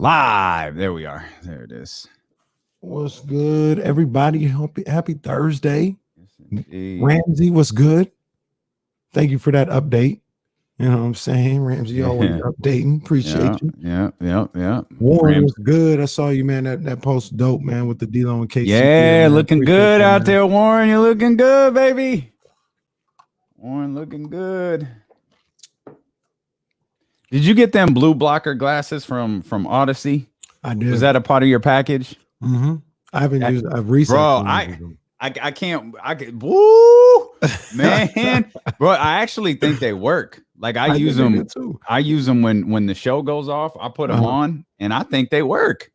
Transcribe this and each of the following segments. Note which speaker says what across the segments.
Speaker 1: live. There we are. There it is.
Speaker 2: What's good, everybody? Happy Thursday. Ramsey, what's good? Thank you for that update. You know what I'm saying? Ramsey always updating. Appreciate you.
Speaker 1: Yeah.
Speaker 2: Warren was good. I saw you, man. That post dope, man, with the D-Lo and KC.
Speaker 1: Yeah, looking good out there, Warren. You're looking good, baby. Warren looking good. Did you get them blue blocker glasses from Odyssey?
Speaker 2: I did.
Speaker 1: Was that a part of your package?
Speaker 2: Mm-hmm. I haven't used. I've recently.
Speaker 1: Bro, I can't. Woo, man, bro. I actually think they work. Like I use them too. I use them when the show goes off. I put them on, and I think they work.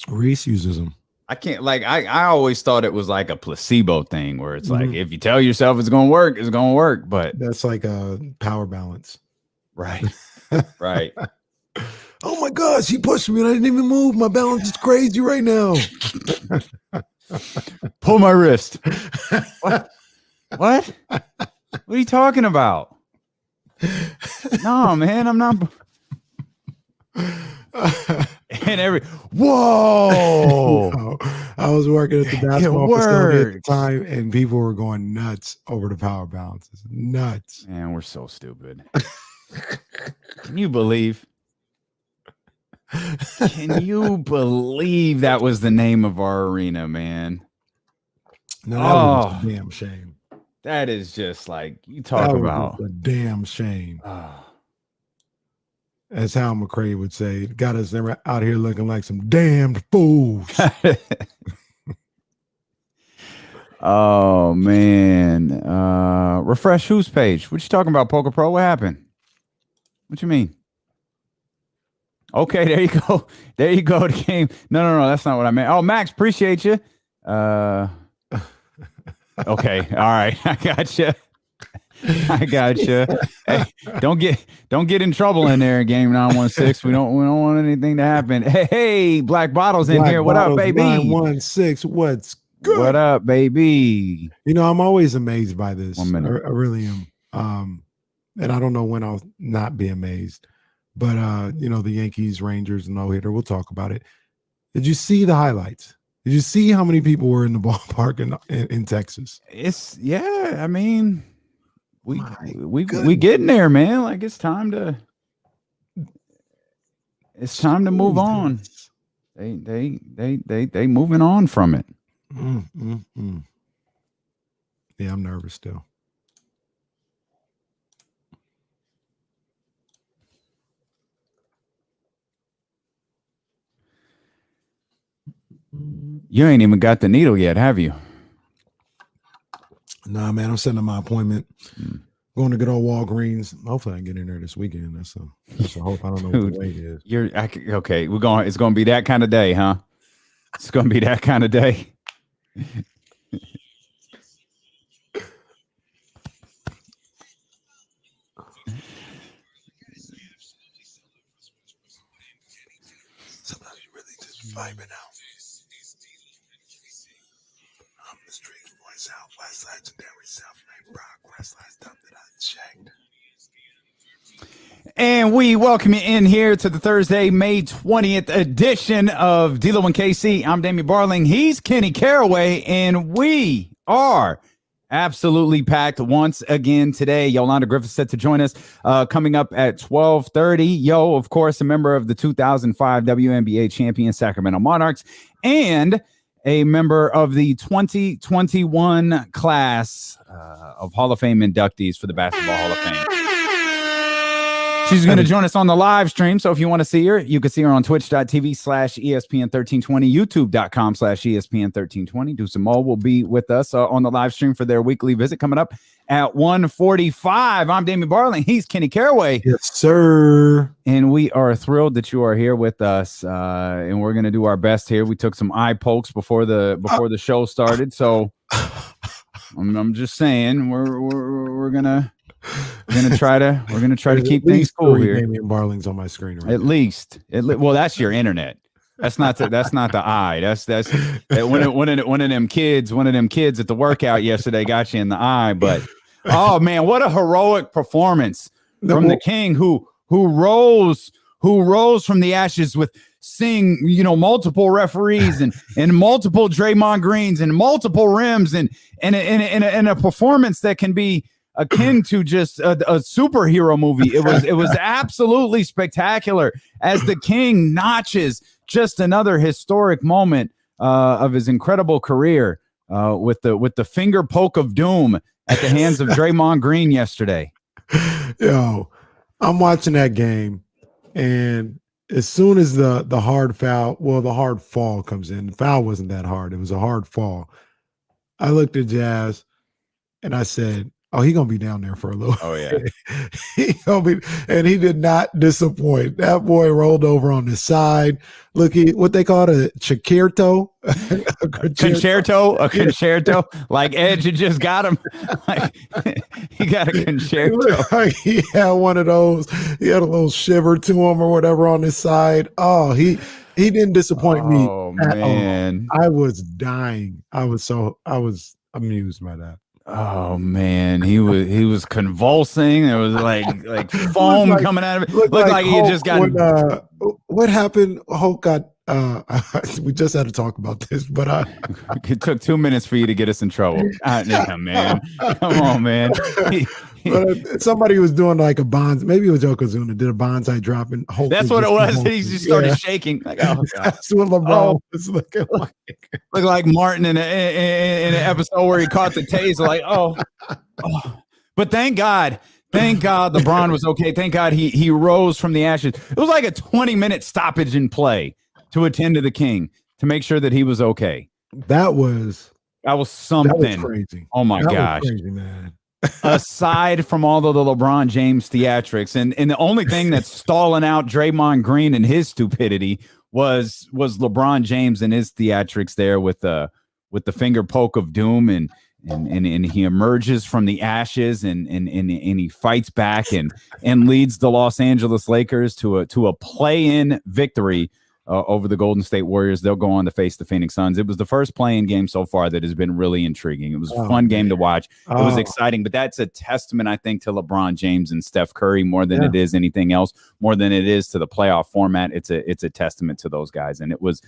Speaker 1: Reese uses them. I can't. Like I always thought it was like a placebo thing, where it's like if you tell yourself it's gonna work, it's gonna work. But
Speaker 2: that's like a power balance,
Speaker 1: right? Right.
Speaker 2: Oh my gosh, he pushed me and I didn't even move. My balance is crazy right now.
Speaker 1: Pull my wrist. What? What are you talking about? No, man, I'm not. And whoa.
Speaker 2: I was working at the basketball facility at the time, and people were going nuts over the power balances. Nuts.
Speaker 1: Man, we're so stupid. Can you believe? Can you believe that was the name of our arena, man?
Speaker 2: No, that was a damn shame.
Speaker 1: That is just like you talk about
Speaker 2: a damn shame. As Hal McRae would say, got us out here looking like some damned fools.
Speaker 1: Oh man. Refresh whose page? What you talking about, Poker Pro? What happened? What you mean? Okay, there you go. There you go. The game. No, that's not what I meant. Oh, Max, appreciate you. Okay, all right. I got you. Hey, don't get in trouble in there in game 916. We don't want anything to happen. Hey, Black Bottles in here. What up, baby?
Speaker 2: 916. What's good?
Speaker 1: What up, baby?
Speaker 2: You know, I'm always amazed by this.
Speaker 1: 1 minute.
Speaker 2: I really am. And I don't know when I'll not be amazed. But you know, the Yankees, Rangers, no-hitter. We'll talk about it. Did you see the highlights? Did you see how many people were in the ballpark in Texas?
Speaker 1: I mean, we getting there, man. Like it's time to move on. They moving on from it.
Speaker 2: Yeah, I'm nervous still.
Speaker 1: You ain't even got the needle yet, have you?
Speaker 2: Nah, man, I'm setting my appointment. Going to good old Walgreens. Hopefully I can get in there this weekend. That's a hope. I don't know what the wait is.
Speaker 1: Okay. It's gonna be that kind of day, huh? It's gonna be that kind of day.
Speaker 2: Sometimes you really just vibing out. The street voice out, West Legendary, South Main Brock, West Side stuff that I checked.
Speaker 1: And we welcome you in here to the Thursday, May 20th edition of D-Lo and KC. I'm Damian Barling. He's Kenny Caraway, and we are absolutely packed once again today. Yolanda Griffith set to join us coming up at 12:30. Yo, of course, a member of the 2005 WNBA champion Sacramento Monarchs and a member of the 2021 class of Hall of Fame inductees for the Basketball Hall of Fame. She's going to join us on the live stream. So if you want to see her, you can see her on twitch.tv/ESPN1320, youtube.com/ESPN1320. Deuce and Mo will be with us on the live stream for their weekly visit coming up at 1:45. I'm Damian Barling. He's Kenny Caraway.
Speaker 2: Yes, sir.
Speaker 1: And we are thrilled that you are here with us. And we're going to do our best here. We took some eye pokes before the show started. So I'm just saying we're gonna try to keep things cool here.
Speaker 2: Damian Barling's on my screen right
Speaker 1: At
Speaker 2: now.
Speaker 1: least. Well, that's your internet. That's not the eye. That's one of them kids at the workout yesterday got you in the eye. But oh man, what a heroic performance from the King who rose from the ashes with seeing, multiple referees and multiple Draymond Greens and multiple rims and a performance that can be akin to just a superhero movie. It was absolutely spectacular as the King notches just another historic moment of his incredible career with the finger poke of doom at the hands of Draymond Green yesterday.
Speaker 2: Yo, I'm watching that game, and as soon as the hard fall comes in, the foul wasn't that hard. It was a hard fall. I looked at Jazz and I said, oh, he's going to be down there for a little.
Speaker 1: Oh, yeah.
Speaker 2: And he did not disappoint. That boy rolled over on the side. Look, what they call it, a concerto.
Speaker 1: A concerto. Like Edge had just got him. Like, he got a concerto.
Speaker 2: Like he had one of those. He had a little shiver to him or whatever on his side. Oh, he didn't disappoint me.
Speaker 1: Oh, man.
Speaker 2: I was dying. I was amused by that.
Speaker 1: Oh man, he was convulsing. There was like foam coming out of it. Looked like he had just gotten.
Speaker 2: What happened? Hulk got. We just had to talk about this, but
Speaker 1: it took 2 minutes for you to get us in trouble. Yeah, man, come on, man.
Speaker 2: But somebody was doing like a bonsai. Maybe it was Yokozuna did a bonsai drop, and Hulk.
Speaker 1: That's what it was. He just started shaking. Like, oh God.
Speaker 2: That's what LeBron was looking like.
Speaker 1: Looked like Martin in an episode where he caught the taser. Like, oh. But thank God LeBron was okay. Thank God he rose from the ashes. It was like a 20-minute stoppage in play to attend to the King to make sure that he was okay.
Speaker 2: That was
Speaker 1: something.
Speaker 2: That was crazy.
Speaker 1: Oh my gosh.
Speaker 2: Was crazy, man.
Speaker 1: Aside from all of the LeBron James theatrics, and the only thing that's stalling out Draymond Green and his stupidity was LeBron James and his theatrics there with the finger poke of doom, and he emerges from the ashes and he fights back and leads the Los Angeles Lakers to a play-in victory over the Golden State Warriors. They'll go on to face the Phoenix Suns. It was the first play-in game so far that has been really intriguing. It was a fun game to watch. It was exciting, but that's a testament, I think, to LeBron James and Steph Curry more than it is anything else, more than it is to the playoff format. It's a testament to those guys. And it was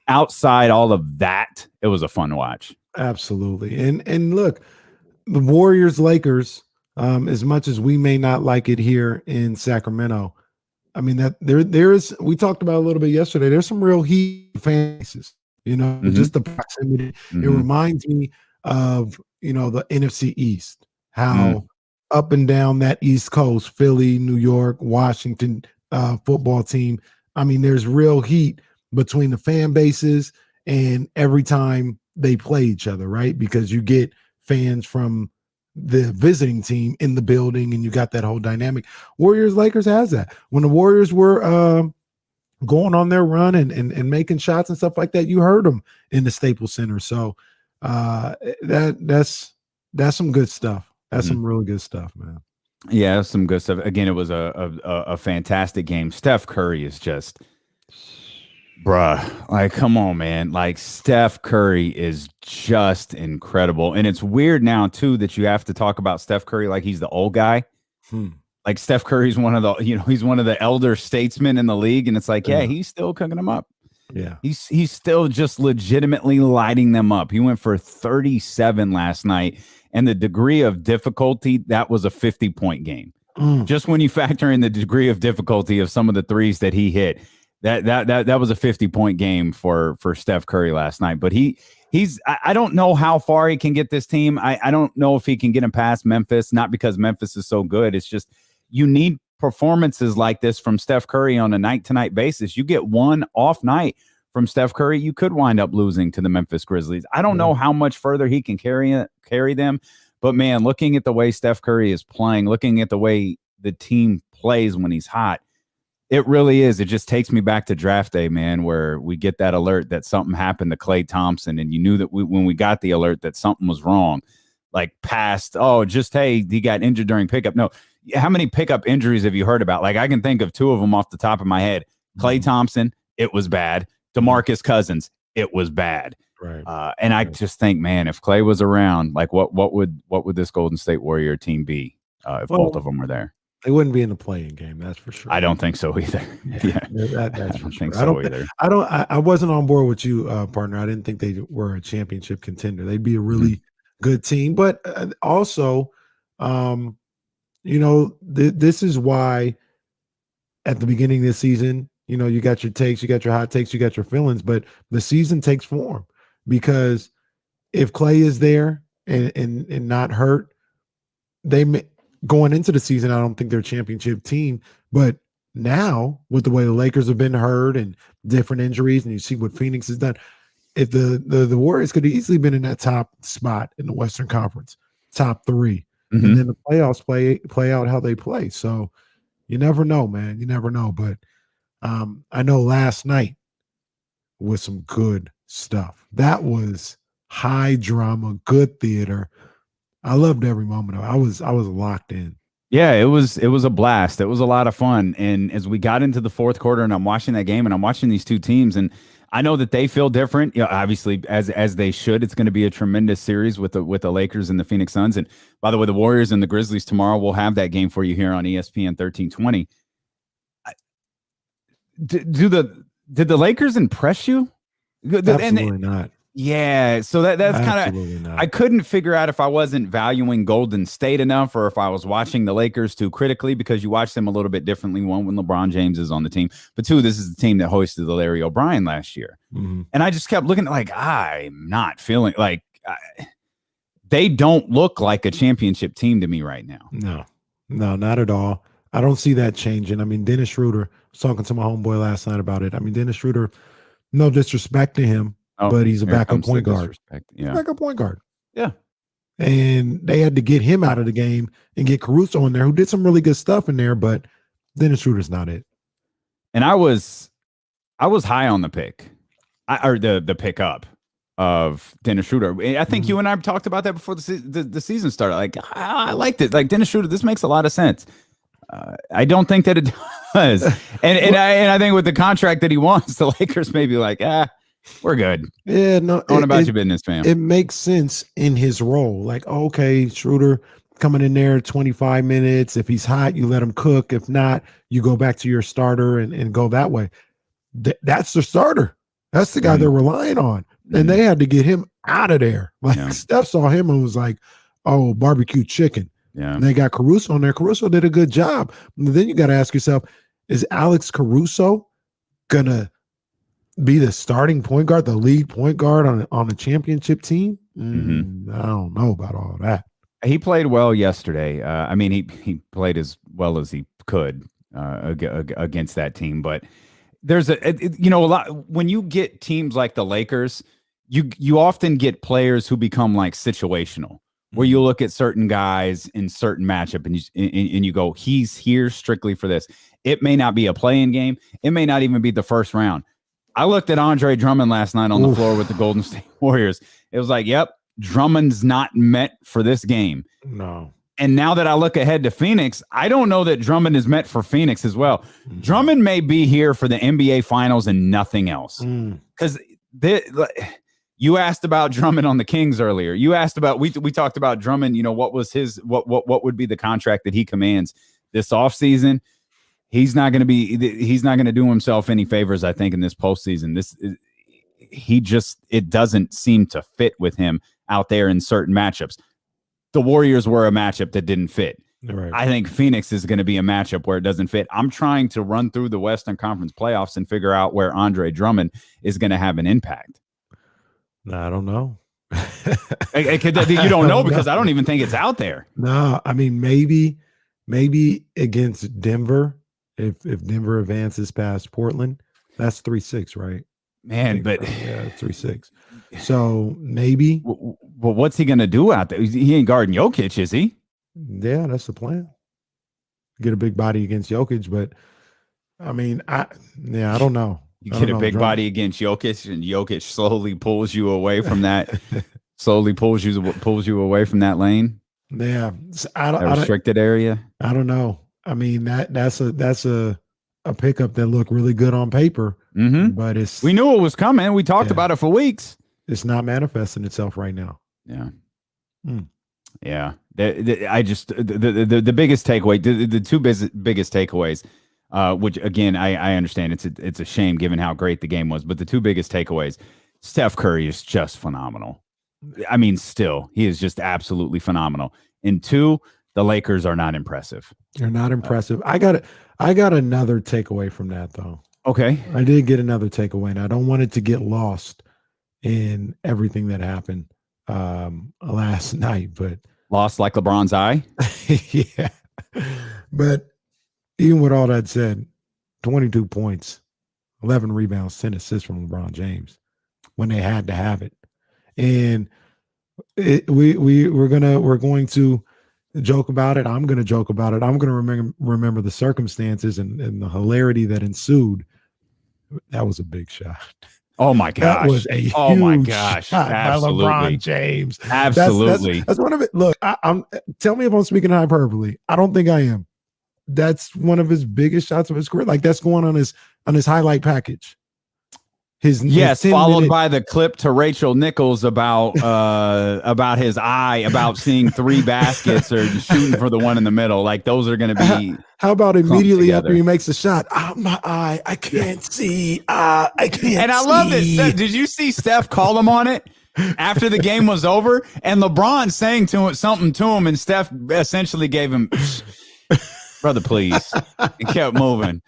Speaker 1: outside all of that, it was a fun watch.
Speaker 2: Absolutely. And look, the Warriors Lakers, as much as we may not like it here in Sacramento, I mean, that there is, we talked about a little bit yesterday, there's some real heat fans, just the proximity. It reminds me of, the NFC East, how up and down that East Coast, Philly, New York, Washington football team. I mean, there's real heat between the fan bases and every time they play each other, right? Because you get fans from the visiting team in the building and you got that whole dynamic. Warriors Lakers has that. When the Warriors were going on their run and making shots and stuff like that, you heard them in the Staples Center. So that's some good stuff. That's some really good stuff, man.
Speaker 1: Yeah, some good stuff. Again, it was a fantastic game. Steph Curry is just, bruh, like, come on, man. Like, Steph Curry is just incredible. And it's weird now, too, that you have to talk about Steph Curry like he's the old guy. Like, Steph Curry's one of the, he's one of the elder statesmen in the league. And it's like, yeah, he's still cooking them up.
Speaker 2: Yeah.
Speaker 1: He's still just legitimately lighting them up. He went for 37 last night. And the degree of difficulty, that was a 50-point game. Just when you factor in the degree of difficulty of some of the threes that he hit, that was a 50-point game for Steph Curry last night. But I don't know how far he can get this team. I don't know if he can get him past Memphis, not because Memphis is so good. It's just you need performances like this from Steph Curry on a night-to-night basis. You get one off night from Steph Curry, you could wind up losing to the Memphis Grizzlies. I don't know how much further he can carry them. But, man, looking at the way Steph Curry is playing, looking at the way the team plays when he's hot, it really is. It just takes me back to draft day, man, where we get that alert that something happened to Klay Thompson, and you knew that when we got the alert that something was wrong, like past, hey, he got injured during pickup. No, how many pickup injuries have you heard about? Like, I can think of two of them off the top of my head. Klay Thompson, it was bad. DeMarcus Cousins, it was bad.
Speaker 2: Right.
Speaker 1: And I just think, man, if Klay was around, like what would this Golden State Warrior team be if both of them were there?
Speaker 2: They wouldn't be in the playing game, that's for sure.
Speaker 1: I don't think so either. Yeah,
Speaker 2: that's
Speaker 1: I
Speaker 2: for
Speaker 1: don't
Speaker 2: sure.
Speaker 1: think so either.
Speaker 2: I wasn't on board with you, partner. I didn't think they were a championship contender. They'd be a really good team, but also, this is why at the beginning of the season, you got your takes, you got your hot takes, you got your feelings, but the season takes form because if Clay is there and not hurt, they may, going into the season, I don't think they're a championship team, but now with the way the Lakers have been hurt and different injuries, and you see what Phoenix has done, if the Warriors could have easily been in that top spot in the Western Conference, top 3, and then the playoffs play out how they play. So you never know, man. You never know. But I know last night was some good stuff. That was high drama, good theater. I loved every moment of it. I was locked in.
Speaker 1: Yeah, it was a blast. It was a lot of fun. And as we got into the fourth quarter and I'm watching that game and I'm watching these two teams and I know that they feel different. Obviously as they should. It's going to be a tremendous series with the Lakers and the Phoenix Suns. And by the way, the Warriors and the Grizzlies tomorrow, we'll have that game for you here on ESPN 1320. Did the Lakers impress you?
Speaker 2: Absolutely not.
Speaker 1: Yeah, so that's kind of, I couldn't figure out if I wasn't valuing Golden State enough or if I was watching the Lakers too critically, because you watch them a little bit differently. One, when LeBron James is on the team, but two, this is the team that hosted the Larry O'Brien last year. And I just kept looking like, I'm not feeling like they don't look like a championship team to me right now.
Speaker 2: No, not at all. I don't see that changing. I mean, Dennis Schroeder, I was talking to my homeboy last night about it. I mean, Dennis Schroeder, no disrespect to him, but he's a backup point guard.
Speaker 1: Yeah.
Speaker 2: Backup point guard.
Speaker 1: Yeah.
Speaker 2: And they had to get him out of the game and get Caruso in there, who did some really good stuff in there, but Dennis Schroeder's not it.
Speaker 1: And I was high on the pick, or the pickup of Dennis Schroeder. I think you and I talked about that before the season started. Like, I liked it. Like, Dennis Schroeder, this makes a lot of sense. I don't think that it does. And I think with the contract that he wants, the Lakers may be like, we're good.
Speaker 2: Yeah, no.
Speaker 1: Going about your business, fam.
Speaker 2: It makes sense in his role. Like, okay, Schroeder coming in there 25 minutes. If he's hot, you let him cook. If not, you go back to your starter and go that way. That's the starter. That's the guy they're relying on. And they had to get him out of there. Like, Steph saw him and was like, oh, barbecue chicken.
Speaker 1: Yeah.
Speaker 2: And they got Caruso on there. Caruso did a good job. And then you got to ask yourself, is Alex Caruso going to be the starting point guard, the lead point guard on a championship team? I don't know about all that.
Speaker 1: He played well yesterday. I mean, he played as well as he could against that team. But there's a lot when you get teams like the Lakers, you often get players who become like situational, where you look at certain guys in certain matchup and you go, he's here strictly for this. It may not be a play-in game. It may not even be the first round. I looked at Andre Drummond last night on the floor with the Golden State Warriors. It was like, yep, Drummond's not meant for this game.
Speaker 2: No.
Speaker 1: And now that I look ahead to Phoenix, I don't know that Drummond is meant for Phoenix as well. Drummond may be here for the NBA Finals and nothing else. Because you asked about Drummond on the Kings earlier. You asked about we talked about Drummond. What was his what would be the contract that he commands this offseason? He's not going to do himself any favors, I think, in this postseason. It doesn't seem to fit with him out there in certain matchups. The Warriors were a matchup that didn't fit.
Speaker 2: Right. I
Speaker 1: think Phoenix is going to be a matchup where it doesn't fit. I'm trying to run through the Western Conference playoffs and figure out where Andre Drummond is going to have an impact.
Speaker 2: I don't know.
Speaker 1: You don't know because I don't even think it's out there.
Speaker 2: No, I mean, maybe against Denver, if Denver advances past Portland, that's 3-6, right?
Speaker 1: Man, but
Speaker 2: 3-6. So maybe.
Speaker 1: Well, what's he going to do out there? He ain't guarding Jokic, is he?
Speaker 2: Yeah, that's the plan. Get a big body against Jokic, but I mean, I don't know.
Speaker 1: You get a big body against Jokic, and Jokic slowly pulls you away from that. Slowly pulls you away from that lane.
Speaker 2: Yeah,
Speaker 1: restricted area.
Speaker 2: I don't know. I mean, that's a pickup that looked really good on paper, but we
Speaker 1: knew it was coming. We talked about it for weeks.
Speaker 2: It's not manifesting itself right now.
Speaker 1: Yeah. Yeah. I just the biggest takeaway, the two biggest takeaways, which again I understand it's a shame given how great the game was, but the two biggest takeaways, Steph Curry is just phenomenal. I mean, still, he is just absolutely phenomenal. And two, the Lakers are not impressive.
Speaker 2: They're not impressive. I got another takeaway from that though.
Speaker 1: Okay.
Speaker 2: I did get another takeaway, and I don't want it to get lost in everything that happened last night, but
Speaker 1: lost like LeBron's eye.
Speaker 2: Yeah. But even with all that said, 22 points, 11 rebounds, 10 assists from LeBron James when they had to have it. And we're going to joke about it. I'm going to joke about it. I'm going to remember the circumstances and the hilarity that ensued. That was a big shot.
Speaker 1: Oh my gosh!
Speaker 2: That was a huge shot
Speaker 1: Absolutely.
Speaker 2: by LeBron James.
Speaker 1: Absolutely.
Speaker 2: That's one of it. Look, I'm. Tell me if I'm speaking hyperbole. I don't think I am. That's one of his biggest shots of his career. Like that's going on his highlight package. His
Speaker 1: followed by the clip to Rachel Nichols about his eye, about seeing 3 baskets or shooting for the one in the middle. Like those are going to be.
Speaker 2: How about immediately after he makes a shot? My eye, I can't see. I can't.
Speaker 1: And I love this. Did you see Steph call him on it after the game was over? And LeBron saying something to him, and Steph essentially gave him, brother, please, and kept moving.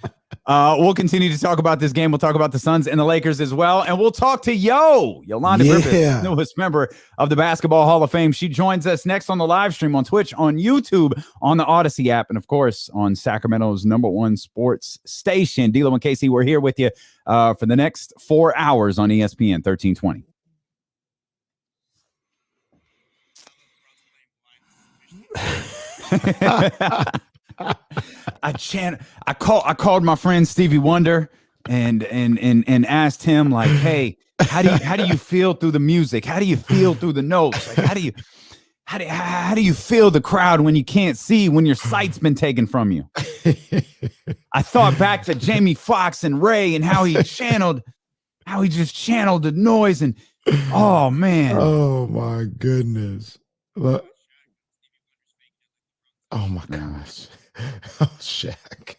Speaker 1: We'll continue to talk about this game. We'll talk about the Suns and the Lakers as well. And we'll talk to Yolanda Griffith, newest member of the Basketball Hall of Fame. She joins us next on the live stream on Twitch, on YouTube, on the Odyssey app, and of course on Sacramento's #1 sports station. D'Lo and Casey, we're here with you for the next 4 hours on ESPN 1320. I called my friend Stevie Wonder and asked him, like, hey, how do you feel through the music? How do you feel through the notes? Like, how do you feel the crowd when you can't see, when your sight's been taken from you? I thought back to Jamie Foxx and Ray and how he just channeled the noise, and oh man.
Speaker 2: Oh my goodness. Look. Oh my gosh. Oh, Shaq.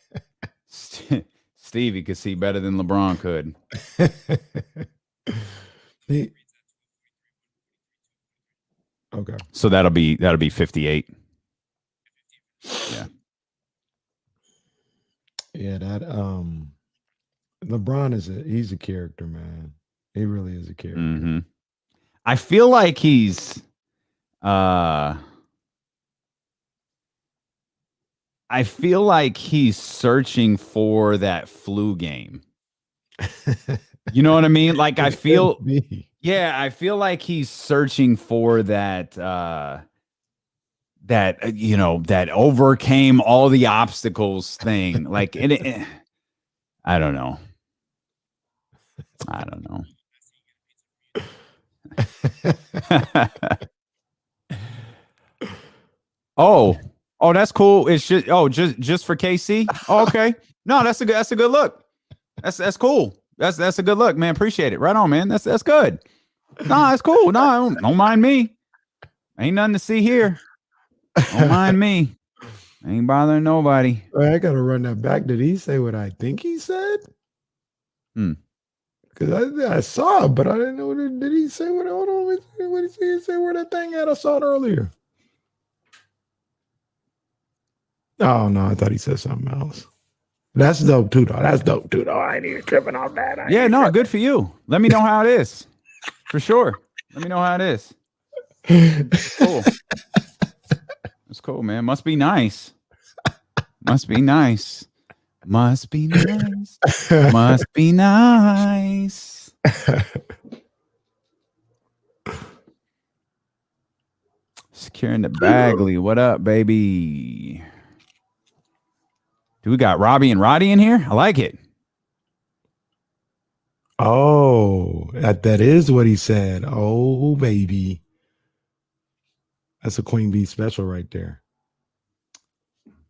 Speaker 1: Stevie could see better than LeBron could.
Speaker 2: Okay.
Speaker 1: So that'll be 58. Yeah.
Speaker 2: Yeah, that LeBron he's a character, man. He really is a character.
Speaker 1: Mm-hmm. I feel like he's searching for that flu game. You know what I mean? Like I feel like he's searching for that that overcame all the obstacles thing. Like I don't know. Oh, that's cool. It's just for KC. Oh, okay. No, that's a good look. That's cool. That's a good look, man. Appreciate it. Right on, man. That's good. No, that's cool. No, don't mind me. Ain't nothing to see here. Don't mind me. Ain't bothering nobody.
Speaker 2: I gotta run that back. Did he say what I think he said? Because I saw it, but I didn't know. Did he say what? Hold on. What did he say? Where that thing at? I saw it earlier. Oh no, I thought he said something else. That's dope too, though. I ain't even tripping off that.
Speaker 1: Yeah, no, good for you. Let me know how it is. For sure. Let me know how it is. Cool. That's cool, man. Must be nice. Must be nice. Must be nice. Must be nice. Securing the Bagley. What up, baby? Do we got Robbie and Roddy in here? I like it.
Speaker 2: Oh, that is what he said. Oh, baby. That's a Queen Bee special right there.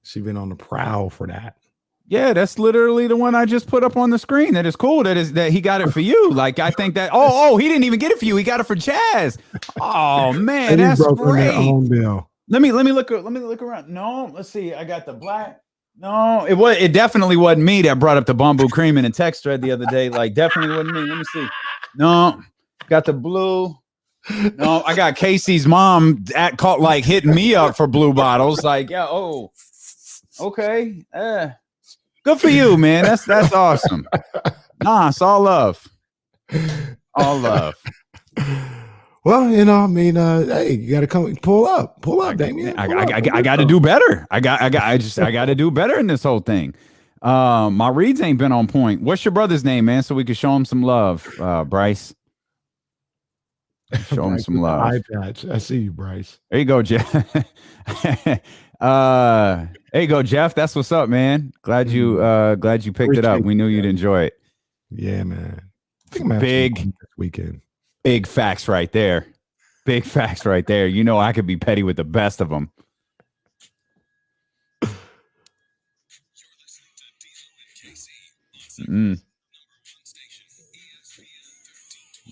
Speaker 2: She's been on the prowl for that.
Speaker 1: Yeah, that's literally the one I just put up on the screen. That is cool. That he got it for you. Like, I think that, he didn't even get it for you. He got it for Chaz. Oh, man, that's great.
Speaker 2: Their own bill.
Speaker 1: Let me look around. No, let's see. I got the black. No, it definitely wasn't me that brought up the bamboo cream in a text thread the other day. Like, definitely wasn't me. Let me see. No, got the blue. No, I got Casey's mom caught like hitting me up for blue bottles. Like, yeah, oh, okay. Good for you, man. That's awesome. Nah, it's all love. All love.
Speaker 2: Well, you know, I mean, hey, you gotta pull up, Damien.
Speaker 1: I got to do better. I got to do better in this whole thing. My reads ain't been on point. What's your brother's name, man? So we can show him some love, Bryce. Show him some love.
Speaker 2: Eye patch. I see you, Bryce.
Speaker 1: There you go, Jeff. There you go, Jeff. That's what's up, man. Glad you picked it up. We knew you'd enjoy it.
Speaker 2: Yeah, man. I think I'm
Speaker 1: big
Speaker 2: this weekend.
Speaker 1: Big facts right there. Big facts right there. You know, I could be petty with the best of them.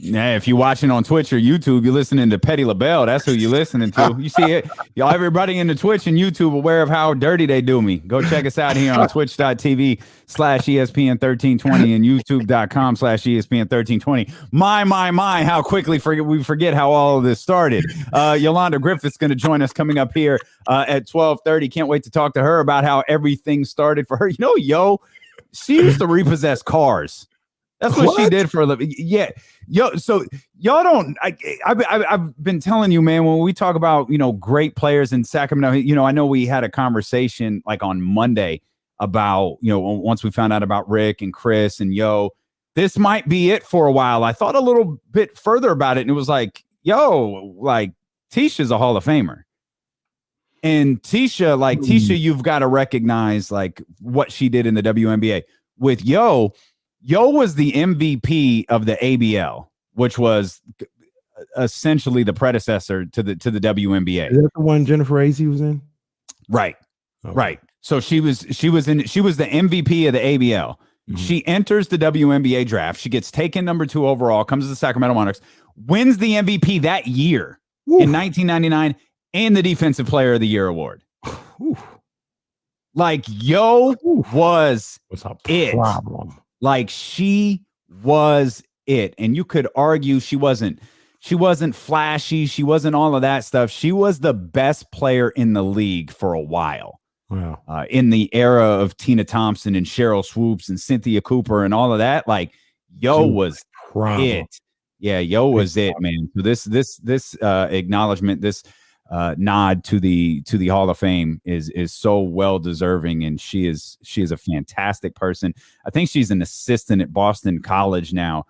Speaker 1: Yeah, if you're watching on Twitch or YouTube, you're listening to Petty LaBelle. That's who you're listening to. You see it, y'all. Everybody in the Twitch and YouTube aware of how dirty they do me. Go check us out here on twitch.tv/ESPN1320 and youtube.com/ESPN1320. My, how quickly we forget how all of this started. Yolanda Griffith's going to join us coming up here at 12:30. Can't wait to talk to her about how everything started for her. You know, she used to repossess cars. That's what she did for a living. Yeah. So y'all don't, I've been telling you, man, when we talk about, great players in Sacramento, I know we had a conversation like on Monday about, once we found out about Rick and Chris and this might be it for a while. I thought a little bit further about it and it was like, Tisha's a Hall of Famer. And Tisha, you've got to recognize like what she did in the WNBA. With Yo was the MVP of the ABL, which was essentially the predecessor to the WNBA.
Speaker 2: Is that the one Jennifer Azzi was in?
Speaker 1: Right. Okay. Right. So she was the MVP of the ABL. Mm-hmm. She enters the WNBA draft. She gets taken number 2 overall, comes to the Sacramento Monarchs, wins the MVP that year in 1999 and the Defensive Player of the Year award. Like was it.
Speaker 2: Problem.
Speaker 1: Like she was it. And you could argue she wasn't flashy. She wasn't all of that stuff. She was the best player in the league for a while.
Speaker 2: Wow.
Speaker 1: In the era of Tina Thompson and Cheryl Swoops and Cynthia Cooper and all of that, like was it. Yeah, was it, man. So this acknowledgement, this nod to the Hall of Fame is so well deserving, and she is a fantastic person. I think she's an assistant at Boston College now,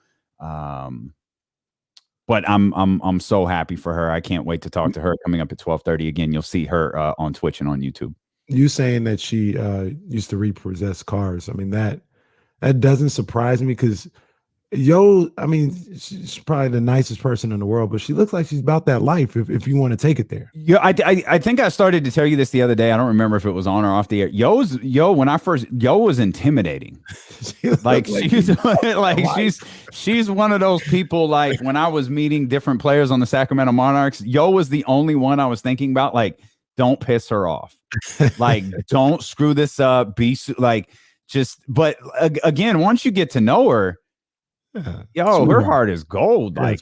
Speaker 1: but I'm so happy for her. I can't wait to talk to her coming up at 12:30. Again, you'll see her on Twitch and on YouTube.
Speaker 2: You saying that she used to repossess cars? I mean that doesn't surprise me because. I mean, she's probably the nicest person in the world, but she looks like she's about that life if you want to take it there.
Speaker 1: Yeah, I think I started to tell you this the other day. I don't remember if it was on or off the air. Yo was intimidating. she's one of those people, like when I was meeting different players on the Sacramento Monarchs, Yo was the only one I was thinking about, like, don't piss her off. Like, don't screw this up. But again, once you get to know her, her heart is gold. Like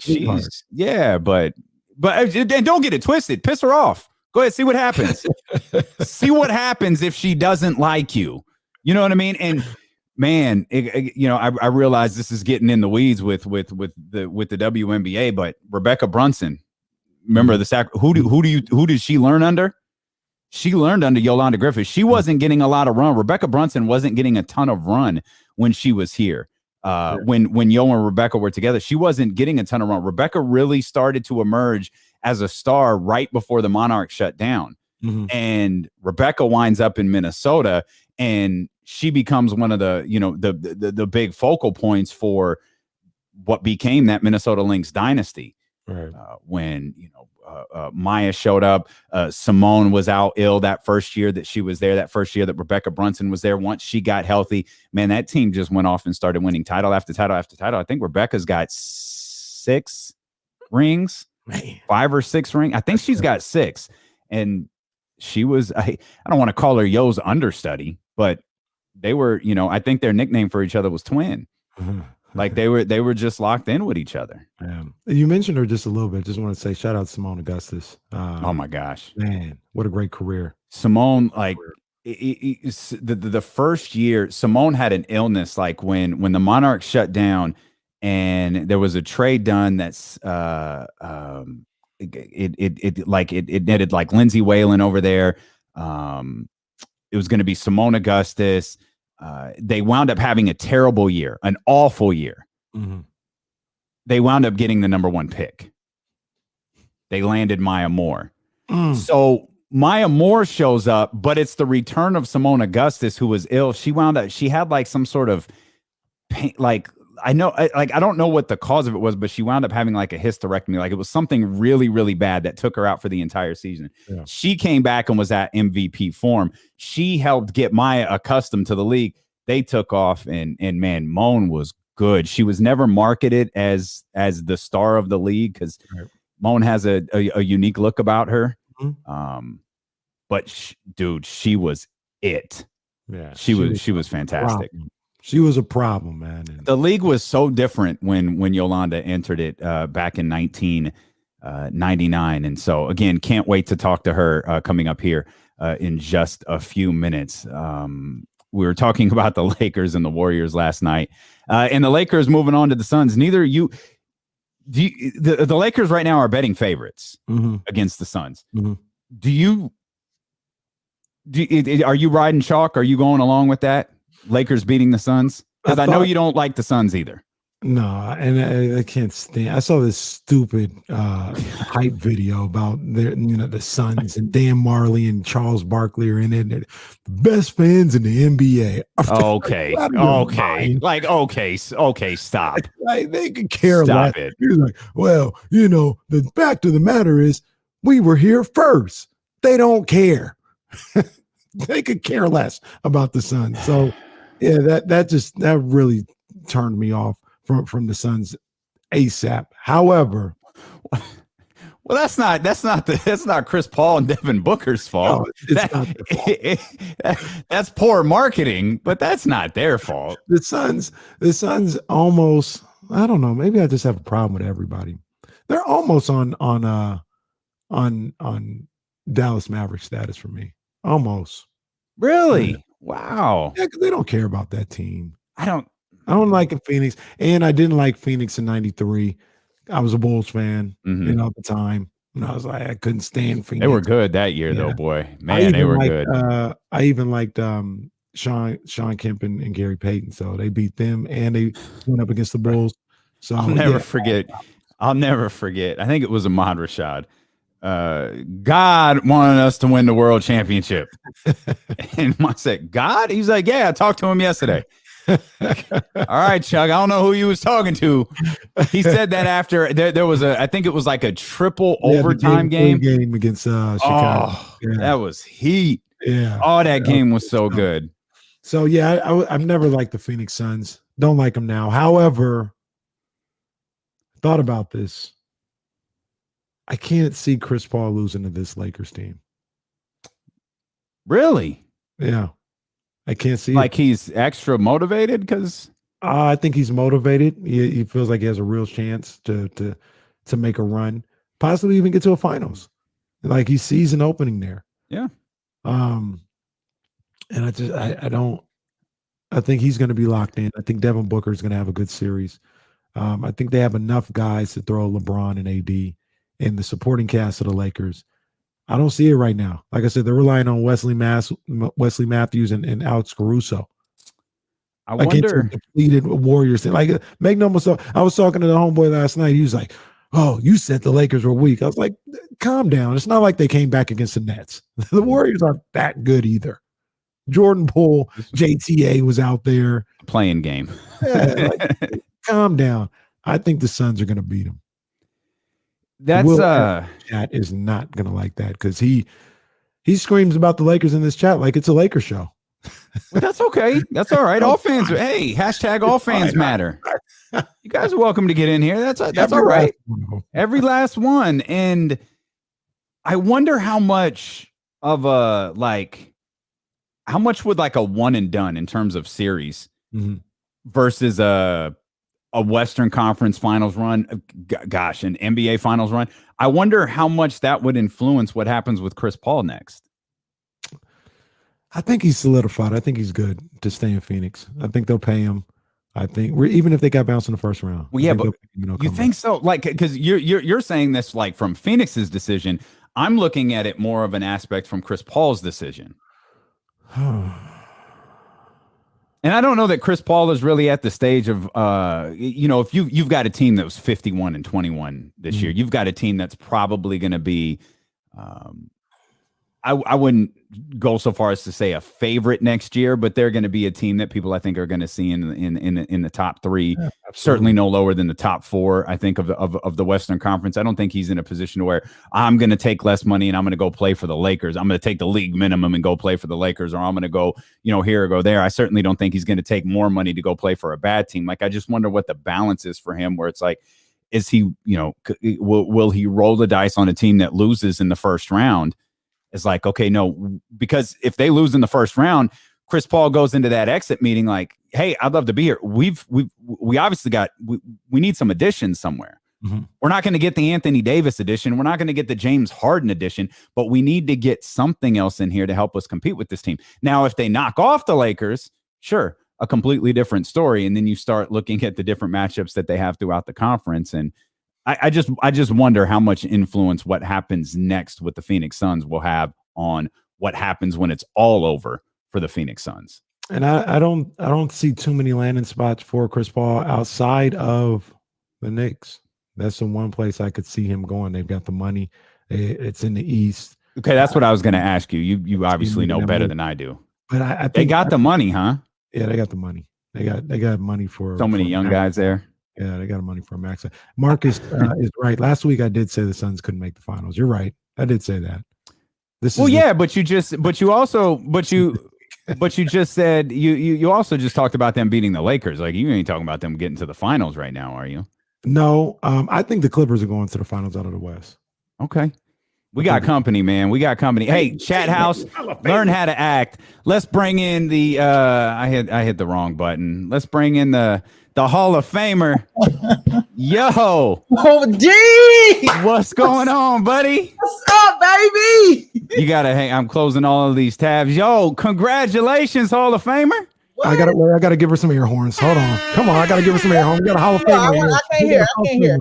Speaker 1: but and don't get it twisted. Piss her off. Go ahead, see what happens. See what happens if she doesn't like you. You know what I mean? And man, I realize this is getting in the weeds with the WNBA, but Rebecca Brunson, remember who did she learn under? She learned under Yolanda Griffith. She wasn't getting a lot of run. Rebecca Brunson wasn't getting a ton of run when she was here. When Yo and Rebecca were together, she wasn't getting a ton of run. Rebecca really started to emerge as a star right before the Monarchs shut down. Mm-hmm. And Rebecca winds up in Minnesota, and she becomes one of the, the big focal points for what became that Minnesota Lynx dynasty. Right. When, Maya showed up, Simone was out ill that first year that she was there, that first year that Rebecca Brunson was there. Once she got healthy, man, that team just went off and started winning title after title after title. I think Rebecca's got 6 rings, man. 5 or 6 rings. I think she's got 6. And she was, I don't want to call her Yo's understudy, but they were, I think their nickname for each other was twin. Like they were just locked in with each other.
Speaker 2: You mentioned her just a little bit. Just want to say shout out to Simone Augustus.
Speaker 1: Oh my gosh,
Speaker 2: man, what a great career.
Speaker 1: Simone, like the first year, Simone had an illness. Like when the Monarchs shut down, and there was a trade done that's it netted like Lindsey Whalen over there. It was going to be Simone Augustus. They wound up having a terrible year, an awful year.
Speaker 2: Mm-hmm.
Speaker 1: They wound up getting the number 1 pick. They landed Maya Moore. So Maya Moore shows up, but it's the return of Simone Augustus, who was ill. She had like some sort of pain, I don't know what the cause of it was, but she wound up having like a hysterectomy. Like it was something really, really bad that took her out for the entire season. Yeah. She came back and was at MVP form. She helped get Maya accustomed to the league. They took off, and man, Moan was good. She was never marketed as the star of the league because Moan has a unique look about her. Mm-hmm. But dude, she was it. Yeah, she was fantastic.
Speaker 2: She was a problem, man.
Speaker 1: The league was so different when Yolanda entered it back in 1999. And so, again, can't wait to talk to her coming up here in just a few minutes. We were talking about the Lakers and the Warriors last night. And the Lakers moving on to the Suns. The Lakers right now are betting favorites against the Suns. Mm-hmm. Are you riding chalk? Are you going along with that? Lakers beating the Suns? Because I know you don't like the Suns either.
Speaker 2: No, and I can't stand. I saw this stupid hype video about the Suns, and Dan Marley and Charles Barkley are in it. They're the best fans in the NBA.
Speaker 1: Okay, stop.
Speaker 2: Like they could care
Speaker 1: less.
Speaker 2: Stop it. You're like, well, the fact of the matter is, we were here first. They don't care. They could care less about the Suns. So. Yeah, that really turned me off from the Suns ASAP. However,
Speaker 1: well, that's not Chris Paul and Devin Booker's fault. No, it's not their fault. That's poor marketing, but that's not their fault.
Speaker 2: The Suns almost, I don't know, maybe I just have a problem with everybody. They're almost on Dallas Maverick status for me. Almost.
Speaker 1: Really?
Speaker 2: Yeah.
Speaker 1: Wow.
Speaker 2: Yeah, because they don't care about that team.
Speaker 1: I don't
Speaker 2: like Phoenix, and I didn't like Phoenix in '93. I was a Bulls fan, at the time. And I was like, I couldn't stand Phoenix.
Speaker 1: They were good that year, though, boy. Man, they were good.
Speaker 2: I even liked Sean Kemp and Gary Payton. So they beat them, and they went up against the Bulls. So
Speaker 1: I'll never forget. I think it was Ahmad Rashad. God wanted us to win the world championship. And I said, God? He's like, yeah, I talked to him yesterday. All right, Chuck, I don't know who you was talking to. He said that after there was I think it was like a triple overtime game
Speaker 2: against Chicago.
Speaker 1: That was heat.
Speaker 2: Yeah.
Speaker 1: Oh, that game was so good.
Speaker 2: So, yeah, I've never liked the Phoenix Suns. Don't like them now. However, thought about this. I can't see Chris Paul losing to this Lakers team.
Speaker 1: Really?
Speaker 2: Yeah. I can't see
Speaker 1: like he's extra motivated because
Speaker 2: I think he's motivated. He feels like he has a real chance to make a run, possibly even get to a finals. Like he sees an opening there.
Speaker 1: Yeah.
Speaker 2: And I think he's going to be locked in. I think Devin Booker is going to have a good series. I think they have enough guys to throw LeBron and AD in the supporting cast of the Lakers. I don't see it right now. Like I said, they're relying on Wesley Matthews and Alex Caruso.
Speaker 1: I wonder.
Speaker 2: Depleted Warriors. Like, make no mistake. I was talking to the homeboy last night. He was like, "Oh, you said the Lakers were weak." I was like, "Calm down. It's not like they came back against the Nets. The Warriors aren't that good either." Jordan Poole, JTA was out there
Speaker 1: playing game.
Speaker 2: Yeah, calm down. I think the Suns are going to beat them.
Speaker 1: That's
Speaker 2: chat is not gonna like that because he screams about the Lakers in this chat like it's a Lakers show.
Speaker 1: Well, that's okay. That's all right. All fans, hey, hashtag all fans matter. You guys are welcome to get in here. That's all right. Every last one. And I wonder how much of a how much would like a one and done in terms of series versus a Western Conference Finals run, gosh, an NBA Finals run. I wonder how much that would influence what happens with Chris Paul next.
Speaker 2: I think he's solidified. I think he's good to stay in Phoenix. I think they'll pay him. I think even if they got bounced in the first round.
Speaker 1: Well, yeah, but you think so? Like, because you're saying this like from Phoenix's decision. I'm looking at it more of an aspect from Chris Paul's decision. And I don't know that Chris Paul is really at the stage of, if you've got a team that was 51-21 this year, you've got a team that's probably going to be, I wouldn't go so far as to say a favorite next year, but they're going to be a team that people I think are going to see in the top three, certainly no lower than the top four. I think of the Western Conference. I don't think he's in a position where I'm going to take less money and I'm going to go play for the Lakers. I'm going to take the league minimum and go play for the Lakers, or I'm going to go, here or go there. I certainly don't think he's going to take more money to go play for a bad team. Like, I just wonder what the balance is for him, where it's like, is he, will he roll the dice on a team that loses in the first round? It's like, okay, no, because if they lose in the first round, Chris Paul goes into that exit meeting like, hey, I'd love to be here. We obviously we need some additions somewhere. We're not going to get the Anthony Davis edition. We're not going to get the James Harden edition, but we need to get something else in here to help us compete with this team. Now, if they knock off the Lakers, sure, a completely different story. And then you start looking at the different matchups that they have throughout the conference. And I just wonder how much influence what happens next with the Phoenix Suns will have on what happens when it's all over for the Phoenix Suns.
Speaker 2: And I don't see too many landing spots for Chris Paul outside of the Knicks. That's the one place I could see him going. They've got the money. It's in the East.
Speaker 1: Okay, that's what I was going to ask you. You obviously know better than I do.
Speaker 2: But I think
Speaker 1: they got the money, huh?
Speaker 2: Yeah, they got the money. They got money for
Speaker 1: so many young guys there.
Speaker 2: Yeah, they got money for a max. Marcus is right. Last week I did say the Suns couldn't make the finals. You're right. I did say that.
Speaker 1: But you just said you also just talked about them beating the Lakers. Like, you ain't talking about them getting to the finals right now, are you?
Speaker 2: No, I think the Clippers are going to the finals out of the West.
Speaker 1: Okay. We got company, man. We got company. Hey, chat house, learn how to act. Let's bring in the I hit the wrong button. Let's bring in the Hall of Famer. Yo.
Speaker 3: Oh, D.
Speaker 1: What's going on, buddy?
Speaker 3: What's up, baby?
Speaker 1: You gotta I'm closing all of these tabs. Yo, congratulations, Hall of Famer.
Speaker 3: What?
Speaker 2: I gotta give her some air horns. Hold on. Come on, I gotta give her some air horns. We got a Hall of Famer.
Speaker 3: I can't hear.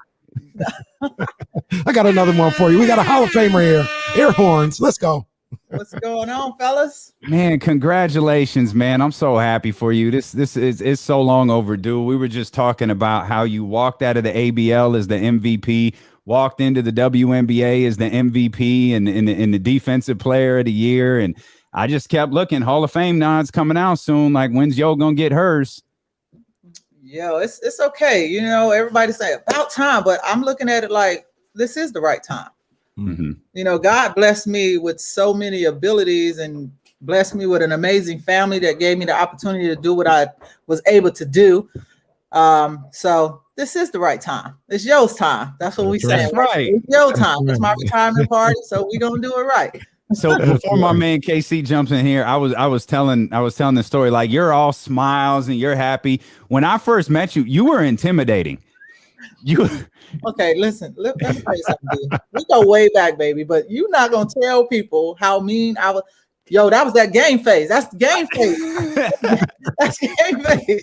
Speaker 2: I got another one for you. We got a Hall of Famer here. Air horns. Let's go.
Speaker 3: What's going on, fellas?
Speaker 1: Man, congratulations, man. I'm so happy for you. This is so long overdue. We were just talking about how you walked out of the ABL as the MVP, walked into the WNBA as the MVP and in the defensive player of the year. And I just kept looking. Hall of Fame nods coming out soon. Like, when's Yo gonna get hers?
Speaker 3: Yo, it's okay. Everybody say about time, but I'm looking at it like this is the right time.
Speaker 1: Mm-hmm.
Speaker 3: God blessed me with so many abilities and blessed me with an amazing family that gave me the opportunity to do what I was able to do. So this is the right time. It's Yo's time. That's what we say.
Speaker 1: That's right.
Speaker 3: It's Yo time. It's my retirement party, so we're gonna do it right.
Speaker 1: So before my man KC jumps in here, I was telling the story, like, you're all smiles and you're happy. When I first met you, you were intimidating.
Speaker 3: Okay, listen, let me tell you something, dude. We go way back, baby, but you're not gonna tell people how mean I was. Yo, that was that game face. That's the game face. That's game face.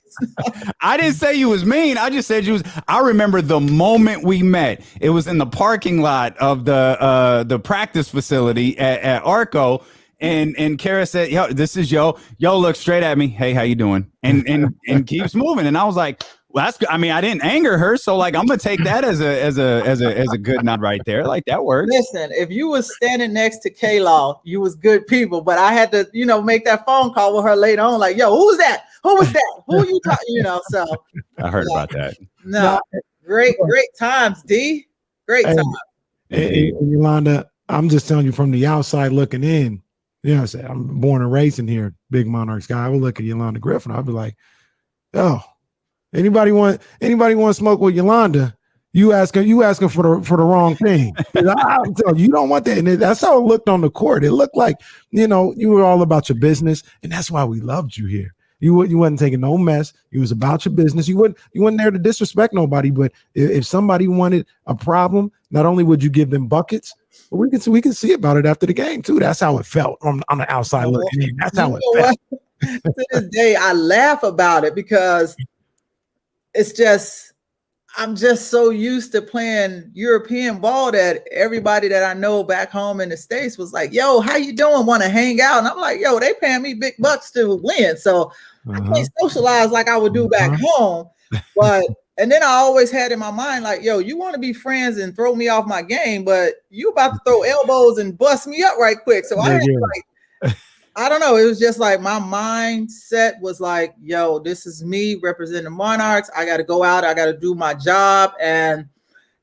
Speaker 1: I didn't say you was mean. I just said you was. I remember the moment we met. It was in the parking lot of the practice facility at Arco, and Kara said, "Yo, this is Yo." Yo looked straight at me. Hey, how you doing? And keeps moving. And I was like, well, that's good. I mean, I didn't anger her, so like I'm gonna take that as a good nod right there. Like, that works.
Speaker 3: Listen, if you was standing next to K-Law, you was good people, but I had to, make that phone call with her later on. Like, yo, who was that? Who was that? Who you talking? So
Speaker 1: I heard about that.
Speaker 3: No, great times, D. Great times.
Speaker 2: Hey, Yolanda, I'm just telling you from the outside looking in. I'm born and raised in here, big Monarchs guy. I would look at Yolanda Griffith. I'd be like, oh. Anybody want to smoke with Yolanda? You asking for the wrong thing. I'm telling you, you don't want that. And that's how it looked on the court. It looked like, you were all about your business, and that's why we loved you here. You wasn't taking no mess. You was about your business. You weren't there to disrespect nobody. But if somebody wanted a problem, not only would you give them buckets, but we can see about it after the game too. That's how it felt on the outside looking in. That's how it felt.
Speaker 3: To this day, I laugh about it because it's just, I'm just so used to playing European ball that everybody that I know back home in the States was like, yo, how you doing? Want to hang out? And I'm like, yo, they paying me big bucks to win. So I can't socialize like I would do back home. But, and then I always had in my mind, like, yo, you want to be friends and throw me off my game, but you about to throw elbows and bust me up right quick. So I had like, I don't know. It was just like my mindset was like, yo, this is me representing the Monarchs. I got to go out. I got to do my job and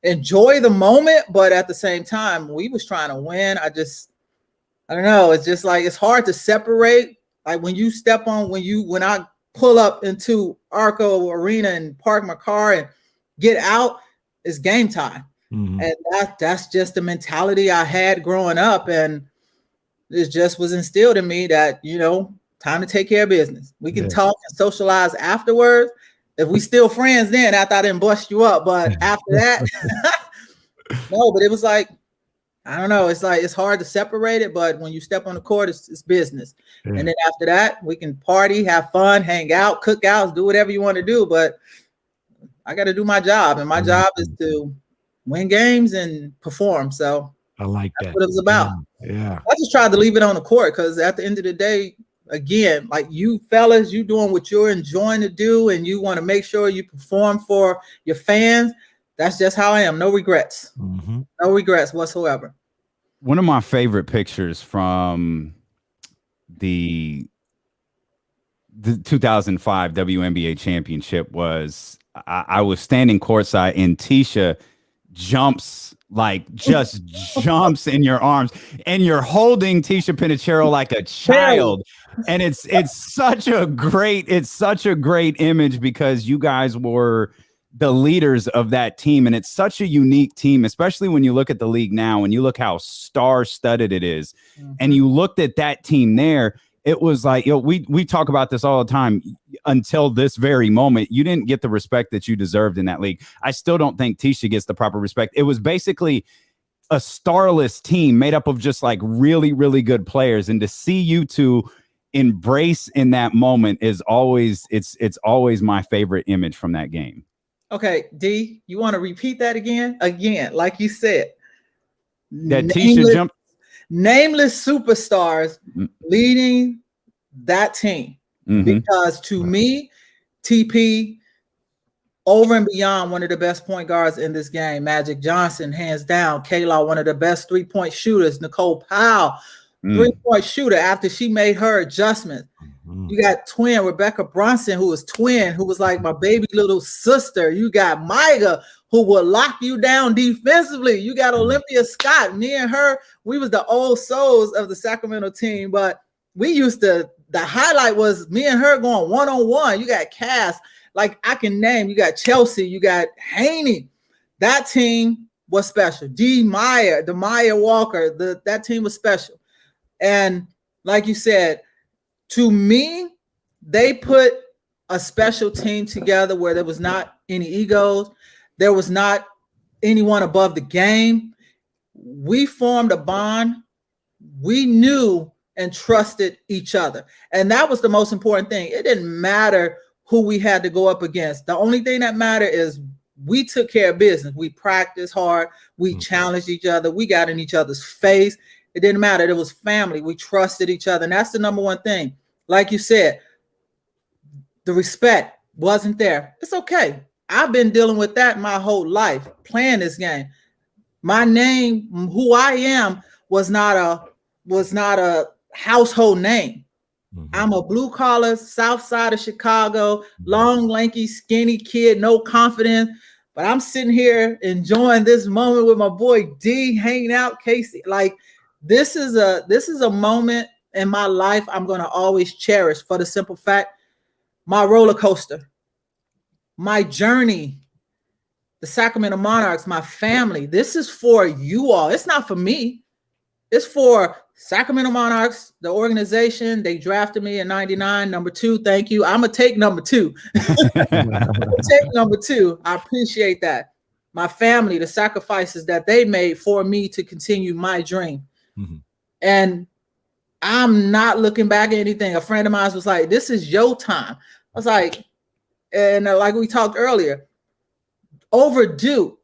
Speaker 3: enjoy the moment. But at the same time, we was trying to win. I don't know. It's just like, it's hard to separate. Like when you step on, when I pull up into Arco Arena and park my car and get out, it's game time. Mm-hmm. And that's just the mentality I had growing up. And it just was instilled in me that, time to take care of business. We can talk and socialize afterwards. If we still friends then, after I didn't bust you up, but after that, no, but it was like, I don't know. It's like, it's hard to separate it, but when you step on the court, it's business. Yeah. And then after that, we can party, have fun, hang out, cook out, do whatever you want to do. But I got to do my job, and my job is to win games and perform. So
Speaker 2: I like that.
Speaker 3: That's what it was about.
Speaker 2: Yeah.
Speaker 3: I just tried to leave it on the court because at the end of the day, again, like you fellas, you doing what you're enjoying to do, and you want to make sure you perform for your fans. That's just how I am. No regrets. Mm-hmm. No regrets whatsoever.
Speaker 1: One of my favorite pictures from the 2005 WNBA championship was I was standing courtside and Tisha jumps in your arms, and you're holding Tisha Pinachero like a child. And it's such a great image because you guys were the leaders of that team, and it's such a unique team, especially when you look at the league now and you look how star-studded it is. Mm-hmm. And you looked at that team there, it was like, we talk about this all the time. Until this very moment, you didn't get the respect that you deserved in that league. I still don't think Tisha gets the proper respect. It was basically a starless team made up of just like really, really good players, and to see you two embrace in that moment is always it's always my favorite image from that game.
Speaker 3: Okay, D, you want to repeat that again? Again, like you said.
Speaker 1: That Tisha jumped.
Speaker 3: Nameless superstars leading that team. Mm-hmm. Because to me, TP, over and beyond one of the best point guards in this game. Magic Johnson, hands down. Kayla, one of the best three-point shooters. Nicole Powell, three-point shooter after she made her adjustments. You got twin Rebecca Brunson, who was like my baby little sister. You got Maiga, who will lock you down defensively. You got Olympia Scott. Me and her, we was the old souls of the Sacramento team, but we used to, the highlight was me and her going one-on-one. You got Cass, like I can name. You got Chelsea. You got Haney. That team was special. Demaya Walker, that team was special. And like you said, to me, they put a special team together where there was not any egos. There was not anyone above the game. We formed a bond. We knew and trusted each other. And that was the most important thing. It didn't matter who we had to go up against. The only thing that mattered is we took care of business. We practiced hard. We challenged each other. We got in each other's face. It didn't matter. It was family. We trusted each other. And that's the number one thing. Like you said, the respect wasn't there. It's okay. I've been dealing with that my whole life, playing this game. My name, who I am, was not a household name. Mm-hmm. I'm a blue collar, south side of Chicago, long, lanky, skinny kid, no confidence. But I'm sitting here enjoying this moment with my boy D, hanging out, Casey. Like this is a moment in my life I'm going to always cherish for the simple fact, my roller coaster, my journey, the Sacramento Monarchs, my family. This is for you all. It's not for me. It's for Sacramento Monarchs, the organization. They drafted me in 99, number 2. Thank you. I'm going to take number 2. Take number 2. I appreciate that. My family, the sacrifices that they made for me to continue my dream. Mm-hmm. And I'm not looking back at anything. A friend of mine was like, this is your time. I was like, and like we talked earlier, overdue.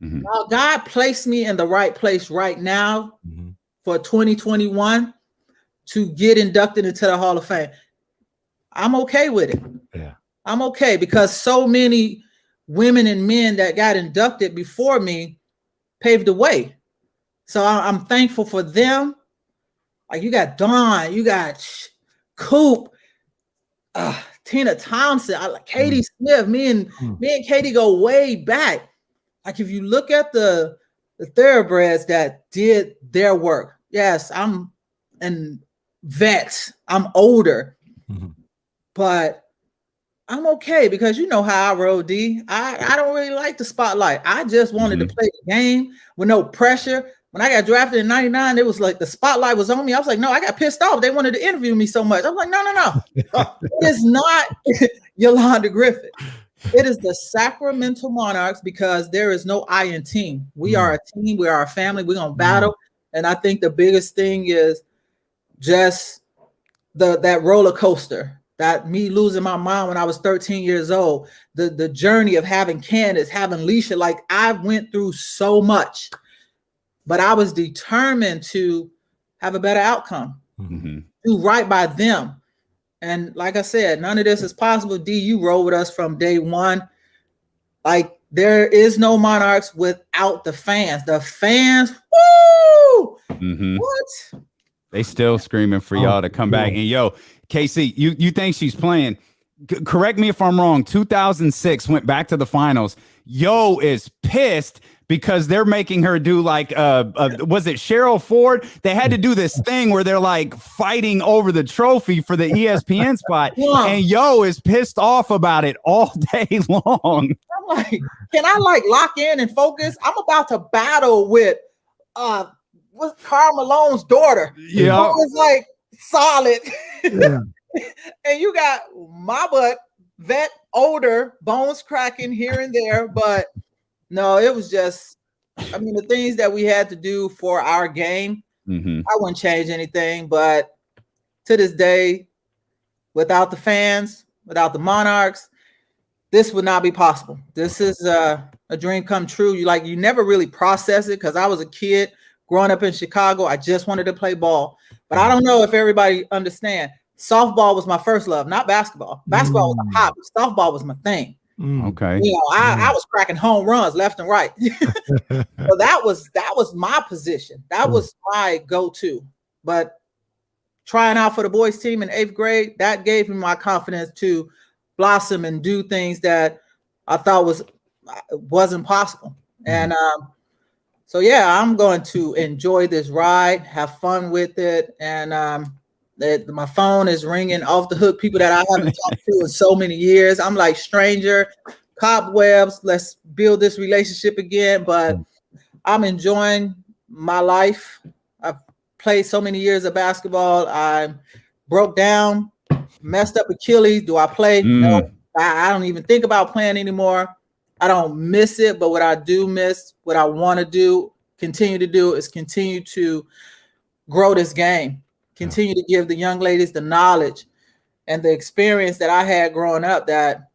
Speaker 3: Mm-hmm. Now God placed me in the right place right now for 2021 to get inducted into the Hall of Fame. I'm okay with it. Yeah, I'm okay because so many women and men that got inducted before me paved the way. So I'm thankful for them. Like you got Dawn, you got Coop, Tina Thompson, Katie Smith. Me and Katie go way back. Like if you look at the thoroughbreds that did their work, yes, I'm and vets. I'm older, but I'm okay because you know how I roll, D. I don't really like the spotlight. I just wanted to play the game with no pressure. When I got drafted in 99, it was like the spotlight was on me. I was like, no, I got pissed off. They wanted to interview me so much. I was like, no. It is not Yolanda Griffith. It is the Sacramento Monarchs because there is no I in team. We are a team. We are a family. We're going to battle. And I think the biggest thing is just that roller coaster, that me losing my mom when I was 13 years old, the journey of having Candace, having Leisha. Like I went through so much. But I was determined to have a better outcome, do right by them. And like I said, none of this is possible. D, you roll with us from day one. Like there is no Monarchs without the fans. The fans, woo! What?
Speaker 1: They still screaming for y'all to come back. And yo, KC, you think she's playing? Correct me if I'm wrong. 2006 went back to the finals. Yo is pissed because they're making her do like was it Cheryl Ford? They had to do this thing where they're like fighting over the trophy for the ESPN spot. And Yo is pissed off about it all day long.
Speaker 3: I'm like, can I like lock in and focus? I'm about to battle with what's Karl Malone's daughter.
Speaker 1: Yeah,
Speaker 3: it's like solid. Yeah. And you got my butt, vet, older, bones cracking here and there, but no, it was just, I mean, the things that we had to do for our game, I wouldn't change anything. But to this day, without the fans, without the Monarchs, this would not be possible. This is a dream come true. You never really process it because I was a kid growing up in Chicago. I just wanted to play ball. But I don't know if everybody understands. Softball was my first love, not basketball. Basketball was a hobby. Softball was my thing.
Speaker 1: Okay.
Speaker 3: You know, I was cracking home runs left and right. So that was my position. That was my go-to. But trying out for the boys team in 8th grade, that gave me my confidence to blossom and do things that I thought wasn't possible. And so yeah, I'm going to enjoy this ride, have fun with it, and my phone is ringing off the hook. People that I haven't talked to in so many years. I'm like stranger, cobwebs. Let's build this relationship again. But I'm enjoying my life. I've played so many years of basketball. I broke down, messed up Achilles. Do I play? No, I don't even think about playing anymore. I don't miss it. But what I do miss, what I want to do, continue to do, is continue to grow this game. Continue to give the young ladies the knowledge and the experience that I had growing up, that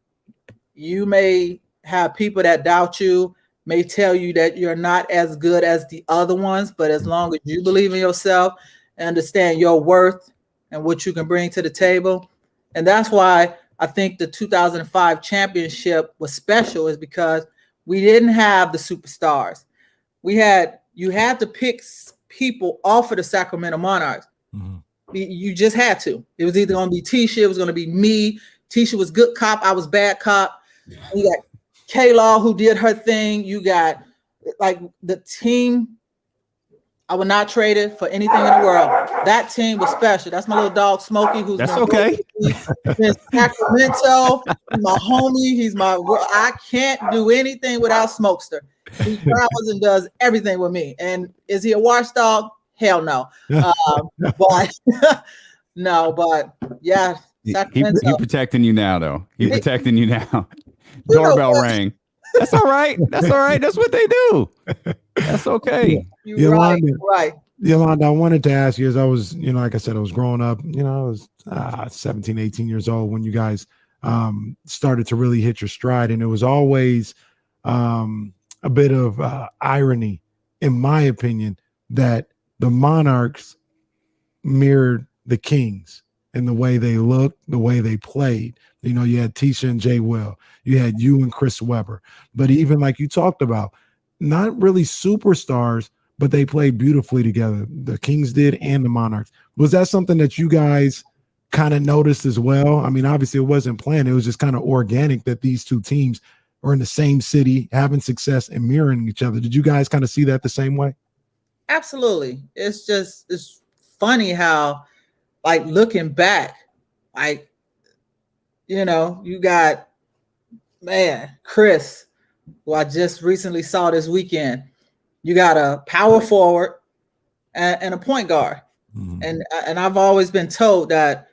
Speaker 3: you may have people that doubt you, may tell you that you're not as good as the other ones, but as long as you believe in yourself and understand your worth and what you can bring to the table. And that's why I think the 2005 championship was special, is because we didn't have the superstars. You had to pick people off of the Sacramento Monarchs. You just had to. It was either going to be Tisha, it was going to be me. Tisha was good cop, I was bad cop. You got K-Law, who did her thing. You got like the team. I would not trade it for anything in the world. That team was special. That's my little dog, Smokey, who's
Speaker 1: That's
Speaker 3: my
Speaker 1: okay.
Speaker 3: He's in Sacramento. He's my homie. I can't do anything without Smokester. He travels and does everything with me. And is he a watchdog? Hell no. But no, but yeah, Sacramento.
Speaker 1: He protecting you now, though. He protecting you now. Doorbell rang. That's all right. That's all right. That's what they do. That's okay.
Speaker 3: You're right.
Speaker 2: Yolanda, I wanted to ask you, as I was, like I said, I was growing up, I was 17, 18 years old when you guys started to really hit your stride. And it was always a bit of irony, in my opinion, that the Monarchs mirrored the Kings in the way they looked, the way they played. You had Tisha and Jay Will. You had you and Chris Webber. But even like you talked about, not really superstars, but they played beautifully together. The Kings did and the Monarchs. Was that something that you guys kind of noticed as well? I mean, obviously it wasn't planned. It was just kind of organic that these two teams are in the same city, having success and mirroring each other. Did you guys kind of see that the same way?
Speaker 3: Absolutely. It's funny how, like, looking back, like, you got, Chris, who I just recently saw this weekend. You got a power forward and a point guard. Mm-hmm. And I've always been told that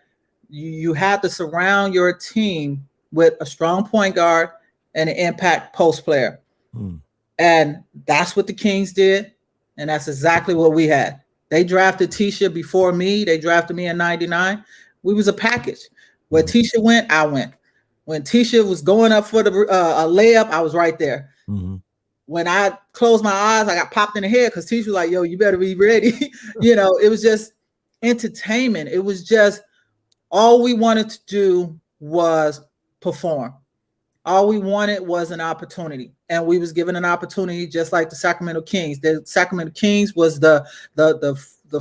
Speaker 3: you have to surround your team with a strong point guard and an impact post player. Mm. And that's what the Kings did. And that's exactly what we had. They drafted Tisha before me. They drafted me in 99. We was a package. Where Tisha went, I went. When Tisha was going up for the a layup, I was right there. Mm-hmm. When I closed my eyes, I got popped in the head because Tisha was like, yo, you better be ready. It was just entertainment. It was just all we wanted to do was perform. All we wanted was an opportunity. And we was given an opportunity just like the Sacramento Kings. The Sacramento Kings was the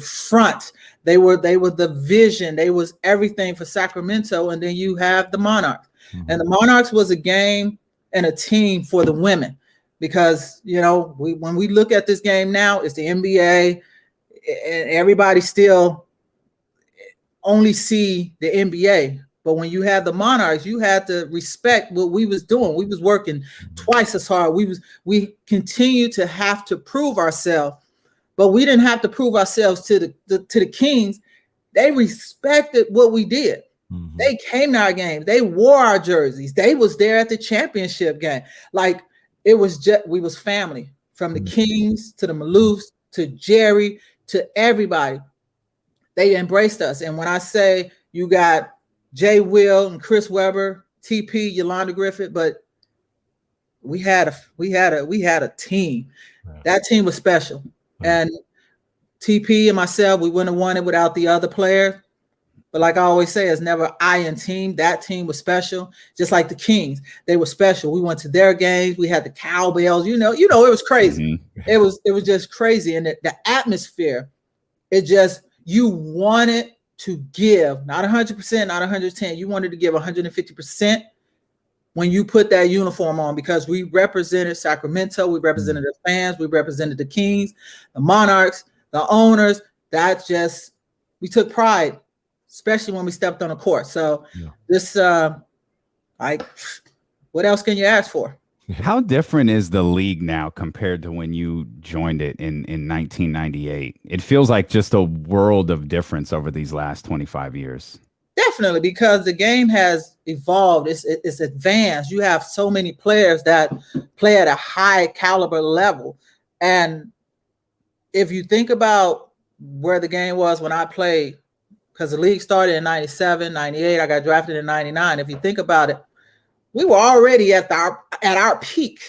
Speaker 3: front. They were the vision. They was everything for Sacramento. And then you have the Monarchs. Mm-hmm. And the Monarchs was a game and a team for the women. Because, when we look at this game now, it's the NBA, and everybody still only see the NBA. But when you have the Monarchs, you had to respect what we was doing. We was working twice as hard. We continue to have to prove ourselves, but we didn't have to prove ourselves to the Kings. They respected what we did. Mm-hmm. They came to our games. They wore our jerseys. They was there at the championship game. Like, it was just, we was family, from the Kings to the Maloofs to Jerry to everybody. They embraced us. And when I say you got Jay Will and Chris Webber, TP, Yolanda Griffith, but we had a team. Right. That team was special. Right. And TP and myself, we wouldn't have won it without the other players. But like I always say, it's never I and team. That team was special, just like the Kings. They were special. We went to their games. We had the cowbells. It was crazy. Mm-hmm. It was just crazy, and the atmosphere. It just, you wanted to give, not 100%, not 110. You wanted to give 150% when you put that uniform on, because we represented Sacramento. We represented the fans. We represented the Kings, the Monarchs, the owners. We took pride, especially when we stepped on the court. So this, what else can you ask for?
Speaker 1: How different is the league now compared to when you joined it in 1998? It feels like just a world of difference over these last 25 years.
Speaker 3: Definitely, because the game has evolved. It's advanced. You have so many players that play at a high caliber level. And if you think about where the game was when I played, because the league started in 97, 98, I got drafted in 99. If you think about it, we were already at our peak.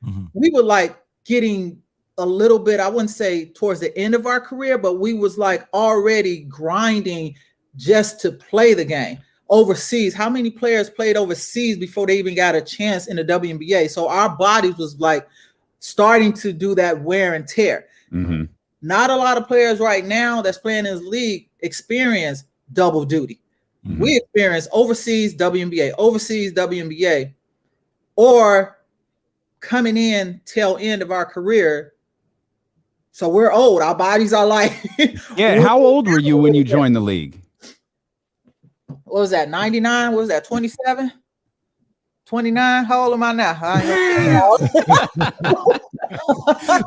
Speaker 3: Mm-hmm. We were like getting a little bit, I wouldn't say towards the end of our career, but we was like already grinding just to play the game overseas. How many players played overseas before they even got a chance in the WNBA? So our bodies was like starting to do that wear and tear. Mm-hmm. Not a lot of players right now that's playing in this league experience double duty. Mm-hmm. We experience overseas WNBA, or coming in tail end of our career, So we're old. Our bodies are like.
Speaker 1: Yeah. How old were you when you joined the league?
Speaker 3: What was that? 99? What was that? 27? 29? How old am I now?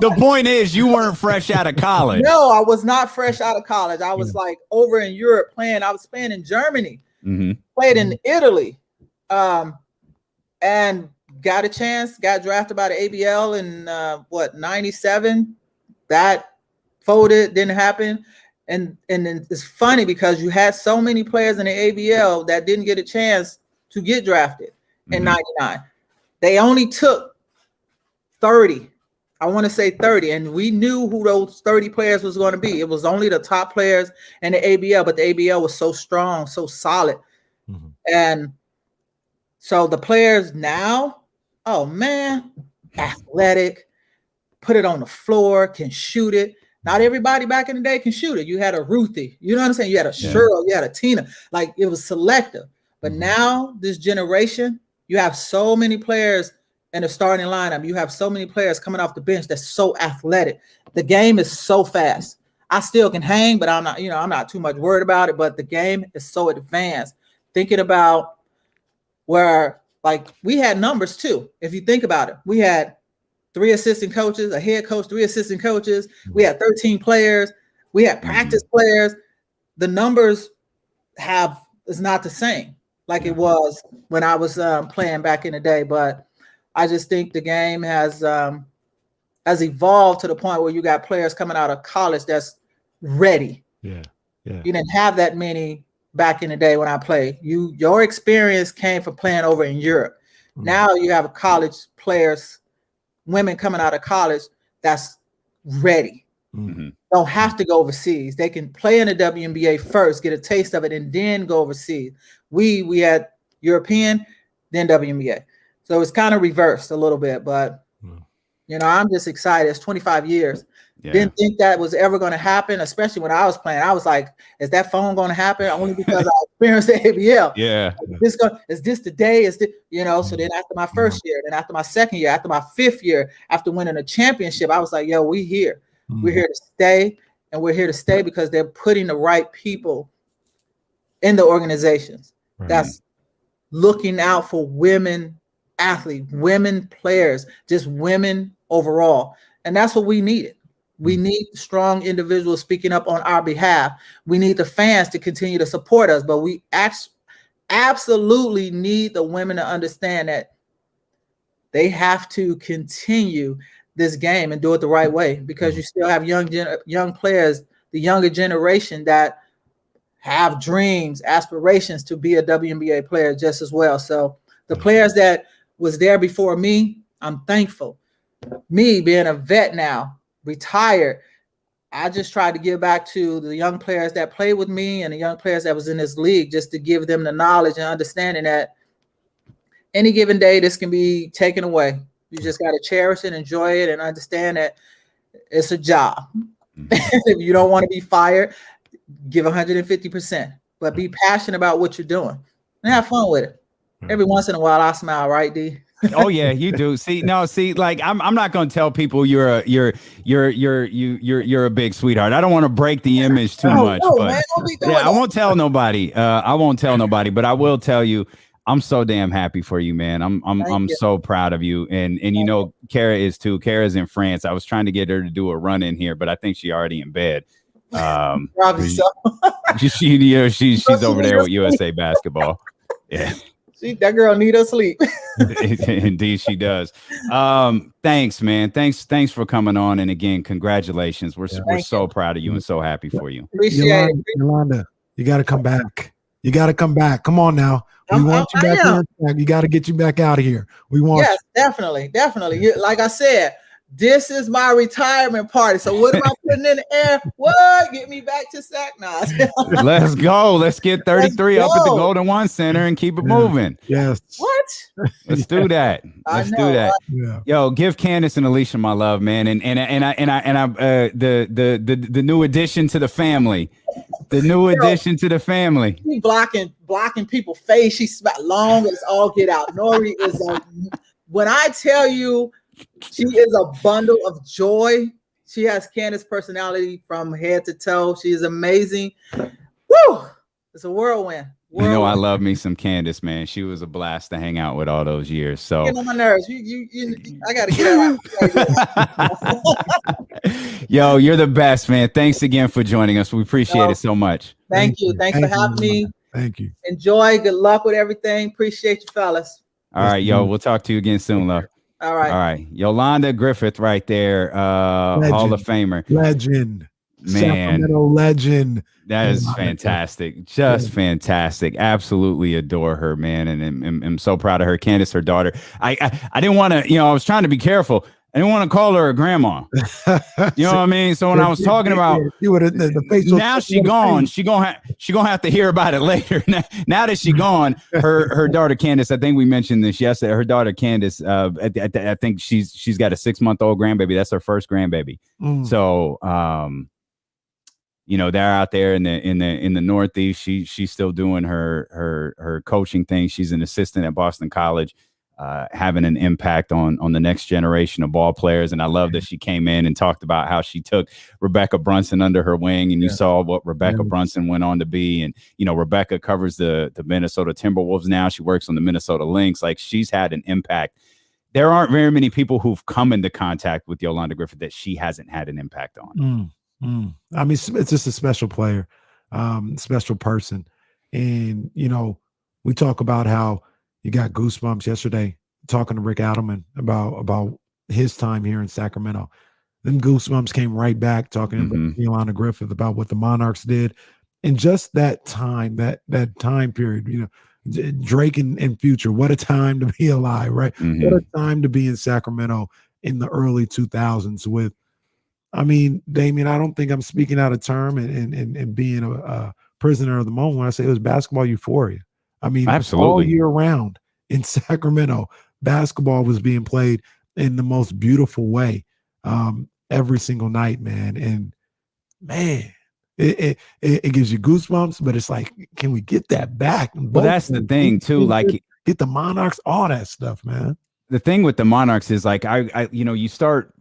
Speaker 1: The point is, you weren't fresh out of college.
Speaker 3: No, I was not fresh out of college. I was like over in Europe playing. I was playing in Germany, played in Italy, and got a chance, got drafted by the ABL in 97. That folded, didn't happen. And it's funny because you had so many players in the ABL that didn't get a chance to get drafted in 99. They only took 30. I want to say 30. And we knew who those 30 players was going to be. It was only the top players in the ABL, but the ABL was so strong, so solid. And so the players now, oh man, athletic, put it on the floor, can shoot it. Not everybody back in the day can shoot it. You had a Ruthie, you know what I'm saying? You had a Cheryl, you had a Tina, like it was selective. But now this generation, you have so many players in the starting lineup. You have so many players coming off the bench that's so athletic. The game is so fast. I still can hang, but I'm not too much worried about it. But the game is so advanced. Thinking about where, like, we had numbers too. If you think about it, we had 3 assistant coaches, a head coach, 3 assistant coaches. We had 13 players. We had practice players. The numbers is not the same like it was when I was playing back in the day. But I just think the game has evolved to the point where you got players coming out of college that's ready. Yeah. You didn't have that many back in the day when I played. Your experience came from playing over in Europe. Now you have college players, women coming out of college that's ready. Don't have to go overseas. They can play in the WNBA first, get a taste of it, and then go overseas. We had European, then WNBA. So it's kind of reversed a little bit, but I'm just excited. It's 25 years. Didn't think that was ever going to happen, especially when I was playing. I was like, is that phone going to happen? Only because I experienced the ABL. Is this the day? Is this, so then after my first year, then after my second year, after my 5th year, after winning a championship, I was like, yo, we here. We're here to stay, and we're here to stay because they're putting the right people in the organizations that's looking out for women athletes, women players, just women overall. And that's what we needed. We need strong individuals speaking up on our behalf. We need the fans to continue to support us, but we absolutely need the women to understand that they have to continue this game and do it the right way, because you still have young players, the younger generation that have dreams, aspirations to be a WNBA player just as well. So the players that was there before me, I'm thankful. Me being a vet now, retired, I just tried to give back to the young players that played with me and the young players that was in this league, just to give them the knowledge and understanding that any given day this can be taken away. You just got to cherish it, enjoy it, and understand that it's a job. If you don't want to be fired, give 150%, but be passionate about what you're doing and have fun with it. Every once in a while, I smile, right, D?
Speaker 1: Oh yeah, you do. Like I'm not going to tell people you're a big sweetheart. I don't want to break the image too much, but I won't tell nobody. But I will tell you, I'm so damn happy for you, man. I'm so proud of you, and Kara is too. Kara's in France. I was trying to get her to do a run in here, but I think she's already in bed.
Speaker 3: Probably so.
Speaker 1: She's over there with USA Basketball. Yeah.
Speaker 3: That girl need her sleep.
Speaker 1: Indeed, she does. Thanks, man. Thanks for coming on. And again, congratulations. We're so proud of you and so happy for you.
Speaker 3: Appreciate it.
Speaker 2: Yolanda, you got to come back. You got to come back. Come on now. We want you back here. You got to get you back out of here. We want.
Speaker 3: Yes, definitely. Like I said, this is my retirement party. So what am I putting in the air? What? Get me back to Sac now.
Speaker 1: Let's go. Let's get 33 up at the Golden One Center and keep it moving.
Speaker 2: Yes.
Speaker 3: What?
Speaker 1: Let's do that. Let's do that. Yeah. Yo, give Candace and Alicia my love, man. And the new addition to the family. The new addition to the family.
Speaker 3: She blocking people's face. She's long as all get out. Nori is when I tell you, she is a bundle of joy. She has Candace personality from head to toe. She is amazing. Woo! It's a whirlwind.
Speaker 1: You know, I love me some Candace, man. She was a blast to hang out with all those years. So
Speaker 3: getting on my nerves. I gotta get out.
Speaker 1: Yo, you're the best, man. Thanks again for joining us. We appreciate it so much.
Speaker 3: Thank you. Thanks for having me.
Speaker 2: Thank you.
Speaker 3: Enjoy. Good luck with everything. Appreciate you, fellas.
Speaker 1: All right, yo. We'll talk to you again soon, love.
Speaker 3: All right.
Speaker 1: All right. Yolanda Griffith right there. Hall of Famer.
Speaker 2: Legend.
Speaker 1: Man.
Speaker 2: Sacramento legend.
Speaker 1: That is fantastic. Just fantastic. Absolutely adore her, man. And I'm so proud of her. Candace, her daughter. I didn't want to, I was trying to be careful. I didn't want to call her a grandma. You know what I mean? So when I was talking about now she gone, she gonna have to hear about it later. Now that she gone, her daughter Candace, I think we mentioned this yesterday. Her daughter Candace, I think she's got a 6-month-old grandbaby. That's her first grandbaby. So they're out there in the Northeast. She's still doing her coaching thing. She's an assistant at Boston College. Having an impact on the next generation of ball players. And I love that she came in and talked about how she took Rebecca Brunson under her wing, and you saw what Rebecca Brunson went on to be. And, Rebecca covers the Minnesota Timberwolves now. She works on the Minnesota Lynx. Like, she's had an impact. There aren't very many people who've come into contact with Yolanda Griffith that she hasn't had an impact on.
Speaker 2: I mean, it's just a special player, special person. And, we talk about how you got goosebumps yesterday talking to Rick Adelman about his time here in Sacramento. Then goosebumps came right back talking to Yolanda Griffith about what the Monarchs did. And just that time, that time period, Drake and Future, what a time to be alive, right? What a time to be in Sacramento in the early 2000s with, Damien, I don't think I'm speaking out of term and being a prisoner of the moment when I say it was basketball euphoria. Absolutely. All year round in Sacramento, basketball was being played in the most beautiful way every single night, man. And man, it gives you goosebumps, but it's like, can we get that back?
Speaker 1: Well, that's the thing too. Like,
Speaker 2: get the Monarchs, all that stuff, man.
Speaker 1: The thing with the Monarchs is like, you start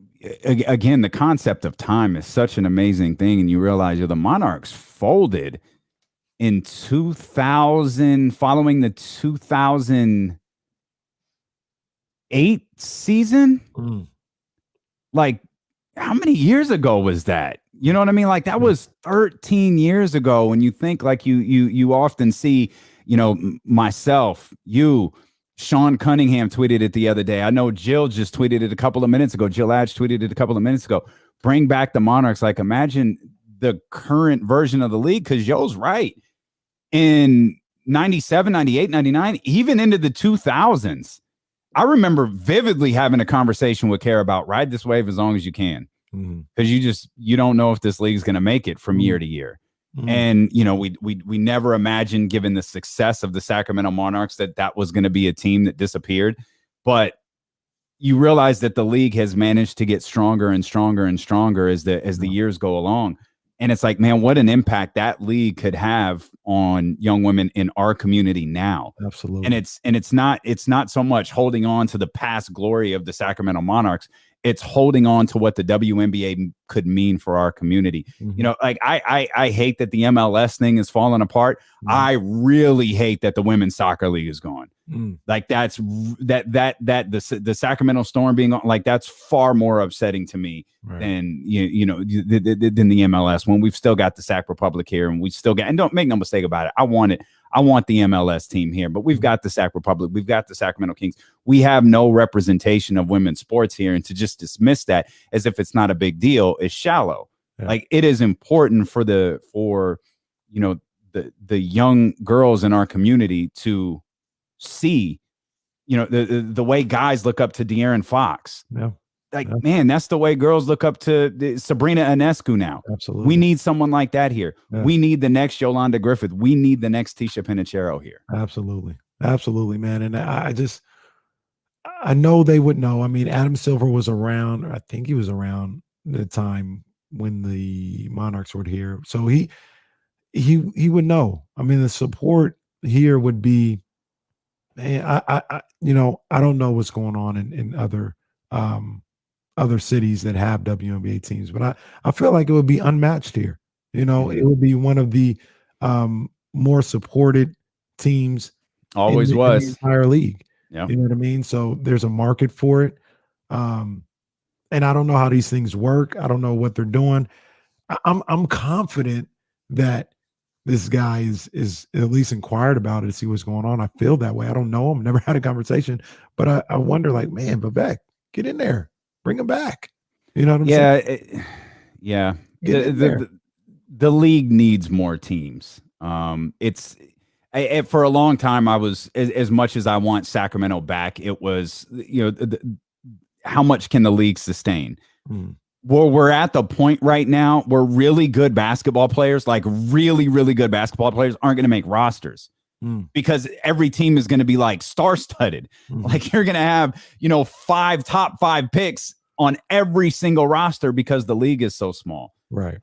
Speaker 1: again, the concept of time is such an amazing thing. And you realize the Monarchs folded in 2000, following the 2008 season. Like, how many years ago was that? You know what I mean? Like, that was 13 years ago. And you think, like, you often see, myself, Sean Cunningham tweeted it the other day. I know Jill just tweeted it a couple of minutes ago. Jill Adge tweeted it a couple of minutes ago. Bring back the Monarchs. Like, imagine the current version of the league, because Joe's right. In 97, 98, 99, even into the 2000s, I remember vividly having a conversation with Kara about ride this wave as long as you can, because you don't know if this league is going to make it from year to year. And we never imagined, given the success of the Sacramento Monarchs, that was going to be a team that disappeared. But you realize that the league has managed to get stronger and stronger and stronger as the years go along. And it's like, man, what an impact that league could have on young women in our community now.
Speaker 2: Absolutely.
Speaker 1: And it's not so much holding on to the past glory of the Sacramento Monarchs. It's holding on to what the WNBA could mean for our community. Like, I hate that the MLS thing is falling apart. I really hate that the women's soccer league is gone. Like, that's the Sacramento Storm being on, like, that's far more upsetting to me than than the MLS, when we've still got the Sac Republic here, and we still got, and don't make no mistake about it, I want the MLS team here, but we've got the Sac Republic, we've got the Sacramento Kings. We have no representation of women's sports here, and to just dismiss that as if it's not a big deal is shallow. Like, it is important for the young girls in our community to see, the way guys look up to De'Aaron Fox. Man, that's the way girls look up to Sabrina Ionescu now.
Speaker 2: Absolutely.
Speaker 1: We need someone like that here. We need the next Yolanda Griffith. We need the next Tisha Penicheiro here.
Speaker 2: Absolutely, man. And I know they would know. Adam Silver was around. I think he was around the time when the Monarchs were here. So he would know. The support here would be, man, I don't know what's going on in other other cities that have WNBA teams, but I feel like it would be unmatched here. You know, it would be one of the more supported teams
Speaker 1: Always
Speaker 2: in the
Speaker 1: was.
Speaker 2: entire league.
Speaker 1: Yeah.
Speaker 2: You know what I mean? So there's a market for it. And I don't know how these things work. I don't know what they're doing. I'm confident that this guy is at least inquired about it to see what's going on. I feel that way. I don't know him, never had a conversation, but I wonder, like, man, Vivek, get in there, bring him back. You know what I'm saying?
Speaker 1: Yeah. The league needs more teams. It's for a long time, I was as much as I want Sacramento back. It was, how much can the league sustain? Well, we're at the point right now where really good basketball players, like really, really good basketball players, aren't going to make rosters because every team is going to be like star-studded. Like you're going to have, 5 top 5 picks on every single roster because the league is so small.
Speaker 2: Right.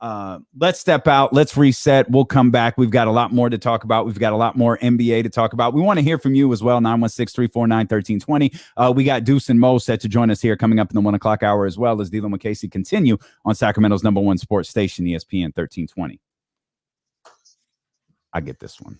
Speaker 1: Let's step out. Let's reset. We'll come back. We've got a lot more to talk about. We've got a lot more NBA to talk about. We want to hear from you as well. 916-349-1320. We got Deuce and Mo set to join us here coming up in the 1 o'clock hour, as well as Dealing with Casey continue on Sacramento's #1 sports station, ESPN 1320. I get this one.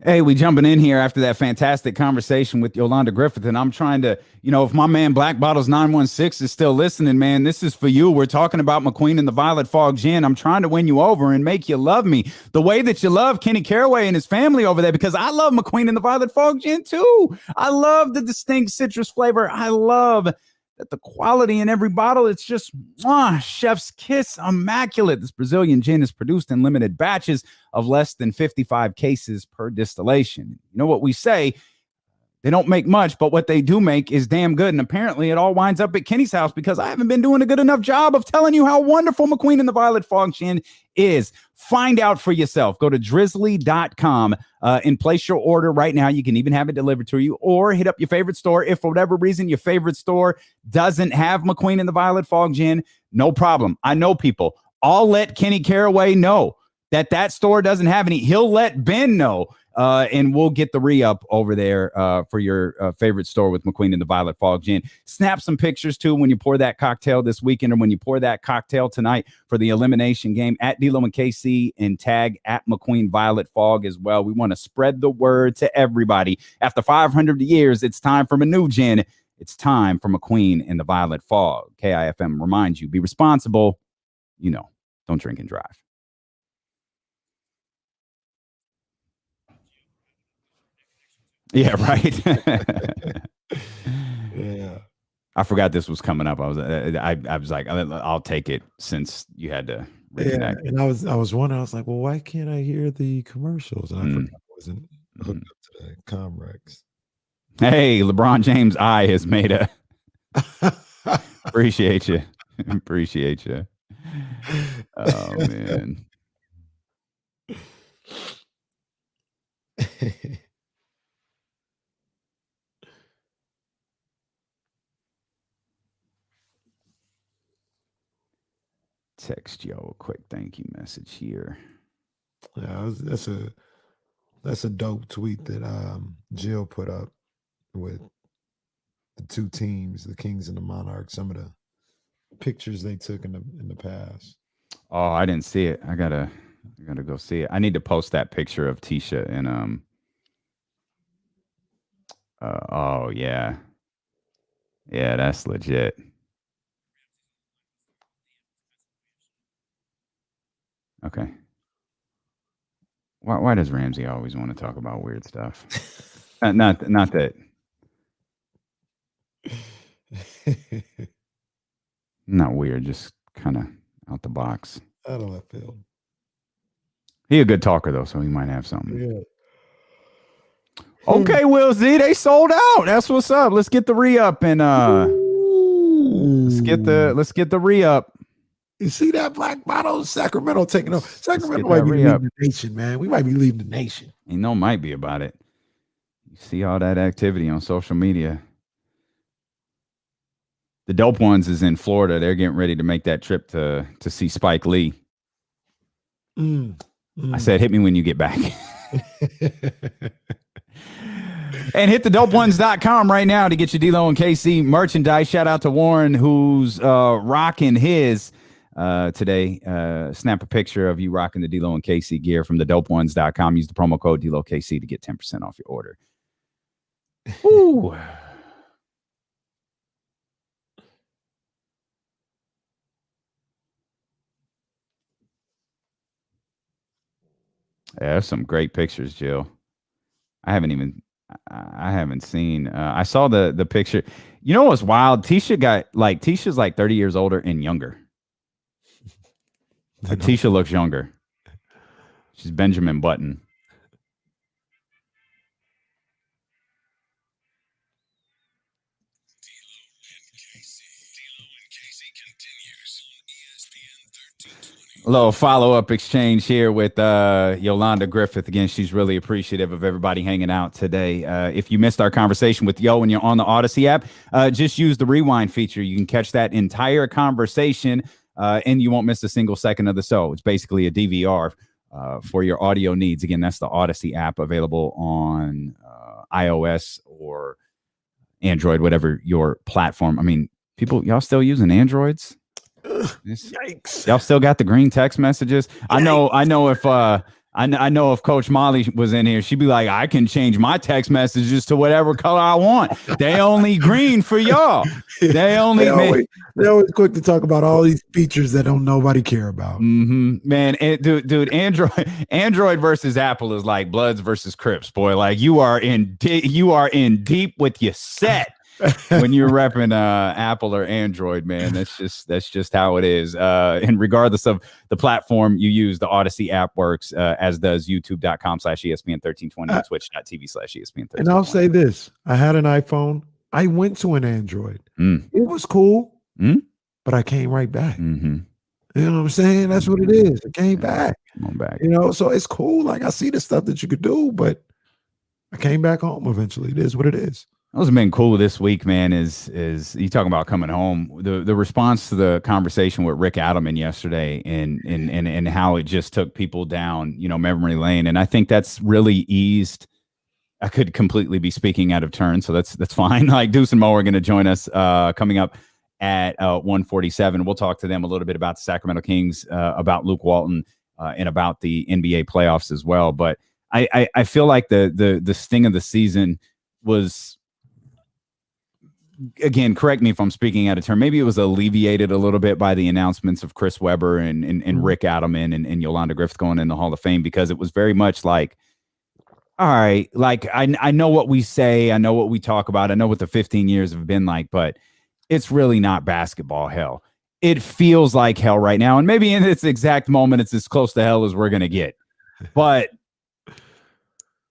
Speaker 1: Hey, we jumping in here after that fantastic conversation with Yolanda Griffith, and I'm trying to, if my man Black Bottles 916 is still listening, man, this is for you. We're talking about McQueen and the Violet Fog Gin. I'm trying to win you over and make you love me the way that you love Kenny Caraway and his family over there, because I love McQueen and the Violet Fog Gin too. I love the distinct citrus flavor. I love that the quality in every bottle, it's just chef's kiss, immaculate. This Brazilian gin is produced in limited batches of less than 55 cases per distillation. You know what we say? They don't make much, but what they do make is damn good. And apparently it all winds up at Kenny's house because I haven't been doing a good enough job of telling you how wonderful McQueen and the Violet Fog Gin is. Find out for yourself. Go to drizzly.com and place your order right now. You can even have it delivered to you, or hit up your favorite store. If for whatever reason your favorite store doesn't have McQueen and the Violet Fog Gin, no problem. I know people. I'll let Kenny Caraway know that store doesn't have any. He'll let Ben know. And we'll get the re-up over there for your favorite store with McQueen and the Violet Fog Gin. Snap some pictures, too, when you pour that cocktail this weekend, or when you pour that cocktail tonight for the elimination game at D-Lo and KC, and tag at McQueen Violet Fog as well. We want to spread the word to everybody. After 500 years, it's time for a new gin. It's time for McQueen and the Violet Fog. KIFM reminds you, be responsible. Don't drink and drive. Yeah, right.
Speaker 2: Yeah.
Speaker 1: I forgot this was coming up. I was like, I'll take it since you had to reconnect.
Speaker 2: Yeah, and I was wondering, I was like, well, why can't I hear the commercials? And I forgot I wasn't hooked up to the Comrex.
Speaker 1: Hey, LeBron James' eye has made a appreciate you. Appreciate you. Oh man. Text yo a quick thank you message here.
Speaker 2: Yeah, that's a dope tweet that Jill put up with the two teams, the Kings and the Monarchs. Some of the pictures they took in the past.
Speaker 1: Oh, I didn't see it. I gotta go see it. I need to post that picture of Tisha and oh yeah, that's legit. Okay. Why does Ramsey always want to talk about weird stuff? not that. Not weird, just kind of out the box.
Speaker 2: Out of left field.
Speaker 1: He a good talker though, so he might have something.
Speaker 2: Yeah.
Speaker 1: Okay, Will Z, they sold out. That's what's up. Let's get the re-up and let's get the re-up.
Speaker 2: You see that black bottle? Sacramento taking over. Sacramento
Speaker 1: get
Speaker 2: might
Speaker 1: that
Speaker 2: be
Speaker 1: re-up.
Speaker 2: leading the nation, man. We might be leading the nation.
Speaker 1: You know, might be about it. You see all that activity on social media. The Dope Ones is in Florida. They're getting ready to make that trip to see Spike Lee. I said, hit me when you get back. And hit thedopeones.com right now to get your D-Lo and KC merchandise. Shout out to Warren, who's rocking his today. Snap a picture of you rocking the D-Lo and KC gear from thedopeones.com. Use the promo code D-Lo KC to get 10% off your order. Ooh. Yeah, there's some great pictures, Jill. I haven't seen. I saw the picture. You know what's wild? Tisha's like 30 years older and younger. Tisha looks younger. She's Benjamin Button. A little follow-up exchange here with Yolanda Griffith. Again, she's really appreciative of everybody hanging out today. If you missed our conversation with Yo when you're on the Odyssey app, just use the rewind feature. You can catch that entire conversation, and you won't miss a single second of the show. It's basically a DVR for your audio needs. Again, that's the Odyssey app, available on iOS or Android, whatever your platform. I mean, y'all still using Androids?
Speaker 2: Yikes!
Speaker 1: Y'all still got the green text messages? Yikes. I know if Coach Molly was in here, she'd be like, I can change my text messages to whatever color I want. They only green for y'all. They're always
Speaker 2: quick to talk about all these features that nobody care about.
Speaker 1: Man, dude, Android versus Apple is like Bloods versus Crips, boy. Like you are in deep with your set. When you're repping Apple or Android, man, that's just how it is. And regardless of the platform you use, the Odyssey app works, as does youtube.com/ESPN1320 and twitch.tv/ESPN1320.
Speaker 2: And I'll say this: I had an iPhone. I went to an Android. It was cool, but I came right back. You know what I'm saying? That's what it is. I came back.
Speaker 1: Come on back.
Speaker 2: You know, so it's cool. Like I see the stuff that you could do, but I came back home eventually. It is what it is.
Speaker 1: What's been cool this week, man, is you talking about coming home. The response to the conversation with Rick Adelman yesterday, and how it just took people down, memory lane, and I think that's really eased. I could completely be speaking out of turn, so that's fine. Like Deuce and Mo are going to join us coming up at 1:47. We'll talk to them a little bit about the Sacramento Kings, about Luke Walton, and about the NBA playoffs as well. But I feel like the sting of the season was. Again, correct me if I'm speaking out of turn. Maybe it was alleviated a little bit by the announcements of Chris Webber and Rick Adelman and Yolanda Griffith going in the Hall of Fame, because it was very much like, all right, like I know what we say, I know what we talk about, I know what the 15 years have been like, but it's really not basketball hell. It feels like hell right now, and maybe in its exact moment, it's as close to hell as we're gonna get. But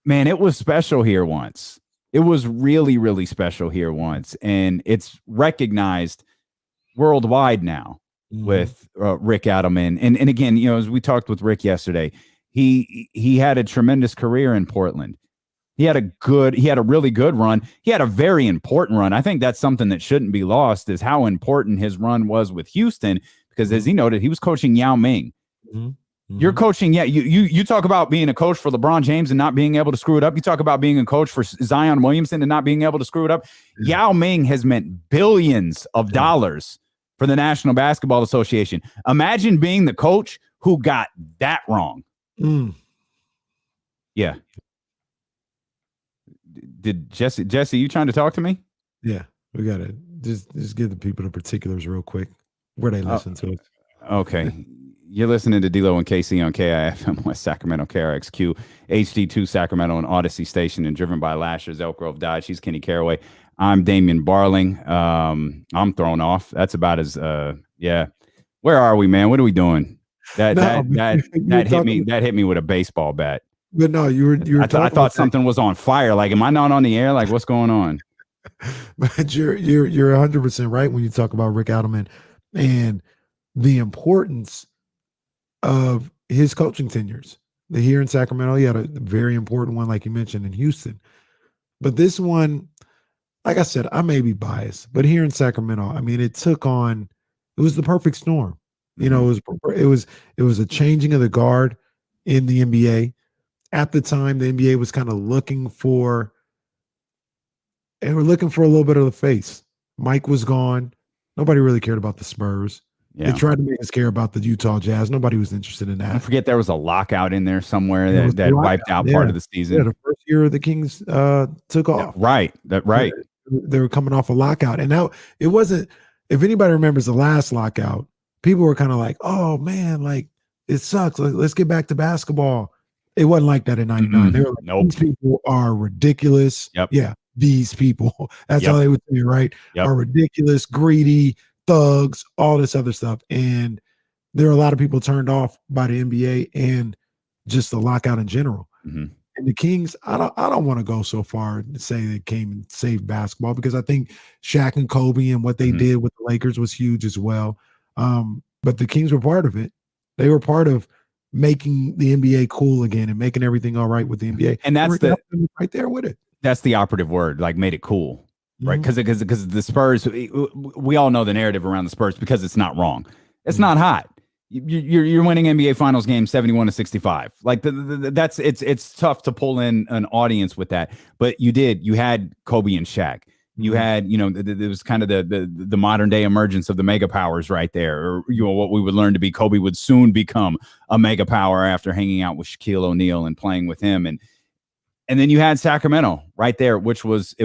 Speaker 1: man, it was special here once. It was really, really special here once, and it's recognized worldwide now with Rick Adelman. And again, as we talked with Rick yesterday, he had a tremendous career in Portland. He had a really good run. He had a very important run. I think that's something that shouldn't be lost, is how important his run was with Houston, because as he noted, he was coaching Yao Ming. You're coaching, you talk about being a coach for LeBron James and not being able to screw it up. You talk about being a coach for Zion Williamson and not being able to screw it up. Yao Ming has meant billions of dollars for the National Basketball Association. Imagine being the coach who got that wrong. Yeah. Did Jesse, you trying to talk to me?
Speaker 2: Yeah, we got to just give the people the particulars real quick where they listen to it.
Speaker 1: Okay. You're listening to D-Lo and KC on KIFM West Sacramento, KRXQ, HD2 Sacramento, and Odyssey Station, and driven by Lashers, Elk Grove Dodge. She's Kenny Caraway. I'm Damian Barling. I'm thrown off. That's about as yeah. Where are we, man? What are we doing? That hit me with a baseball bat.
Speaker 2: But no, you were.
Speaker 1: I thought something was on fire. Like, am I not on the air? Like, what's going on?
Speaker 2: But you're 100% right when you talk about Rick Adelman, and the importance of his coaching tenures. Here in Sacramento, he had a very important one, like you mentioned, in Houston. But this one, like I said, I may be biased, but here in Sacramento, I mean, it was the perfect storm. You know, it was a changing of the guard in the NBA. At the time, the NBA was kind of looking for a little bit of the face. Mike was gone. Nobody really cared about the Spurs.
Speaker 1: Yeah.
Speaker 2: They tried to make us care about the Utah Jazz. Nobody was interested in that.
Speaker 1: I forget there was a lockout in there somewhere that wiped out part of the season.
Speaker 2: Yeah, the first year the Kings took off.
Speaker 1: Right. Right.
Speaker 2: They were coming off a lockout. And now it wasn't, if anybody remembers the last lockout, people were kind of like, oh man, like it sucks. Let's get back to basketball. It wasn't like that in 99. They were like,
Speaker 1: nope.
Speaker 2: These people are ridiculous.
Speaker 1: Yep.
Speaker 2: Yeah. These people. That's
Speaker 1: Yep.
Speaker 2: how they would say, right?
Speaker 1: Yep.
Speaker 2: Are ridiculous, greedy, thugs, all this other stuff. And there are a lot of people turned off by the NBA and just the lockout in general.
Speaker 1: Mm-hmm.
Speaker 2: And the Kings, I don't want to go so far to say they came and saved basketball, because I think Shaq and Kobe and what they did with the Lakers was huge as well. But the Kings were part of it. They were part of making the NBA cool again and making everything all right with the NBA.
Speaker 1: And that's
Speaker 2: right there with it.
Speaker 1: That's the operative word, like made it cool. Right, because the Spurs, we all know the narrative around the Spurs because it's not wrong. It's not hot. You're winning NBA Finals game 71-65. Like that's it's tough to pull in an audience with that. But you had Kobe and Shaq. You had there was kind of the modern day emergence of the mega powers right there, or what we would learn to be. Kobe would soon become a mega power after hanging out with Shaquille O'Neal and playing with him And then you had Sacramento right there, which was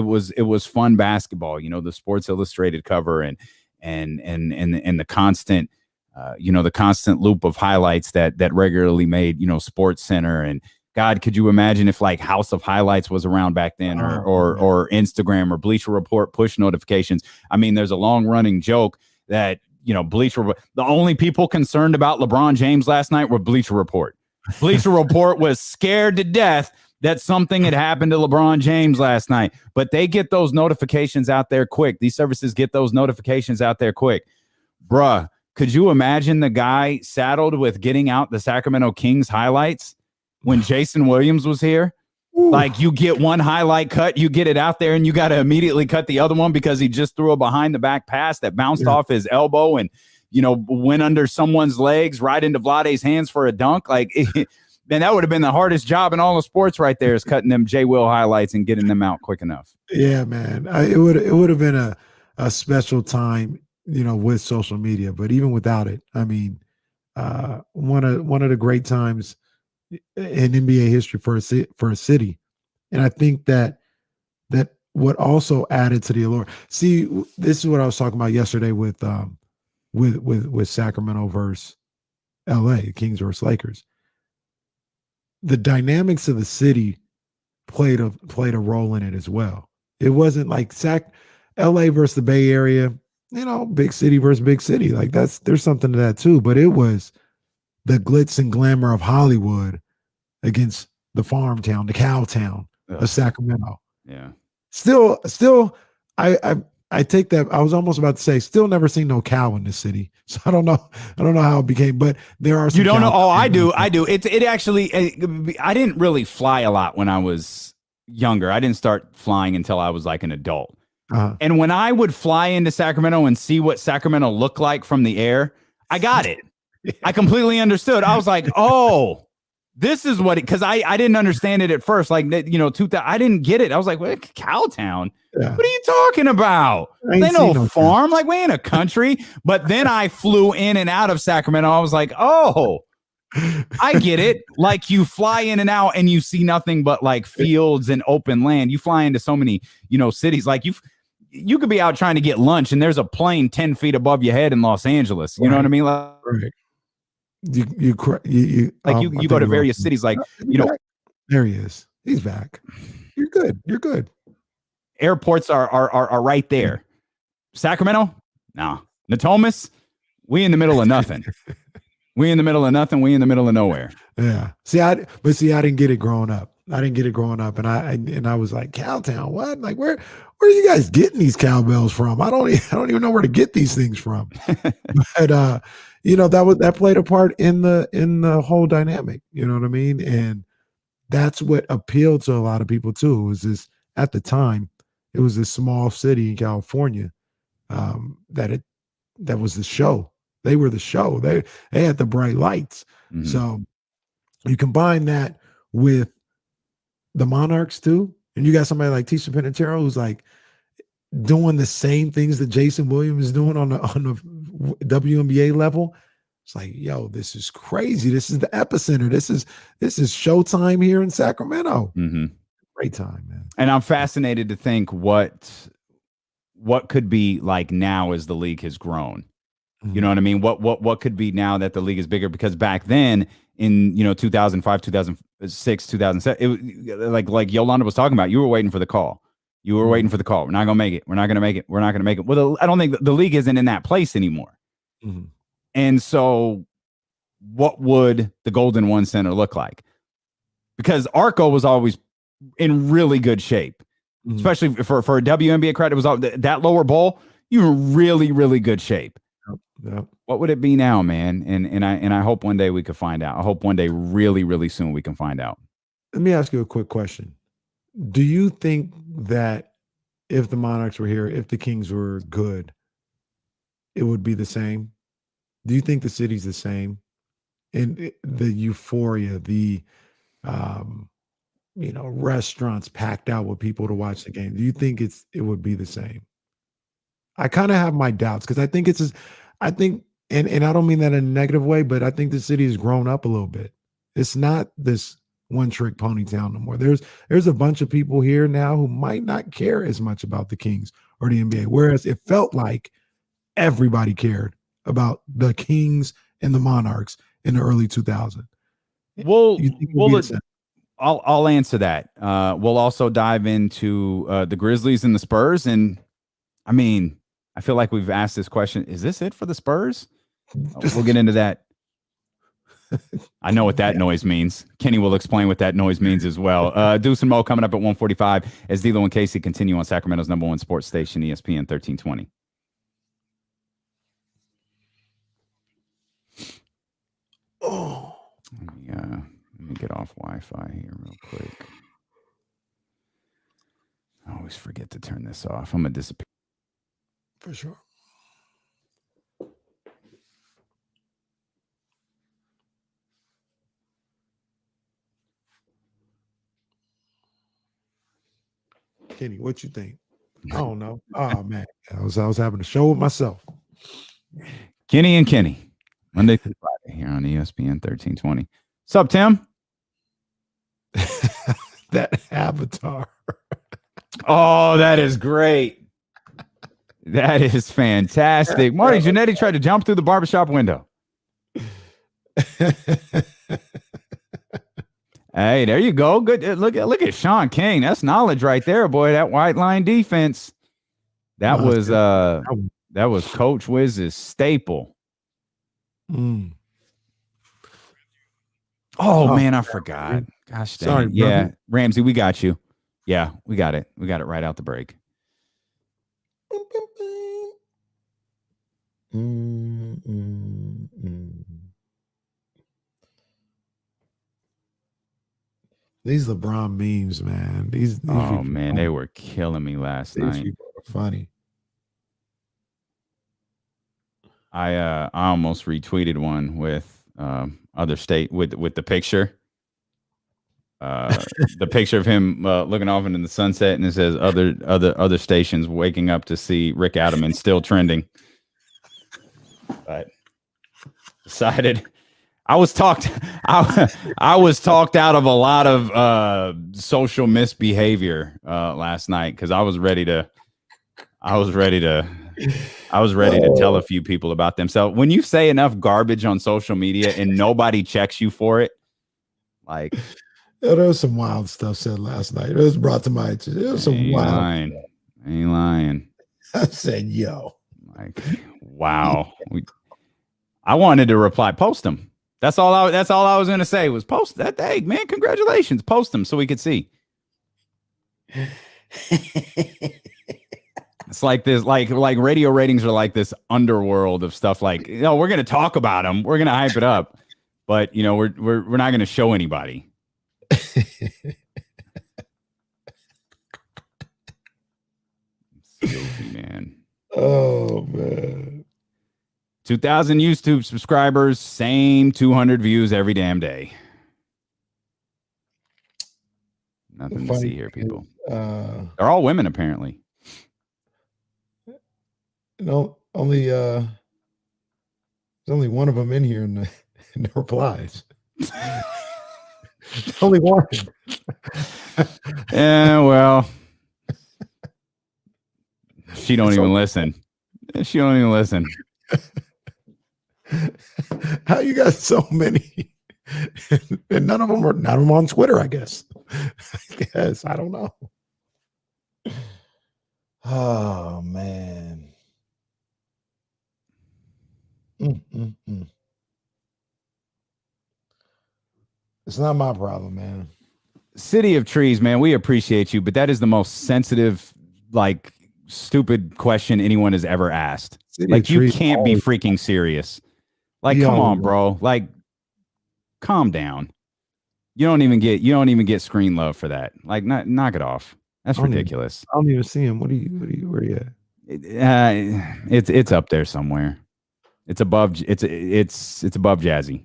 Speaker 1: fun basketball. The Sports Illustrated cover and the constant the constant loop of highlights that regularly made Sports Center. And God, could you imagine if like House of Highlights was around back then, or Instagram or Bleacher Report push notifications? I mean, there's a long running joke that Bleacher Report, the only people concerned about LeBron James last night were Bleacher Report. Bleacher Report was scared to death that something had happened to LeBron James last night, but they get those notifications out there quick. These services get those notifications out there quick. Bruh, could you imagine the guy saddled with getting out the Sacramento Kings highlights when Jason Williams was here? Ooh. Like, you get one highlight cut, you get it out there, and you got to immediately cut the other one because he just threw a behind the back pass that bounced off his elbow and, went under someone's legs right into Vlade's hands for a dunk. Like, man, that would have been the hardest job in all of sports right there, is cutting them J. Will highlights and getting them out quick enough.
Speaker 2: Yeah, man. It would have been a special time, with social media. But even without it, I mean, one of the great times in NBA history for a city. And I think that what also added to the allure. See, this is what I was talking about yesterday with Sacramento versus LA, Kings versus Lakers. The dynamics of the city played a role in it as well. It wasn't like LA versus the Bay Area, big city versus big city. Like there's something to that too. But it was the glitz and glamour of Hollywood against the farm town, the cow town of Sacramento.
Speaker 1: Yeah.
Speaker 2: Still, I take that. I was almost about to say, still never seen no cow in this city. So I don't know how it became, but there are some.
Speaker 1: You don't know? Oh, I do. It actually, I didn't really fly a lot when I was younger. I didn't start flying until I was like an adult. And when I would fly into Sacramento and see what Sacramento looked like from the air, I got it. I completely understood. I was like, oh, this is what it, because I didn't understand it at first. Like, I didn't get it. I was like, what, Cowtown? Yeah. What are you talking about? They no farm. Like, we ain't a country. But then I flew in and out of Sacramento. I was like, oh, I get it. Like, you fly in and out and you see nothing but like fields and open land. You fly into so many, cities. Like, you could be out trying to get lunch and there's a plane 10 feet above your head in Los Angeles. You know what I mean? Like,
Speaker 2: right. You go
Speaker 1: to various cities, like,
Speaker 2: there he is. He's back. You're good.
Speaker 1: Airports are right there. Sacramento, no. Natomas, we in the middle of nothing. We in the middle of nothing. We in the middle of nowhere.
Speaker 2: Yeah. I didn't get it growing up. And I was like, Cowtown, what? Like, where are you guys getting these cowbells from? I don't even know where to get these things from. But that played a part in the whole dynamic. You know what I mean? And that's what appealed to a lot of people too. It was this at the time. It was this small city in California that was the show. They were the show. They had the bright lights.
Speaker 1: Mhm.
Speaker 2: So you combine that with the Monarchs too, and you got somebody like Tisha Penatero who's like doing the same things that Jason Williams is doing on the WNBA level. It's like, yo, this is crazy. This is the epicenter. This is showtime here in Sacramento.
Speaker 1: Mhm.
Speaker 2: Great time, man.
Speaker 1: And I'm fascinated to think what could be like now as the league has grown. You know what I mean? What could be now that the league is bigger? Because back then in 2005, 2006, 2007, it like Yolanda was talking about, you were waiting for the call. You were waiting for the call. We're not gonna make it. We're not gonna make it. We're not gonna make it. Well, I don't think the league isn't in that place anymore.
Speaker 2: Mm-hmm.
Speaker 1: And so, what would the Golden One Center look like? Because Arco was always in really good shape, especially for a WNBA credit. It was all, that lower bowl. You were really, really good shape.
Speaker 2: Yep.
Speaker 1: What would it be now, man? And I hope one day we could find out. I hope one day, really, really soon, we can find out.
Speaker 2: Let me ask you a quick question. Do you think that if the Monarchs were here, if the Kings were good, it would be the same? Do you think the city's the same? And the euphoria, the restaurants packed out with people to watch the game. Do you think it would be the same? I kind of have my doubts because I think and I don't mean that in a negative way, but I think the city has grown up a little bit. It's not this one-trick pony town no more. There's a bunch of people here now who might not care as much about the Kings or the NBA, whereas it felt like everybody cared about the Kings and the Monarchs in the early 2000s.
Speaker 1: Well, I'll answer that. We'll also dive into the Grizzlies and the Spurs. And I mean, I feel like we've asked this question. Is this it for the Spurs? We'll get into that. I know what that noise means. Kenny will explain what that noise means as well. Deuce and Mo coming up at 1:45 as D'Lo and Casey continue on Sacramento's #1 sports station, ESPN 1320.
Speaker 2: Oh,
Speaker 1: Let me get off Wi-Fi here real quick. I always forget to turn this off. I'm gonna disappear.
Speaker 2: For sure. Kenny, what you think? I don't know. Oh man, I was having a show with myself.
Speaker 1: Kenny and Kenny, Monday through Friday here on ESPN 1320. What's up, Tim?
Speaker 2: That avatar.
Speaker 1: Oh, that is great. That is fantastic. Marty Jannetty tried to jump through the barbershop window. Hey, there you go. Good. Look at Sean King. That's knowledge right there, boy. That white line defense. That was Coach Wiz's staple. Oh man, I forgot. Gosh dang.
Speaker 2: Sorry,
Speaker 1: yeah,
Speaker 2: brother.
Speaker 1: Ramsey, we got you. Yeah, we got it. We got it right out the break.
Speaker 2: These LeBron memes, man. These
Speaker 1: Oh man, they were killing me last night.
Speaker 2: people are funny.
Speaker 1: I almost retweeted one with other state with the picture. The picture of him looking off into the sunset, and it says other stations waking up to see Rick Adelman still trending. But decided I was talked out of a lot of social misbehavior last night because I was ready to tell a few people about them. So when you say enough garbage on social media and nobody checks you for it, like
Speaker 2: there was some wild stuff said last night. It was brought to my attention. There was some wild.
Speaker 1: Ain't lying.
Speaker 2: I said, "Yo,
Speaker 1: like, wow." I wanted to reply, post them. That's all I was going to say was post that. Hey, man, congratulations. Post them so we could see. It's like this, like radio ratings are like this underworld of stuff. Like, we're gonna talk about them, we're gonna hype it up, but we're not gonna show anybody. Goofy, man.
Speaker 2: Oh man.
Speaker 1: 2,000 YouTube subscribers, same 200 views every damn day. Nothing to see here, people. They're all women, apparently.
Speaker 2: Only there's only one of them in here in the replies. Only one.
Speaker 1: Yeah, well, she don't even listen. She don't even listen.
Speaker 2: How you got so many? And none of them are on Twitter, I guess. I don't know. Oh man. It's not my problem, man.
Speaker 1: City of Trees, man, we appreciate you, but that is the most sensitive, like, stupid question anyone has ever asked. Like, you can't be freaking serious. Like, come on, bro. Like, calm down. You don't even get screen love for that. Like, knock it off. That's ridiculous.
Speaker 2: I don't even see him. Where are you at?
Speaker 1: It's up there somewhere. It's above. It's above Jazzy.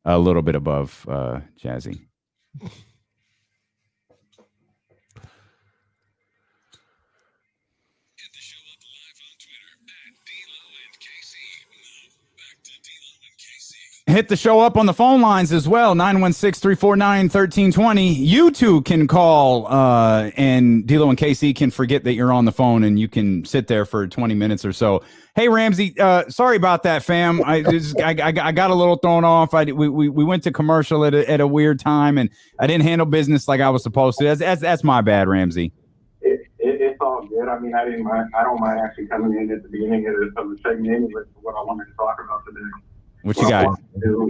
Speaker 1: A little bit above Jazzy. Hit the show up on the phone lines as well, 916-349-1320. You too can call, and D'Lo and KC can forget that you're on the phone, and you can sit there for 20 minutes or so. Hey, Ramsey, sorry about that, fam. I got a little thrown off. We went to commercial at a weird time, and I didn't handle business like I was supposed to. That's my bad, Ramsey.
Speaker 4: It's all good. I mean, I don't mind actually coming in at the beginning of the segment anyway for what I wanted to talk about today.
Speaker 1: What you got?
Speaker 4: I want to do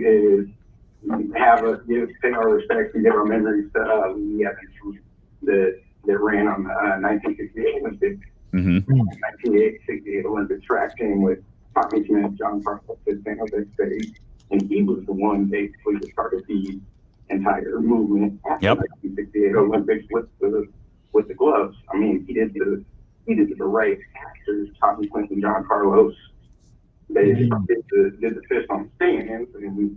Speaker 4: is pay our respects and give our memories to Lee Evans that ran on the 1968 Olympics. 1968 Olympic track team with Tommy Smith, John Carlos, San Jose State, and he was the one basically that started the entire movement after the 1968 Olympics with the gloves. I mean, he did the right actors, Tommy Smith and John Carlos. They did the fist on the stands, and we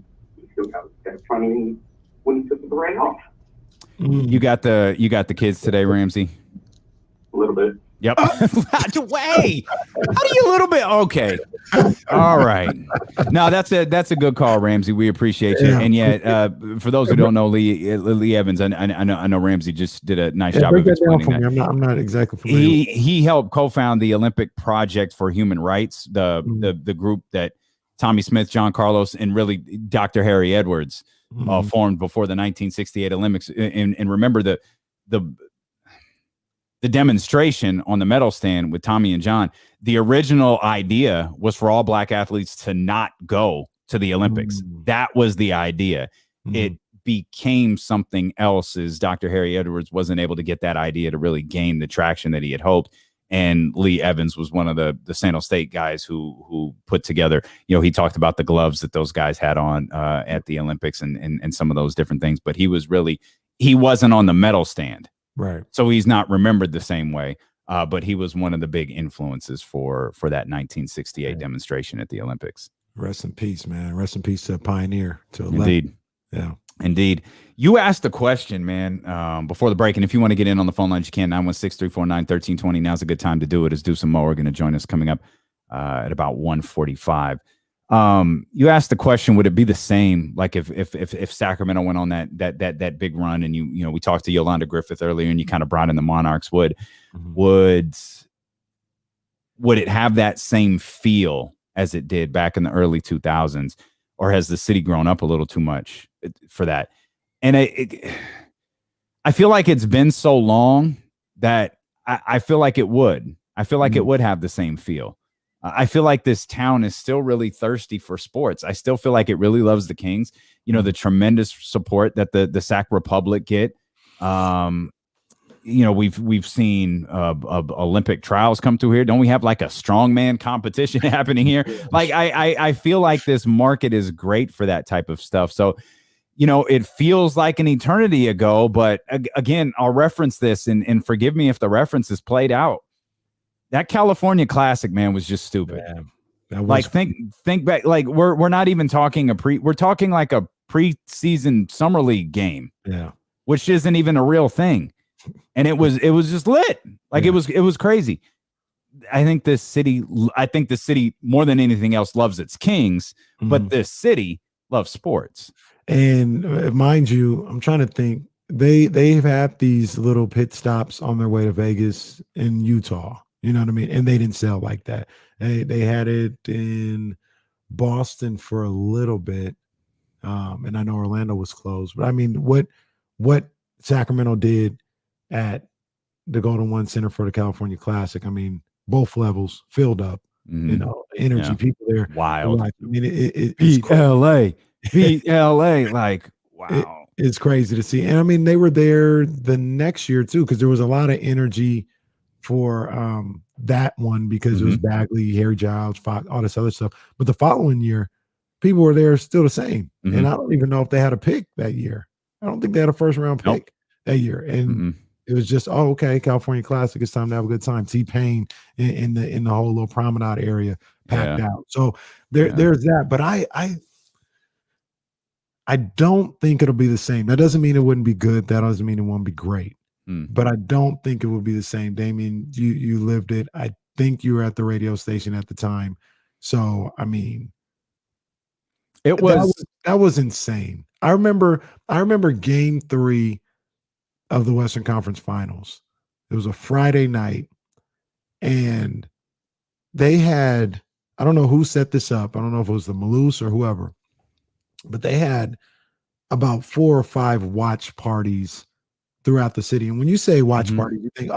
Speaker 4: still got funny when he took the beret off.
Speaker 1: You got the kids today, Ramsey?
Speaker 4: A little bit.
Speaker 1: Yep. Way. How do you a little bit? Okay. All right. No, that's a good call, Ramsey. We appreciate you. Yeah. And yet, for those who don't know Lee Evans, I know Ramsey just did a nice job of explaining that.
Speaker 2: I'm not exactly familiar.
Speaker 1: He helped co-found the Olympic Project for Human Rights, the group that Tommy Smith, John Carlos, and really Dr. Harry Edwards formed before the 1968 Olympics. And remember the demonstration on the medal stand with Tommy and John, the original idea was for all black athletes to not go to the Olympics. That was the idea. It became something else as Dr. Harry Edwards wasn't able to get that idea to really gain the traction that he had hoped. And Lee Evans was one of the San Jose State guys who put together, he talked about the gloves that those guys had on at the Olympics and some of those different things, but he wasn't on the medal stand.
Speaker 2: Right.
Speaker 1: So he's not remembered the same way, but he was one of the big influences for that 1968 demonstration at the Olympics.
Speaker 2: Rest in peace, man. Rest in peace to a pioneer.
Speaker 1: Indeed.
Speaker 2: Yeah.
Speaker 1: Indeed. You asked the question, man, before the break, and if you want to get in on the phone lines, you can, 916-349-1320. Now's a good time to do it, as Deuce and Mo are going to join us coming up at about 1:45. You asked the question, would it be the same like if Sacramento went on that big run, and we talked to Yolanda Griffith earlier, and you kind of brought in the Monarchs, would it have that same feel as it did back in the early 2000s, or has the city grown up a little too much for that? And I feel like it's been so long that I feel like it would. I feel like it would have the same feel. I feel like this town is still really thirsty for sports. I still feel like it really loves the Kings. The tremendous support that the Sac Republic get. we've seen Olympic trials come through here. Don't we have like a strongman competition happening here? Like I feel like this market is great for that type of stuff. So, it feels like an eternity ago, but again, I'll reference this and forgive me if the reference is played out. That California Classic, man, was just stupid.
Speaker 2: Yeah,
Speaker 1: like think back, like we're not even talking we're talking like a preseason summer league game.
Speaker 2: Yeah.
Speaker 1: Which isn't even a real thing. And it was just lit. Like it was crazy. I think the city more than anything else loves its Kings, but this city loves sports.
Speaker 2: And mind you, I'm trying to think. They've had these little pit stops on their way to Vegas in Utah. You know what I mean? And they didn't sell like that. They had it in Boston for a little bit. And I know Orlando was closed. But I mean, what Sacramento did at the Golden One Center for the California Classic, I mean, both levels filled up. Energy, people there.
Speaker 1: Wild.
Speaker 2: I mean, it's
Speaker 1: beat LA. Like, wow.
Speaker 2: It's crazy to see. And I mean, they were there the next year too, because there was a lot of energy for that one because it was Bagley, Harry Giles, Fox, all this other stuff. But the following year, people were there still the same. And I don't even know if they had a pick that year. I don't think they had a first round pick that year. And it was just, okay, California Classic, it's time to have a good time. T-Pain in the whole little promenade area packed out. So there's that. But I don't think it'll be the same. That doesn't mean it wouldn't be good. That doesn't mean it won't be great. But I don't think it would be the same. Damien, you lived it. I think you were at the radio station at the time. So, I mean, that was insane. I remember game 3 of the Western Conference Finals. It was a Friday night, and they had, I don't know who set this up. I don't know if it was the Malouse or whoever, but they had about 4 or 5 watch parties throughout the city. And when you say watch party, you think,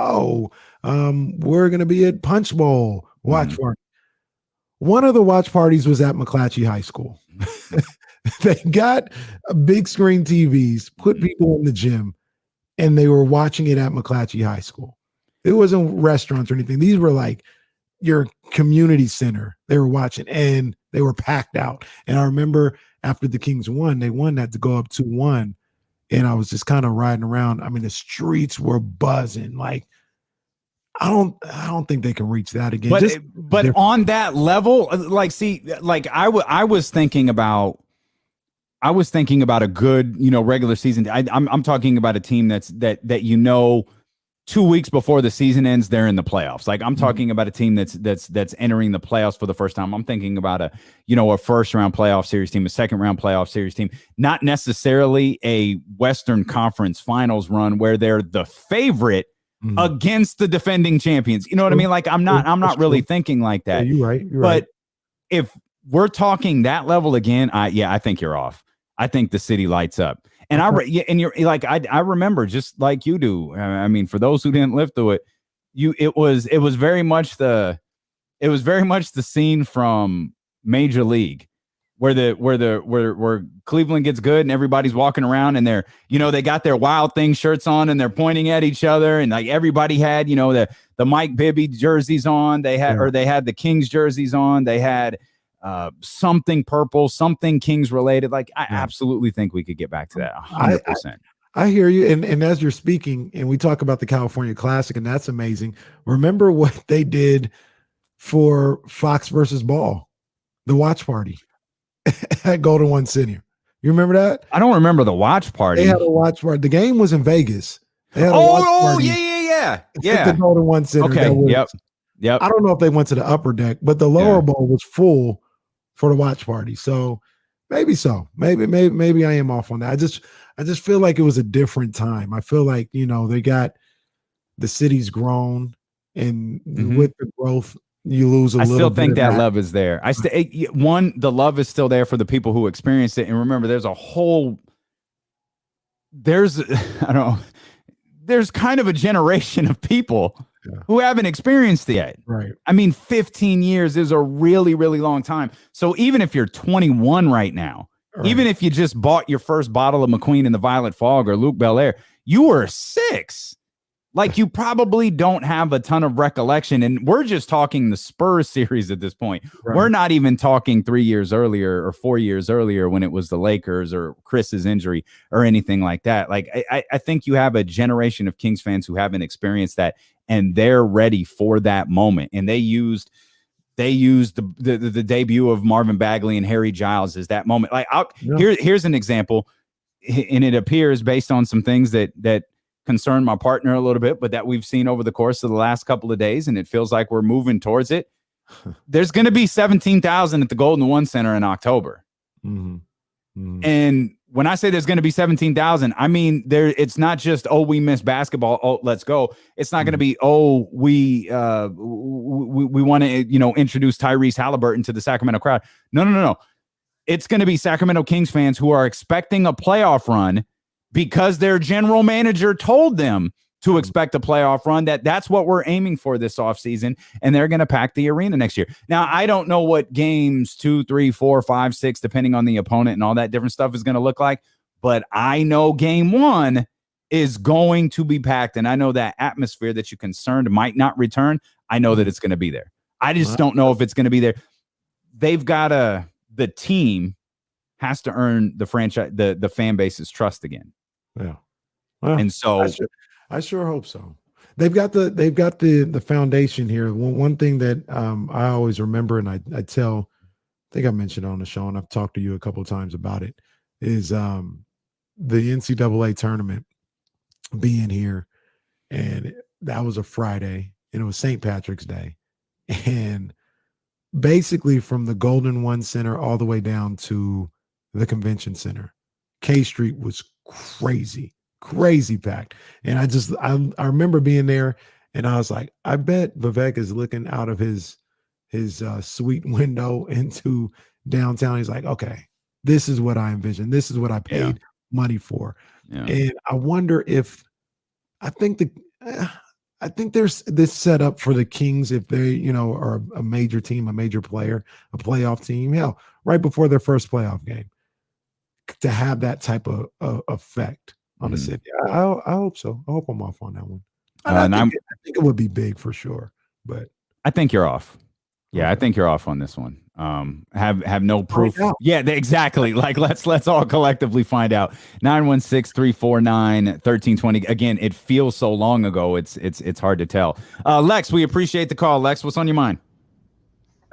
Speaker 2: we're going to be at Punch Bowl watch party. One of the watch parties was at McClatchy High School. They got big screen TVs, put people in the gym, and they were watching it at McClatchy High School. It wasn't restaurants or anything. These were like your community center. They were watching, and they were packed out. And I remember after the Kings won, they won that to go up 2-1. And I was just kind of riding around. I mean, the streets were buzzing. Like, I don't think they can reach that again.
Speaker 1: But on that level, like, see, like I was thinking about a good, regular season. I'm talking about a team that 2 weeks before the season ends, they're in the playoffs. Like, I'm talking about a team that's entering the playoffs for the first time. I'm thinking about a first round playoff series team, a second round playoff series team, not necessarily a Western Conference Finals run where they're the favorite against the defending champions. You know what I mean? Like, I'm not really thinking like that.
Speaker 2: Yeah, you're right.
Speaker 1: But if we're talking that level again, I think you're off. I think the city lights up. And you're like, I remember, just like you do. I mean, for those who didn't live through it, it was very much the scene from Major League where Cleveland gets good and everybody's walking around and they got their Wild Thing shirts on and they're pointing at each other, and like everybody had, the Mike Bibby jerseys on. They had the Kings jerseys on. They had something purple, something Kings related. Like, I absolutely think we could get back to that 100%.
Speaker 2: I hear you. And as you're speaking, and we talk about the California Classic, and that's amazing. Remember what they did for Fox versus Ball, the watch party at Golden One Center. You remember that?
Speaker 1: I don't remember the watch party.
Speaker 2: They had a watch party. The game was in Vegas. They had a watch party
Speaker 1: yeah.
Speaker 2: At the Golden One Center.
Speaker 1: Okay. Yep.
Speaker 2: I don't know if they went to the upper deck, but the lower bowl was full for the watch party. So maybe I am off on that. I just feel like it was a different time. I feel like, they got, the city's grown, and with the growth, you lose a little bit. I still
Speaker 1: think that love is there. The love is still there for the people who experienced it. And remember, there's kind of a generation of people who haven't experienced it yet.
Speaker 2: Right.
Speaker 1: I mean, 15 years is a really, really long time. So even if you're 21 right now, even if you just bought your first bottle of McQueen in the Violet Fog or Luke Belaire, you were 6 Like, you probably don't have a ton of recollection. And we're just talking the Spurs series at this point.
Speaker 2: Right.
Speaker 1: We're not even talking 3 years earlier or 4 years earlier when it was the Lakers or Chris's injury or anything like that. Like, I think you have a generation of Kings fans who haven't experienced that, and they're ready for that moment. And they used the debut of Marvin Bagley and Harry Giles as that moment. Like, here's an example, and it appears based on some things that concern my partner a little bit, but that we've seen over the course of the last couple of days, and it feels like we're moving towards it. There's going to be 17,000 at the Golden One Center in October.
Speaker 2: Mm-hmm. Mm-hmm.
Speaker 1: And when I say there's going to be 17,000, I mean, it's not just, oh, we miss basketball, oh, let's go. It's not going to be, oh, we want to, introduce Tyrese Halliburton to the Sacramento crowd. No. It's going to be Sacramento Kings fans who are expecting a playoff run because their general manager told them to expect a playoff run, that's what we're aiming for this offseason, and they're going to pack the arena next year. Now, I don't know what games 2, 3, 4, 5, 6, depending on the opponent and all that different stuff is going to look like, but I know game 1 is going to be packed, and I know that atmosphere that you're concerned might not return. I know that it's going to be there. I just don't know if it's going to be there. They've got the team has to earn the franchise, the fan base's trust again.
Speaker 2: Yeah. Well,
Speaker 1: and so
Speaker 2: I sure hope so. They've got the foundation here. One thing that I always remember, and I think I mentioned on the show, and I've talked to you a couple of times about it, is the NCAA tournament being here, and that was a Friday, and it was St. Patrick's Day, and basically from the Golden One Center all the way down to the Convention Center, K Street was crazy packed. And I remember being there, and I was like, I bet Vivek is looking out of his suite window into downtown. He's like, okay, this is what I envisioned. This is what I paid money for. Yeah. And I wonder if I think there's this setup for the Kings if they, are a major team, a major player, a playoff team, hell, right before their first playoff game, to have that type of effect on the city. I hope so. I hope I'm off on that one. I think it would be big for sure, but
Speaker 1: I think you're off. Yeah, I think you're off on this one. Have no proof. Yeah, exactly. Like let's all collectively find out. 916-349-1320. Again, it feels so long ago. It's hard to tell. Lex, we appreciate the call. Lex, what's on your mind?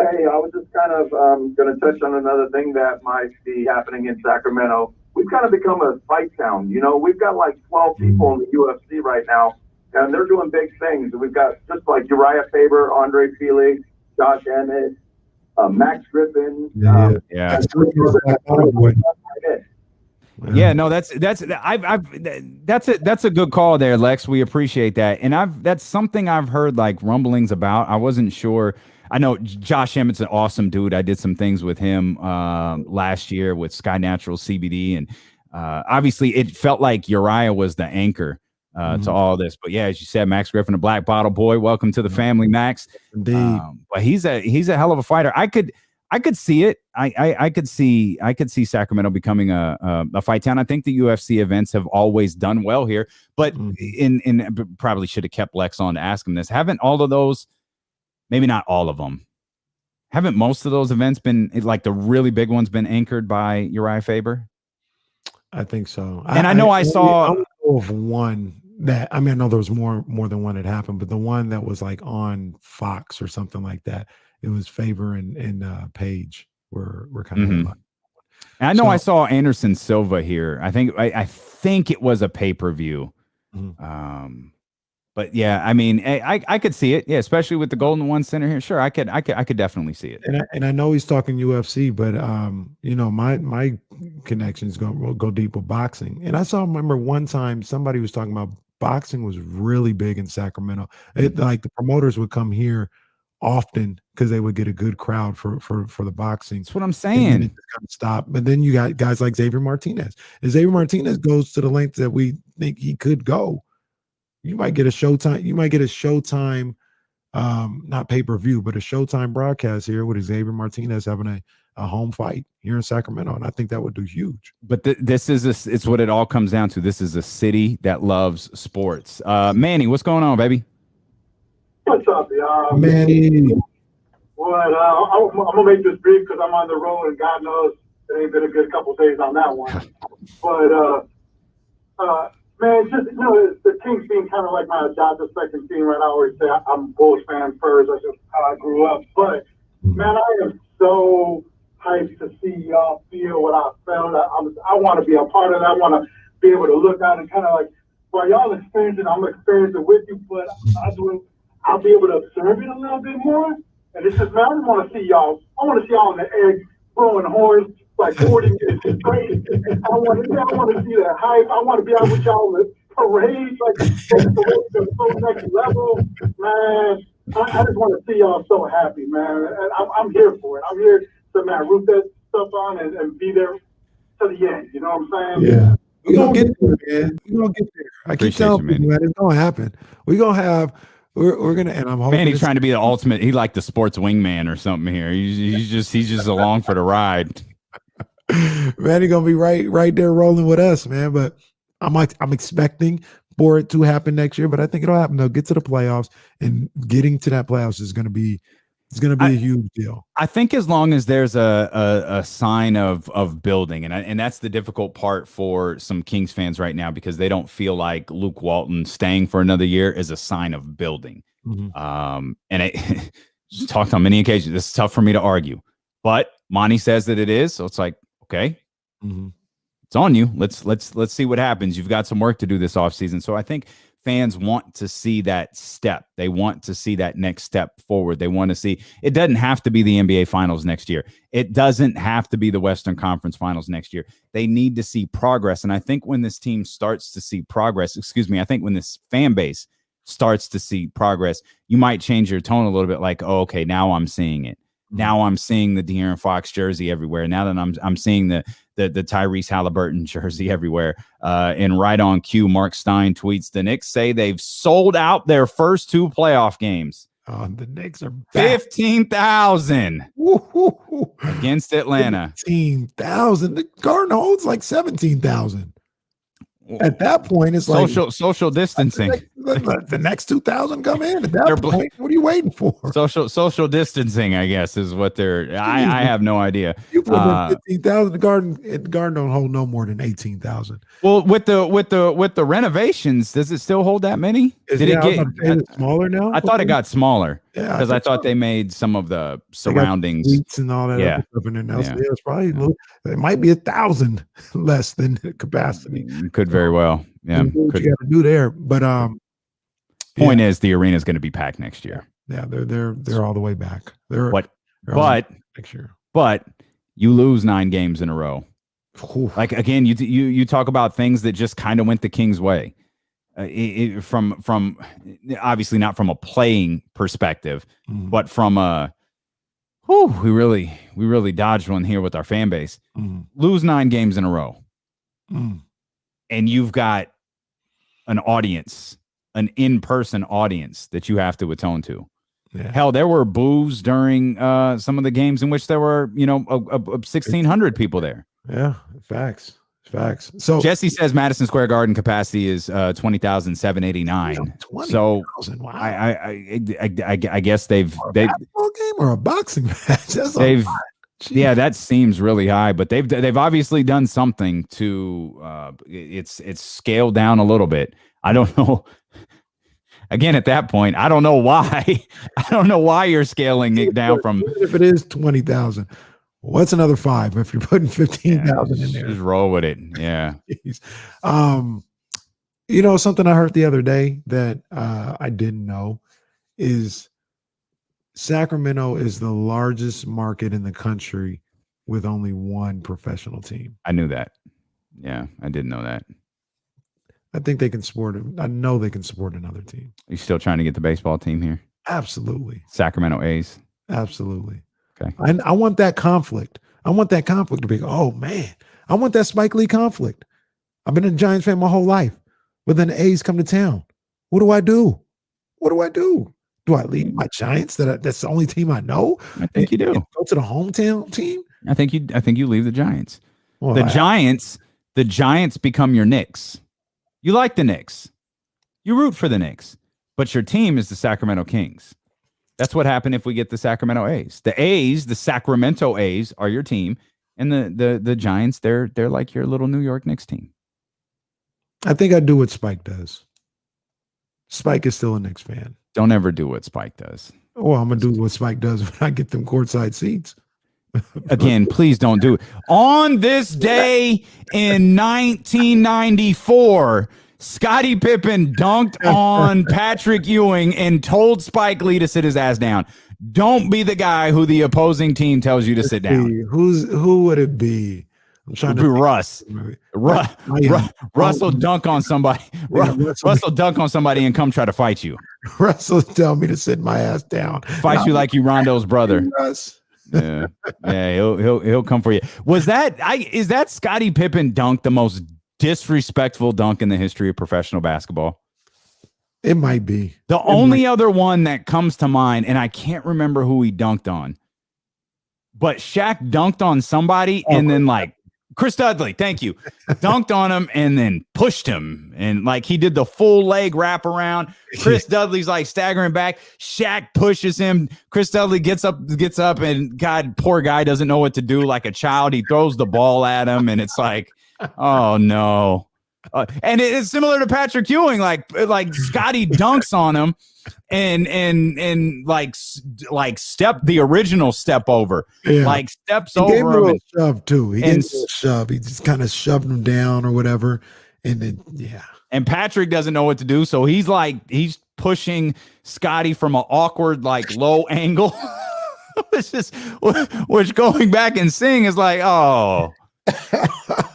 Speaker 4: Hey, I was just kind of going to touch on another thing that might be happening in Sacramento. We've kind of become a fight town. We've got like 12 people in the UFC right now, and they're doing big things. We've got just like Uriah Faber, Andre Felix, Josh Emmett, Max Griffin.
Speaker 1: Yeah, no, that's a good call there, Lex. We appreciate that, and that's something I've heard like rumblings about. I wasn't sure. I know Josh Emmett's an awesome dude. I did some things with him last year with Sky Natural CBD, and obviously it felt like Uriah was the anchor to all this. But yeah, as you said, Max Griffin, a Black Bottle Boy. Welcome to the family, Max.
Speaker 2: Indeed.
Speaker 1: But he's a hell of a fighter. I could see it. I could see Sacramento becoming a fight town. I think the UFC events have always done well here, but in probably should have kept Lex on to ask him this. Haven't all of those? Maybe not all of them. Haven't most of those events been, like the really big ones, been anchored by Uriah Faber?
Speaker 2: I think so.
Speaker 1: And I know I saw
Speaker 2: of one that, I know there was more than one that happened, but the one that was like on Fox or something like that, it was Faber and Page were kind of.
Speaker 1: And I know I saw Anderson Silva here. I think it was a pay-per-view. But yeah, I could see it. Yeah, especially with the Golden One Center here. Sure, I could definitely see it.
Speaker 2: And I know he's talking UFC, but my connections go deep with boxing. And I remember one time somebody was talking about boxing was really big in Sacramento. Like the promoters would come here often because they would get a good crowd for the boxing.
Speaker 1: That's what I'm saying.
Speaker 2: It just kind of stopped. But then you got guys like Xavier Martinez. If Xavier Martinez goes to the length that we think he could go, you might get a Showtime, not pay-per-view, but a Showtime broadcast here with Xavier Martinez having a home fight here in Sacramento, and I think that would do huge.
Speaker 1: But it's what it all comes down to. This is a city that loves sports. Manny, what's going on, baby?
Speaker 5: What's up, y'all?
Speaker 2: Manny.
Speaker 5: What? I'm gonna make this brief because I'm on the road, and God knows it ain't been a good couple days on that one. But man, just the Kings being kind of like my adopted second team. Right? I always say I'm a Bulls fan first. That's just how I grew up. But man, I am so hyped to see y'all feel what I felt. I want to be a part of that. I want to be able to look out and kind of like, while y'all experiencing, I'm experiencing with you, but I'll be able to observe it a little bit more. And it's just, man, I just want to see y'all. I want to see y'all on the edge, blowing horns like 40 minutes straight. I want to see that hype. I want to be out with y'all with parades, like the next level. Man, I just want to see y'all so happy, man. And I'm here for it. I'm here to, man, root that stuff on and be there to the end. You know what I'm saying?
Speaker 2: Yeah. We're going to get there, man. We're going to get there. I keep telling you, man, it's going to happen. We're going to have, we're going to, and I'm hoping.
Speaker 1: Man, he's trying to be the ultimate. He like the sports wingman or something here. He's just along for the ride.
Speaker 2: Man, he's going to be right there rolling with us, man. But I'm expecting for it to happen next year, but I think it'll happen. They'll get to the playoffs, and getting to that playoffs is going to be a huge deal.
Speaker 1: I think as long as there's a sign of building, and that's the difficult part for some Kings fans right now, because they don't feel like Luke Walton staying for another year is a sign of building. And it just talked on many occasions. This is tough for me to argue, but Monty says that it is, so it's like, okay, it's on you. Let's see what happens. You've got some work to do this offseason. So I think fans want to see that step. They want to see that next step forward. They want to see, it doesn't have to be the NBA Finals next year. It doesn't have to be the Western Conference Finals next year. They need to see progress. And I think when this team starts to see progress, I think when this fan base starts to see progress, you might change your tone a little bit, like, oh, okay, now I'm seeing it. Now I'm seeing the De'Aaron Fox jersey everywhere. Now that I'm seeing the Tyrese Halliburton jersey everywhere. And right on cue, Mark Stein tweets, the Knicks say they've sold out their first 2 playoff games.
Speaker 2: The Knicks are
Speaker 1: 15,000 against Atlanta.
Speaker 2: 15,000. The Garden holds like 17,000. At that point, it's like
Speaker 1: social distancing.
Speaker 2: The next 2,000 come in. At that point, what are you waiting for?
Speaker 1: Social distancing, I guess, is what they're. I have no idea.
Speaker 2: You put 15,000. The Garden don't hold no more than 18,000.
Speaker 1: Well, with the renovations, does it still hold that many? Did it get
Speaker 2: smaller now?
Speaker 1: I thought it got smaller.
Speaker 2: Yeah,
Speaker 1: because I thought they made some of the surroundings
Speaker 2: and all that other stuff in there now. So it's probably it might be 1,000 less than the capacity.
Speaker 1: Could very well. Yeah,
Speaker 2: what you got to do there. But
Speaker 1: point is, the arena is going to be packed next year.
Speaker 2: Yeah, they're all the way back.
Speaker 1: But
Speaker 2: next year.
Speaker 1: But you lose 9 games in a row. Like again, you talk about things that just kind of went the Kings' way. From obviously not from a playing perspective, but from we really dodged one here with our fan base. Lose 9 games in a row, and you've got an audience, an in-person audience that you have to atone to. Yeah. Hell, there were boos during some of the games in which there were 1,600 people there.
Speaker 2: Yeah, facts. So
Speaker 1: Jesse says Madison Square Garden capacity is 20,789. So wow. I guess they've
Speaker 2: a basketball game or a boxing match.
Speaker 1: That seems really high, but they've obviously done something to it's scaled down a little bit. I don't know. Again, at that point, I don't know why. I don't know why you're scaling it down from.
Speaker 2: If it is 20,000. What's another 5 if you're putting 15,000 in there?
Speaker 1: Just roll with it. Yeah.
Speaker 2: Something I heard the other day that I didn't know is Sacramento is the largest market in the country with only 1 professional team.
Speaker 1: I knew that. Yeah, I didn't know that.
Speaker 2: I think they can support it. I know they can support another team.
Speaker 1: Are you still trying to get the baseball team here?
Speaker 2: Absolutely.
Speaker 1: Sacramento A's.
Speaker 2: Absolutely.
Speaker 1: Okay.
Speaker 2: I want that conflict. I want that conflict to be, oh man, I want that Spike Lee conflict. I've been a Giants fan my whole life, but then the A's come to town. What do I do? Do I leave my Giants? That's the only team I know.
Speaker 1: I think you do.
Speaker 2: Go to the hometown team.
Speaker 1: I think you leave the Giants.
Speaker 2: Well,
Speaker 1: The Giants become your Knicks. You like the Knicks. You root for the Knicks. But your team is the Sacramento Kings. That's what happened if we get the Sacramento A's. The Sacramento A's are your team. And the Giants, they're like your little New York Knicks team.
Speaker 2: I think I do what Spike does. Spike is still a Knicks fan.
Speaker 1: Don't ever do what Spike does.
Speaker 2: Well, I'm going to do what Spike does when I get them courtside seats.
Speaker 1: Again, please don't do it. On this day in 1994, Scottie Pippen dunked on Patrick Ewing and told Spike Lee to sit his ass down. Don't be the guy who the opposing team tells you to sit down.
Speaker 2: Who would it be? I'm trying to
Speaker 1: Russ. Russell dunk on somebody. Russell dunk on somebody and come try to fight you.
Speaker 2: Russell tell me to sit my ass down.
Speaker 1: Fight you like you Rondo's brother.
Speaker 2: Russ.
Speaker 1: Yeah, he'll come for you. Is that Scottie Pippen dunk the most disrespectful dunk in the history of professional basketball?
Speaker 2: It might be.
Speaker 1: The only other one that comes to mind, and I can't remember who he dunked on, but Shaq dunked on somebody and then like Chris Dudley, thank you, dunked on him and then pushed him. And like he did the full leg wrap around. Chris Dudley's like staggering back. Shaq pushes him. Chris Dudley gets up, and God, poor guy doesn't know what to do like a child. He throws the ball at him and it's like, oh no. And it's similar to Patrick Ewing, like Scotty dunks on him and like step the original step over, like steps over him.
Speaker 2: Gave him a shove too. He gave him a shove. He just kind of shoved him down or whatever, and then
Speaker 1: And Patrick doesn't know what to do, so he's pushing Scotty from an awkward like low angle, which going back and seeing is like, oh.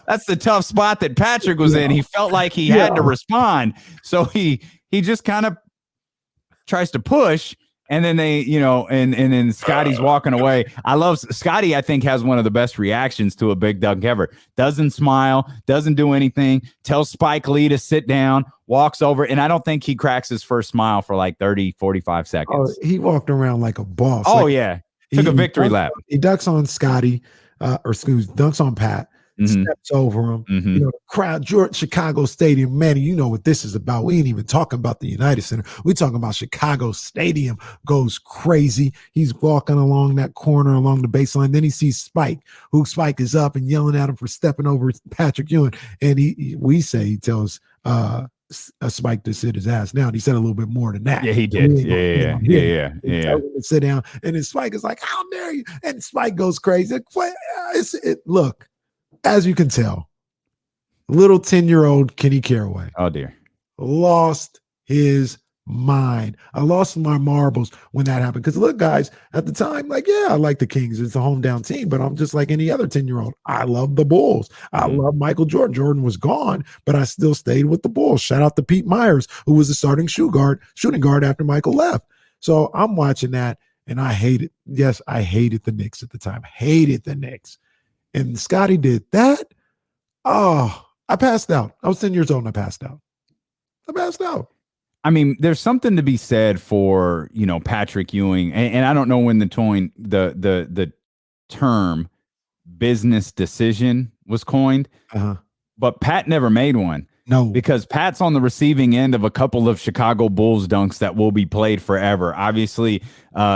Speaker 1: That's the tough spot that Patrick was in. He felt like he had to respond. So he just kind of tries to push, and then they, and then Scotty's walking away. I love Scotty. I think has one of the best reactions to a big dunk ever. Doesn't smile, doesn't do anything, tells Spike Lee to sit down, walks over. And I don't think he cracks his first smile for like 30, 45 seconds.
Speaker 2: Oh, he walked around like a boss.
Speaker 1: Oh, yeah. Took a victory lap.
Speaker 2: He ducks on Scotty, dunks on Pat. Steps over him. The crowd, Chicago Stadium, man, you know what this is about. We ain't even talking about the United Center. We're talking about Chicago Stadium goes crazy. He's walking along that corner along the baseline. Then he sees Spike, who Spike is up and yelling at him for stepping over Patrick Ewing. And he tells Spike to sit his ass down. He said a little bit more than that.
Speaker 1: Yeah, he did. Yeah.
Speaker 2: Sit down. And then Spike is like, how dare you? And Spike goes crazy. Look. As you can tell, little 10-year-old Kenny Caraway.
Speaker 1: Oh, dear.
Speaker 2: Lost his mind. I lost my marbles when that happened. Because look, guys, at the time, I like the Kings. It's a hometown team, but I'm just like any other 10-year-old. I love the Bulls. I love Michael Jordan. Jordan was gone, but I still stayed with the Bulls. Shout out to Pete Myers, who was the starting shooting guard after Michael left. So I'm watching that, and I hated. Yes, I hated the Knicks at the time. Hated the Knicks. And Scotty did that. Oh, I passed out. I was 10 years old and I passed out.
Speaker 1: I mean, there's something to be said for, Patrick Ewing. And I don't know when the term business decision was coined, but Pat never made one.
Speaker 2: No,
Speaker 1: because Pat's on the receiving end of a couple of Chicago Bulls dunks that will be played forever. Obviously,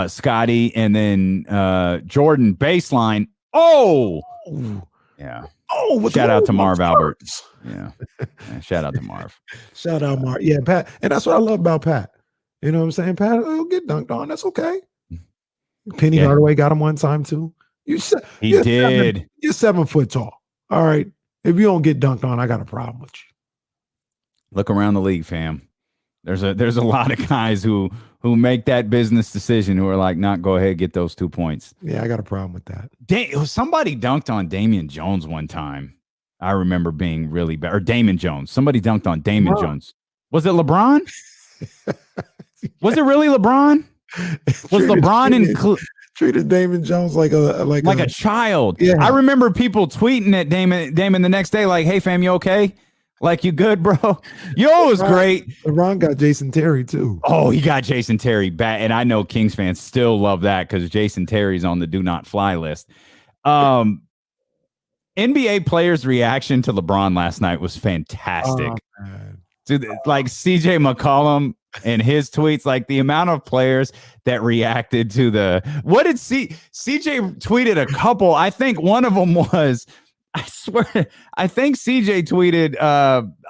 Speaker 1: Scotty and then Jordan baseline. Oh, yeah.
Speaker 2: Oh,
Speaker 1: shout out to Marv Albert. Yeah. Shout out to Marv.
Speaker 2: Shout out Marv. Yeah, Pat. And that's what I love about Pat. You know what I'm saying? Pat will get dunked on. That's okay. Penny Hardaway got him one time too.
Speaker 1: He did.
Speaker 2: You're 7 foot tall. All right. If you don't get dunked on, I got a problem with you.
Speaker 1: Look around the league, fam. There's a lot of guys who make that business decision who are like, go ahead, get those 2 points.
Speaker 2: Yeah, I got a problem with that.
Speaker 1: Somebody dunked on Damian Jones one time. I remember being really bad. Or Damon Jones. Somebody dunked on Damon Jones. Was it LeBron? Was it really LeBron? Was LeBron
Speaker 2: treated Damon Jones like a
Speaker 1: child?
Speaker 2: Yeah.
Speaker 1: I remember people tweeting at Damon the next day like, "Hey fam, you okay? Like, you good, bro?" Yo, it was great.
Speaker 2: LeBron got Jason Terry too.
Speaker 1: Oh, he got Jason Terry back. And I know Kings fans still love that because Jason Terry's on the do not fly list. NBA players' reaction to LeBron last night was fantastic. Dude, like CJ McCollum and his tweets, like the amount of players that reacted to CJ tweeted a couple. I think one of them was, I swear, I think CJ tweeted,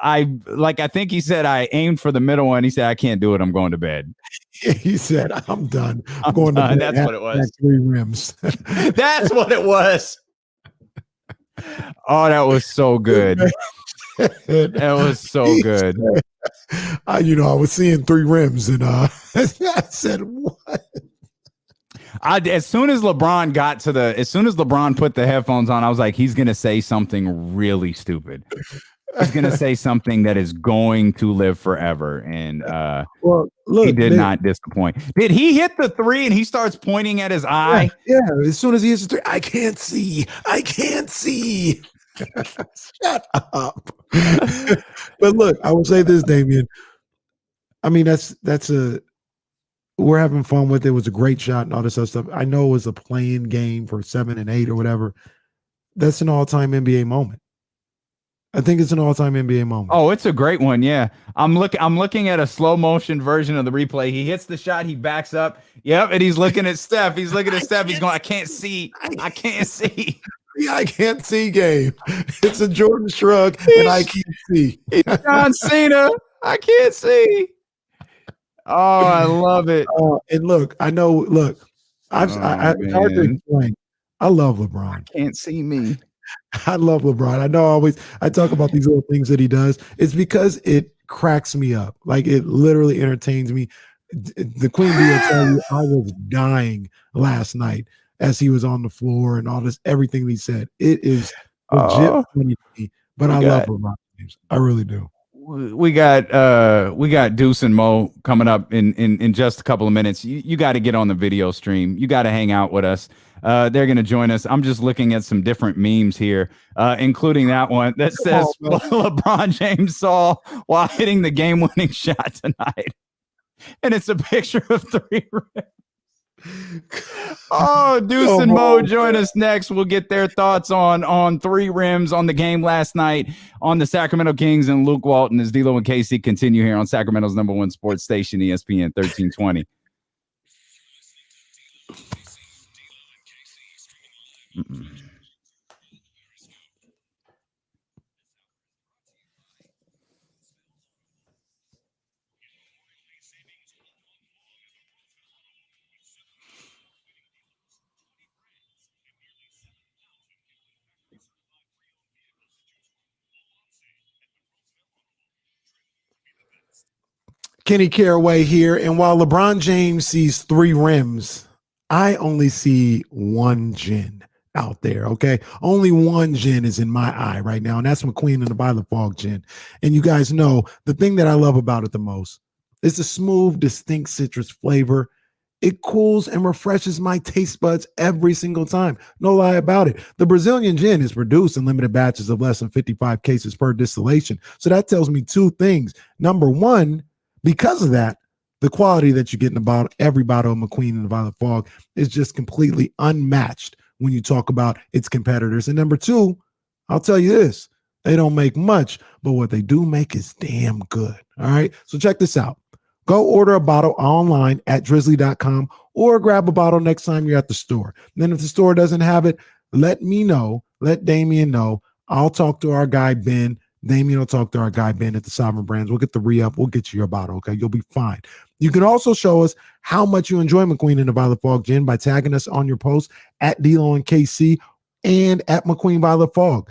Speaker 1: I think he said I aimed for the middle one. He said, I can't do it. I'm going to bed.
Speaker 2: He said, I'm done.
Speaker 1: I'm
Speaker 2: going
Speaker 1: done.
Speaker 2: to bed.
Speaker 1: That's what it was.
Speaker 2: 3 rims.
Speaker 1: That's what it was. Oh, that was so good. That was so good.
Speaker 2: I was seeing 3 rims, and I said, "What?"
Speaker 1: As soon as LeBron put the headphones on, I was like, he's gonna say something really stupid. He's gonna say something that is going to live forever. And
Speaker 2: well, look,
Speaker 1: he did not disappoint. Did he hit the 3 and he starts pointing at his eye?
Speaker 2: Yeah. As soon as he hits the 3, I can't see. Shut up. But look, I will say this, Damian. I mean, we're having fun with it. It was a great shot and all this other stuff. I know it was a playing game for 7 and 8 or whatever. That's an all-time NBA moment. I think it's an all-time NBA moment.
Speaker 1: Oh, it's a great one. Yeah. I'm looking at a slow motion version of the replay. He hits the shot, he backs up. Yep, and he's looking at Steph. He's looking at Steph. He's going, I can't see.
Speaker 2: Yeah, I can't see, Gabe. It's a Jordan shrug, and I can't see.
Speaker 1: John Cena. I can't see. Oh, I love it.
Speaker 2: And look, I know. Look, it's hard to explain. I love LeBron.
Speaker 1: Can't see me.
Speaker 2: I love LeBron. I know I talk about these little things that he does. It's because it cracks me up. Like, it literally entertains me. The Queen Bee will tell you I was dying last night as he was on the floor and all this, everything he said. It is legit funny to me, but I love LeBron James. I really do.
Speaker 1: We got Deuce and Mo coming up in just a couple of minutes. You got to get on the video stream. You got to hang out with us. They're going to join us. I'm just looking at some different memes here, including that one that says what LeBron James saw while hitting the game-winning shot tonight. And it's a picture of 3 rims. Oh, Deuce and Mo join us next. We'll get their thoughts on 3 rims on the game last night on the Sacramento Kings and Luke Walton as D-Lo and KC continue here on Sacramento's #1 sports station, ESPN 1320.
Speaker 2: Kenny Caraway here. And while LeBron James sees 3 rims, I only see 1 gin out there. Okay. Only 1 gin is in my eye right now. And that's McQueen and the By the Fog gin. And you guys know the thing that I love about it the most is the smooth, distinct citrus flavor. It cools and refreshes my taste buds every single time. No lie about it. The Brazilian gin is produced in limited batches of less than 55 cases per distillation. So that tells me 2 things. Number 1, because of that, the quality that you get in the bottle, every bottle of McQueen and the Violet Fog is just completely unmatched when you talk about its competitors. And number 2, I'll tell you this, they don't make much, but what they do make is damn good. All right. So check this out. Go order a bottle online at drizzly.com or grab a bottle next time you're at the store. And then if the store doesn't have it, let me know. Let Damian know. I'll talk to our guy, Ben. Damian will talk to our guy, Ben, at the Sovereign Brands. We'll get the re-up. We'll get you your bottle, okay? You'll be fine. You can also show us how much you enjoy McQueen and the Violet Fog gin by tagging us on your post at D-Lo and KC and at McQueen Violet Fog.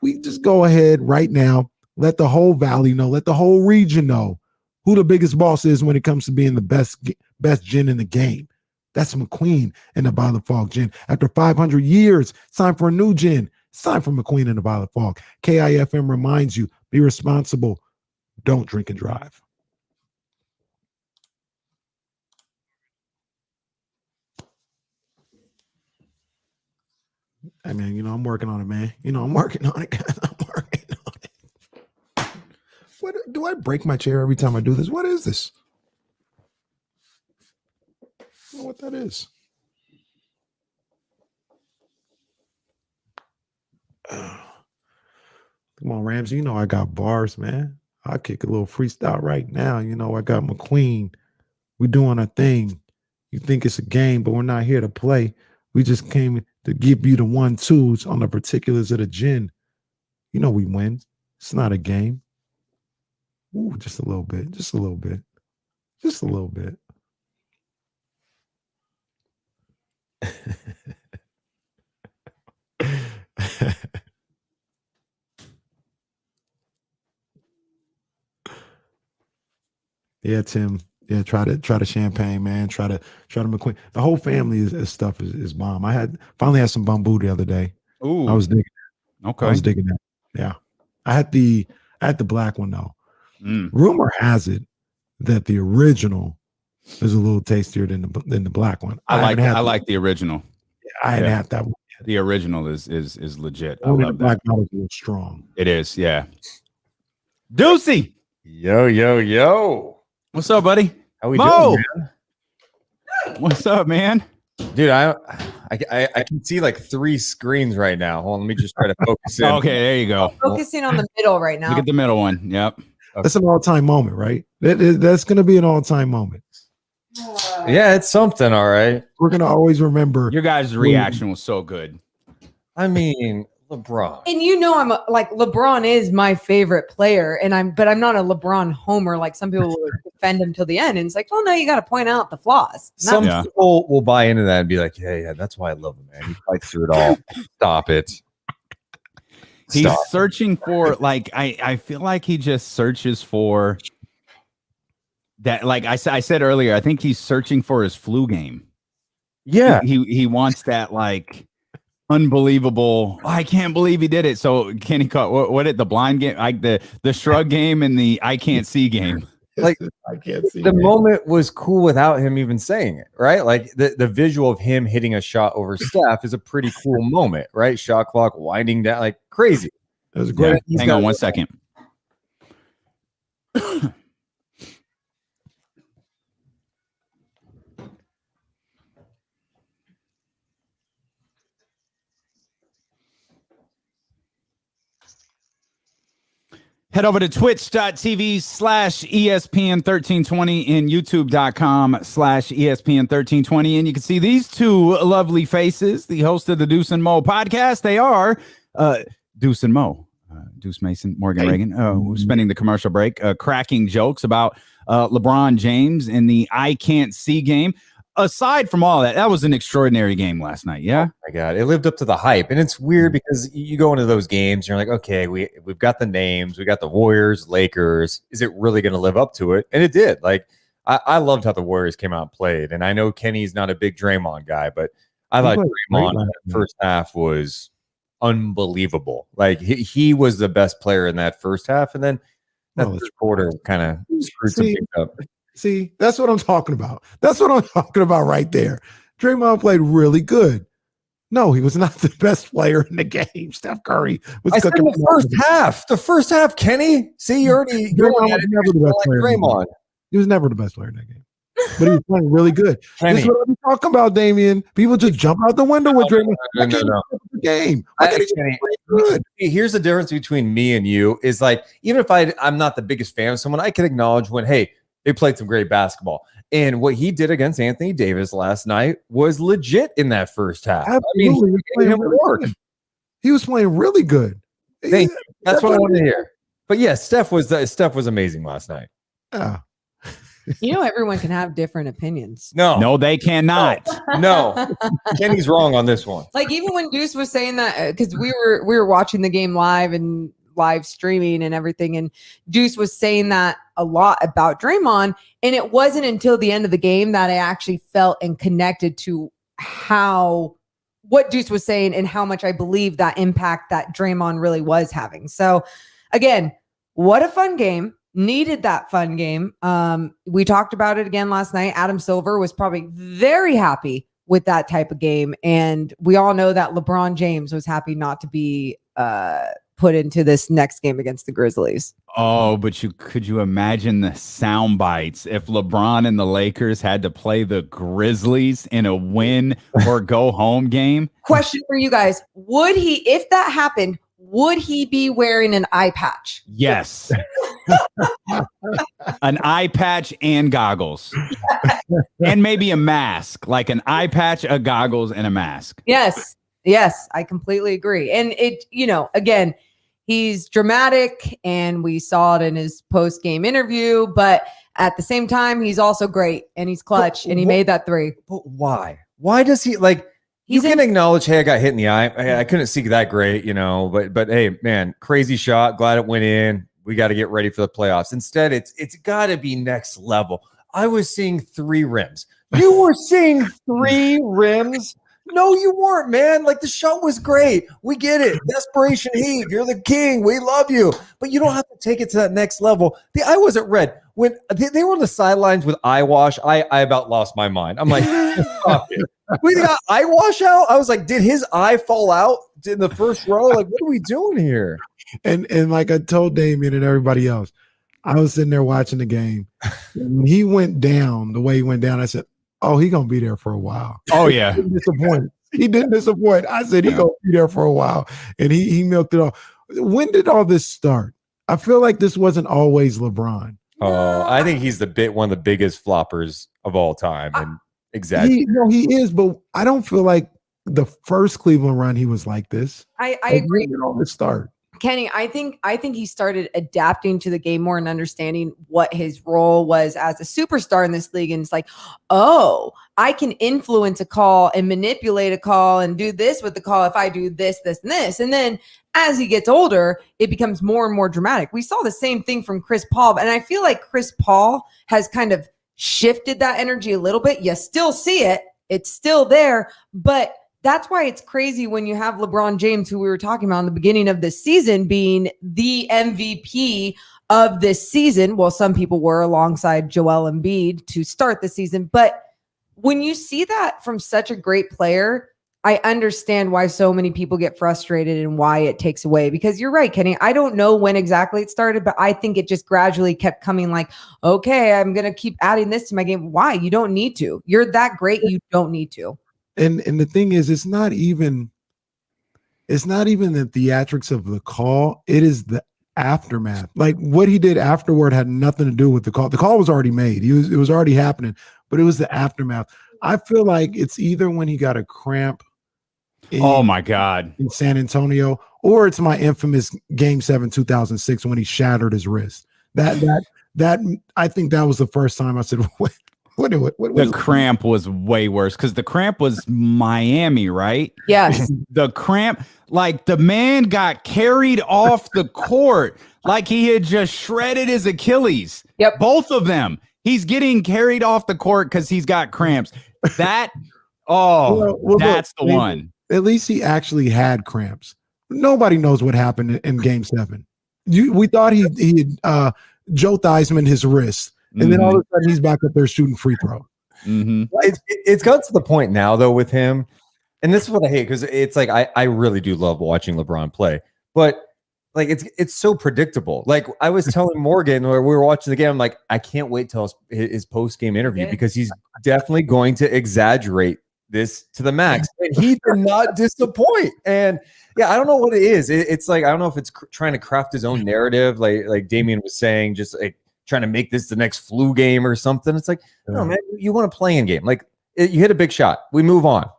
Speaker 2: We just go ahead right now. Let the whole valley know. Let the whole region know who the biggest boss is when it comes to being the best gin in the game. That's McQueen and the Violet Fog gin. After 500 years, it's time for a new gin. It's time for McQueen and the Violet Fog. KIFM reminds you, be responsible. Don't drink and drive. Hey, man, I'm working on it, man. I'm working on it. I'm working on it. What, do I break my chair every time I do this? What is this? I don't know what that is. Come on, Ramsey. You know I got bars, man. I'll kick a little freestyle right now. You know I got McQueen. We doing a thing. You think it's a game, but we're not here to play. We just came to give you the 1-2s on the particulars of the gin. You know we win. It's not a game. Ooh, just a little bit. Just a little bit. Just a little bit. Yeah, Tim. Yeah, try the champagne, man. Try the McQueen. The whole family is bomb. I finally had some bamboo the other day.
Speaker 1: Ooh,
Speaker 2: I was digging.
Speaker 1: Okay,
Speaker 2: I was digging that. Yeah, I had the black one though.
Speaker 1: Mm.
Speaker 2: Rumor has it that the original is a little tastier than the black one.
Speaker 1: I like the original.
Speaker 2: I hadn't had that one.
Speaker 1: The original is legit. I
Speaker 2: Only
Speaker 1: love
Speaker 2: the black
Speaker 1: that.
Speaker 2: bottle is a little strong.
Speaker 1: It is, yeah. Deucey,
Speaker 6: Yo.
Speaker 1: what's up, buddy?
Speaker 6: How we
Speaker 1: Mo,
Speaker 6: doing, man?
Speaker 1: what's up, man?
Speaker 6: Dude, I can see like 3 screens right now. Hold on, let me just try to focus in.
Speaker 1: Okay, there you go.
Speaker 7: Focusing on the middle right now.
Speaker 1: Look at the middle one. Yep.
Speaker 2: That's an all-time moment, right? That's going to be an all-time moment.
Speaker 6: Yeah, it's something, all right.
Speaker 2: We're going to always remember.
Speaker 1: Your guys' reaction was so good.
Speaker 6: I mean, LeBron.
Speaker 7: And you know, LeBron is my favorite player, but I'm not a LeBron homer like some people would defend him till the end. And it's like, oh no, you got to point out the flaws.
Speaker 6: Some people will buy into that and be like, yeah, that's why I love him, man. He fights through it all. Stop it.
Speaker 1: He's searching for, like, I feel like he just searches for that. Like I said earlier, I think he's searching for his flu game.
Speaker 6: Yeah.
Speaker 1: He wants that, like, unbelievable. Oh, I can't believe he did it. So Kenny caught what the blind game, like the shrug game and the I can't see game.
Speaker 6: Like,
Speaker 2: I can't see
Speaker 6: the moment was cool without him even saying it, right? Like the visual of him hitting a shot over Steph is a pretty cool moment, right? Shot clock winding down like crazy.
Speaker 2: That was great.
Speaker 1: Yeah. Hang on one second. Head over to twitch.tv/ESPN1320 and youtube.com/ESPN1320. And you can see these two lovely faces, the host of the Deuce and Mo podcast. They are Deuce and Mo, Deuce Mason, Morgan Reagan, who's spending the commercial break, cracking jokes about LeBron James in the I can't see game. Aside from all that was an extraordinary game last night. Yeah.
Speaker 6: Oh my God. It lived up to the hype. And it's weird because you go into those games, you're like, okay, we've got the names, we got the Warriors, Lakers. Is it really going to live up to it? And it did. Like, I loved how the Warriors came out and played. And I know Kenny's not a big Draymond guy, but I thought Draymond in the first half was unbelievable. Like, he was the best player in that first half. And then that third quarter kind of screwed some things up.
Speaker 2: See, that's what I'm talking about. That's what I'm talking about right there. Draymond played really good. No, he was not the best player in the game. Steph Curry was cooking
Speaker 6: the first half. The first half, Kenny. See, you already
Speaker 2: Draymond was never the best player.
Speaker 6: Draymond.
Speaker 2: He was never the best player in that game. But he was playing really good.
Speaker 6: Kenny.
Speaker 2: This is what I'm talking about, Damien. People just jump out the window with Draymond.
Speaker 6: No.
Speaker 2: The game.
Speaker 6: Kenny, here's the difference between me and you is like, even if I'm not the biggest fan of someone, I can acknowledge when, hey, they played some great basketball. And what he did against Anthony Davis last night was legit in that first half.
Speaker 2: Absolutely. He was playing really good.
Speaker 6: Thank you. That's what I wanted to hear. But yeah, Steph was amazing last night.
Speaker 2: Yeah.
Speaker 7: You know, everyone can have different opinions.
Speaker 6: No,
Speaker 1: they cannot.
Speaker 6: No. Kenny's wrong on this one.
Speaker 7: Like, even when Deuce was saying that, because we were watching the game live and live streaming and everything, and Deuce was saying that a lot about Draymond, and it wasn't until the end of the game that I actually felt and connected to what Deuce was saying and how much I believe that impact that Draymond really was having. So again, what a fun game. Needed that fun game. We talked about it again last night. Adam Silver was probably very happy with that type of game, and we all know that LeBron James was happy not to be put into this next game against the Grizzlies.
Speaker 1: Oh, but could you imagine the sound bites if LeBron and the Lakers had to play the Grizzlies in a win or go home game?
Speaker 7: Question for you guys. Would he, if that happened, would he be wearing an eye patch?
Speaker 1: Yes. An eye patch and goggles. And maybe a mask, like an eye patch, a goggles, and a mask.
Speaker 7: Yes. Yes, I completely agree. And it, again, he's dramatic and we saw it in his post-game interview, but at the same time, he's also great and he's clutch and he made that three.
Speaker 6: But why? Why does he you can acknowledge, hey, I got hit in the eye. I couldn't see that great, but hey, man, crazy shot. Glad it went in. We got to get ready for the playoffs. Instead, it's got to be next level. I was seeing 3 rims. You were seeing 3 rims? No, you weren't, man. Like, the shot was great. We get it. Desperation heat. You're the king. We love you. But you don't have to take it to that next level. The eye wasn't red. When they were on the sidelines with eye wash, I about lost my mind. I'm like, stop it. We got eye wash out? I was like, did his eye fall out in the first row? Like, what are we doing here?
Speaker 2: And like I told Damien and everybody else, I was sitting there watching the game. When he went down the way he went down, I said, oh, he going to be there for a while.
Speaker 1: Oh, yeah.
Speaker 2: He didn't disappoint. I said, he going to be there for a while. And he milked it off. When did all this start? I feel like this wasn't always LeBron.
Speaker 6: Oh, I think he's one of the biggest floppers of all time. And exactly.
Speaker 2: He is, but I don't feel like the first Cleveland run he was like this.
Speaker 7: I agree.
Speaker 2: When did all this start?
Speaker 7: Kenny, I think he started adapting to the game more and understanding what his role was as a superstar in this league. And it's like, oh, I can influence a call and manipulate a call and do this with the call if I do this, this, and this. And then as he gets older, it becomes more and more dramatic. We saw the same thing from Chris Paul, and I feel like Chris Paul has kind of shifted that energy a little bit. You still see it. It's still there, but that's why it's crazy when you have LeBron James, who we were talking about in the beginning of this season, being the MVP of this season. Well, some people were alongside Joel Embiid to start the season. But when you see that from such a great player, I understand why so many people get frustrated and why it takes away. Because you're right, Kenny. I don't know when exactly it started, but I think it just gradually kept coming like, okay, I'm going to keep adding this to my game. Why? You don't need to. You're that great. You don't need to.
Speaker 2: And the thing is, it's not even the theatrics of the call. It is the aftermath. Like what he did afterward had nothing to do with the call. The call was already made. It was already happening, but it was the aftermath. I feel like it's either when he got a cramp
Speaker 1: oh my God,
Speaker 2: in San Antonio, or it's my infamous Game 7 2006 when he shattered his wrist. That I think that was the first time I said, what
Speaker 1: the cramp was way worse because the cramp was Miami, right?
Speaker 7: Yes.
Speaker 1: The cramp, like the man got carried off the court like he had just shredded his Achilles.
Speaker 7: Yep.
Speaker 1: Both of them. He's getting carried off the court because he's got cramps. That's the one.
Speaker 2: At least he actually had cramps. Nobody knows what happened in Game 7. We thought he had Joe Theismann his wrist. And then all of a sudden he's back up there shooting free throw.
Speaker 1: Mm-hmm.
Speaker 6: It's got to the point now though with him, and this is what I hate because it's like I really do love watching LeBron play, but like it's so predictable. Like I was telling Morgan where we were watching the game, I'm like, I can't wait till his post game interview because he's definitely going to exaggerate this to the max, and he did not disappoint. And yeah, I don't know what it is. It's like I don't know if it's trying to craft his own narrative, like Damien was saying, just like trying to make this the next flu game or something. It's like, no, man, you want to play in game. Like you hit a big shot. We move on.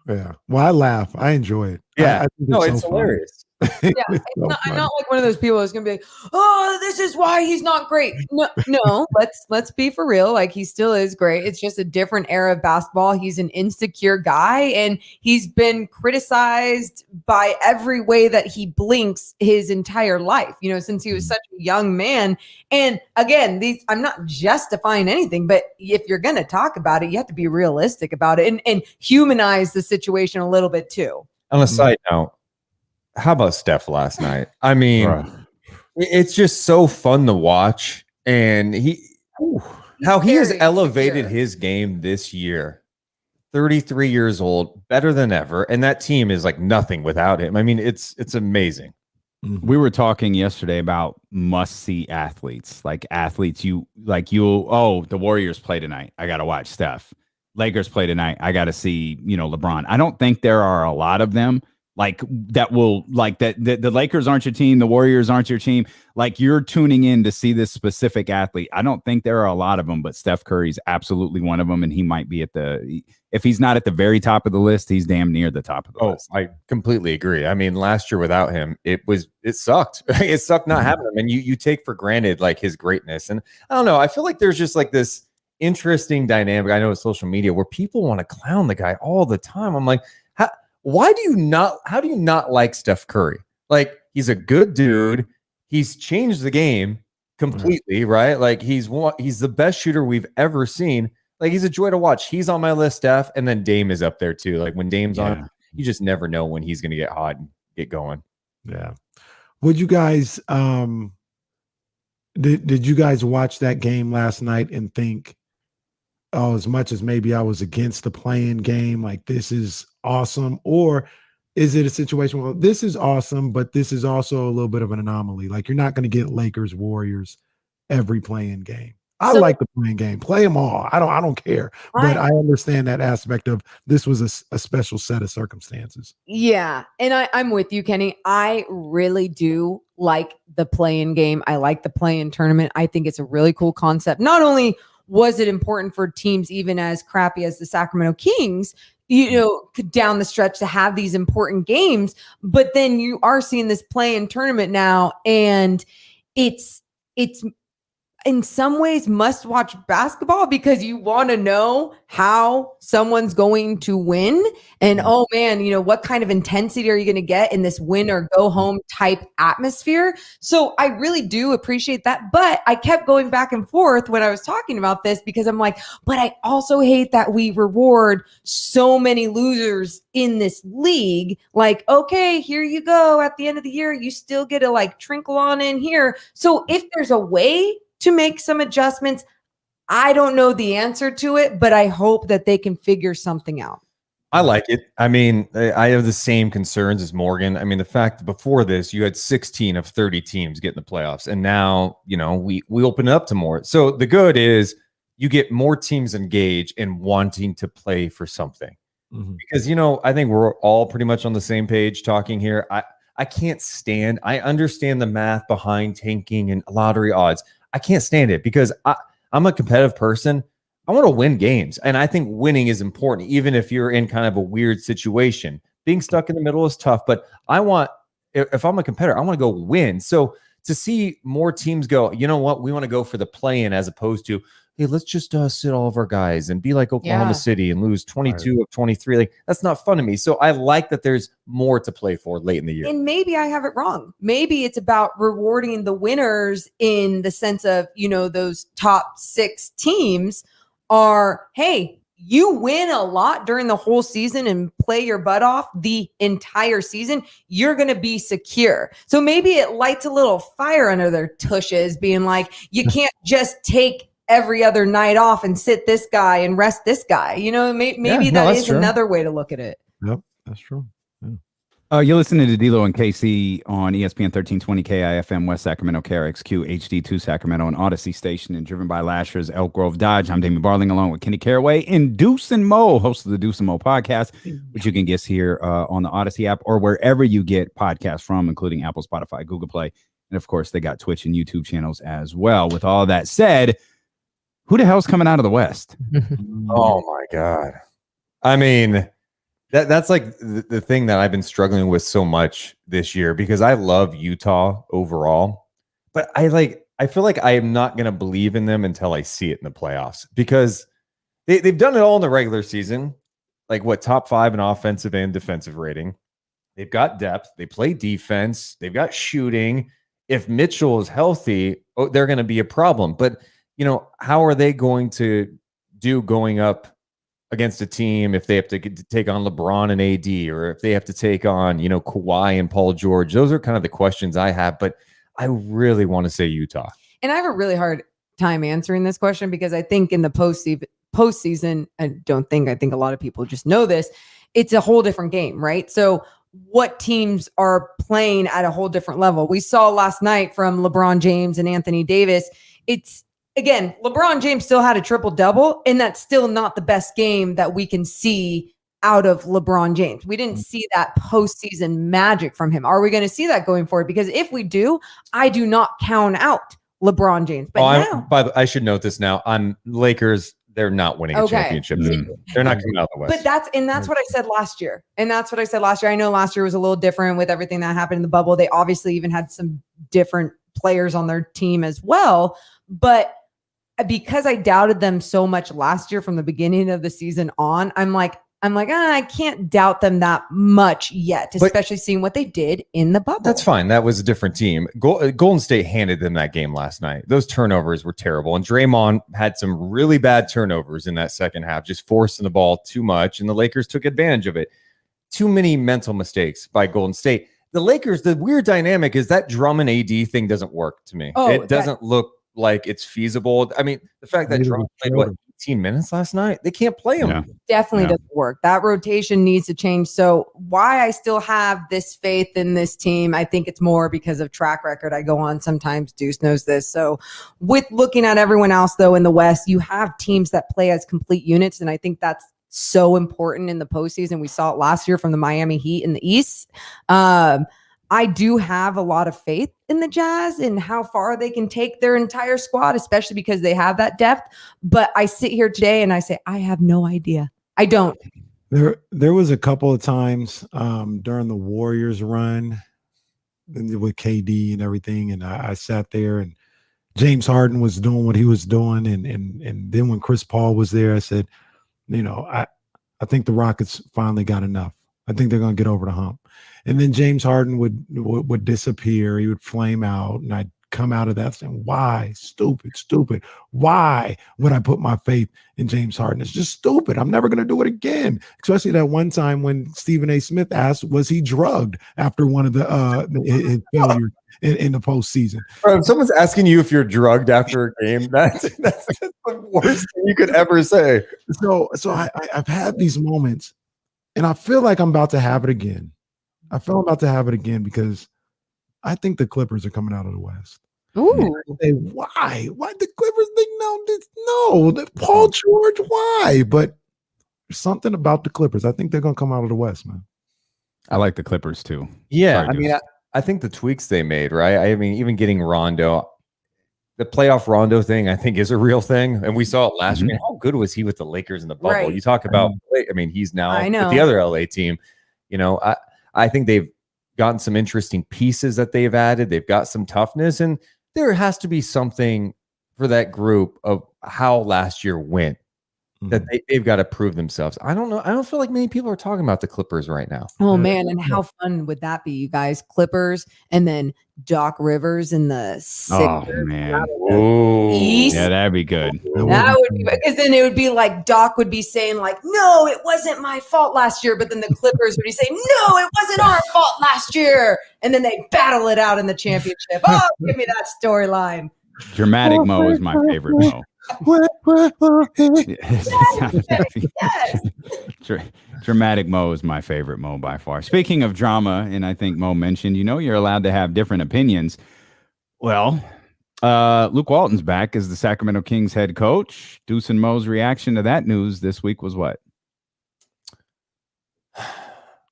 Speaker 2: Yeah. Well, I laugh. I enjoy it.
Speaker 6: Yeah.
Speaker 2: I think
Speaker 6: it's so hilarious.
Speaker 7: Yeah, I'm not like one of those people that's gonna be like, oh, this is why he's not great. No, let's be for real. Like he still is great. It's just a different era of basketball. He's an insecure guy, and he's been criticized by every way that he blinks his entire life. Since he was such a young man. And again, I'm not justifying anything, but if you're gonna talk about it, you have to be realistic about it and humanize the situation a little bit too.
Speaker 6: On a side note. How about Steph last night? I mean, it's just so fun to watch. And how he has elevated his game this year. 33 years old, better than ever. And that team is like nothing without him. I mean, it's amazing.
Speaker 1: We were talking yesterday about must-see athletes, like athletes the Warriors play tonight. I got to watch Steph. Lakers play tonight. I got to see, LeBron. I don't think there are a lot of them like that will like that. The Lakers aren't your team. The Warriors aren't your team. Like you're tuning in to see this specific athlete. I don't think there are a lot of them, but Steph Curry's absolutely one of them. And he might be if he's not at the very top of the list, he's damn near the top of the list.
Speaker 6: I completely agree. I mean, last year without him, it sucked. It sucked not having him. And you take for granted like his greatness. And I don't know. I feel like there's just like this interesting dynamic. I know with social media where people want to clown the guy all the time. I'm like, how do you not like Steph Curry? Like he's a good dude. He's changed the game completely, right? Like he's the best shooter we've ever seen. Like he's a joy to watch. He's on my list, Steph, and then Dame is up there too. Like when Dame's on, you just never know when he's going to get hot and get going.
Speaker 2: Yeah. Would you guys did you guys watch that game last night and think, oh, as much as maybe I was against the playing game, like this is awesome? Or is it a situation where this is awesome, but this is also a little bit of an anomaly? Like you're not going to get Lakers Warriors every playing game. I like the playing game. Play them all. I don't care. But I understand that aspect of this was a special set of circumstances.
Speaker 7: Yeah. And I'm with you, Kenny. I really do like the play-in game. I like the play-in tournament. I think it's a really cool concept. Not only was it important for teams even as crappy as the Sacramento Kings, down the stretch to have these important games, but then you are seeing this play-in tournament now, and it's in some ways must watch basketball because you want to know how someone's going to win. And oh man, what kind of intensity are you going to get in this win or go home type atmosphere? So I really do appreciate that. But I kept going back and forth when I was talking about this because I'm like, but I also hate that we reward so many losers in this league. Like, okay, here you go. At the end of the year, you still get to like trinkle on in here. So if there's a way to make some adjustments, I don't know the answer to it, but I hope that they can figure something out.
Speaker 6: I like it. I mean, I have the same concerns as Morgan. I mean, the fact that before this, you had 16 of 30 teams get in the playoffs, and now, we open it up to more. So the good is you get more teams engaged in wanting to play for something. Mm-hmm. Because, I think we're all pretty much on the same page talking here. I can't stand, I understand the math behind tanking and lottery odds. I can't stand it because I'm a competitive person. I want to win games. And I think winning is important, even if you're in kind of a weird situation. Being stuck in the middle is tough, but if I'm a competitor, I want to go win. So to see more teams go, you know what, we want to go for the play-in as opposed to, hey, let's just sit all of our guys and be like Oklahoma City and lose 22 of 23. Like that's not fun to me. So I like that there's more to play for late in the year.
Speaker 7: And maybe I have it wrong. Maybe it's about rewarding the winners in the sense of, those top 6 teams are, hey, you win a lot during the whole season and play your butt off the entire season, you're going to be secure. So maybe it lights a little fire under their tushes being like, you can't just take every other night off and sit this guy and rest this guy. Maybe that is true. Another way to look at it.
Speaker 2: Yep, that's true.
Speaker 1: You're listening to D'Lo and KC on ESPN 1320 KIFM West Sacramento, KRXQ HD2 Sacramento, and Odyssey Station, and driven by Lashers, Elk Grove Dodge. I'm Damien Barling, along with Kenny Caraway and Deuce and Mo, host of the Deuce and Mo podcast, which you can get here on the Odyssey app or wherever you get podcasts from, including Apple, Spotify, Google Play, and of course, they got Twitch and YouTube channels as well. With all that said, who the hell's coming out of the West?
Speaker 6: Oh my God. I mean, that's like the thing that I've been struggling with so much this year because I love Utah overall, but I feel like I am not going to believe in them until I see it in the playoffs because they've done it all in the regular season. Like top 5 in offensive and defensive rating. They've got depth. They play defense. They've got shooting. If Mitchell is healthy, they're going to be a problem. But how are they going to do going up against a team if they have to take on LeBron and AD, or if they have to take on, Kawhi and Paul George? Those are kind of the questions I have, but I really want to say Utah.
Speaker 7: And I have a really hard time answering this question because I think in the postseason, I think a lot of people just know this, it's a whole different game, right? So what teams are playing at a whole different level. We saw last night from LeBron James and Anthony Davis. It's, again, LeBron James still had a triple-double, and that's still not the best game that we can see out of LeBron James. We didn't see that postseason magic from him. Are we going to see that going forward? Because if we do, I do not count out LeBron James. But
Speaker 6: I should note this now. On Lakers, they're not winning a championship. They're not coming out of the West.
Speaker 7: But that's what I said last year. And that's what I said last year. I know last year was a little different with everything that happened in the bubble. They obviously even had some different players on their team as well. But because I doubted them so much last year from the beginning of the season on, I'm like, I can't doubt them that much yet, especially seeing what they did in the bubble.
Speaker 6: That's fine. That was a different team. Golden State handed them that game last night. Those turnovers were terrible. And Draymond had some really bad turnovers in that second half, just forcing the ball too much. And the Lakers took advantage of it. Too many mental mistakes by Golden State. The Lakers, the weird dynamic is that Drummond AD thing doesn't work to me. It doesn't look like it's feasible. I mean, the fact that Drummond played 18 minutes last night, they can't play him.
Speaker 7: Definitely doesn't work. That rotation needs to change. So why I still have this faith in this team, I think it's more because of track record. I go on sometimes. Deuce knows this. So with looking at everyone else, though, in the West, you have teams that play as complete units. And I think that's so important in the postseason. We saw it last year from the Miami Heat in the East. I do have a lot of faith in the Jazz and how far they can take their entire squad, especially because they have that depth. But I sit here today and I say, I have no idea. I don't.
Speaker 2: There was a couple of times during the Warriors run with KD and everything, and I sat there and James Harden was doing what he was doing, and then when Chris Paul was there, I said, I think the Rockets finally got enough. I think they're going to get over the hump. And then James Harden would disappear. He would flame out, and I'd come out of that saying, why? Stupid. Why would I put my faith in James Harden? It's just stupid. I'm never going to do it again. Especially that one time when Stephen A. Smith asked, was he drugged after one of his failures in the postseason?
Speaker 6: Bro, if someone's asking you if you're drugged after a game, that's the worst thing you could ever say.
Speaker 2: So I've had these moments, and I feel like I'm about to have it again. Because I think the Clippers are coming out of the West.
Speaker 7: Ooh.
Speaker 2: Say, why? Why the Clippers? No, Paul George, why? But there's something about the Clippers. I think they're going to come out of the West, man.
Speaker 1: I like the Clippers too.
Speaker 6: Yeah, I think the tweaks they made, right? I mean, even getting Rondo, the playoff Rondo thing, I think is a real thing. And we saw it last year. How good was he with the Lakers in the bubble?
Speaker 7: Right.
Speaker 6: You talk about, he's now with the other LA team. I think they've gotten some interesting pieces that they've added. They've got some toughness, and there has to be something for that group of how last year went that they've got to prove themselves. I don't know. I don't feel like many people are talking about the Clippers right now.
Speaker 7: Oh, man. And how fun would that be, you guys? Clippers and then Doc Rivers in the Sixers.
Speaker 1: Oh, man.
Speaker 7: East.
Speaker 1: Yeah, that'd be good.
Speaker 7: That would be, because then it would be like Doc would be saying like, no, it wasn't my fault last year. But then the Clippers would be saying, no, it wasn't our fault last year. And then they battle it out in the championship. Oh, give me that storyline.
Speaker 1: Dramatic Mo is my favorite Mo. Dramatic Mo is my favorite Mo by far. Speaking of drama, and I think Mo mentioned, you're allowed to have different opinions. Well, Luke Walton's back as the Sacramento Kings head coach. Deuce and Mo's reaction to that news this week was what?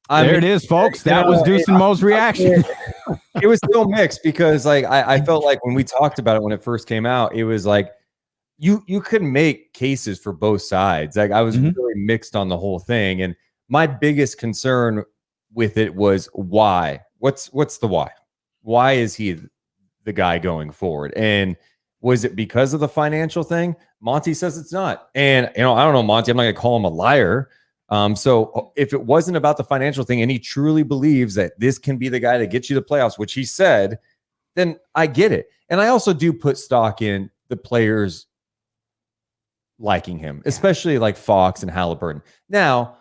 Speaker 1: There it is, folks. That was Deuce and Mo's reaction.
Speaker 6: It was still mixed because I felt like when we talked about it when it first came out, it was like you could make cases for both sides. Like I was really mixed on the whole thing. And my biggest concern with it was why? What's the why? Why is he the guy going forward? And was it because of the financial thing? Monty says it's not. And I don't know, Monty, I'm not gonna call him a liar. So if it wasn't about the financial thing and he truly believes that this can be the guy that gets you the playoffs, which he said, then I get it. And I also do put stock in the players liking him, especially like Fox and Halliburton. Now,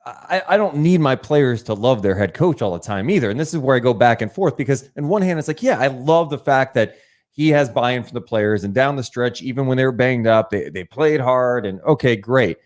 Speaker 6: I don't need my players to love their head coach all the time either. And this is where I go back and forth because on one hand, it's like, yeah, I love the fact that he has buy-in from the players and down the stretch, even when they were banged up, they played hard and okay, great.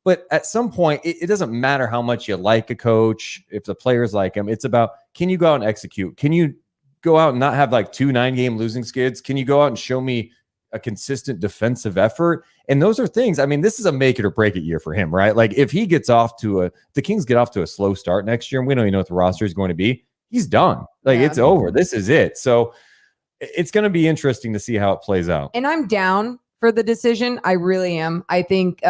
Speaker 6: But at some point, it doesn't matter how much you like a coach, if the players like him. It's about, can you go out and execute? Can you go out and not have like 2 9-game losing skids? Can you go out and show me a consistent defensive effort? And those are things, I mean, this is a make it or break it year for him, right? Like if he gets off to the Kings get off to a slow start next year, and we don't even know what the roster is going to be, he's done. Like it's over. This is it. So it's going to be interesting to see how it plays out.
Speaker 7: And I'm down for the decision. I really am. I think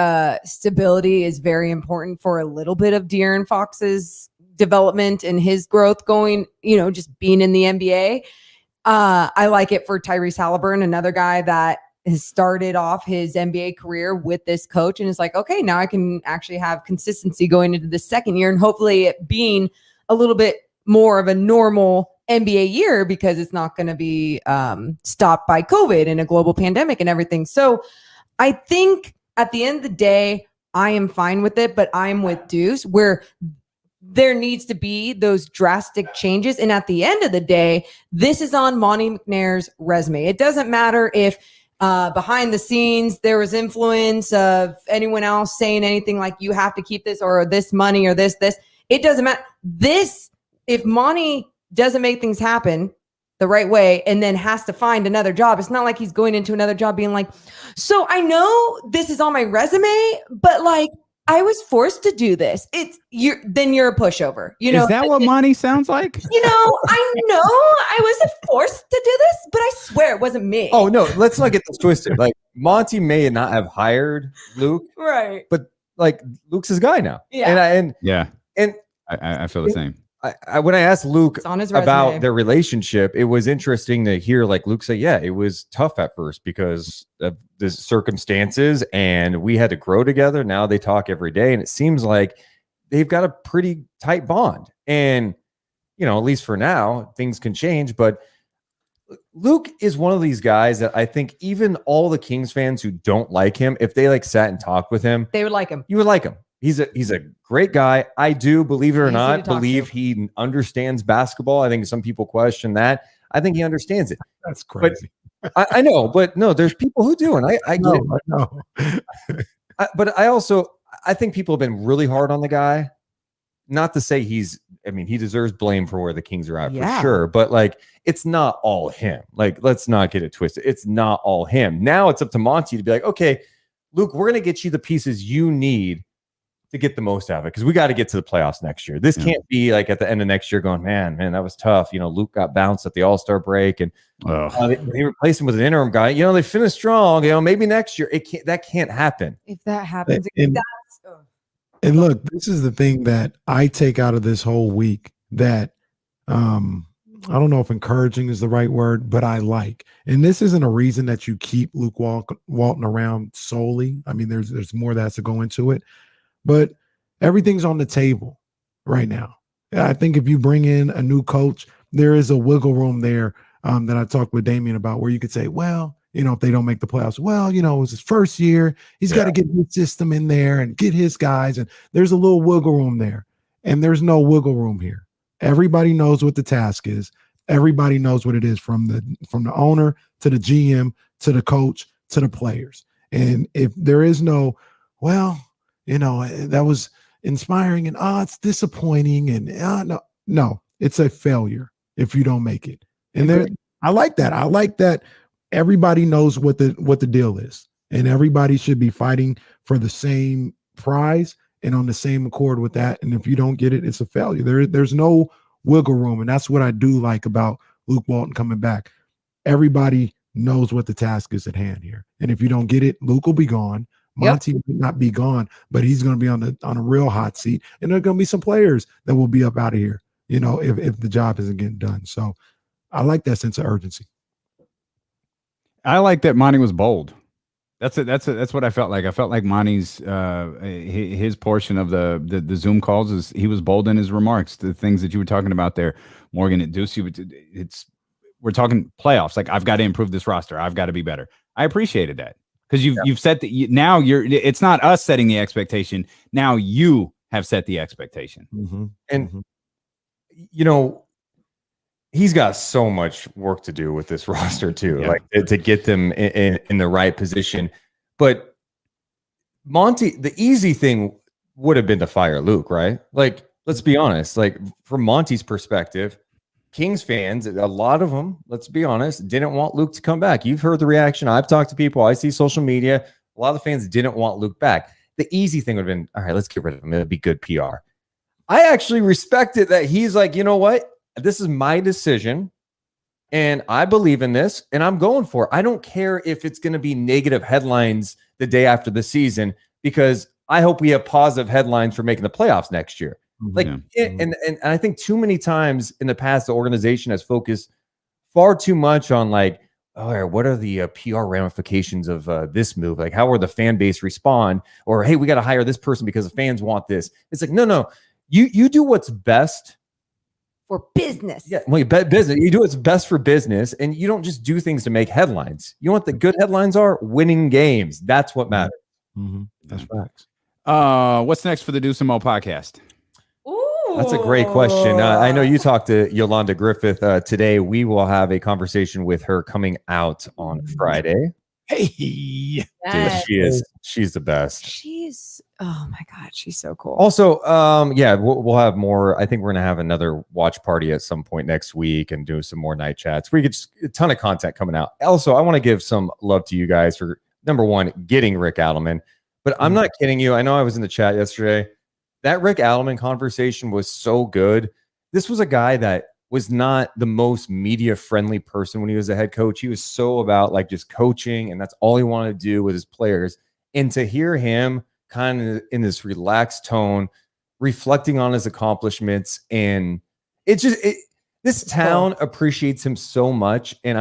Speaker 7: stability is very important for a little bit of De'Aaron Fox's development and his growth going, just being in the NBA. I like it for Tyrese Halliburton, another guy that has started off his NBA career with this coach and is like, okay, now I can actually have consistency going into the second year, and hopefully it being a little bit more of a normal NBA year because it's not going to be stopped by COVID and a global pandemic and everything. So I think at the end of the day, I am fine with it, but I'm with Deuce where there needs to be those drastic changes. And at the end of the day, this is on Monty McNair's resume. It doesn't matter if behind the scenes there was influence of anyone else saying anything like you have to keep this or this money or this. It doesn't matter. If Monty doesn't make things happen the right way and then has to find another job, it's not like he's going into another job being like, so I know this is on my resume, but like I was forced to do this. Then you're a pushover.
Speaker 1: Is that what Monty sounds like?
Speaker 7: I know I was forced to do this, but I swear it wasn't me.
Speaker 6: Oh no, let's not get this twisted. Like Monty may not have hired Luke,
Speaker 7: right?
Speaker 6: But like Luke's his guy now.
Speaker 7: Yeah,
Speaker 6: and
Speaker 1: I feel the same.
Speaker 6: When I asked Luke
Speaker 7: on his
Speaker 6: about their relationship, it was interesting to hear like Luke say, yeah, it was tough at first because of the circumstances and we had to grow together. Now they talk every day and it seems like they've got a pretty tight bond. And, at least for now, things can change. But Luke is one of these guys that I think even all the Kings fans who don't like him, if they like sat and talked with him,
Speaker 7: they would like him.
Speaker 6: You would like him. He's a great guy. I do, believe it or not, believe he understands basketball. I think some people question that. I think he understands it.
Speaker 2: That's crazy.
Speaker 6: But I know, but no, there's people who do, and I get it.
Speaker 2: I know.
Speaker 6: But I think people have been really hard on the guy. Not to say he deserves blame for where the Kings are at for sure. But like, it's not all him. Like, let's not get it twisted. It's not all him. Now it's up to Monty to be like, okay, Luke, we're going to get you the pieces you need to get the most out of it because we got to get to the playoffs next year. This can't be like at the end of next year going, man, that was tough. Luke got bounced at the All-Star break and they replaced him with an interim guy. They finished strong. Maybe next year that can't happen.
Speaker 7: If that happens,
Speaker 2: and look, this is the thing that I take out of this whole week that I don't know if encouraging is the right word, but I like. And this isn't a reason that you keep Luke Walton around solely. I mean, there's more that has to go into it. But everything's on the table right now. I think if you bring in a new coach, there is a wiggle room there that I talked with Damian about where you could say, well, if they don't make the playoffs, well, it was his first year. He's got to get his system in there and get his guys. And there's a little wiggle room there. And there's no wiggle room here. Everybody knows what the task is. Everybody knows what it is from the owner to the GM to the coach to the players. And if there is no, well, that was inspiring and it's disappointing and no, it's a failure if you don't make it. And I like that. I like that everybody knows what the deal is and everybody should be fighting for the same prize and on the same accord with that. And if you don't get it, it's a failure. There's no wiggle room. And that's what I do like about Luke Walton coming back. Everybody knows what the task is at hand here. And if you don't get it, Luke will be gone. Monty might not be gone, but he's going to be on a real hot seat. And there are going to be some players that will be up out of here, if the job isn't getting done. So I like that sense of urgency.
Speaker 1: I like that Monty was bold. That's what I felt like. I felt like Monty's his portion of the Zoom calls is he was bold in his remarks. The things that you were talking about there, Morgan and Deuce, we're talking playoffs. Like I've got to improve this roster. I've got to be better. I appreciated that. Because you've set now it's not us setting the expectation. Now you have set the expectation.
Speaker 2: Mm-hmm.
Speaker 6: And he's got so much work to do with this roster too, like to get them in the right position. But Monty, the easy thing would have been to fire Luke, right? Like, let's be honest. Like, from Monty's perspective, Kings fans, a lot of them, let's be honest, didn't want Luke to come back. You've heard the reaction. I've talked to people. I see social media. A lot of the fans didn't want Luke back. The easy thing would have been, all right, let's get rid of him. It'd be good PR. I actually respected that he's like, you know what? This is my decision, and I believe in this, and I'm going for it. I don't care if it's going to be negative headlines the day after the season, because I hope we have positive headlines for making the playoffs next year. Like, and I think too many times in the past, the organization has focused far too much on like, oh, what are the PR ramifications of this move? Like, how will the fan base respond? Or, hey, we got to hire this person because the fans want this. It's like, no, you do what's best
Speaker 7: for business.
Speaker 6: Yeah, well, business. You do what's best for business, and you don't just do things to make headlines. You know what the good headlines are? Winning games. That's what matters.
Speaker 2: That's facts.
Speaker 1: What's next for the Deuce and Mo podcast?
Speaker 6: That's a great question. I know you talked to Yolanda Griffith today. We will have a conversation with her coming out on Friday.
Speaker 2: Hey,
Speaker 6: Dude, she's the best.
Speaker 7: Oh my God, she's so cool.
Speaker 6: Also, we'll have more. I think we're gonna have another watch party at some point next week and do some more night chats. We get a ton of content coming out. Also, I want to give some love to you guys for, number one, getting Rick Adelman. But I'm not kidding you. I know I was in the chat yesterday. That Rick Adelman conversation was so good. This was a guy that was not the most media friendly person when he was a head coach. He was so about like just coaching, and that's all he wanted to do with his players. And to hear him kind of in this relaxed tone, reflecting on his accomplishments, and this town appreciates him so much. And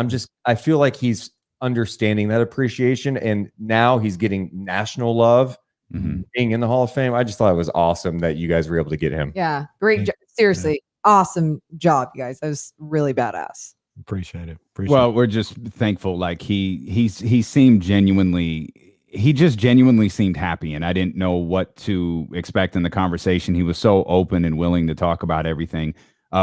Speaker 6: I feel like he's understanding that appreciation, and now he's getting national love. Being in the Hall of Fame, I just thought it was awesome that you guys were able to get him.
Speaker 7: Yeah, great job. Seriously, awesome job, you guys. That was really badass.
Speaker 2: Appreciate it.
Speaker 1: We're just thankful. Like he seemed genuinely seemed happy, and I didn't know what to expect in the conversation. He was so open and willing to talk about everything.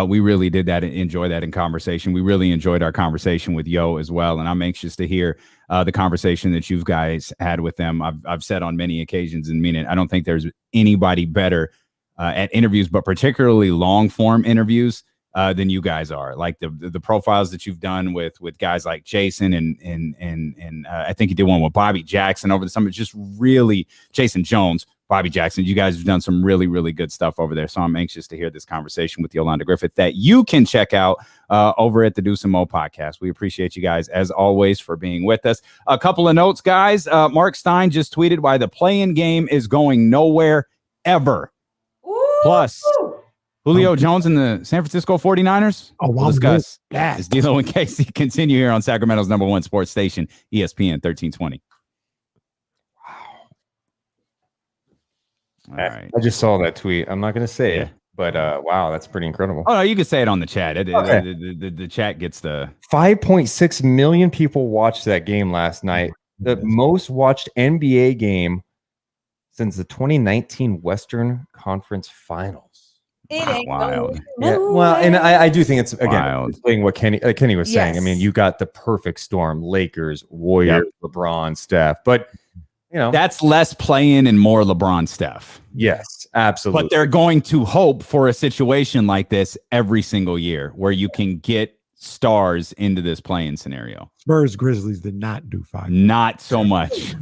Speaker 1: We really did enjoy that in conversation. We really enjoyed our conversation with Yo as well, and I'm anxious to hear the conversation that you guys had with them. I've said on many occasions and mean it, I don't think there's anybody better at interviews, but particularly long form interviews than you guys are. Like the profiles that you've done with guys like Jason and I think you did one with Bobby Jackson over the summer. Just really Jason Jones. Bobby Jackson, you guys have done some really, really good stuff over there. So I'm anxious to hear this conversation with Yolanda Griffith that you can check out over at the Deuce and Mo podcast. We appreciate you guys, as always, for being with us. A couple of notes, guys. Mark Stein just tweeted why the play-in game is going nowhere ever. Ooh. Plus, Julio Jones and the San Francisco 49ers. We'll discuss as D'Lo and Casey continue here on Sacramento's #1 sports station, ESPN 1320. All right.
Speaker 6: I just saw that tweet. I'm not going to say it, but wow, that's pretty incredible.
Speaker 1: Oh, no, you can say it on the chat. The chat gets the
Speaker 6: 5.6 million people watched that game last night. The most watched NBA game since the 2019 Western Conference Finals.
Speaker 7: It ain't
Speaker 1: wild.
Speaker 6: Yeah, well, and I do think it's again explaining what Kenny was saying.
Speaker 7: Yes.
Speaker 6: I mean, you got the perfect storm: Lakers, Warriors, LeBron, Steph, but. You know,
Speaker 1: that's less play-in and more LeBron Steph.
Speaker 6: Yes, absolutely.
Speaker 1: But they're going to hope for a situation like this every single year where you can get stars into this play-in scenario.
Speaker 2: Spurs Grizzlies did not do 5.
Speaker 1: Not so much.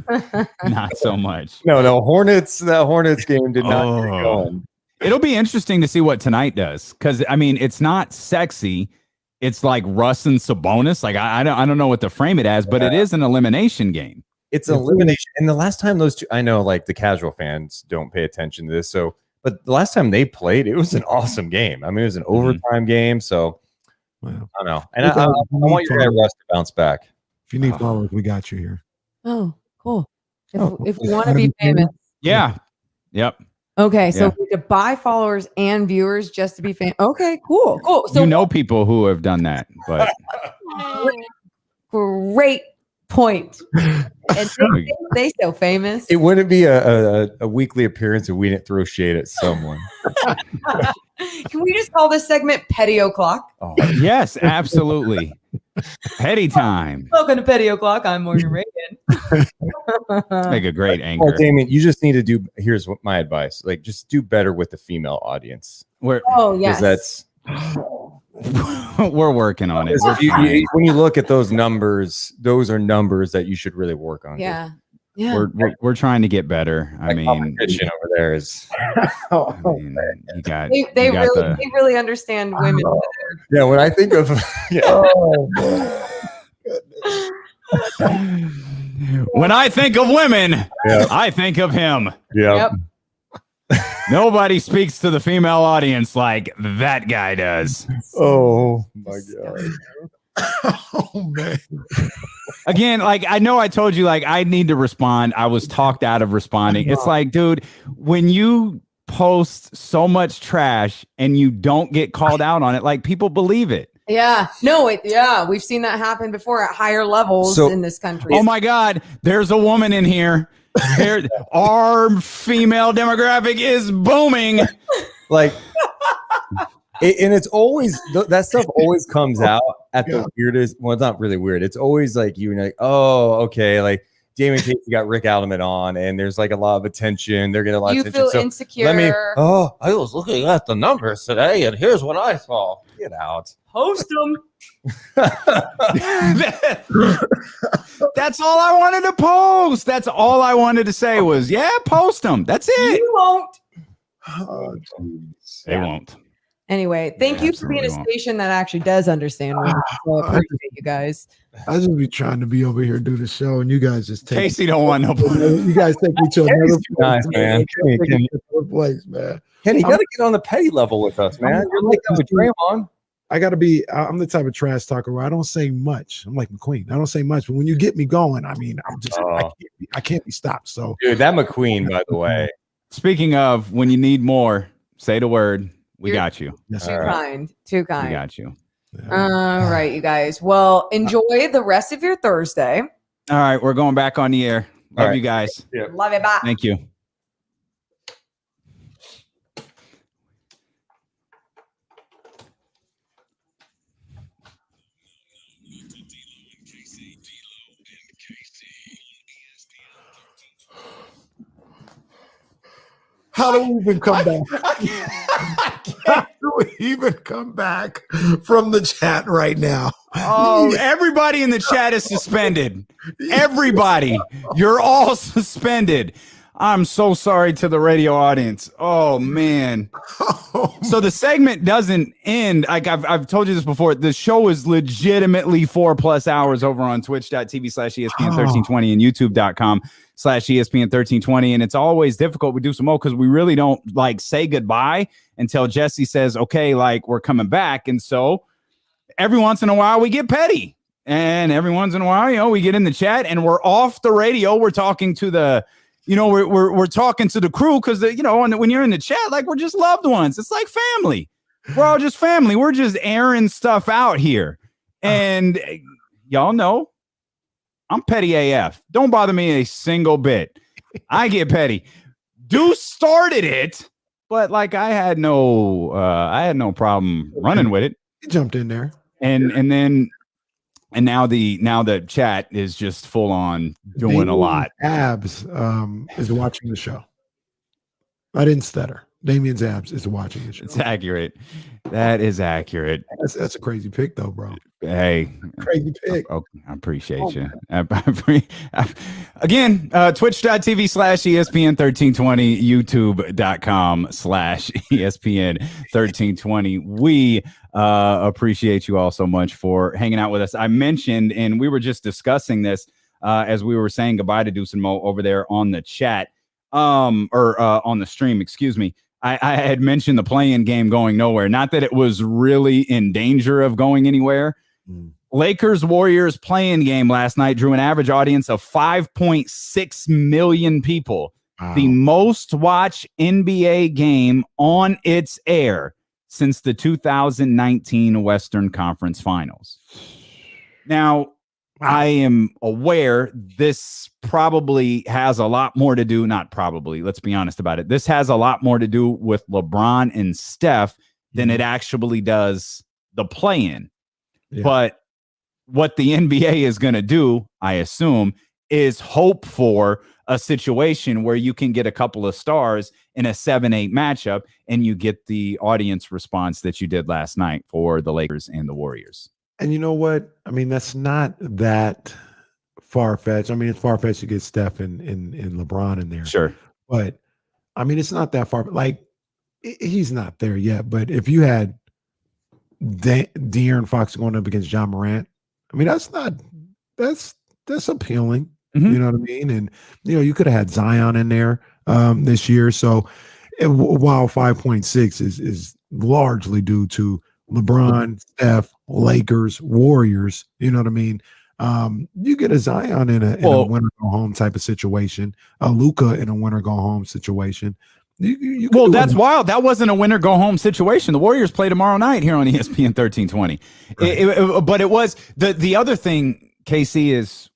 Speaker 1: Not so much.
Speaker 6: No, Hornets. The Hornets game did not get going.
Speaker 1: It'll be interesting to see what tonight does, because I mean, it's not sexy. It's like Russ and Sabonis. Like I don't know what to frame it as, but it is an elimination game.
Speaker 6: It's an elimination. And the last time those two, I know like the casual fans don't pay attention to this. But the last time they played, it was an awesome game. I mean, it was an overtime game. So I don't know. And I want your guy Russ to bounce back.
Speaker 2: If you need followers, we got you here.
Speaker 7: Oh, cool. If we want to be famous.
Speaker 1: Yeah. Yep.
Speaker 7: Okay. So we could buy followers and viewers just to be famous. Okay, cool. So
Speaker 1: people who have done that, but
Speaker 7: great point. And they so famous.
Speaker 6: It wouldn't be a weekly appearance if we didn't throw shade at someone.
Speaker 7: Can we just call this segment Petty O'Clock?
Speaker 1: Yes, absolutely. Petty time.
Speaker 7: Welcome to Petty O'Clock. I'm Morgan Reagan.
Speaker 1: Make a great
Speaker 6: Well,
Speaker 1: anchor.
Speaker 6: Damien, you just need to do. Here's what my advice: like, just do better with the female audience.
Speaker 7: Oh yes,
Speaker 6: That's
Speaker 1: We're working on it.
Speaker 6: when you look at those numbers, those are numbers that you should really work on.
Speaker 7: yeah. Yeah.
Speaker 1: We're trying to get better. I mean,
Speaker 6: competition over there is.
Speaker 1: you got
Speaker 7: They
Speaker 1: you got
Speaker 7: they really understand women.
Speaker 6: Yeah, when I think of
Speaker 1: when I think of women,
Speaker 6: Yeah.
Speaker 1: I think of him.
Speaker 6: yeah.
Speaker 7: Yep.
Speaker 1: Nobody speaks to the female audience like that guy does.
Speaker 6: Oh my god.
Speaker 2: Oh man.
Speaker 1: Again, like I know I told you, like I need to respond. I was talked out of responding. It's like, dude, when you post so much trash and you don't get called out on it, like people believe it.
Speaker 7: Yeah. No, we've seen that happen before at higher levels
Speaker 6: So-
Speaker 7: in this country.
Speaker 1: Oh my God, there's a woman in here. Our female demographic is booming.
Speaker 6: Like, and it's always that stuff always comes out at the weirdest. Well, it's not really weird. It's always like you know, like, oh, okay, like Damon Casey got Rick Adelman on, and there's like a lot of attention. They're getting a lot
Speaker 7: You
Speaker 6: of attention.
Speaker 7: feel
Speaker 6: So
Speaker 7: insecure.
Speaker 6: let me. Oh, I was looking at the numbers today, and here's what I saw. Get out.
Speaker 7: Host them.
Speaker 1: That's all I wanted to post. That's all I wanted to say was, yeah, post them. That's it.
Speaker 7: You won't.
Speaker 2: Oh, geez.
Speaker 1: They won't.
Speaker 7: Anyway, thank you for being a
Speaker 1: absolutely won't.
Speaker 7: station that actually does understand women. So I appreciate you guys.
Speaker 2: I just be trying to be over here do the show, and you guys just take
Speaker 1: Casey don't want no.
Speaker 2: you guys take me to another place,
Speaker 6: Nice, man.
Speaker 2: Take me to another place, man.
Speaker 6: Kenny, you got to get on the petty level with us, man. You're like that with Draymond.
Speaker 2: I gotta be. I'm the type of trash talker where I don't say much. I'm like McQueen. I don't say much, but when you get me going, I mean, I'm just. I can't be stopped. So,
Speaker 6: Dude, that McQueen, by the way.
Speaker 1: Speaking of, when you need more, say the word. We
Speaker 7: You're-
Speaker 1: got you.
Speaker 2: yes,
Speaker 7: Too
Speaker 2: sir.
Speaker 7: kind. Too
Speaker 1: We
Speaker 7: kind.
Speaker 1: got you.
Speaker 7: All right, you guys. Well, enjoy the rest of your Thursday.
Speaker 1: All right, we're going back on the air. Love
Speaker 6: All right.
Speaker 1: you guys.
Speaker 7: Love it. Bye.
Speaker 1: Thank you.
Speaker 2: How do we even come back? How do we even come back from the chat right now?
Speaker 1: Oh, everybody in the chat is suspended. Everybody, you're all suspended. I'm so sorry to the radio audience. Oh man. So the segment doesn't end. Like I've told you this before. The show is legitimately 4+ hours over on twitch.tv/ESPN1320 and youtube.com/ESPN1320. And it's always difficult with Deuce and Mo because we really don't like say goodbye until Jesse says, okay, like we're coming back. And so every once in a while we get petty. And every once in a while, you know, we get in the chat and we're off the radio. We're talking to the, you know, we're talking to the crew because, you know, when you're in the chat, like we're just loved ones. It's like family. We're all just family. We're just airing stuff out here. And y'all know I'm petty AF. Don't bother me a single bit. I get petty. Deuce started it, but like I had no problem running with it.
Speaker 2: He jumped in there.
Speaker 1: And now the chat is just full on doing a lot.
Speaker 2: Abs is watching the show. I didn't stutter. Damien's Abs is watching the show.
Speaker 1: It's accurate. That is accurate.
Speaker 2: That's a crazy pick, though, bro.
Speaker 1: Hey,
Speaker 2: Crazy pick.
Speaker 1: okay, I appreciate you. Again, twitch.tv/ESPN1320, youtube.com/ESPN1320. We appreciate you all so much for hanging out with us. I mentioned, and we were just discussing this as we were saying goodbye to Deuce and Mo over there on the chat, on the stream, excuse me. I had mentioned the play-in game going nowhere. Not that it was really in danger of going anywhere. Lakers Warriors play-in game last night drew an average audience of 5.6 million people.
Speaker 2: Wow.
Speaker 1: The most watched NBA game on its air since the 2019 Western Conference Finals. Now, I am aware this probably has a lot more to do, not probably, let's be honest about it. This has a lot more to do with LeBron and Steph than it actually does the play-in.
Speaker 2: Yeah.
Speaker 1: But what the NBA is going to do, I assume, is hope for a situation where you can get a couple of stars in a 7-8 matchup and you get the audience response that you did last night for the Lakers and the Warriors.
Speaker 2: And you know what? I mean, that's not that far-fetched. I mean, it's far-fetched to get Steph and LeBron in there.
Speaker 1: Sure.
Speaker 2: But, I mean, it's not that far. Like, he's not there yet. But if you had De'Aaron Fox going up against John Morant, I mean, that's appealing.
Speaker 1: Mm-hmm.
Speaker 2: You know what I mean? And, you know, you could have had Zion in there this year. So while 5.6 is largely due to LeBron, Steph, Lakers, Warriors, you know what I mean? You get a Zion in a winner go home type of situation, a Luka in a winner go home situation.
Speaker 1: Well, that's wild. That wasn't a winner go home situation. The Warriors play tomorrow night here on ESPN 1320. Right. But it was the other thing, KC, is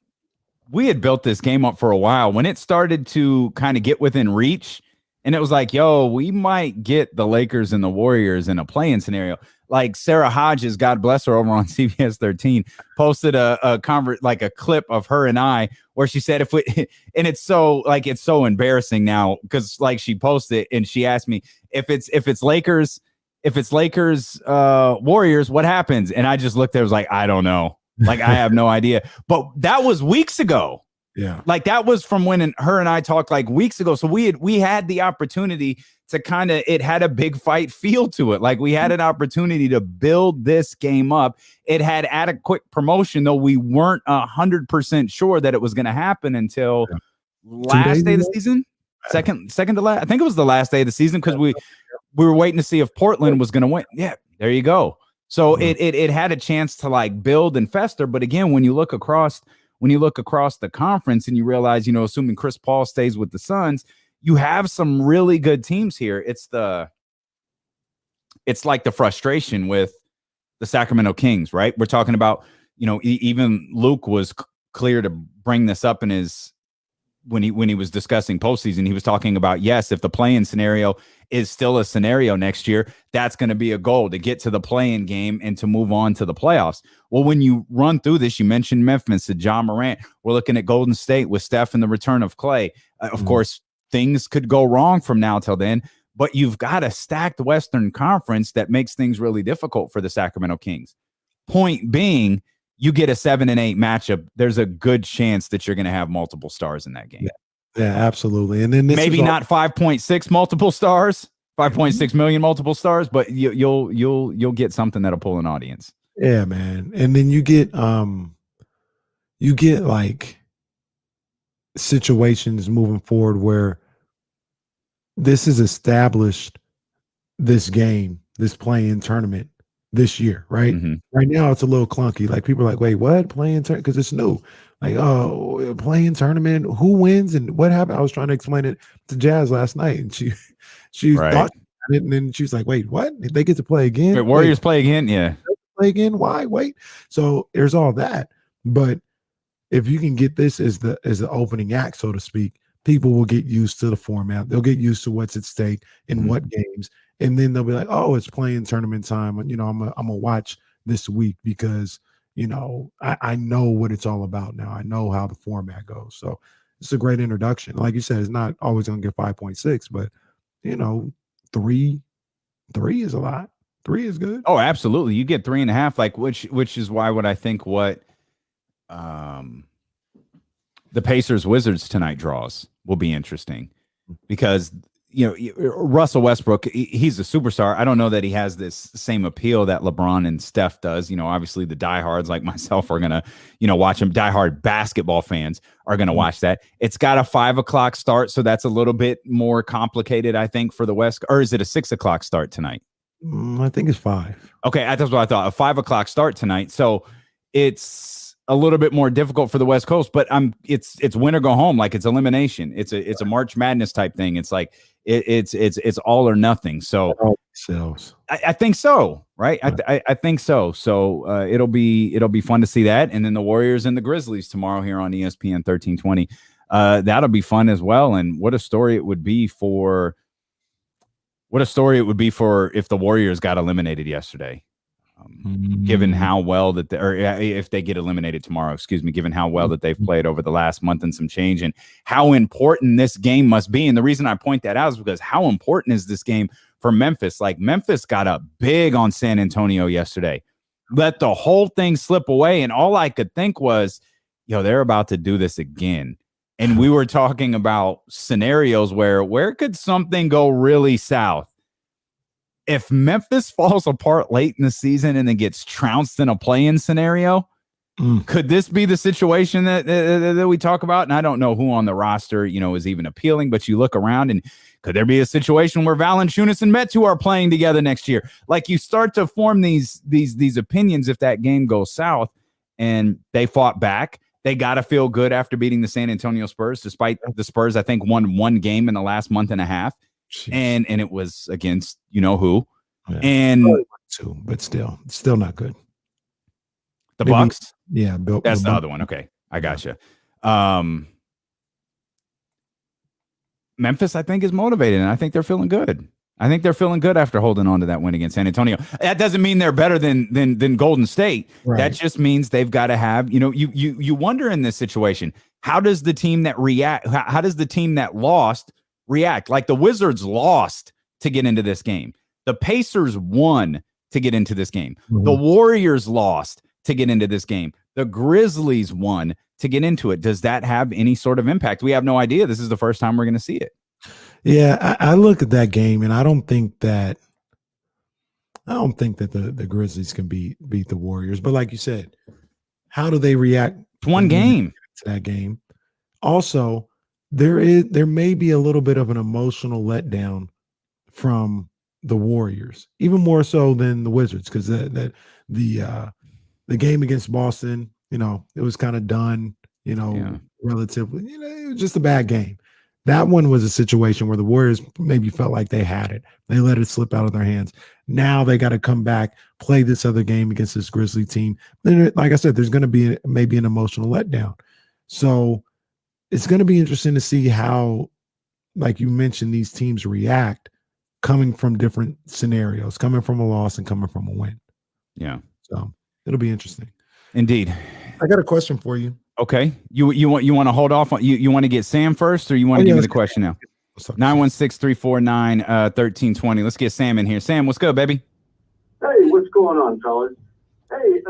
Speaker 1: we had built this game up for a while. When it started to kind of get within reach, and it was like, yo, we might get the Lakers and the Warriors in a play-in scenario. Like Sarah Hodges, God bless her, over on CBS 13, posted a clip of her and I where she said, and it's so embarrassing now because like she posted and she asked me if it's Lakers Warriors, what happens? And I just looked there, was like, I don't know. Like, I have no idea. But that was weeks ago.
Speaker 2: Yeah.
Speaker 1: Like that was from when her and I talked like weeks ago. So we had the opportunity to it had a big fight feel to it. Like we had an opportunity to build this game up. It had adequate promotion, though we weren't 100% sure that it was going to happen until last day of the season. Second to last. I think it was the last day of the season because we were waiting to see if Portland was going to win. Yeah, there you go. So it had a chance to like build and fester. But again, when you look across the conference and you realize, you know, assuming Chris Paul stays with the Suns, you have some really good teams here. It's like the frustration with the Sacramento Kings, right? We're talking about, you know, even Luke was clear to bring this up in his when he was discussing postseason. He was talking about, yes, if the play-in scenario is still a scenario next year, that's going to be a goal to get to the play-in game and to move on to the playoffs. Well, when you run through this, you mentioned Memphis and John Morant. We're looking at Golden State with Steph and the return of Clay. Of course, things could go wrong from now till then, but you've got a stacked Western Conference that makes things really difficult for the Sacramento Kings. Point being, you get a 7-8 matchup, there's a good chance that you're going to have multiple stars in that game.
Speaker 2: Yeah, absolutely. And then
Speaker 1: maybe not 5.6 multiple stars, 5.6 million multiple stars, but you'll get something that'll pull an audience.
Speaker 2: Yeah, man. And then you get like situations moving forward where this is established, this game, this play-in tournament this year, right?
Speaker 1: Mm-hmm.
Speaker 2: Right now it's a little clunky. Like people are like, wait, what? Play-in tournament? Because it's new. Like, oh, play-in tournament, who wins and what happened? I was trying to explain it to Jazz last night, and she
Speaker 1: right.
Speaker 2: thought it, and then she was like, wait, what? They get to play again?
Speaker 1: Wait, Warriors play again? Yeah.
Speaker 2: Play again? Why? Wait. So there's all that. But if you can get this as the opening act, so to speak, people will get used to the format. They'll get used to what's at stake in what games. And then they'll be like, oh, it's play-in tournament time. You know, I'm gonna watch this week because, you know, I know what it's all about now. I know how the format goes. So it's a great introduction. Like you said, it's not always going to get 5.6, but, you know, three is a lot. 3 is good.
Speaker 1: Oh, absolutely. You get 3.5, like which is why I think the Pacers Wizards tonight draws will be interesting because, you know, Russell Westbrook, he's a superstar. I don't know that he has this same appeal that LeBron and Steph does. You know, obviously the diehards like myself are going to, you know, watch him. Diehard basketball fans are going to watch that. It's got a 5:00 start, so that's a little bit more complicated, I think, for the West. Or is it a 6:00 start tonight?
Speaker 2: I think it's 5.
Speaker 1: Okay, that's what I thought. A 5:00 start tonight. So it's a little bit more difficult for the West Coast, but it's win or go home. Like it's elimination. It's a March Madness type thing. It's like it's all or nothing. So I think so, right? I think so. So it'll be fun to see that, and then the Warriors and the Grizzlies tomorrow here on ESPN 1320. That'll be fun as well. And what a story it would be for if the Warriors got eliminated yesterday. given how well that or if they get eliminated tomorrow, excuse me, given how well that they've played over the last month and some change, and how important this game must be. And the reason I point that out is because how important is this game for Memphis? Like, Memphis got up big on San Antonio yesterday, let the whole thing slip away, and all I could think was, they're about to do this again. And we were talking about scenarios where could something go really south? If Memphis falls apart late in the season and then gets trounced in a play-in scenario, could this be the situation that we talk about? And I don't know who on the roster, is even appealing, but you look around and could there be a situation where Valanciunas and Metu are playing together next year? Like, you start to form these opinions if that game goes south, and they fought back. They got to feel good after beating the San Antonio Spurs, despite the Spurs, I think, won one game in the last month and a half. Jeez. And it was against who,
Speaker 2: but still not good.
Speaker 1: The Bucks,
Speaker 2: that's
Speaker 1: the other one. Okay, I gotcha. Memphis, I think, is motivated, and I think they're feeling good. I think they're feeling good after holding on to that win against San Antonio. That doesn't mean they're better than Golden State. Right. That just means they've got to have, you wonder in this situation, how does the team that react? How does the team that lost react? Like, the Wizards lost to get into this game. The Pacers won to get into this game. Mm-hmm. The Warriors lost to get into this game. The Grizzlies won to get into it. Does that have any sort of impact? We have no idea. This is the first time we're going to see it.
Speaker 2: Yeah, I look at that game, and I don't think that the Grizzlies can beat the Warriors. But like you said, how do they react?
Speaker 1: It's one game
Speaker 2: to that game. Also, there may be a little bit of an emotional letdown from the Warriors, even more so than the Wizards, because the game against Boston, it was kind of done, relatively, it was just a bad game. That one was a situation where the Warriors maybe felt like they had it. They let it slip out of their hands. Now they got to come back, play this other game against this Grizzly team. Then, like I said, there's going to be maybe an emotional letdown. So it's going to be interesting to see how, like you mentioned, these teams react coming from different scenarios, coming from a loss and coming from a win.
Speaker 1: Yeah.
Speaker 2: So it'll be interesting.
Speaker 1: Indeed.
Speaker 2: I got a question for you.
Speaker 1: Okay. You want to hold off on you want to get Sam first, or you want to give me the question now? 916-349-1320. Let's get Sam in here. Sam, what's good, baby?
Speaker 5: Hey, what's going on, fellas? Hey,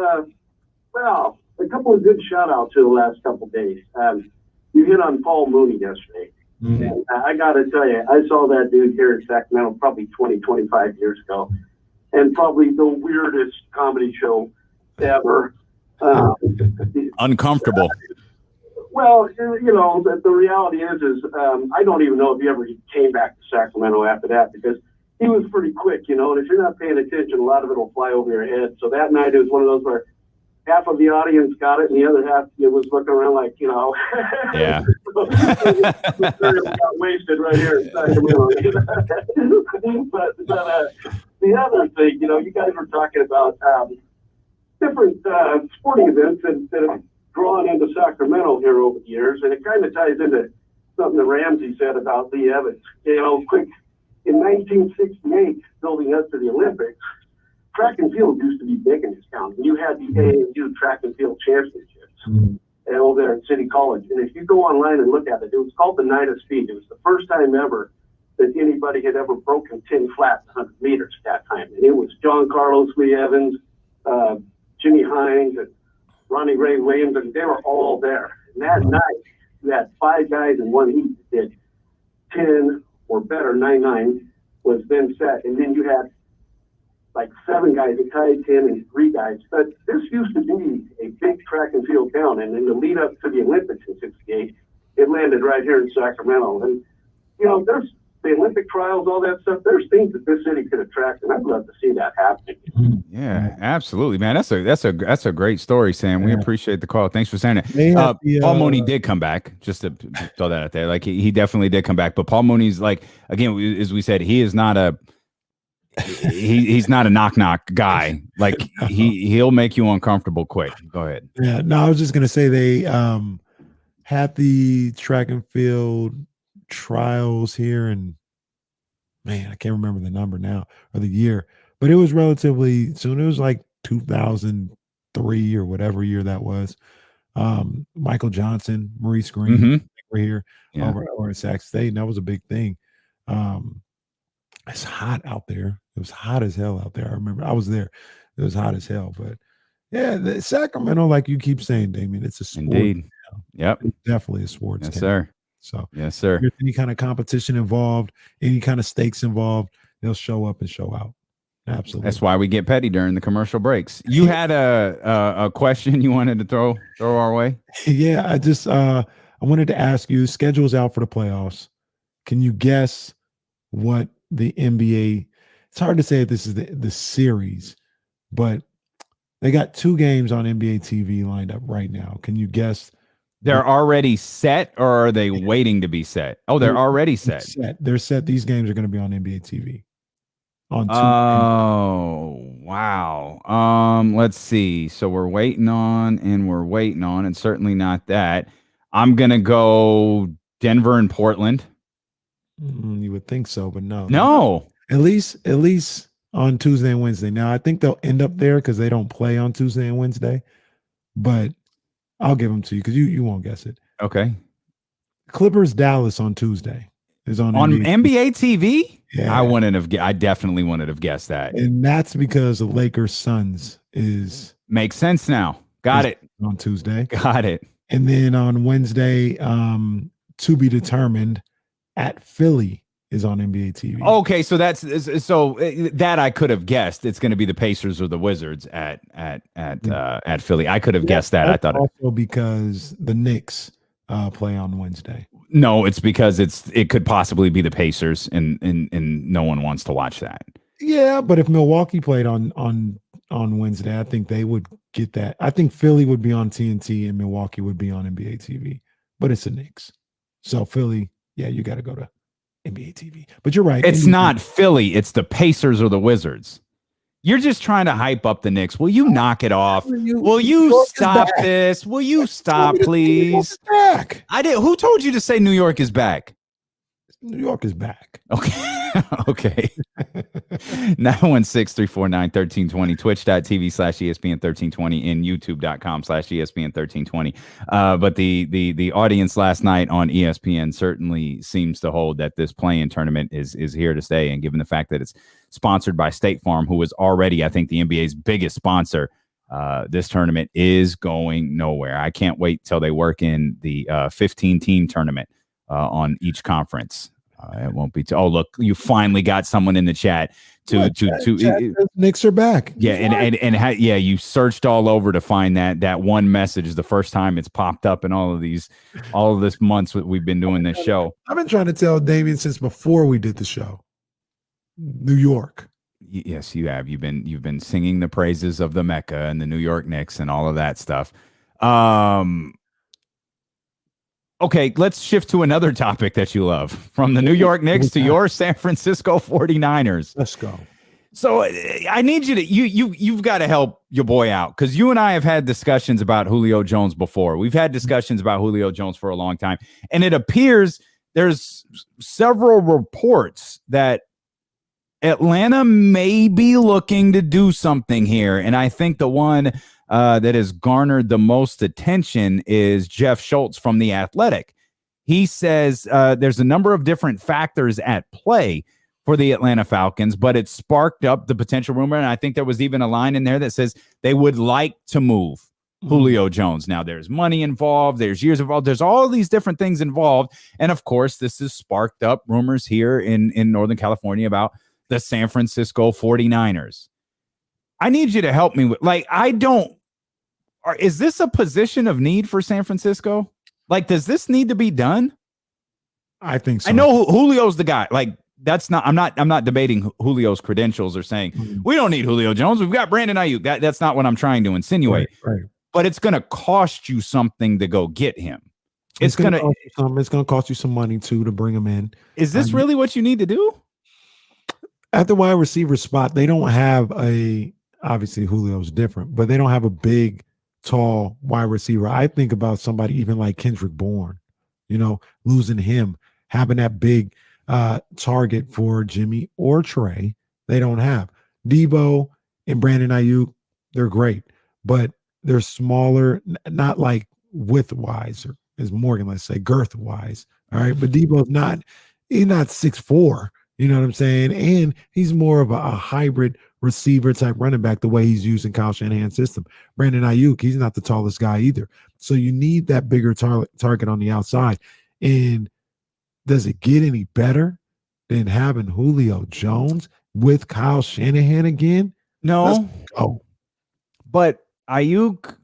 Speaker 5: well, a couple of good shout outs in the last couple of days. You hit on Paul Mooney yesterday. Mm-hmm. And I got to tell you, I saw that dude here in Sacramento probably 20, 25 years ago, and probably the weirdest comedy show ever.
Speaker 1: Uncomfortable.
Speaker 5: Well, the reality is I don't even know if he ever came back to Sacramento after that, because he was pretty quick, and if you're not paying attention, a lot of it will fly over your head. So that night it was one of those where half of the audience got it and the other half was looking around like,
Speaker 1: yeah.
Speaker 5: got wasted right here in Sacramento. but the other thing, you guys were talking about different sporting events that have drawn into Sacramento here over the years, and it kind of ties into something that Ramsey said about Lee Evans. Quick, in 1968, building up to the Olympics, track and field used to be big in this town. And you had the AAU track and field championships over there at City College. And if you go online and look at it, it was called the Night of Speed. It was the first time ever that anybody had ever broken 10 flat 100 meters at that time. And it was John Carlos, Lee Evans, Jimmy Hines, and Ronnie Ray Williams, and they were all there. And that night, you had 5 guys in one heat that did 10 or better, 9-9 was then set. And then you had like 7 guys that tied 10 and 3 guys. But this used to be a big track and field town. And in the lead up to the Olympics in 68, it landed right here in Sacramento. And, there's the Olympic trials, all that stuff. There's things that this city could attract, and I'd love to see that happening.
Speaker 1: Yeah, absolutely, man. That's a great story, Sam. We appreciate the call. Thanks for saying that. Paul Mooney did come back. Just to throw that out there, like he definitely did come back. But Paul Mooney's, like, again, as we said, he is not a he's not a knock guy. Like he'll make you uncomfortable quick. Go ahead.
Speaker 2: Yeah, no, I was just gonna say they had the track and field trials here, and man, I can't remember the number now or the year, but it was relatively soon. It was like 2003 or whatever year that was. Michael Johnson, Maurice Green were here over at Sac State, and that was a big thing. It's hot out there. It was hot as hell out there. I remember I was there. It was hot as hell. But yeah, the Sacramento, like you keep saying, Damien, it's a sport.
Speaker 1: Indeed. Yep.
Speaker 2: It's definitely a sports.
Speaker 1: Yes,
Speaker 2: town.
Speaker 1: sir.
Speaker 2: So
Speaker 1: yes, sir.
Speaker 2: If there's any kind of competition involved, any kind of stakes involved, they'll show up and show out. Absolutely.
Speaker 1: That's why we get petty during the commercial breaks. You had a question you wanted to throw our way?
Speaker 2: Yeah, I just I wanted to ask you, schedule's out for the playoffs. Can you guess what the NBA, it's hard to say if this is the series, but they got 2 games on NBA TV lined up right now. Can you guess?
Speaker 1: They're already set, or are they waiting to be set? Oh, they're already set.
Speaker 2: They're set. These games are going to be on NBA TV. On 2
Speaker 1: oh, wow. Let's see. So we're waiting on, and certainly not that. I'm going to go Denver and Portland.
Speaker 2: You would think so, but no.
Speaker 1: No.
Speaker 2: At least on Tuesday and Wednesday. Now, I think they'll end up there because they don't play on Tuesday and Wednesday, but I'll give them to you because you won't guess it.
Speaker 1: Okay.
Speaker 2: Clippers Dallas on Tuesday is on
Speaker 1: NBA TV?
Speaker 2: Yeah.
Speaker 1: I definitely wouldn't have guessed that.
Speaker 2: And that's because the Lakers Suns
Speaker 1: makes sense now. Got it.
Speaker 2: On Tuesday.
Speaker 1: Got it.
Speaker 2: And then on Wednesday, to be determined, at Philly is on NBA TV.
Speaker 1: Okay, so that I could have guessed. It's going to be the Pacers or the Wizards at Philly. I could have guessed that. I thought
Speaker 2: also because the Knicks play on Wednesday.
Speaker 1: No, it's because it could possibly be the Pacers, and no one wants to watch that.
Speaker 2: Yeah, but if Milwaukee played on Wednesday, I think they would get that. I think Philly would be on TNT and Milwaukee would be on NBA TV. But it's the Knicks, so Philly. Yeah, you got to go to NBA TV. But you're right.
Speaker 1: It's not Philly. It's the Pacers or the Wizards. You're just trying to hype up the Knicks. Will you knock it off? Will you stop this? Will you stop, please? I did. Who told you to say New York is back?
Speaker 2: New York is back.
Speaker 1: Okay. Okay. 916-349-1320, twitch.tv/ESPN1320, and youtube.com/ESPN1320. But the audience last night on ESPN certainly seems to hold that this play-in tournament is here to stay. And given the fact that it's sponsored by State Farm, who is already, I think, the NBA's biggest sponsor, this tournament is going nowhere. I can't wait till they work in the 15-team tournament on each conference. It won't be. Oh, look, you finally got someone in the chat to
Speaker 2: Knicks are back.
Speaker 1: Yeah, and you searched all over to find that one message the first time it's popped up in all of this months that we've been doing this show.
Speaker 2: I've been trying to tell Damien since before we did the show. New York.
Speaker 1: Yes, you have. You've been singing the praises of the Mecca and the New York Knicks and all of that stuff. Okay, let's shift to another topic that you love. From the New York Knicks to your San Francisco 49ers.
Speaker 2: Let's go.
Speaker 1: So I need you to you've got to help your boy out, because you and I have had discussions about Julio Jones before. We've had discussions about Julio Jones for a long time, and it appears there's several reports that Atlanta may be looking to do something here, and I think the one that has garnered the most attention is Jeff Schultz from The Athletic. He says there's a number of different factors at play for the Atlanta Falcons, but it sparked up the potential rumor, and I think there was even a line in there that says they would like to move Julio Jones. Now, there's money involved, there's years involved, there's all these different things involved, and of course, this has sparked up rumors here in Northern California about the San Francisco 49ers. I need you to help me with, is this a position of need for San Francisco? Like, does this need to be done?
Speaker 2: I think so.
Speaker 1: I know Julio's the guy. Like, that's not, I'm not debating Julio's credentials or saying we don't need Julio Jones. We've got Brandon Ayuk. That's not what I'm trying to insinuate.
Speaker 2: Right.
Speaker 1: But it's going to cost you something to go get him. It's going
Speaker 2: to cost you some money too to bring him in.
Speaker 1: Is this really what you need to do?
Speaker 2: At the wide receiver spot, they don't have obviously Julio's different, but they don't have a big, tall wide receiver. I think about somebody even like Kendrick Bourne, losing him, having that big target for Jimmy or Trey. They don't have Debo and Brandon Ayuk. They're great, but they're smaller, not like width wise, or as Morgan, let's say, girth wise. All right. But Debo's not, he's not 6'4". You know what I'm saying? And he's more of a hybrid receiver type running back, the way he's using Kyle Shanahan's system. Brandon Ayuk, he's not the tallest guy either. So you need that bigger target on the outside. And does it get any better than having Julio Jones with Kyle Shanahan again?
Speaker 1: No.
Speaker 2: Oh,
Speaker 1: but Ayuk,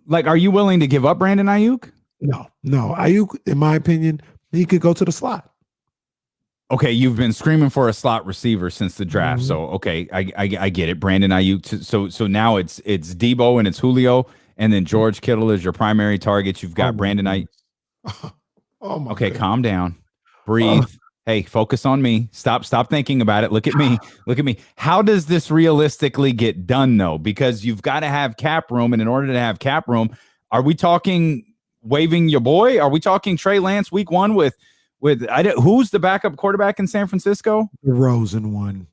Speaker 1: like, are you willing to give up Brandon Ayuk?
Speaker 2: no. Ayuk, in my opinion, he could go to the slot.
Speaker 1: Okay, you've been screaming for a slot receiver since the draft, so okay, I get it. Brandon Ayuk. So now it's Debo and it's Julio, and then George Kittle is your primary target. You've got Brandon Ayuk.
Speaker 2: Oh my.
Speaker 1: Okay, calm down, breathe. Hey, focus on me. Stop thinking about it. Look at me. How does this realistically get done though? Because you've got to have cap room, and in order to have cap room, are we talking waiving your boy? Are we talking Trey Lance week 1 with who's the backup quarterback in San Francisco?
Speaker 2: Rosen one.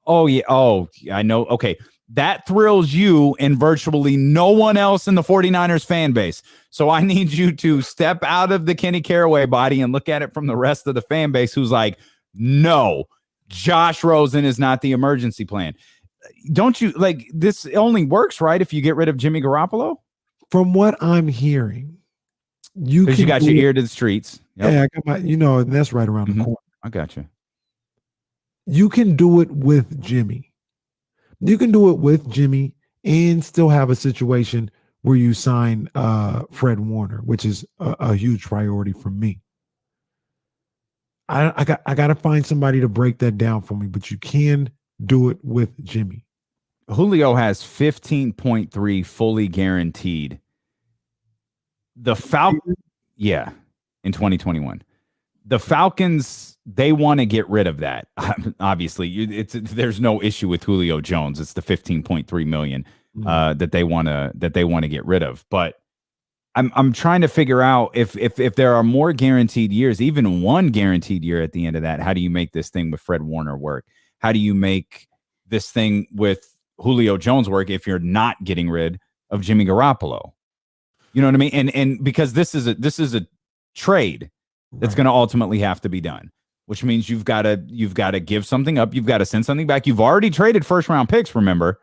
Speaker 1: Oh yeah. Oh, I know. Okay. That thrills you and virtually no one else in the 49ers fan base. So I need you to step out of the Kenny Caraway body and look at it from the rest of the fan base who's like, no, Josh Rosen is not the emergency plan. Don't you like this only works, right, if you get rid of Jimmy Garoppolo?
Speaker 2: From what I'm hearing, you
Speaker 1: got your ear to the streets.
Speaker 2: Yep. Yeah, I got my, and that's right around the corner.
Speaker 1: I got you.
Speaker 2: You can do it with Jimmy. You can do it with Jimmy and still have a situation where you sign Fred Warner, which is a huge priority for me. I got to find somebody to break that down for me, but you can do it with Jimmy.
Speaker 1: Julio has 15.3 fully guaranteed. The Falcons, yeah, in 2021. The Falcons, they want to get rid of that. Obviously, there's no issue with Julio Jones. It's the 15.3 million that they want to get rid of. But I'm trying to figure out if there are more guaranteed years, even one guaranteed year at the end of that. How do you make this thing with Fred Warner work? How do you make this thing with Julio Jones work if you're not getting rid of Jimmy Garoppolo? You know what I mean? And because this is a trade that's going to ultimately have to be done, which means you've got to give something up. You've got to send something back. You've already traded first round picks, remember?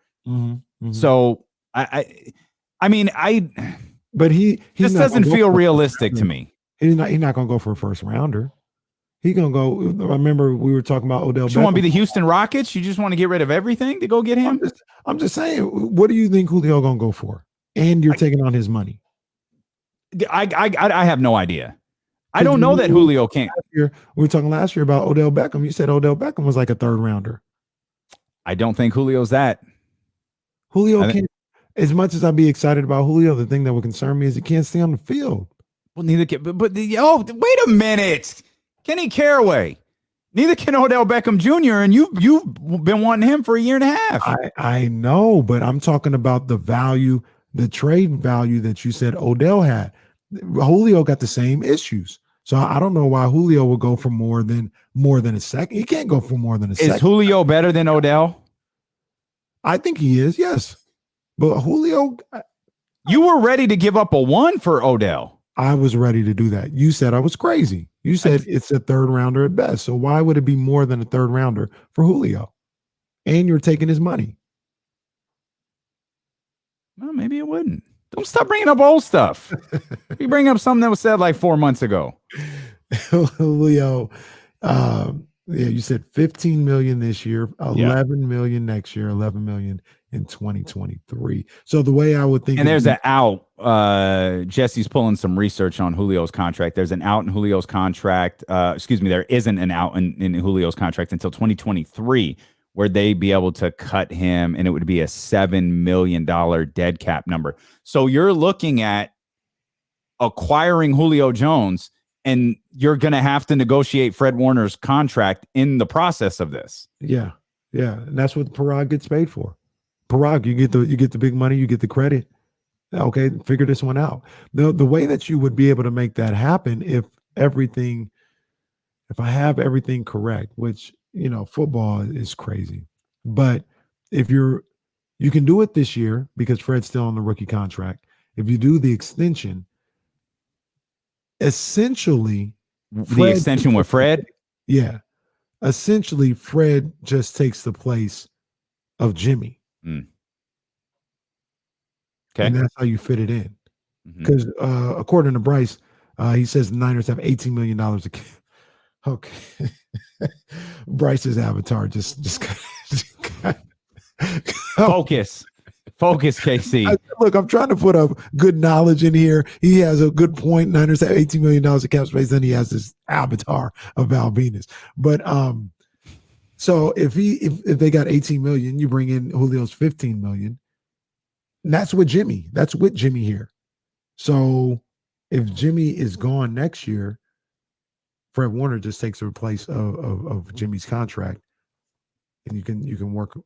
Speaker 1: So
Speaker 2: but he
Speaker 1: this doesn't feel realistic to me.
Speaker 2: He's not going to go for a first rounder. He's going to go. I remember we were talking about Odell Beckham.
Speaker 1: You want to be the Houston Rockets? You just want to get rid of everything to go get him?
Speaker 2: I'm just saying, what do you think Julio going to go for? And you're taking on his money.
Speaker 1: I have no idea. I don't know that Julio can't.
Speaker 2: We were talking last year about Odell Beckham. You said Odell Beckham was like a third rounder.
Speaker 1: I don't think Julio's that.
Speaker 2: Julio can't. As much as I'd be excited about Julio, the thing that would concern me is he can't stay on the field.
Speaker 1: Well, neither can. But wait a minute, Kenny Caraway. Neither can Odell Beckham Jr. And you've been wanting him for a year and a half.
Speaker 2: I know, but I'm talking about the value, the trade value that you said Odell had. Julio got the same issues. So I don't know why Julio will go for more than a second. He can't go for more than a second.
Speaker 1: Is Julio better than Odell?
Speaker 2: I think he is, yes. But Julio,
Speaker 1: you were ready to give up a 1 for Odell.
Speaker 2: I was ready to do that. You said I was crazy. You said it's a third rounder at best. So why would it be more than a third rounder for Julio? And you're taking his money.
Speaker 1: Well, maybe it wouldn't. Don't stop bringing up old stuff. You bring up something that was said like 4 months ago.
Speaker 2: Julio, you said 15 million this year, 11 million next year, 11 million in 2023. So the way I would think,
Speaker 1: and there's an out. Jesse's pulling some research on Julio's contract. There's an out in Julio's contract. There isn't an out in Julio's contract until 2023, where they'd be able to cut him, and it would be a $7 million dead cap number. So you're looking at acquiring Julio Jones, and you're going to have to negotiate Fred Warner's contract in the process of this.
Speaker 2: Yeah. And that's what Parag gets paid for. Parag, you get the big money, you get the credit. Okay, figure this one out. The way that you would be able to make that happen if I have everything correct, which football is crazy. But if you You can do it this year because Fred's still on the rookie contract. If you do the extension, essentially,
Speaker 1: The extension with Fred?
Speaker 2: Yeah. Essentially, Fred just takes the place of Jimmy.
Speaker 1: Okay.
Speaker 2: And that's how you fit it in.
Speaker 1: Mhm.
Speaker 2: Because according to Bryce, he says the Niners have $18 million. Okay. Bryce's avatar just
Speaker 1: Focus, KC.
Speaker 2: Look, I'm trying to put up good knowledge in here. He has a good point. Niners have $18 million of cap space. Then he has this avatar of Val Venus. But so if they got 18 million, you bring in Julio's 15 million. And that's with Jimmy. That's with Jimmy here. So if Jimmy is gone next year, Fred Warner just takes the place of Jimmy's contract. And you can work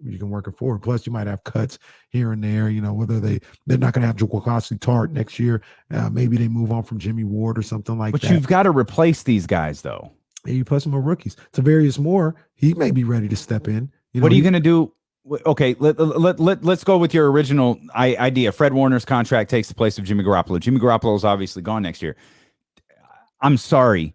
Speaker 2: it forward. Plus, you might have cuts here and there. You know, whether they're not going to have Jaquasi Tart next year. Maybe they move on from Jimmy Ward or something like that.
Speaker 1: But you've got to replace these guys, though.
Speaker 2: And you plus some more rookies. Tavarius Moore, he may be ready to step in. You know,
Speaker 1: what are you going to do? Okay, let's go with your original idea. Fred Warner's contract takes the place of Jimmy Garoppolo. Jimmy Garoppolo is obviously gone next year. I'm sorry.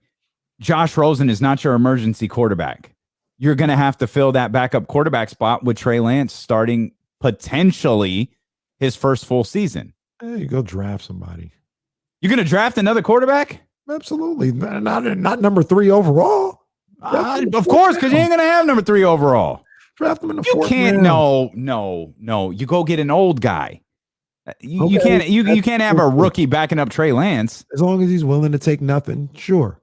Speaker 1: Josh Rosen is not your emergency quarterback. You're going to have to fill that backup quarterback spot with Trey Lance starting potentially his first full season.
Speaker 2: Hey, you go draft somebody.
Speaker 1: You're going to draft another quarterback?
Speaker 2: Absolutely. Not number 3 overall.
Speaker 1: Of course, because you ain't going to have number 3 overall.
Speaker 2: Draft him in the
Speaker 1: You
Speaker 2: 4th
Speaker 1: can't.
Speaker 2: round.
Speaker 1: No. You go get an old guy. You can't have a rookie backing up Trey Lance.
Speaker 2: As long as he's willing to take nothing, sure.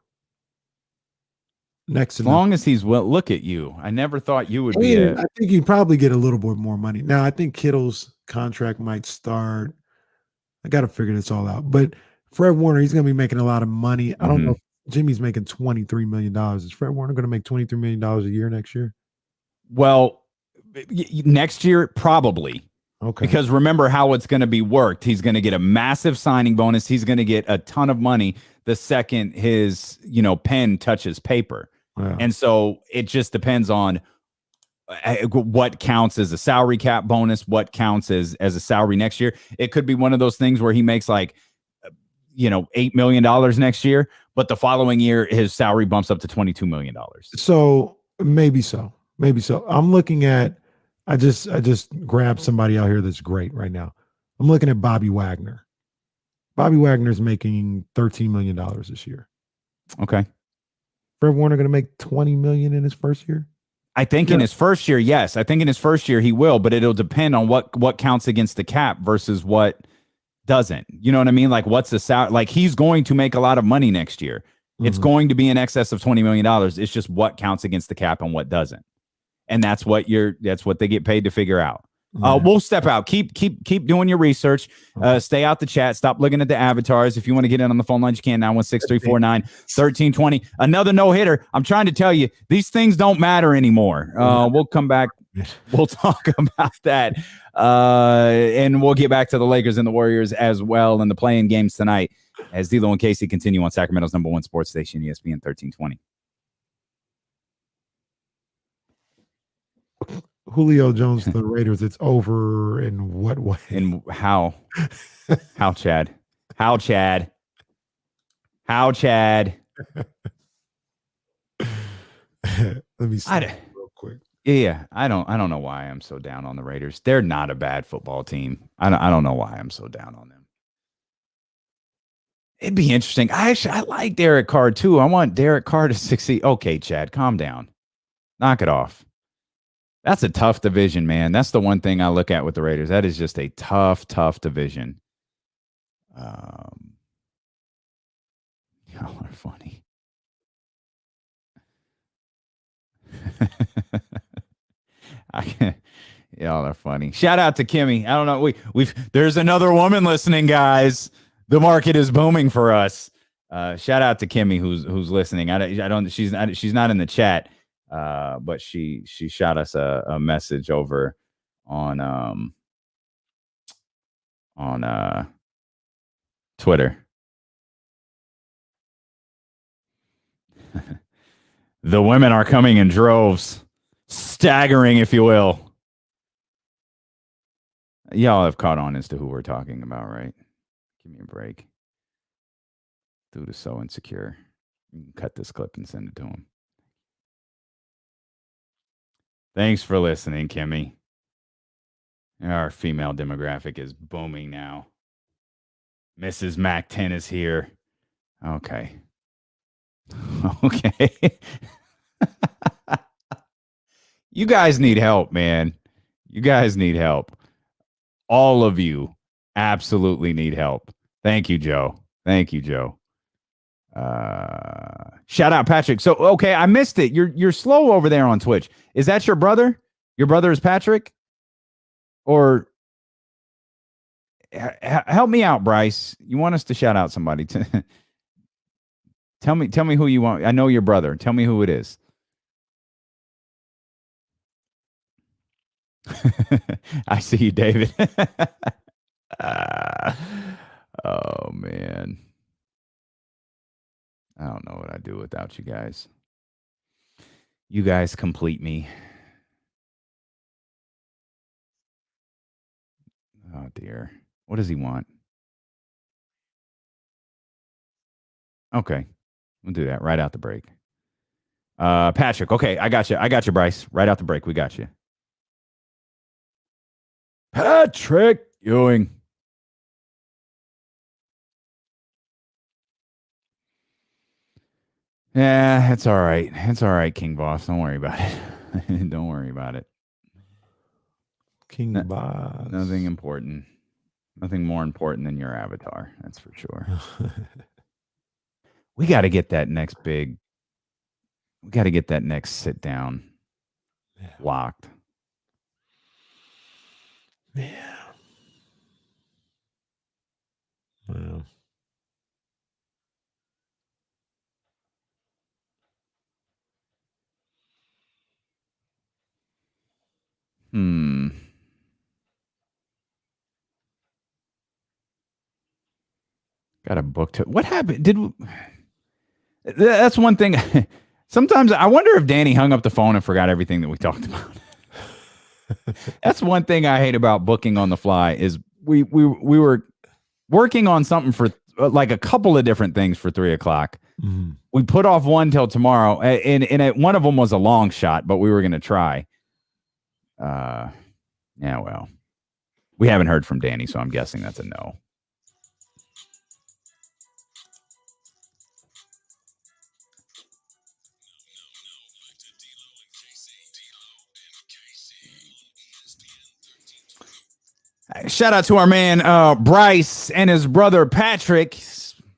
Speaker 2: Next,
Speaker 1: as long as he's look at you. I never thought you would be.
Speaker 2: I think you'd probably get a little bit more money. Now, I think Kittle's contract might start. I got to figure this all out. But Fred Warner, he's going to be making a lot of money. I don't know if Jimmy's making $23 million. Is Fred Warner going to make $23 million a year next year?
Speaker 1: Well, next year, probably.
Speaker 2: Okay.
Speaker 1: Because remember how it's going to be worked. He's going to get a massive signing bonus. He's going to get a ton of money the second his, pen touches paper.
Speaker 2: Wow.
Speaker 1: And so it just depends on what counts as a salary cap bonus, what counts as a salary next year. It could be one of those things where he makes like, $8 million next year, but the following year his salary bumps up to $22 million.
Speaker 2: So maybe so. I'm looking at, I just grabbed somebody out here that's great right now. I'm looking at Bobby Wagner. Bobby Wagner's making $13 million this year.
Speaker 1: Okay.
Speaker 2: Fred Warner going to make $20 million in his first year?
Speaker 1: I think in his first year, yes. I think in his first year he will, but it'll depend on what counts against the cap versus what doesn't. You know what I mean? Like what's the salary? Like he's going to make a lot of money next year. It's going to be in excess of $20 million. It's just what counts against the cap and what doesn't. And that's what they get paid to figure out. We'll step out. Keep doing your research. Stay out the chat. Stop looking at the avatars. If you want to get in on the phone lines, you can. 916-349-1320. Another no-hitter. I'm trying to tell you, these things don't matter anymore. We'll come back. We'll talk about that. And we'll get back to the Lakers and the Warriors as well in the playing games tonight as D'Lo and Casey continue on Sacramento's #1 sports station, ESPN 1320.
Speaker 2: Julio Jones to the Raiders. It's over in what way?
Speaker 1: And how? How, Chad? How, Chad? How, Chad?
Speaker 2: Let me see real quick.
Speaker 1: Yeah. I don't know why I'm so down on the Raiders. They're not a bad football team. I don't know why I'm so down on them. It'd be interesting. I like Derek Carr too. I want Derek Carr to succeed. Okay, Chad, calm down. Knock it off. That's a tough division, man. That's the one thing I look at with the Raiders. That is just a tough division. Y'all are funny. Y'all are funny. Shout out to Kimmy. I don't know. There's another woman listening, guys. The market is booming for us. Shout out to Kimmy who's listening. She's not in the chat. But she shot us a message over on Twitter. The women are coming in droves, staggering, if you will. Y'all have caught on as to who we're talking about, right? Give me a break. Dude is so insecure. You can cut this clip and send it to him. Thanks for listening, Kimmy. Our female demographic is booming now. Mrs. Mac 10 is here. Okay. Okay. You guys need help, man. You guys need help. All of you absolutely need help. Thank you, Joe. Thank you, Joe. Shout out Patrick. So, okay, I missed it. You're slow over there on Twitch. Is that your brother? Your brother is Patrick? Or help me out, Bryce. You want us to shout out somebody? Tell me who you want. I know your brother. Tell me who it is. I see you, David. Oh, man. I don't know what I'd do without you guys. You guys complete me. Oh, dear. What does he want? Okay. We'll do that right out the break. Patrick. Okay, I got you. I got you, Bryce. Right out the break. We got you. Patrick Ewing. Yeah, it's all right. It's all right, King Boss. Don't worry about it. Don't worry about it.
Speaker 2: King Boss.
Speaker 1: Nothing important. Nothing more important than your avatar. That's for sure. We got to get that next sit down locked.
Speaker 2: Yeah. Well.
Speaker 1: Got a book to. What happened? That's one thing. Sometimes I wonder if Danny hung up the phone and forgot everything that we talked about. That's one thing I hate about booking on the fly is we were working on something for like a couple of different things for 3:00. Mm-hmm. We put off one till tomorrow, and one of them was a long shot, but we were going to try. Yeah, well, we haven't heard from Danny, so I'm guessing that's a no. Shout out to our man Bryce and his brother Patrick.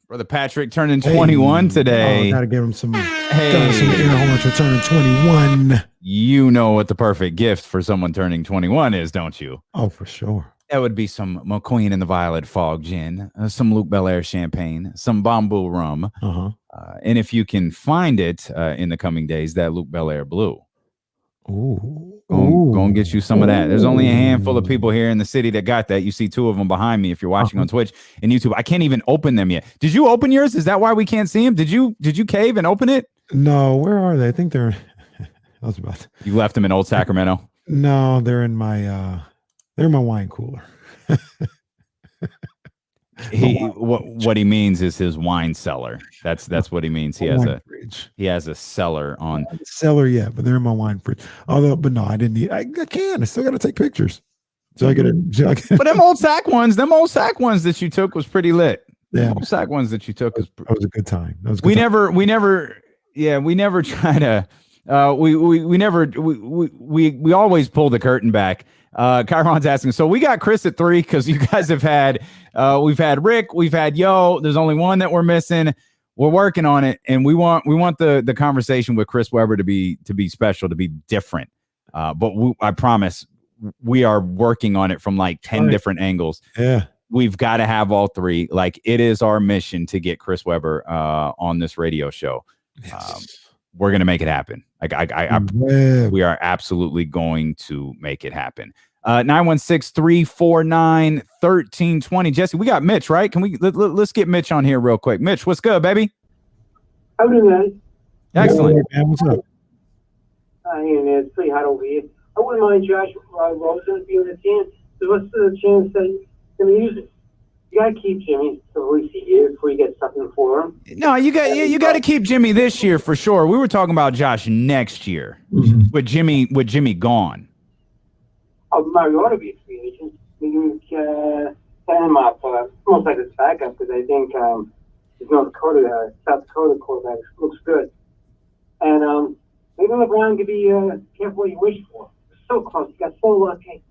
Speaker 1: Brother Patrick turning 21 today.
Speaker 2: Oh, gotta give him some air horns for turning 21.
Speaker 1: You know what the perfect gift for someone turning 21 is, don't you?
Speaker 2: Oh, for sure.
Speaker 1: That would be some McQueen and the Violet Fog gin, some Luke Belaire champagne, some Bamboo rum, and if you can find it in the coming days, that Luke Belaire blue. Go and get you some of that. There's only a handful of people here in the city that got that. You see two of them behind me if you're watching on Twitch and YouTube. I can't even open them yet. Did you open yours? Is that why we can't see them? Did you cave and open it?
Speaker 2: No, where are they? I think they're I was about to...
Speaker 1: You left them in Old Sacramento?
Speaker 2: No, they're in my wine cooler.
Speaker 1: What he means is his wine cellar. That's what he means. He has a cellar on
Speaker 2: cellar, yeah, but they're in my wine fridge. But no, I didn't need. I can. I still got to take pictures. So I get it.
Speaker 1: But them old sack ones that you took was pretty lit.
Speaker 2: Yeah,
Speaker 1: old sack ones that you took
Speaker 2: that was a good time.
Speaker 1: We never try to. We always pull the curtain back. Chiron's asking, so we got Chris at 3 because you guys have had we've had Rick, we've had Yo. There's only one that we're missing. We're working on it, and we want the conversation with Chris Webber to be special, to be different. But I promise we are working on it from like 10 different angles.
Speaker 2: Yeah,
Speaker 1: we've got to have all 3. Like, it is our mission to get Chris Webber on this radio show. We're going to make it happen. We are absolutely going to make it happen. 916-349-1320. Jesse, we got Mitch, right? Can let's get Mitch on here real quick. Mitch, what's good, baby?
Speaker 8: How are you doing, man?
Speaker 1: Excellent.
Speaker 2: Hey, man, what's up?
Speaker 8: Hey, man, it's pretty hot over here. I wouldn't mind Josh Rosen being the team. what's the chance that he's going to use it? You got to keep Jimmy till at least a year before you get something for him.
Speaker 1: No, you got to keep Jimmy this year for sure. We were talking about Josh next year with Jimmy gone.
Speaker 8: Oh, Mariota be a free agent. We can set him up almost like his backup because I think his South Dakota quarterback looks good. And maybe LeBron could be careful what you wish for. So close. He got so lucky.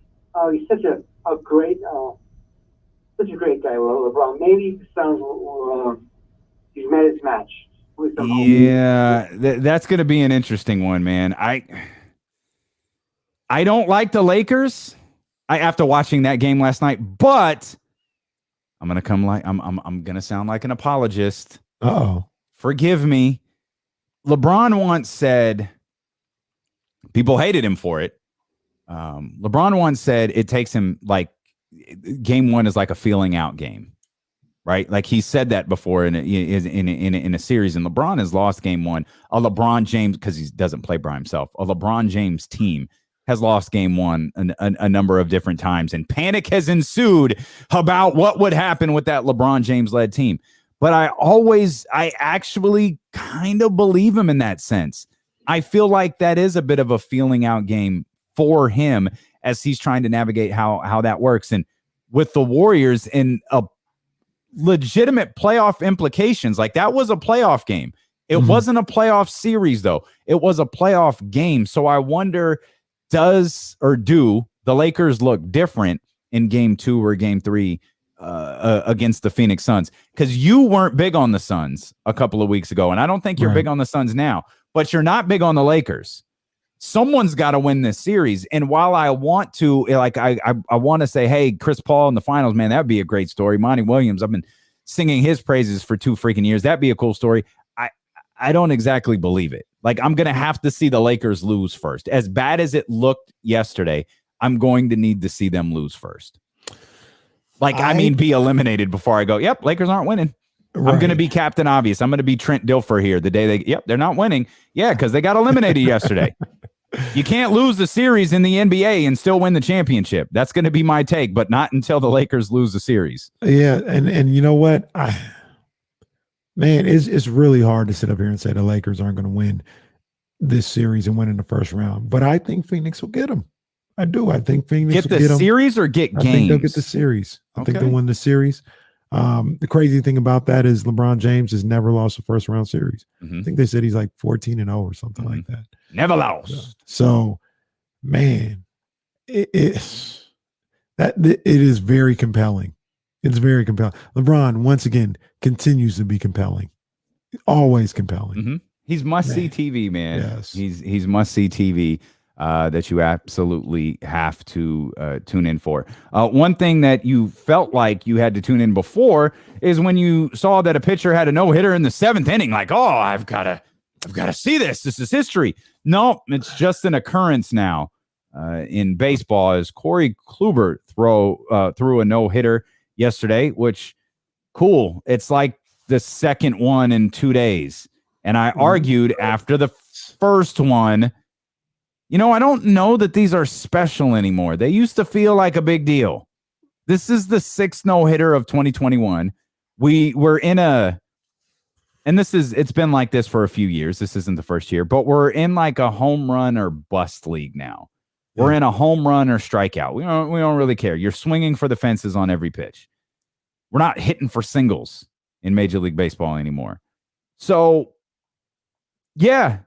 Speaker 8: He's such a great guy, LeBron. Maybe he's met his match.
Speaker 1: Yeah, that's going to be an interesting one, man. I don't like the Lakers. After watching that game last night, but I'm gonna sound like an apologist.
Speaker 2: Uh-oh.
Speaker 1: Forgive me. LeBron once said, people hated him for it. LeBron once said it takes him like game one is like a feeling out game, right? Like he said that before in a series, and LeBron has lost game one. A LeBron James, because he doesn't play by himself, a LeBron James team has lost game one a number of different times, and panic has ensued about what would happen with that LeBron James led team. But I actually kind of believe him in that sense. I feel like that is a bit of a feeling out game for him as he's trying to navigate how that works. And with the Warriors in a legitimate playoff implications, like that was a playoff game. It wasn't a playoff series though. It was a playoff game. So I wonder, do the Lakers look different in game 2 or game 3 against the Phoenix Suns? Because you weren't big on the Suns a couple of weeks ago, and I don't think you're big on the Suns now, but you're not big on the Lakers. Someone's got to win this series. And while I want to, like, I want to say, hey, Chris Paul in the finals, man, that'd be a great story. Monty Williams, I've been singing his praises for 2 freaking years. That'd be a cool story. I don't exactly believe it. Like, I'm going to have to see the Lakers lose first. As bad as it looked yesterday, I'm going to need to see them lose first. Like, I mean, be eliminated before I go, yep, Lakers aren't winning. Right. I'm going to be Captain Obvious. I'm going to be Trent Dilfer here the day they're not winning. Yeah, because they got eliminated yesterday. You can't lose the series in the NBA and still win the championship. That's going to be my take, but not until the Lakers lose the series.
Speaker 2: Yeah, and you know what? Man, it's really hard to sit up here and say the Lakers aren't going to win this series and win in the first round. But I think Phoenix will get them. I do. I think Phoenix will get the
Speaker 1: series or get games.
Speaker 2: I think they'll get the series. I think they'll win the series. The crazy thing about that is LeBron James has never lost a first round series. I think they said he's like 14-0 or something like that.
Speaker 1: Never lost.
Speaker 2: So, man, it is very compelling. It's very compelling. LeBron, once again, continues to be compelling. Always compelling.
Speaker 1: He's must-see TV, man.
Speaker 2: Yes.
Speaker 1: He's must-see TV that you absolutely have to tune in for. One thing that you felt like you had to tune in before is when you saw that a pitcher had a no-hitter in the 7th inning. Like, oh, I've got to see this. This is history. No, it's just an occurrence now in baseball. As Corey Kluber threw a no-hitter yesterday, which cool. It's like the second one in 2 days. And I argued after the first one, I don't know that these are special anymore. They used to feel like a big deal. This is the 6th no-hitter of 2021. We were in it's been like this for a few years. This isn't the first year, but we're in like a home run or bust league now. We're in a home run or strikeout. We don't really care. You're swinging for the fences on every pitch. We're not hitting for singles in Major League Baseball anymore. So, yeah,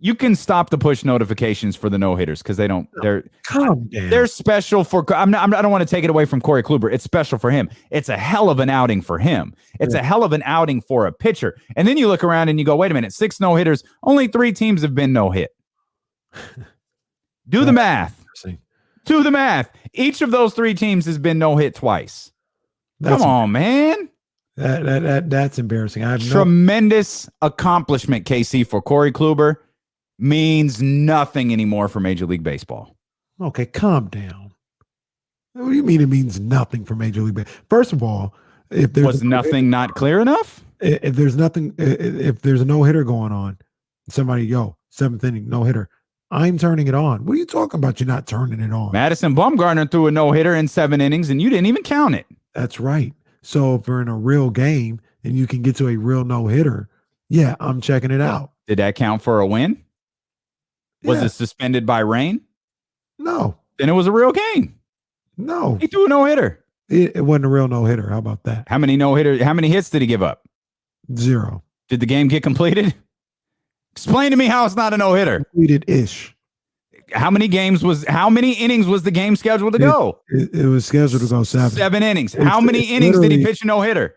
Speaker 1: you can stop the push notifications for the no-hitters because they're special for I don't want to take it away from Corey Kluber. It's special for him. It's a hell of an outing for him. It's a hell of an outing for a pitcher. And then you look around and you go, wait a minute, 6 no-hitters, only 3 teams have been no-hit. Do the math. Do the math. Each of those 3 teams has been no-hit twice. Come on, man.
Speaker 2: That's embarrassing. I have
Speaker 1: tremendous accomplishment, KC, for Corey Kluber. Means nothing anymore for Major League Baseball.
Speaker 2: Okay, calm down. What do you mean it means nothing for Major League Baseball? First of all, if there's
Speaker 1: nothing not clear enough?
Speaker 2: If there's a no-hitter going on, somebody, 7th inning, no-hitter, I'm turning it on. What are you talking about? You're not turning it on.
Speaker 1: Madison Bumgarner threw a no-hitter in 7 innings, and you didn't even count it.
Speaker 2: That's right. So if we're in a real game and you can get to a real no-hitter, yeah, I'm checking it out.
Speaker 1: Did that count for a win? Was
Speaker 2: Yeah.
Speaker 1: it suspended by rain?
Speaker 2: No.
Speaker 1: Then it was a real game.
Speaker 2: No.
Speaker 1: He threw a no-hitter.
Speaker 2: It wasn't a real no-hitter. How about that?
Speaker 1: How many no-hitters? How many hits did he give up?
Speaker 2: 0.
Speaker 1: Did the game get completed? Explain to me how it's not a no-hitter.
Speaker 2: Completed-ish.
Speaker 1: How many innings was the game scheduled to go?
Speaker 2: It was scheduled to go 7.
Speaker 1: 7 innings.
Speaker 2: It's-
Speaker 1: How many
Speaker 2: it's
Speaker 1: innings did he
Speaker 2: literally-
Speaker 1: pitch a no-hitter?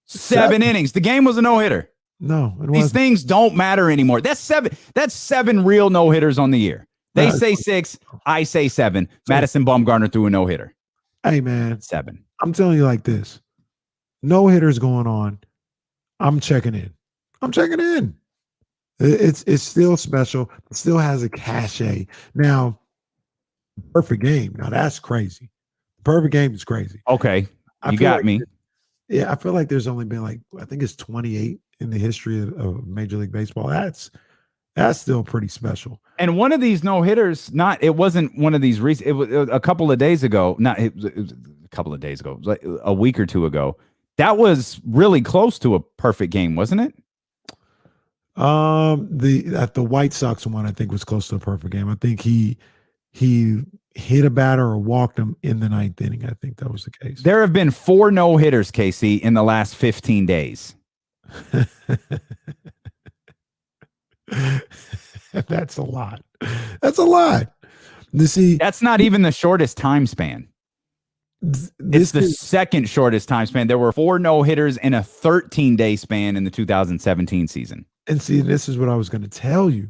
Speaker 1: 7 innings. The game was a no-hitter.
Speaker 2: No, it
Speaker 1: These
Speaker 2: wasn't.
Speaker 1: things don't matter anymore. That's 7. That's 7 real no-hitters on the year. They
Speaker 2: No,
Speaker 1: say 6. I say 7. Madison Bumgarner threw a no-hitter.
Speaker 2: Hey, man,
Speaker 1: 7.
Speaker 2: I'm telling you like this. No-hitters going on. I'm checking in. It's still special. It still has a cachet. Now, perfect game. Now, that's crazy. Perfect game is crazy.
Speaker 1: Okay.
Speaker 2: I
Speaker 1: You
Speaker 2: feel
Speaker 1: got
Speaker 2: like-
Speaker 1: me.
Speaker 2: Yeah, I feel like there's only been I think it's 28 in the history of Major League Baseball. That's still pretty special.
Speaker 1: And one of these no-hitters, it wasn't one of these recent, it was a couple of days ago. It was a couple of days ago. It was like a week or two ago. That was really close to a perfect game, wasn't it?
Speaker 2: The White Sox one, I think, was close to a perfect game. I think he hit a batter or walked him in the 9th inning. I think that was the case.
Speaker 1: There have been 4 no-hitters, Casey, in the last 15 days.
Speaker 2: That's a lot. That's a lot. You see,
Speaker 1: That's not even the shortest time span. It's
Speaker 2: this
Speaker 1: the
Speaker 2: is,
Speaker 1: second shortest time span. There were 4 no-hitters in a 13-day span in the 2017 season.
Speaker 2: and see, this is what I was going to tell you.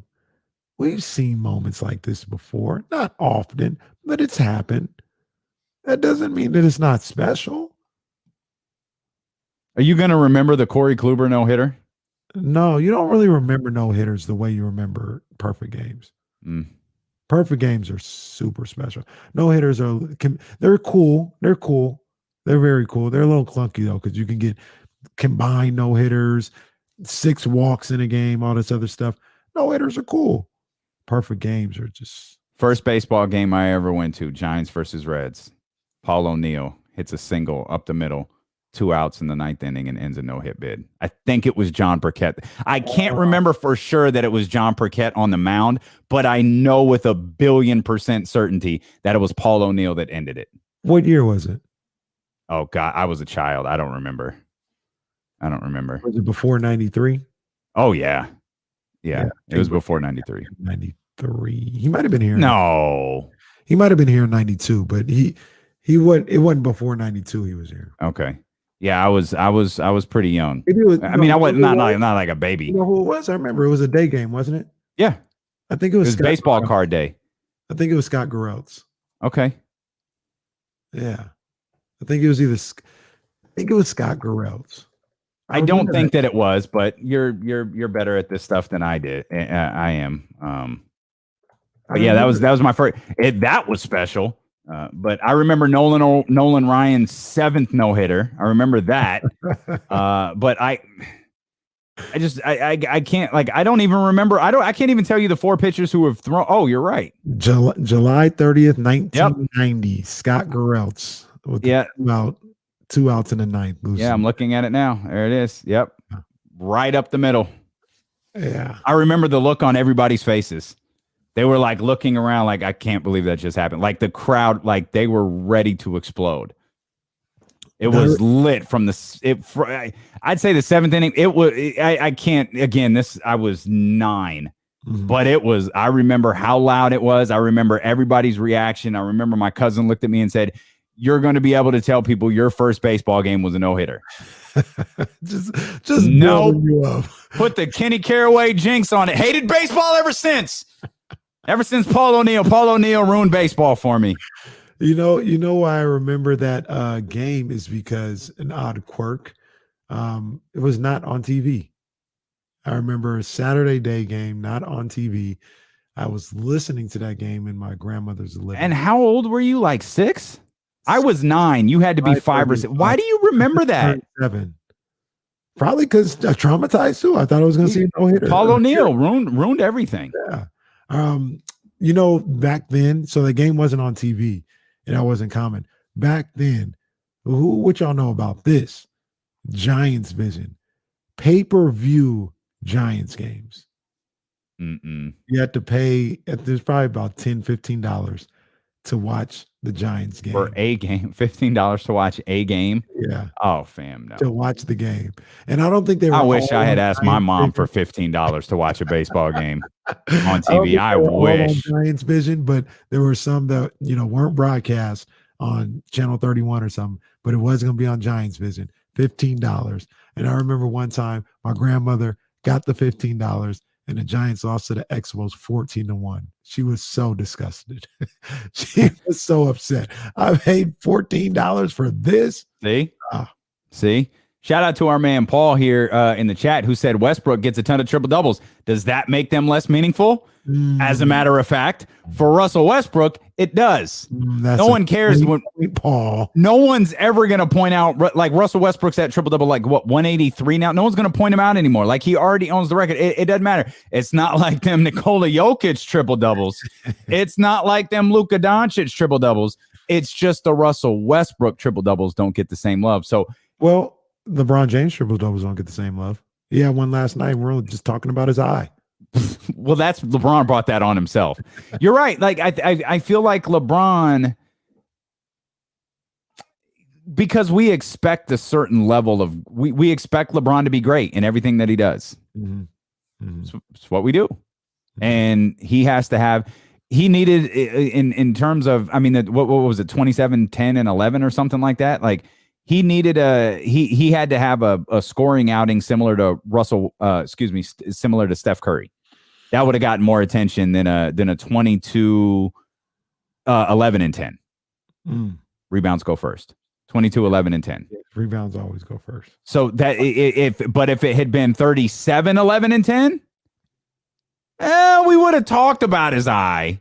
Speaker 2: We've seen moments like this before, not often, but it's happened. That doesn't mean that it's not special.
Speaker 1: Are you going to remember the Corey Kluber no-hitter?
Speaker 2: No, you don't really remember no hitters the way you remember perfect games.
Speaker 1: Mm.
Speaker 2: Perfect games are super special. No hitters they're cool. They're cool. They're very cool. They're a little clunky though, because you can get combined no hitters, 6 walks in a game, all this other stuff. No hitters are cool. Perfect games are just
Speaker 1: First baseball game I ever went to, Giants versus Reds. Paul O'Neill hits a single up the middle, 2 outs in the 9th inning, and ends a no-hit bid. I think it was John Burkett. I can't remember for sure that it was John Burkett on the mound, but I know with a 1,000,000,000% certainty that it was Paul O'Neill that ended it.
Speaker 2: What year was it?
Speaker 1: Oh, God, I was a child. I don't remember.
Speaker 2: Was it before 93?
Speaker 1: Oh, yeah. Yeah, it was before 93.
Speaker 2: 93. He might have been here.
Speaker 1: No.
Speaker 2: He might have been here in 92, but it wasn't before 92 he was here.
Speaker 1: Okay. Yeah, I was pretty young.
Speaker 2: Maybe it was,
Speaker 1: I mean, I was
Speaker 2: you know
Speaker 1: not like a baby.
Speaker 2: You know who it was? I remember it was a day game, wasn't it?
Speaker 1: Yeah.
Speaker 2: I think it
Speaker 1: It
Speaker 2: was
Speaker 1: was
Speaker 2: Scott
Speaker 1: baseball
Speaker 2: Garrelts.
Speaker 1: card day.
Speaker 2: I think it was Scott Garrelts.
Speaker 1: Okay.
Speaker 2: Yeah. I think it was Scott Garrelts.
Speaker 1: I don't
Speaker 2: remember
Speaker 1: think that it was, but you're better at this stuff than I did. I am. But yeah, that was my first. That was special. But I remember Nolan Ryan's 7th no hitter. I remember that. But I can't, like, I don't even remember. I can't even tell you the 4 pitchers who have thrown. Oh, you're right.
Speaker 2: July 30th, 1990. Scott Garrelts with two outs in the 9th.
Speaker 1: Yeah, I'm looking at it now. There it is. Yep. Right up the middle.
Speaker 2: Yeah.
Speaker 1: I remember the look on everybody's faces. They were like looking around like, I can't believe that just happened. Like the crowd, like they were ready to explode. It was lit from I'd say the 7th inning. It was, I can't, again, I was 9, but I remember how loud it was. I remember everybody's reaction. I remember my cousin looked at me and said, "You're going to be able to tell people your first baseball game was a no-hitter."
Speaker 2: just
Speaker 1: no,
Speaker 2: building you up.
Speaker 1: Put the Kenny Caraway jinx on it. Hated baseball ever since. Ever since Paul O'Neill. Paul O'Neill ruined baseball for me.
Speaker 2: You know why I remember that game is because an odd quirk. It was not on TV. I remember a Saturday day game, not on TV. I was listening to that game in my grandmother's living room.
Speaker 1: And how old were you? Like 6? I was 9. You had to be 5 or 6. Why do you remember that?
Speaker 2: 7. Probably because I traumatized too. I thought I was going to see a no-hitter.
Speaker 1: Paul O'Neill ruined everything.
Speaker 2: Yeah. Back then, so the game wasn't on TV, and that wasn't common. Back then, what y'all know about this? Giants Vision, pay-per-view Giants games.
Speaker 1: Mm-mm.
Speaker 2: You had to pay. There's probably about $10-15 to watch the Giants game.
Speaker 1: For a game, $15 to watch a game.
Speaker 2: Yeah.
Speaker 1: Oh, fam, no.
Speaker 2: To watch the game, and I don't think they were.
Speaker 1: I wish I had
Speaker 2: on
Speaker 1: asked my
Speaker 2: Giants
Speaker 1: mom
Speaker 2: Vision.
Speaker 1: for $15 to watch a baseball game on
Speaker 2: I don't
Speaker 1: TV.
Speaker 2: think
Speaker 1: I
Speaker 2: they were all on
Speaker 1: wish.
Speaker 2: Giants Vision, but there were some that weren't broadcast on Channel 31 or something, but it was going to be on Giants Vision. $15, and I remember one time my grandmother got the $15, and the Giants lost to the Expos 14-1. She was so disgusted. She was so upset. I paid $14 for this.
Speaker 1: See?
Speaker 2: Ah.
Speaker 1: See? Shout out to our man Paul here in the chat who said Westbrook gets a ton of triple doubles. Does that make them less meaningful? As a matter of fact, for Russell Westbrook, it does. No one cares when
Speaker 2: Paul.
Speaker 1: No one's ever going to point out like Russell Westbrook's at triple double, like what 183 now. No one's going to point him out anymore. Like he already owns the record. It doesn't matter. It's not like them Nikola Jokic triple doubles. It's not like them Luka Doncic triple doubles. It's just the Russell Westbrook triple doubles don't get the same love. So,
Speaker 2: well, LeBron James triple doubles don't get the same love. He had one last night. We're just talking about his eye.
Speaker 1: Well, that's LeBron brought that on himself. You're right. Like I feel like LeBron, because we expect a certain level of we expect LeBron to be great in everything that he does.
Speaker 2: Mm-hmm. Mm-hmm.
Speaker 1: It's what we do, and he has to have. He needed in terms of, I mean, what was it, 27, 10, and 11 or something like that. Like he needed he had to have a scoring outing similar to similar to Steph Curry. That would have gotten more attention than a 22, 11 and 10. Rebounds go first. 22, 11 and 10.
Speaker 2: Rebounds always go first.
Speaker 1: So that if it had been 37, 11 and 10, we would have talked about his eye.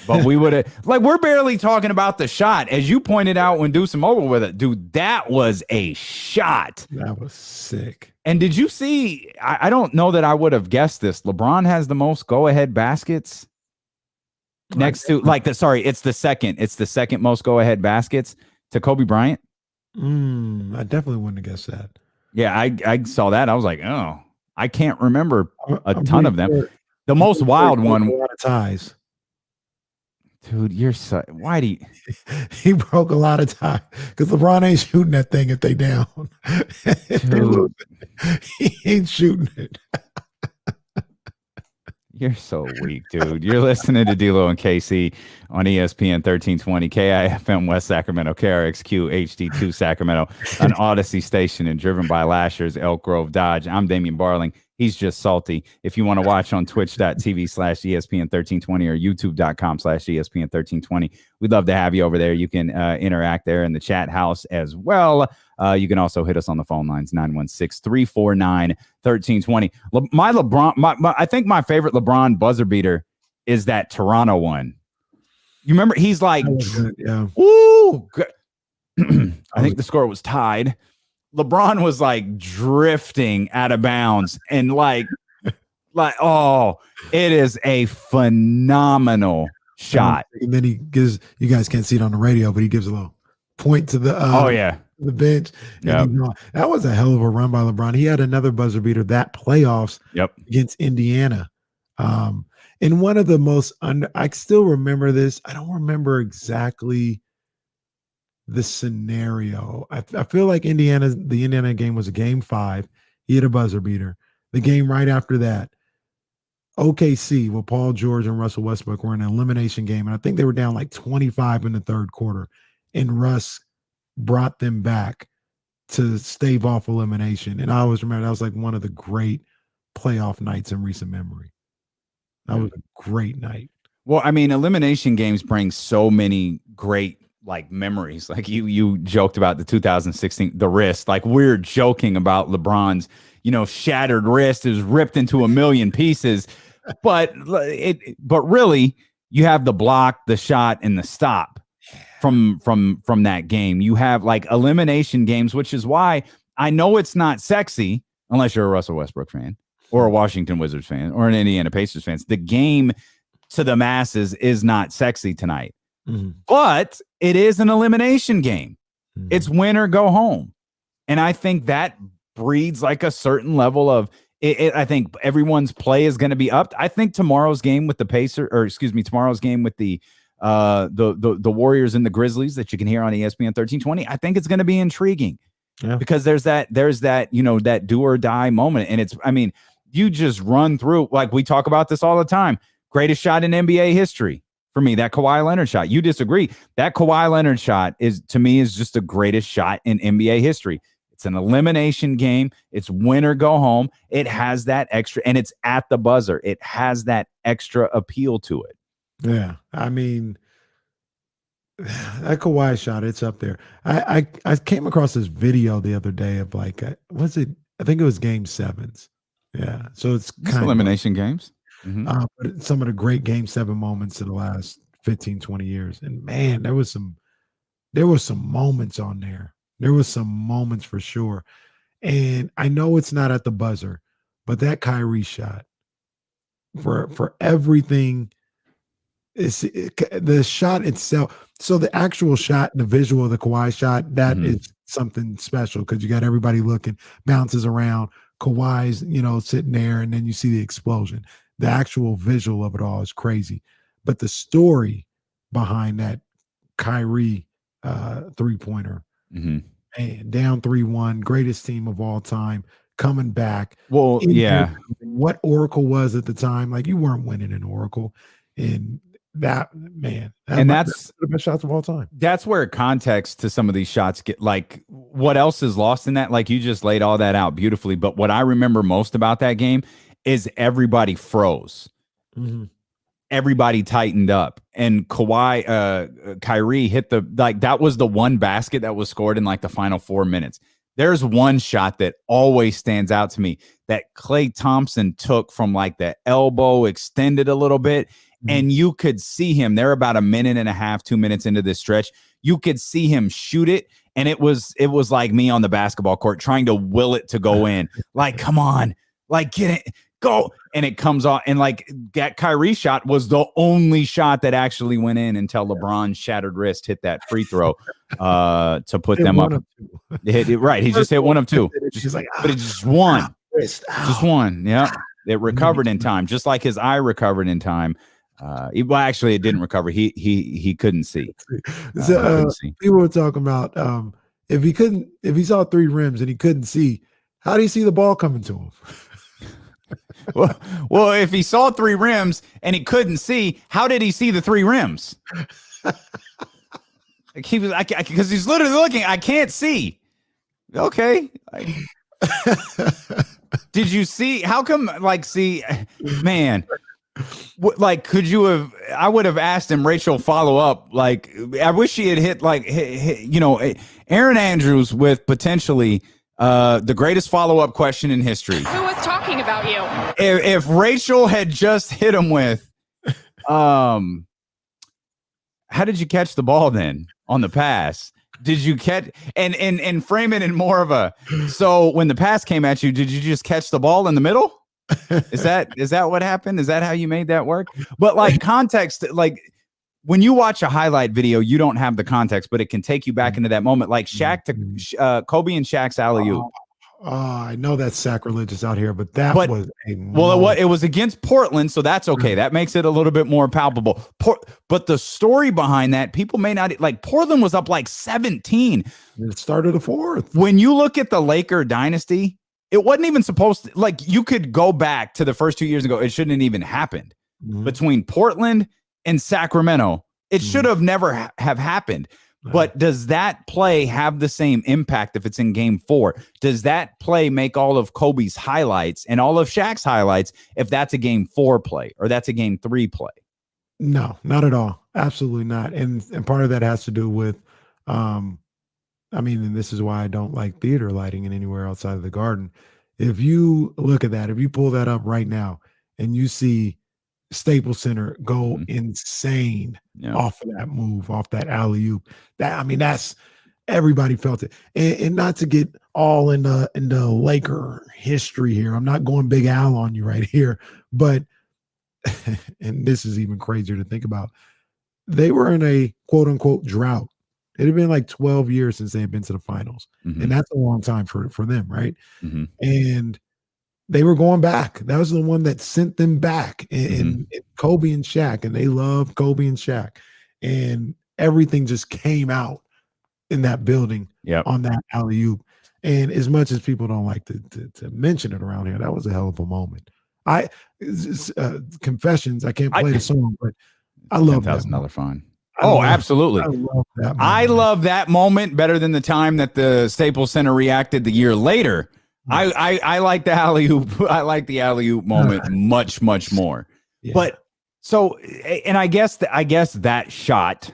Speaker 1: But we would have, like, we're barely talking about the shot. As you pointed out when Deuce and Mo were with it, dude, that was a shot.
Speaker 2: That was sick.
Speaker 1: And did you see, I don't know that I would have guessed this. LeBron has the most go-ahead baskets next to, it's the second most go-ahead baskets to Kobe Bryant.
Speaker 2: I definitely wouldn't have guessed that.
Speaker 1: Yeah, I saw that. I was like, oh, I can't remember a
Speaker 2: I'm
Speaker 1: ton of them.
Speaker 2: sure.
Speaker 1: The most wild one.
Speaker 2: A lot of ties.
Speaker 1: Dude, why do you?
Speaker 2: He broke a lot of ties because LeBron ain't shooting that thing if they down.
Speaker 1: Dude.
Speaker 2: He ain't shooting it.
Speaker 1: You're so weak, dude. You're listening to D-Lo and KC on ESPN 1320, KIFM West Sacramento, KRXQ HD2 Sacramento, an Odyssey station and driven by Lashers, Elk Grove Dodge. I'm Damian Barling. He's just salty. If you want to watch on twitch.tv/ESPN1320 or youtube.com/ESPN1320, we'd love to have you over there. You can interact there in the chat house as well. You can also hit us on the phone lines, 916-349-1320. I think my favorite LeBron buzzer beater is that Toronto one. You remember? He's like,
Speaker 2: yeah.
Speaker 1: Ooh, I think the score was tied. LeBron was like drifting out of bounds and like, oh, it is a phenomenal shot.
Speaker 2: And then he gives, you guys can't see it on the radio, but he gives a little point to the the bench.
Speaker 1: Yeah,
Speaker 2: that was a hell of a run by LeBron. He had another buzzer beater that playoffs against Indiana. And one of the most I still remember this. I don't remember exactly the scenario. I feel like the Indiana game was a game 5. He hit a buzzer beater. The game right after that, OKC with Paul George and Russell Westbrook were in an elimination game, and I think they were down like 25 in the third quarter, and Russ brought them back to stave off elimination. And I always remember that was like one of the great playoff nights in recent memory. That was a great night.
Speaker 1: Well, I mean, elimination games bring so many great like memories. Like you joked about the 2016, the wrist. Like we're joking about LeBron's, shattered wrist is ripped into a million pieces, but really you have the block, the shot, and the stop from that game. You have like elimination games, which is why I know it's not sexy unless you're a Russell Westbrook fan or a Washington Wizards fan or an Indiana Pacers fan. The game to the masses is not sexy tonight.
Speaker 2: Mhm.
Speaker 1: But it is an elimination game.
Speaker 2: Mhm.
Speaker 1: It's win or go home. And I think that breeds like a certain level of I think everyone's play is going to be up. I think tomorrow's game with the tomorrow's game with the Warriors and the Grizzlies that you can hear on ESPN 1320, I think it's going to be intriguing.
Speaker 2: Yeah.
Speaker 1: Because there's that, that do or die moment. And you just run through, like we talk about this all the time. Greatest shot in NBA history for me, that Kawhi Leonard shot. You disagree. That Kawhi Leonard shot is just the greatest shot in NBA history. It's an elimination game. It's win or go home. It has that extra, and it's at the buzzer. It has that extra appeal to it.
Speaker 2: Yeah. I mean, that Kawhi shot, it's up there. I came across this video the other day of like, was it? I think it was Game 7s. Yeah. So it's kind
Speaker 1: elimination games. Mm-hmm.
Speaker 2: But some of the great Game 7 moments of the last 15, 20 years. And man, there were some moments on there. There was some moments for sure. And I know it's not at the buzzer, but that Kyrie shot for everything, the shot itself. So the actual shot and the visual of the Kawhi shot, that is something special because you got everybody looking, bounces around, Kawhi's, sitting there, and then you see the explosion. The actual visual of it all is crazy. But the story behind that Kyrie three-pointer, man, down 3-1, greatest team of all time, coming back.
Speaker 1: Well, yeah.
Speaker 2: What Oracle was at the time, like you weren't winning in Oracle. And that's the best shots of all time.
Speaker 1: That's where context to some of these shots get, like, what else is lost in that? Like, you just laid all that out beautifully. But what I remember most about that game is everybody froze.
Speaker 2: Mm-hmm.
Speaker 1: Everybody tightened up, and Kyrie hit that was the one basket that was scored in like the final 4 minutes. There's one shot that always stands out to me that Klay Thompson took from like the elbow, extended a little bit, and you could see him. They're about a minute and a half, 2 minutes into this stretch. You could see him shoot it, and it was like me on the basketball court trying to will it to go in. Like, come on, like get it. Go, and it comes off, and like that Kyrie shot was the only shot that actually went in until LeBron's shattered wrist hit that free throw to put them up. Right, he just hit one of two, but it just won. Just one. Yeah, it recovered in time, just like his eye recovered in time. Well, actually, it didn't recover. He couldn't see.
Speaker 2: People were talking about if he saw 3 rims and he couldn't see, how do you see the ball coming to him?
Speaker 1: Well, if he saw 3 rims and he couldn't see, how did he see the 3 rims? Like because he's literally looking. I can't see. Okay. Did you see? How come? Like, see, man. Like, could you have? I would have asked him. Rachel, follow up. Like, I wish he had hit Aaron Andrews with potentially the greatest follow-up question in history.
Speaker 9: Who was talking about you?
Speaker 1: If Rachel had just hit him with, how did you catch the ball then on the pass? Did you catch and frame it in more of a, so when the pass came at you, did you just catch the ball in the middle? Is that what happened? Is that how you made that work? But like context, like when you watch a highlight video, you don't have the context, but it can take you back into that moment. Like Shaq to Kobe and Shaq's alley-oop.
Speaker 2: I know that's sacrilegious out here, but was a
Speaker 1: it was against Portland, so that's okay. That makes it a little bit more palpable. But the story behind that, people may not like. Portland was up like 17.
Speaker 2: It started the 4th.
Speaker 1: When you look at the Laker dynasty, it wasn't even supposed to. Like, you could go back to the first 2 years ago. It shouldn't have even happened between Portland and Sacramento. It should have never have happened. But does that play have the same impact if it's in game 4? Does that play make all of Kobe's highlights and all of Shaq's highlights if that's a game 4 play or that's a game 3 play?
Speaker 2: No, not at all. Absolutely not. And part of that has to do with, and this is why I don't like theater lighting in anywhere outside of the Garden. If you look at that, if you pull that up right now and you see Staples Center go insane off of that move, off that alley-oop. That's everybody felt it. And not to get all in the Laker history here. I'm not going Big Al on you right here, but and this is even crazier to think about, they were in a quote unquote drought. It had been like 12 years since they had been to the finals.
Speaker 1: Mhm.
Speaker 2: And that's a long time for them, right?
Speaker 1: Mhm.
Speaker 2: And they were going back. That was the one that sent them back. And Kobe and Shaq, and they loved Kobe and Shaq. And everything just came out in that building on that alley-oop. And as much as people don't like to mention it around here, that was a hell of a moment. Confessions, I can't play the song, but I love that.
Speaker 1: $10,000 fine. Absolutely. I love that moment better than the time that the Staples Center reacted the year later. I like the alley-oop. I like the alley-oop moment much more. Yeah. But so, and I guess that shot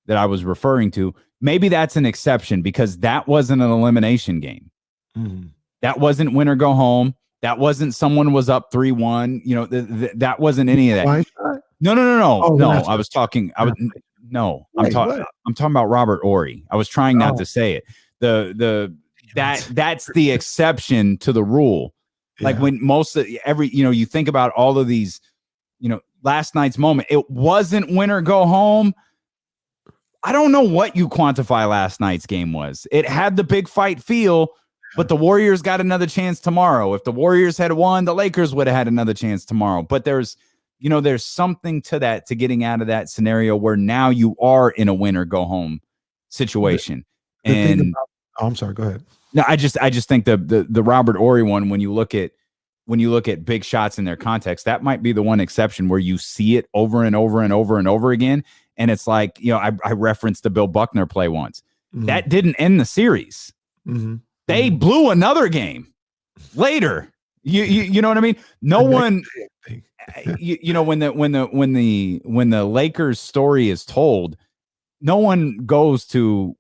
Speaker 1: that I was referring to, maybe that's an exception because that wasn't an elimination game. Mm-hmm. That wasn't win or go home. That wasn't someone was up 3-1. You know, that wasn't any of that. No. No, I was talking. I'm talking about Robert Horry. I was trying not to say it. That's the exception to the rule. Yeah. Like when you think about all of these, last night's moment, it wasn't win or go home. I don't know what you quantify last night's game was. It had the big fight feel, but the Warriors got another chance tomorrow. If the Warriors had won, the Lakers would have had another chance tomorrow. But there's something to that, to getting out of that scenario where now you are in a win or go home situation.
Speaker 2: I'm sorry, go ahead.
Speaker 1: No, I just think the Robert Horry one, when you look at big shots in their context, that might be the one exception where you see it over and over and over and over again. And it's like, I referenced the Bill Buckner play once. Mm-hmm. That didn't end the series. Mm-hmm. They blew another game later. You know what I mean? No one, when the Lakers story is told, no one goes to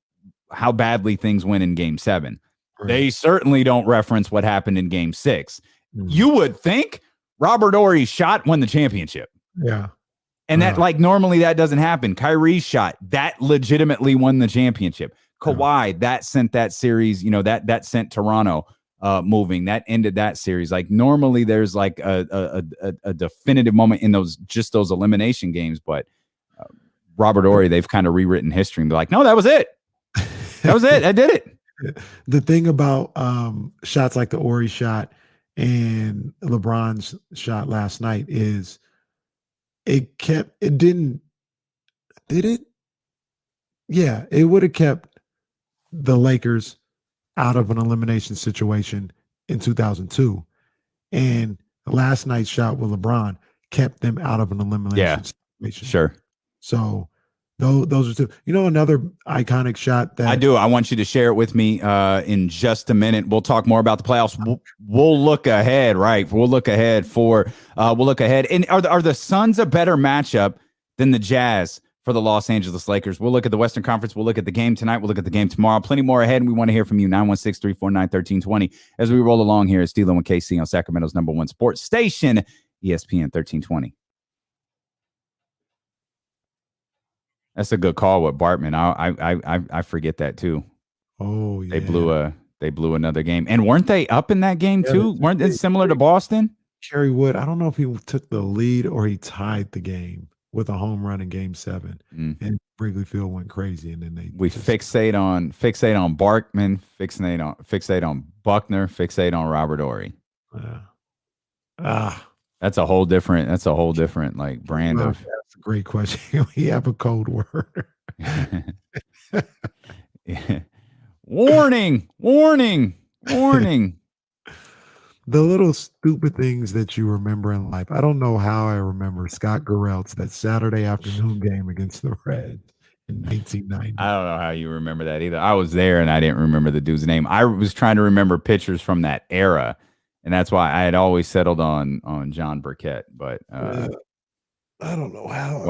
Speaker 1: how badly things went in Game 7. Right. They certainly don't reference what happened in Game 6. Mm-hmm. You would think Robert Horry's shot won the championship.
Speaker 2: Yeah.
Speaker 1: And that, normally that doesn't happen. Kyrie's shot, that legitimately won the championship. Kawhi, that sent that series, that sent Toronto moving. That ended that series. Like, normally there's like a definitive moment in those elimination games. But Robert Horry, they've kind of rewritten history and be like, no, that was it. That was it. I did it.
Speaker 2: The thing about shots like the Horry shot and LeBron's shot last night is it did it? Yeah, it would have kept the Lakers out of an elimination situation in 2002. And last night's shot with LeBron kept them out of an elimination situation.
Speaker 1: Sure.
Speaker 2: So those are two. Another iconic shot that
Speaker 1: I do. I want you to share it with me in just a minute. We'll talk more about the playoffs. We'll look ahead, right? We'll look ahead. And are the Suns a better matchup than the Jazz for the Los Angeles Lakers? We'll look at the Western Conference. We'll look at the game tonight. We'll look at the game tomorrow. Plenty more ahead, and we want to hear from you. 916-349-1320 as we roll along here. It's D'Lo and KC on Sacramento's #1 sports station, ESPN 1320. That's a good call with Bartman. I forget that too.
Speaker 2: Oh yeah.
Speaker 1: They blew another game. And weren't they up in that game too? Weren't they similar to Boston?
Speaker 2: Kerry Wood, I don't know if he took the lead or he tied the game with a home run in Game 7. And Wrigley Field went crazy, and then
Speaker 1: fixate on Barkman, fixate on Buckner, fixate on Robert Horry. That's a whole different like brand of.
Speaker 2: That's a great question. We have a code word.
Speaker 1: Warning.
Speaker 2: The little stupid things that you remember in life. I don't know how I remember Scott Garrelts, that Saturday afternoon game against the Reds in 1990.
Speaker 1: I don't know how you remember that either. I was there and I didn't remember the dude's name. I was trying to remember pitchers from that era, and that's why I had always settled on John Burkett. But
Speaker 2: I don't know how.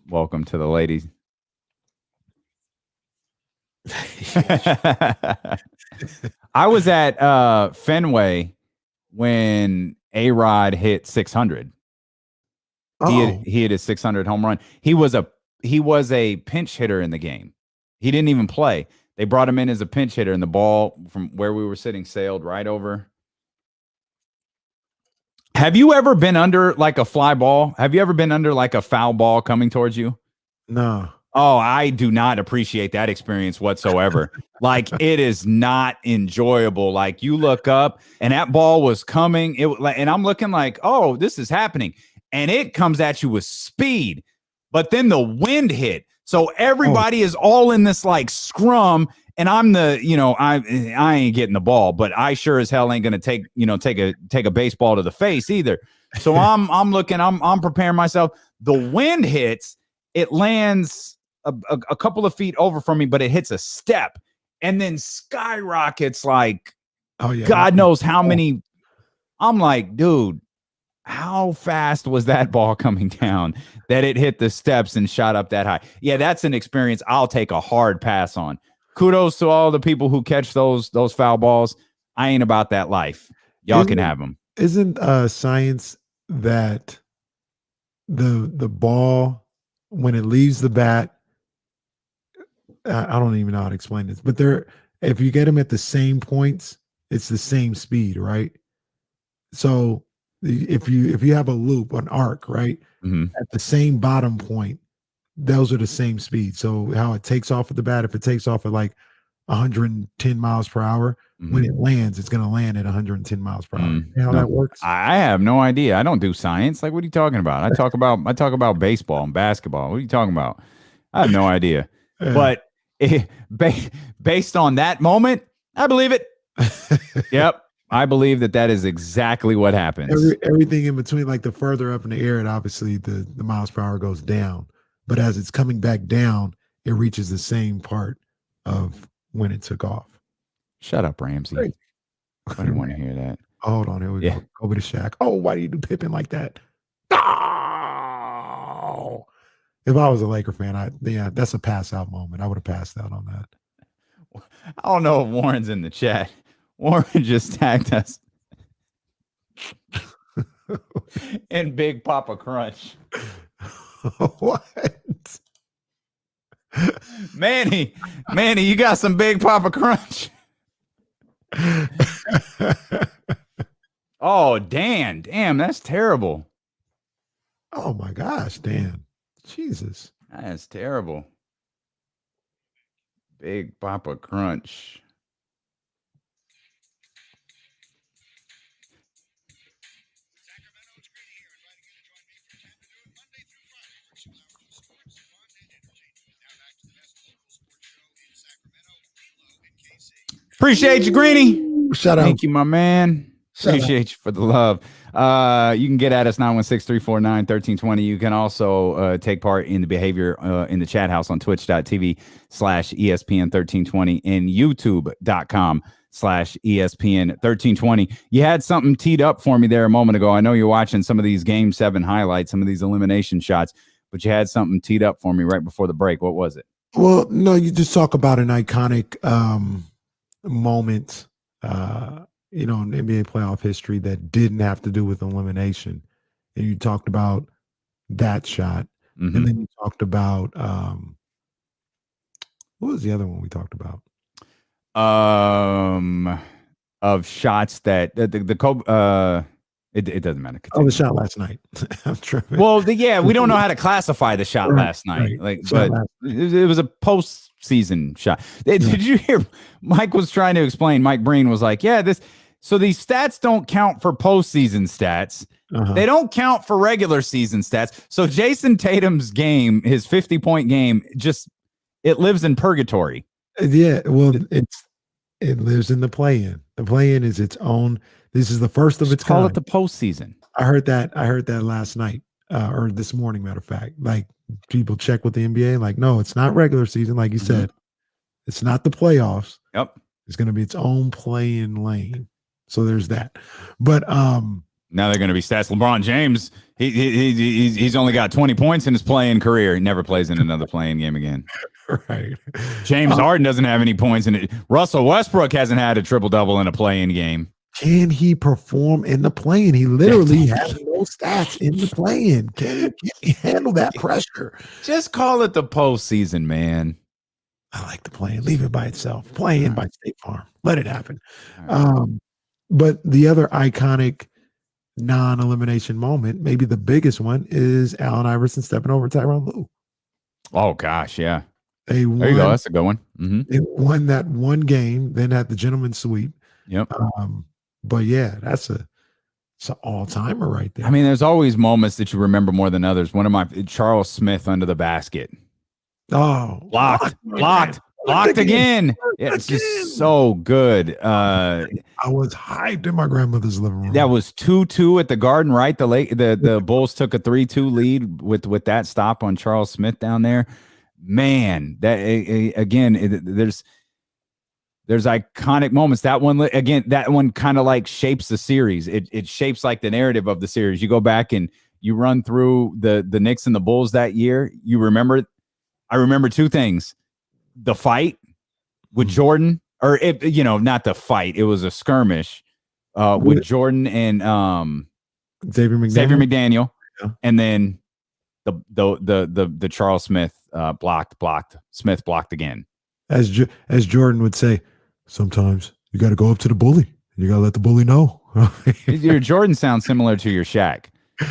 Speaker 1: Welcome to the ladies. I was at Fenway when A-Rod hit 600. He hit his 600 home run. He was a pinch hitter in the game. He didn't even play. They brought him in as a pinch hitter, and the ball from where we were sitting sailed right over Have you ever been under like a fly ball? Have you ever been under like a foul ball coming towards you?
Speaker 2: No.
Speaker 1: Oh, I do not appreciate that experience whatsoever. Like, it is not enjoyable. Like, you look up and that ball was coming, and I'm looking like, oh, this is happening, and it comes at you with speed, but then the wind hit, so everybody is all in this like scrum, and I'm the, I ain't getting the ball, but I sure as hell ain't gonna take a baseball to the face either. So I'm looking, I'm preparing myself. The wind hits, it lands a couple of feet over from me, but it hits a step and then skyrockets like, God knows how many. I'm like, dude, how fast was that ball coming down that it hit the steps and shot up that high? Yeah, that's an experience I'll take a hard pass on. Kudos to all the people who catch those foul balls. I ain't about that life. Y'all can have them.
Speaker 2: Isn't science that the ball, when it leaves the bat, I don't even know how to explain this, but if you get them at the same points, it's the same speed, right? So if you have a loop, an arc, right, at the same bottom point, those are the same speed. So how it takes off at the bat, if it takes off at like 110 miles per hour, when it lands, it's going to land at 110 miles per hour. You know how that works?
Speaker 1: I have no idea. I don't do science. Like, what are you talking about? I talk about baseball and basketball. What are you talking about? I have no idea. But based on that moment, I believe it. Yep. I believe that is exactly what happens.
Speaker 2: Everything in between, like the further up in the air, and obviously the miles per hour goes down. But as it's coming back down, it reaches the same part of when it took off.
Speaker 1: Shut up, Ramsey.
Speaker 2: Great.
Speaker 1: I didn't want to hear that.
Speaker 2: Oh, hold on. Here we go. Over to Shaq. Oh, why do you do Pippen like that? Oh. If I was a Laker fan, that's a pass out moment. I would have passed out on that.
Speaker 1: I don't know if Warren's in the chat. Warren just tagged us. And Big Papa Crunch.
Speaker 2: What?
Speaker 1: Manny, you got some Big Papa Crunch. Oh, damn, that's terrible.
Speaker 2: Oh my gosh, Dan. Jesus.
Speaker 1: That's terrible. Big Papa Crunch. Appreciate you, Greeny.
Speaker 2: Shout out.
Speaker 1: Thank you, my man. Appreciate you for the love. You can get at us 916-349-1320. You can also take part in the behavior in the chat house on twitch.tv/ESPN1320 and youtube.com/ESPN1320. You had something teed up for me there a moment ago. I know you're watching some of these Game 7 highlights, some of these elimination shots, but you had something teed up for me right before the break. What was it?
Speaker 2: Well, no, you just talk about an iconic moment in NBA playoff history that didn't have to do with elimination. And you talked about that shot. And then you talked about what was the other one we talked about?
Speaker 1: Of shots that the Kobe it doesn't matter.
Speaker 2: Continue. Oh, the shot last night. I'm tripping.
Speaker 1: Well, we don't know how to classify the shot last night. Right. But it was a postseason shot. Did you hear? Mike was trying to explain. Mike Breen was like, so these stats don't count for postseason stats. They don't count for regular season stats. So Jason Tatum's game, his 50-point game, it lives in purgatory.
Speaker 2: Yeah, well, it lives in the play-in. The play-in is its own. This is the first of its kind.
Speaker 1: Call it the postseason.
Speaker 2: I heard that last night or this morning. Matter of fact, like people check with the NBA. Like, no, it's not regular season. Like you said, it's not the playoffs.
Speaker 1: Yep,
Speaker 2: it's going to be its own play-in lane. So there's that. But
Speaker 1: now they're going to be stats. LeBron James, he's only got 20 points in his playing career. He never plays in another playing game again.
Speaker 2: Right.
Speaker 1: James Harden doesn't have any points in it. Russell Westbrook hasn't had a triple-double in a playing game.
Speaker 2: Can he perform in the play-in? He literally has no stats in the play-in. Can he handle that pressure?
Speaker 1: Just call it the postseason, man.
Speaker 2: I like the play-in. Leave it by itself. Play-in by State Farm. Let it happen. But the other iconic non-elimination moment, maybe the biggest one, is Allen Iverson stepping over Tyronn Lue.
Speaker 1: Oh gosh, yeah.
Speaker 2: They won,
Speaker 1: There you go. That's a good one. Mm-hmm.
Speaker 2: they won that one game, then had the gentleman's sweep.
Speaker 1: Yep.
Speaker 2: But yeah, it's an all-timer right there.
Speaker 1: I mean, there's always moments that you remember more than others. One of my Charles Smith under the basket. Blocked again. Yeah, it's just so good.
Speaker 2: I was hyped in my grandmother's living room.
Speaker 1: That was 2-2 at the Garden, right? The Bulls took a 3-2 lead with that stop on Charles Smith down there. Man, that again, there's iconic moments. That one kind of like shapes the series. It shapes like the narrative of the series. You go back and you run through the Knicks and the Bulls that year. I remember two things: the fight with Jordan, or not the fight. It was a skirmish with Jordan and
Speaker 2: Xavier
Speaker 1: McDaniel,
Speaker 2: yeah.
Speaker 1: And then the Charles Smith blocked. Smith blocked again.
Speaker 2: As Jordan would say, sometimes you got to go up to the bully. You got to let the bully know.
Speaker 1: Your Jordan sounds similar to your Shaq.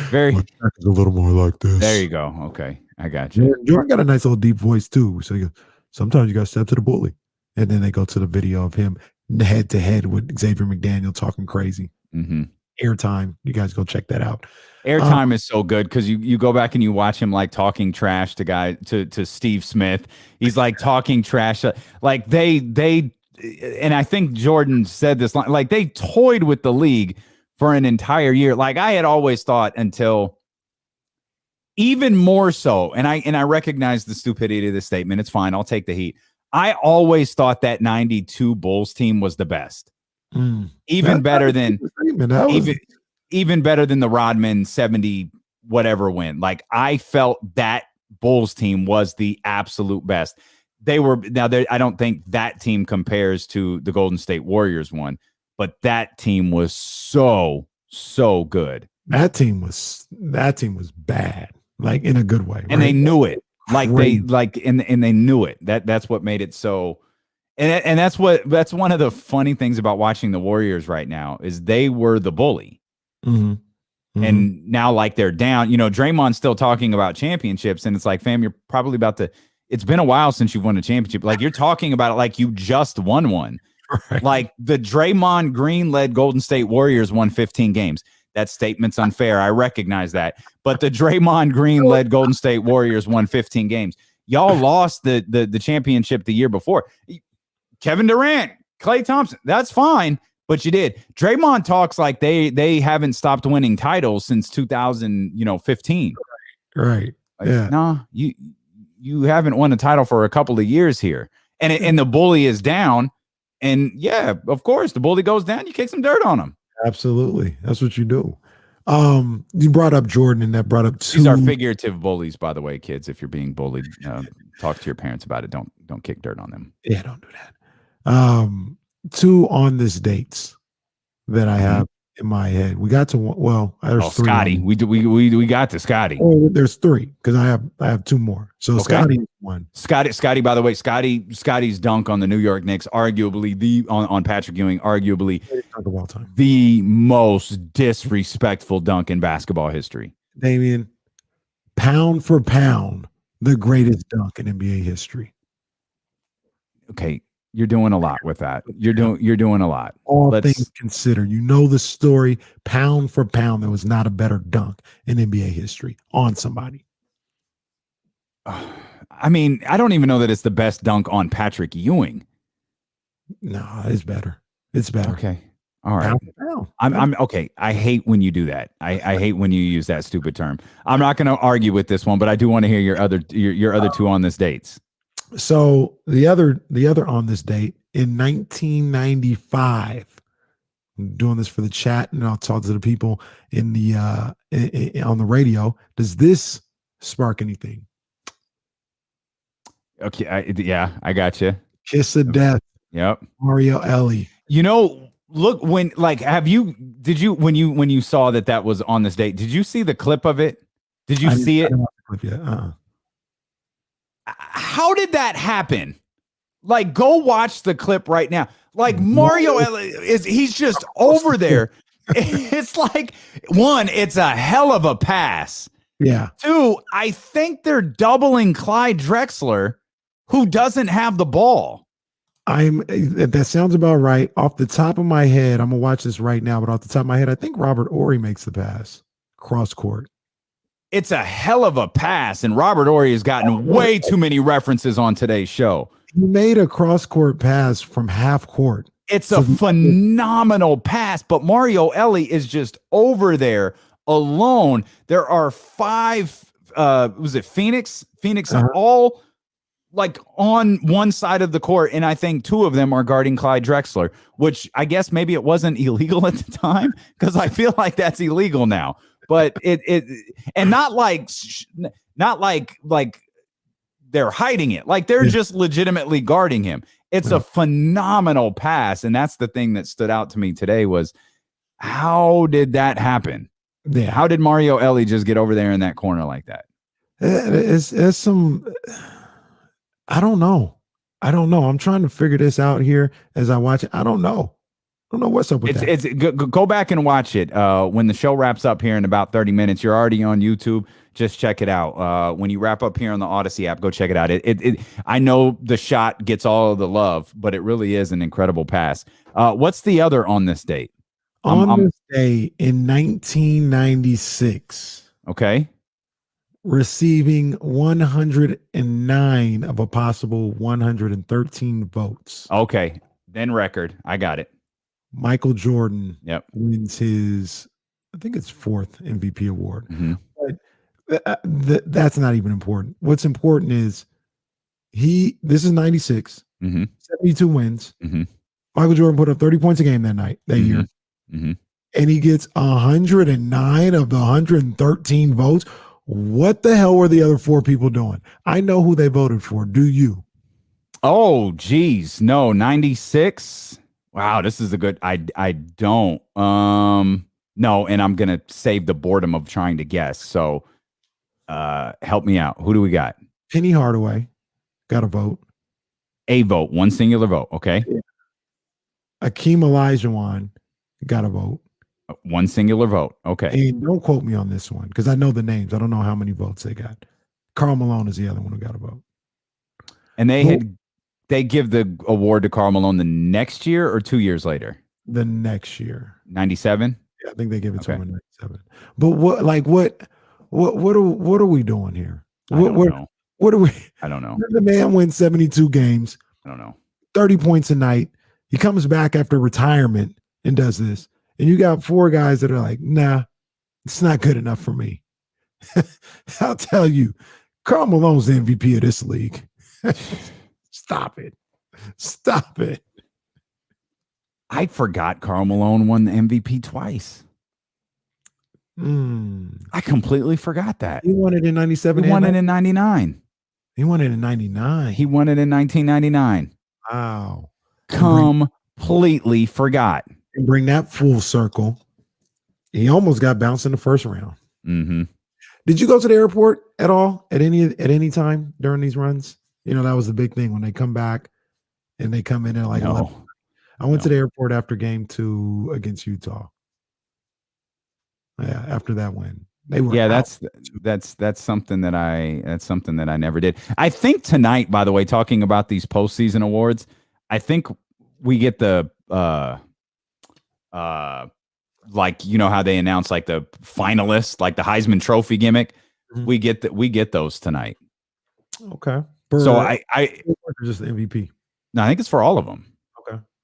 Speaker 1: Very.
Speaker 2: My Shaq is a little more like this.
Speaker 1: There you go. Okay, I got you.
Speaker 2: Jordan got a nice little deep voice too. So he goes, sometimes you got to step to the bully. And then they go to the video of him head to head with Xavier McDaniel talking crazy.
Speaker 1: Mm-hmm.
Speaker 2: Airtime. You guys go check that out.
Speaker 1: Airtime is so good because you go back and you watch him like talking trash to Steve Smith. He's like talking trash. Like they and I think Jordan said this, like they toyed with the league for an entire year. Like I had always thought until even more so, and I recognize the stupidity of this statement. It's fine. I'll take the heat. I always thought that 92 Bulls team was the best. Even better than the Rodman 70 whatever win. Like I felt that Bulls team was the absolute best. They were I don't think that team compares to the Golden State Warriors one, but that team was so good.
Speaker 2: That team was bad, like in a good way,
Speaker 1: and
Speaker 2: right? They
Speaker 1: knew it. Like they knew it. That's what made it so. And that's one of the funny things about watching the Warriors right now is they were the bully.
Speaker 2: Mm-hmm. Mm-hmm.
Speaker 1: And now like they're down, Draymond's still talking about championships. And it's like, fam, you're probably it's been a while since you've won a championship. Like you're talking about it like you just won one.
Speaker 2: Right.
Speaker 1: Like the Draymond Green led Golden State Warriors won 15 games. That statement's unfair. I recognize that. But the Draymond Green led Golden State Warriors won 15 games. Y'all lost the championship the year before. Kevin Durant, Klay Thompson, that's fine, but you did. Draymond talks like they haven't stopped winning titles since 2015.
Speaker 2: Right.
Speaker 1: Like,
Speaker 2: yeah.
Speaker 1: No, you haven't won a title for a couple of years here. And the bully is down. And yeah, of course, the bully goes down, you kick some dirt on him.
Speaker 2: Absolutely. That's what you do. You brought up Jordan, and that brought up two.
Speaker 1: These are figurative bullies, by the way, kids. If you're being bullied, talk to your parents about it. Don't kick dirt on them.
Speaker 2: Yeah, don't do that. Two on this dates that I have in my head. We got to there's three.
Speaker 1: Scottie. We got to Scottie.
Speaker 2: Oh, there's three because I have two more. So okay. Scottie one.
Speaker 1: Scottie. By the way, Scottie's dunk on the New York Knicks, arguably on Patrick Ewing, arguably
Speaker 2: of all time,
Speaker 1: the most disrespectful dunk in basketball history.
Speaker 2: Damian, pound for pound, the greatest dunk in NBA history.
Speaker 1: Okay. You're doing a lot with that. You're doing a lot.
Speaker 2: All things considered, the story, pound for pound, there was not a better dunk in NBA history on somebody.
Speaker 1: I mean, I don't even know that it's the best dunk on Patrick Ewing.
Speaker 2: No, it's better. It's better.
Speaker 1: Okay. All right. I'm okay. I hate when you do that. I hate when you use that stupid term. I'm not going to argue with this one, but I do want to hear your other two on this dates.
Speaker 2: So the other on this date in 1995, I'm doing this for the chat, and I'll talk to the people in the on the radio. Does this spark anything?
Speaker 1: Okay, I got you.
Speaker 2: Kiss of Death.
Speaker 1: Yep.
Speaker 2: Mario Ellie.
Speaker 1: Look when when you saw that was on this date? Did you see the clip of it? Did you see it? How did that happen? Like, go watch the clip right now. Like Mario he's just over there It's like, one, it's a hell of a pass.
Speaker 2: Yeah.
Speaker 1: Two, I think they're doubling Clyde Drexler, who doesn't have the ball.
Speaker 2: That sounds about right. Off the top of my head, I'm gonna watch this right now, but off the top of my head, I think Robert Ory makes the pass cross court.
Speaker 1: It's a hell of a pass, and Robert Ory has gotten way too many references on today's show.
Speaker 2: He made a cross court pass from half court.
Speaker 1: It's a phenomenal pass, but Mario Ellie is just over there alone. There are 5, was it Phoenix? All like on one side of the court, and I think 2 of them are guarding Clyde Drexler, which I guess maybe it wasn't illegal at the time, because I feel like that's illegal now. But and not like they're hiding it, like they're just legitimately guarding him. It's a phenomenal pass, and that's the thing that stood out to me today was, how did that happen?
Speaker 2: Yeah.
Speaker 1: How did Mario Ellie just get over there in that corner like that?
Speaker 2: It's some. I don't know. I'm trying to figure this out here as I watch it. I don't know what's up with that.
Speaker 1: Go back and watch it when the show wraps up here in about 30 minutes. You're already on YouTube. Just check it out. When you wrap up here on the Odyssey app, go check it out. I know the shot gets all of the love, but it really is an incredible pass. What's the other on this date?
Speaker 2: This day in 1996.
Speaker 1: Okay.
Speaker 2: Receiving 109 of a possible 113 votes.
Speaker 1: Okay. Then record. I got it.
Speaker 2: Michael Jordan
Speaker 1: wins
Speaker 2: his, I think it's 4th MVP award.
Speaker 1: Mm-hmm.
Speaker 2: But that's not even important. What's important is this is 96, 72 wins.
Speaker 1: Mm-hmm.
Speaker 2: Michael Jordan put up 30 points a game that year.
Speaker 1: Mm-hmm.
Speaker 2: And he gets 109 of the 113 votes. What the hell were the other 4 people doing? I know who they voted for. Do you?
Speaker 1: Oh, geez. No, 96. Wow, this is a good. I don't. No, and I'm gonna save the boredom of trying to guess. So, help me out. Who do we got?
Speaker 2: Penny Hardaway got a vote.
Speaker 1: A vote, one singular vote. Okay.
Speaker 2: Yeah. Akeem Olajuwon got a vote.
Speaker 1: One singular vote. Okay.
Speaker 2: And don't quote me on this one because I know the names. I don't know how many votes they got. Karl Malone is the other one who got a vote.
Speaker 1: And they give the award to Karl Malone the next year or 2 years later?
Speaker 2: The next year.
Speaker 1: 97?
Speaker 2: Yeah, I think they give it to him in 97. But what are we doing here? What are we?
Speaker 1: I don't know.
Speaker 2: The man wins 72 games.
Speaker 1: I don't know.
Speaker 2: 30 points a night. He comes back after retirement and does this. And you got 4 guys that are like, nah, it's not good enough for me. I'll tell you, Karl Malone's the MVP of this league. Stop it.
Speaker 1: I forgot Karl Malone won the MVP twice. I completely forgot that.
Speaker 2: He won it in 97.
Speaker 1: He won it in 99.
Speaker 2: He won it in 99.
Speaker 1: He won it in 1999.
Speaker 2: Wow.
Speaker 1: Completely forgot.
Speaker 2: And bring that full circle. He almost got bounced in the first round.
Speaker 1: Mm-hmm.
Speaker 2: Did you go to the airport at all at any time during these runs? You know, that was the big thing when they come back and they come in and like,
Speaker 1: no.
Speaker 2: I went to the airport after game 2 against Utah. Yeah, after that win. They were
Speaker 1: that's something that I never did. I think tonight, by the way, talking about these postseason awards, I think we get the like, you know how they announce like the finalists, like the Heisman Trophy gimmick. Mm-hmm. We get those tonight.
Speaker 2: Okay.
Speaker 1: So I
Speaker 2: just the MVP.
Speaker 1: No, I think it's for all of them.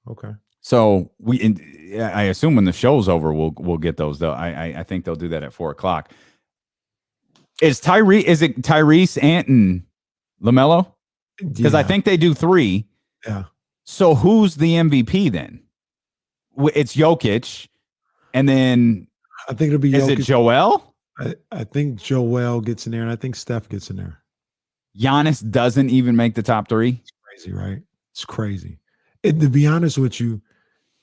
Speaker 2: Okay.
Speaker 1: So I assume when the show's over, we'll get those though. I think they'll do that at 4:00. Is it Tyrese, Ant, and LaMelo? Because I think they do 3.
Speaker 2: Yeah.
Speaker 1: So who's the MVP then? It's Jokic, and then
Speaker 2: I think it'll be.
Speaker 1: Is it Joel?
Speaker 2: I think Joel gets in there, and I think Steph gets in there.
Speaker 1: Giannis doesn't even make the top 3.
Speaker 2: It's crazy, right? It's crazy. To be honest with you,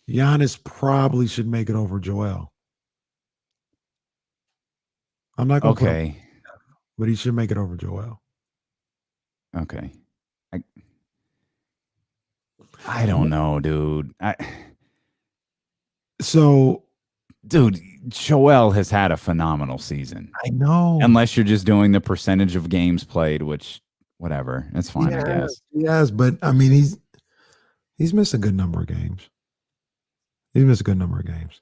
Speaker 2: Giannis probably should make it over Joel. I'm not going to.
Speaker 1: Okay.
Speaker 2: But he should make it over Joel.
Speaker 1: Okay. I don't know, dude.
Speaker 2: So
Speaker 1: dude, Joel has had a phenomenal season.
Speaker 2: I know.
Speaker 1: Unless you're just doing the percentage of games played, which whatever, that's fine, I guess.
Speaker 2: Yes, but I mean, he's missed a good number of games. He's missed a good number of games.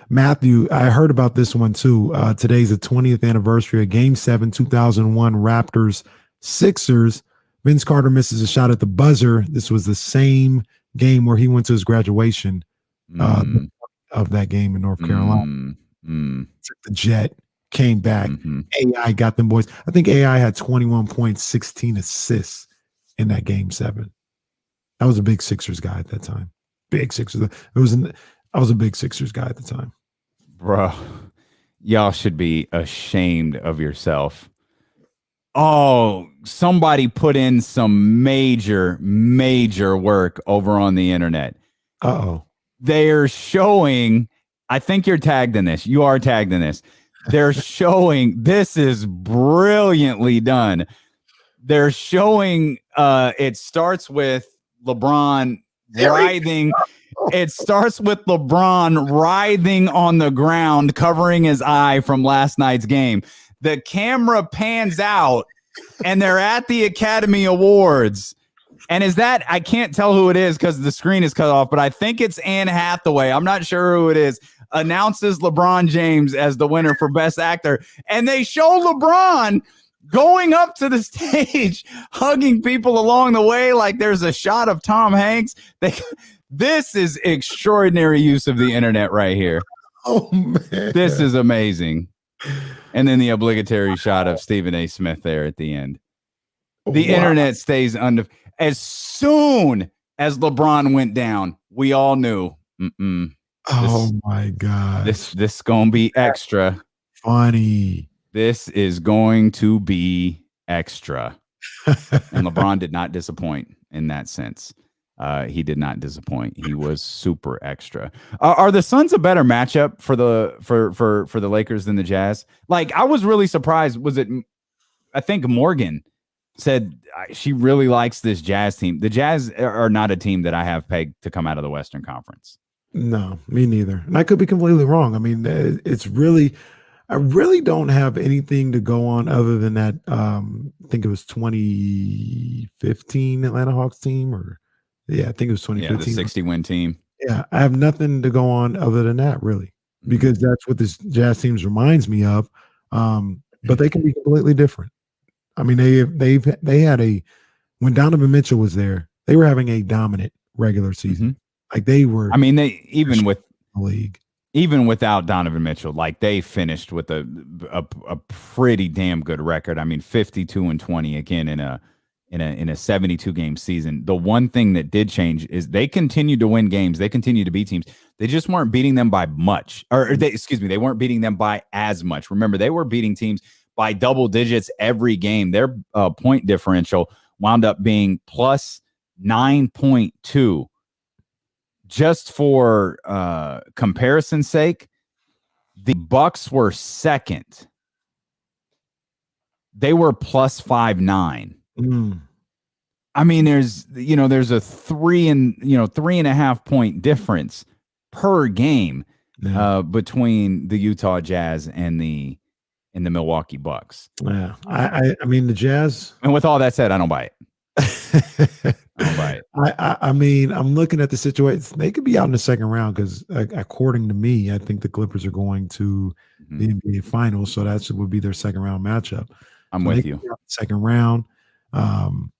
Speaker 2: Matthew, I heard about this one too. Today's the 20th anniversary of Game 7, 2001 Raptors Sixers. Vince Carter misses a shot at the buzzer. This was the same game where he went to his graduation of that game in North Carolina. Took the jet, came back. AI got them boys. I think AI had 21 points, 16 assists in that Game 7. I was a big Sixers guy at that time. Big Sixers. I was a big Sixers guy at the time.
Speaker 1: Bro, y'all should be ashamed of yourself. Oh, somebody put in some major work over on the internet.
Speaker 2: Uh-oh.
Speaker 1: They're showing, I think you're tagged in this. You are tagged in this. They're showing, this is brilliantly done. They're showing, it starts with LeBron writhing. It starts with LeBron writhing on the ground, covering his eye from last night's game. The camera pans out, and they're at the Academy Awards. And is that, I can't tell who it is because the screen is cut off, but I think it's Anne Hathaway. I'm not sure who it is. Announces LeBron James as the winner for Best Actor. And they show LeBron going up to the stage, hugging people along the way like there's a shot of Tom Hanks. This is extraordinary use of the internet right here.
Speaker 2: Oh, man.
Speaker 1: This is amazing. And then the obligatory shot of Stephen A. Smith there at the end. The internet stays under. As soon as LeBron went down, we all knew.
Speaker 2: My God.
Speaker 1: This going to be extra.
Speaker 2: Funny.
Speaker 1: This is going to be extra. And LeBron did not disappoint in that sense. He did not disappoint. He was super extra. Are the Suns a better matchup for the Lakers than the Jazz? Like, I was really surprised. Was it? I think Morgan said she really likes this Jazz team. The Jazz are not a team that I have pegged to come out of the Western Conference.
Speaker 2: No, me neither. And I could be completely wrong. I mean, it's really, I really don't have anything to go on other than that. I think it was 2015 Atlanta Hawks team, or I think it was 2015.
Speaker 1: Yeah, the 60-win team.
Speaker 2: Yeah, I have nothing to go on other than that, really, because that's what this Jazz teams reminds me of. But they can be completely different. I mean, they had when Donovan Mitchell was there, they were having a dominant regular season. Like they were. I mean,
Speaker 1: they even with
Speaker 2: the league,
Speaker 1: even without Donovan Mitchell, like they finished with a pretty damn good record. I mean, 52-20 again in a 72 game season. The one thing that did change is they continued to win games. They continued to beat teams. They just weren't beating them by much, they weren't beating them by as much. Remember, they were beating teams by double digits every game. Their point differential wound up being plus 9.2. Just for comparison's sake, the Bucks were second. They were plus 5.9. I mean, there's a 3.5 point difference per game between the Utah Jazz and the Milwaukee Bucks.
Speaker 2: Yeah, I mean the Jazz.
Speaker 1: And with all that said, I don't buy it.
Speaker 2: I mean, I'm looking at the situation. They could be out in the second round because, according to me, I think the Clippers are going to the NBA Finals, so that would be their second round matchup.
Speaker 1: I'm with you.
Speaker 2: Second round.
Speaker 1: I'm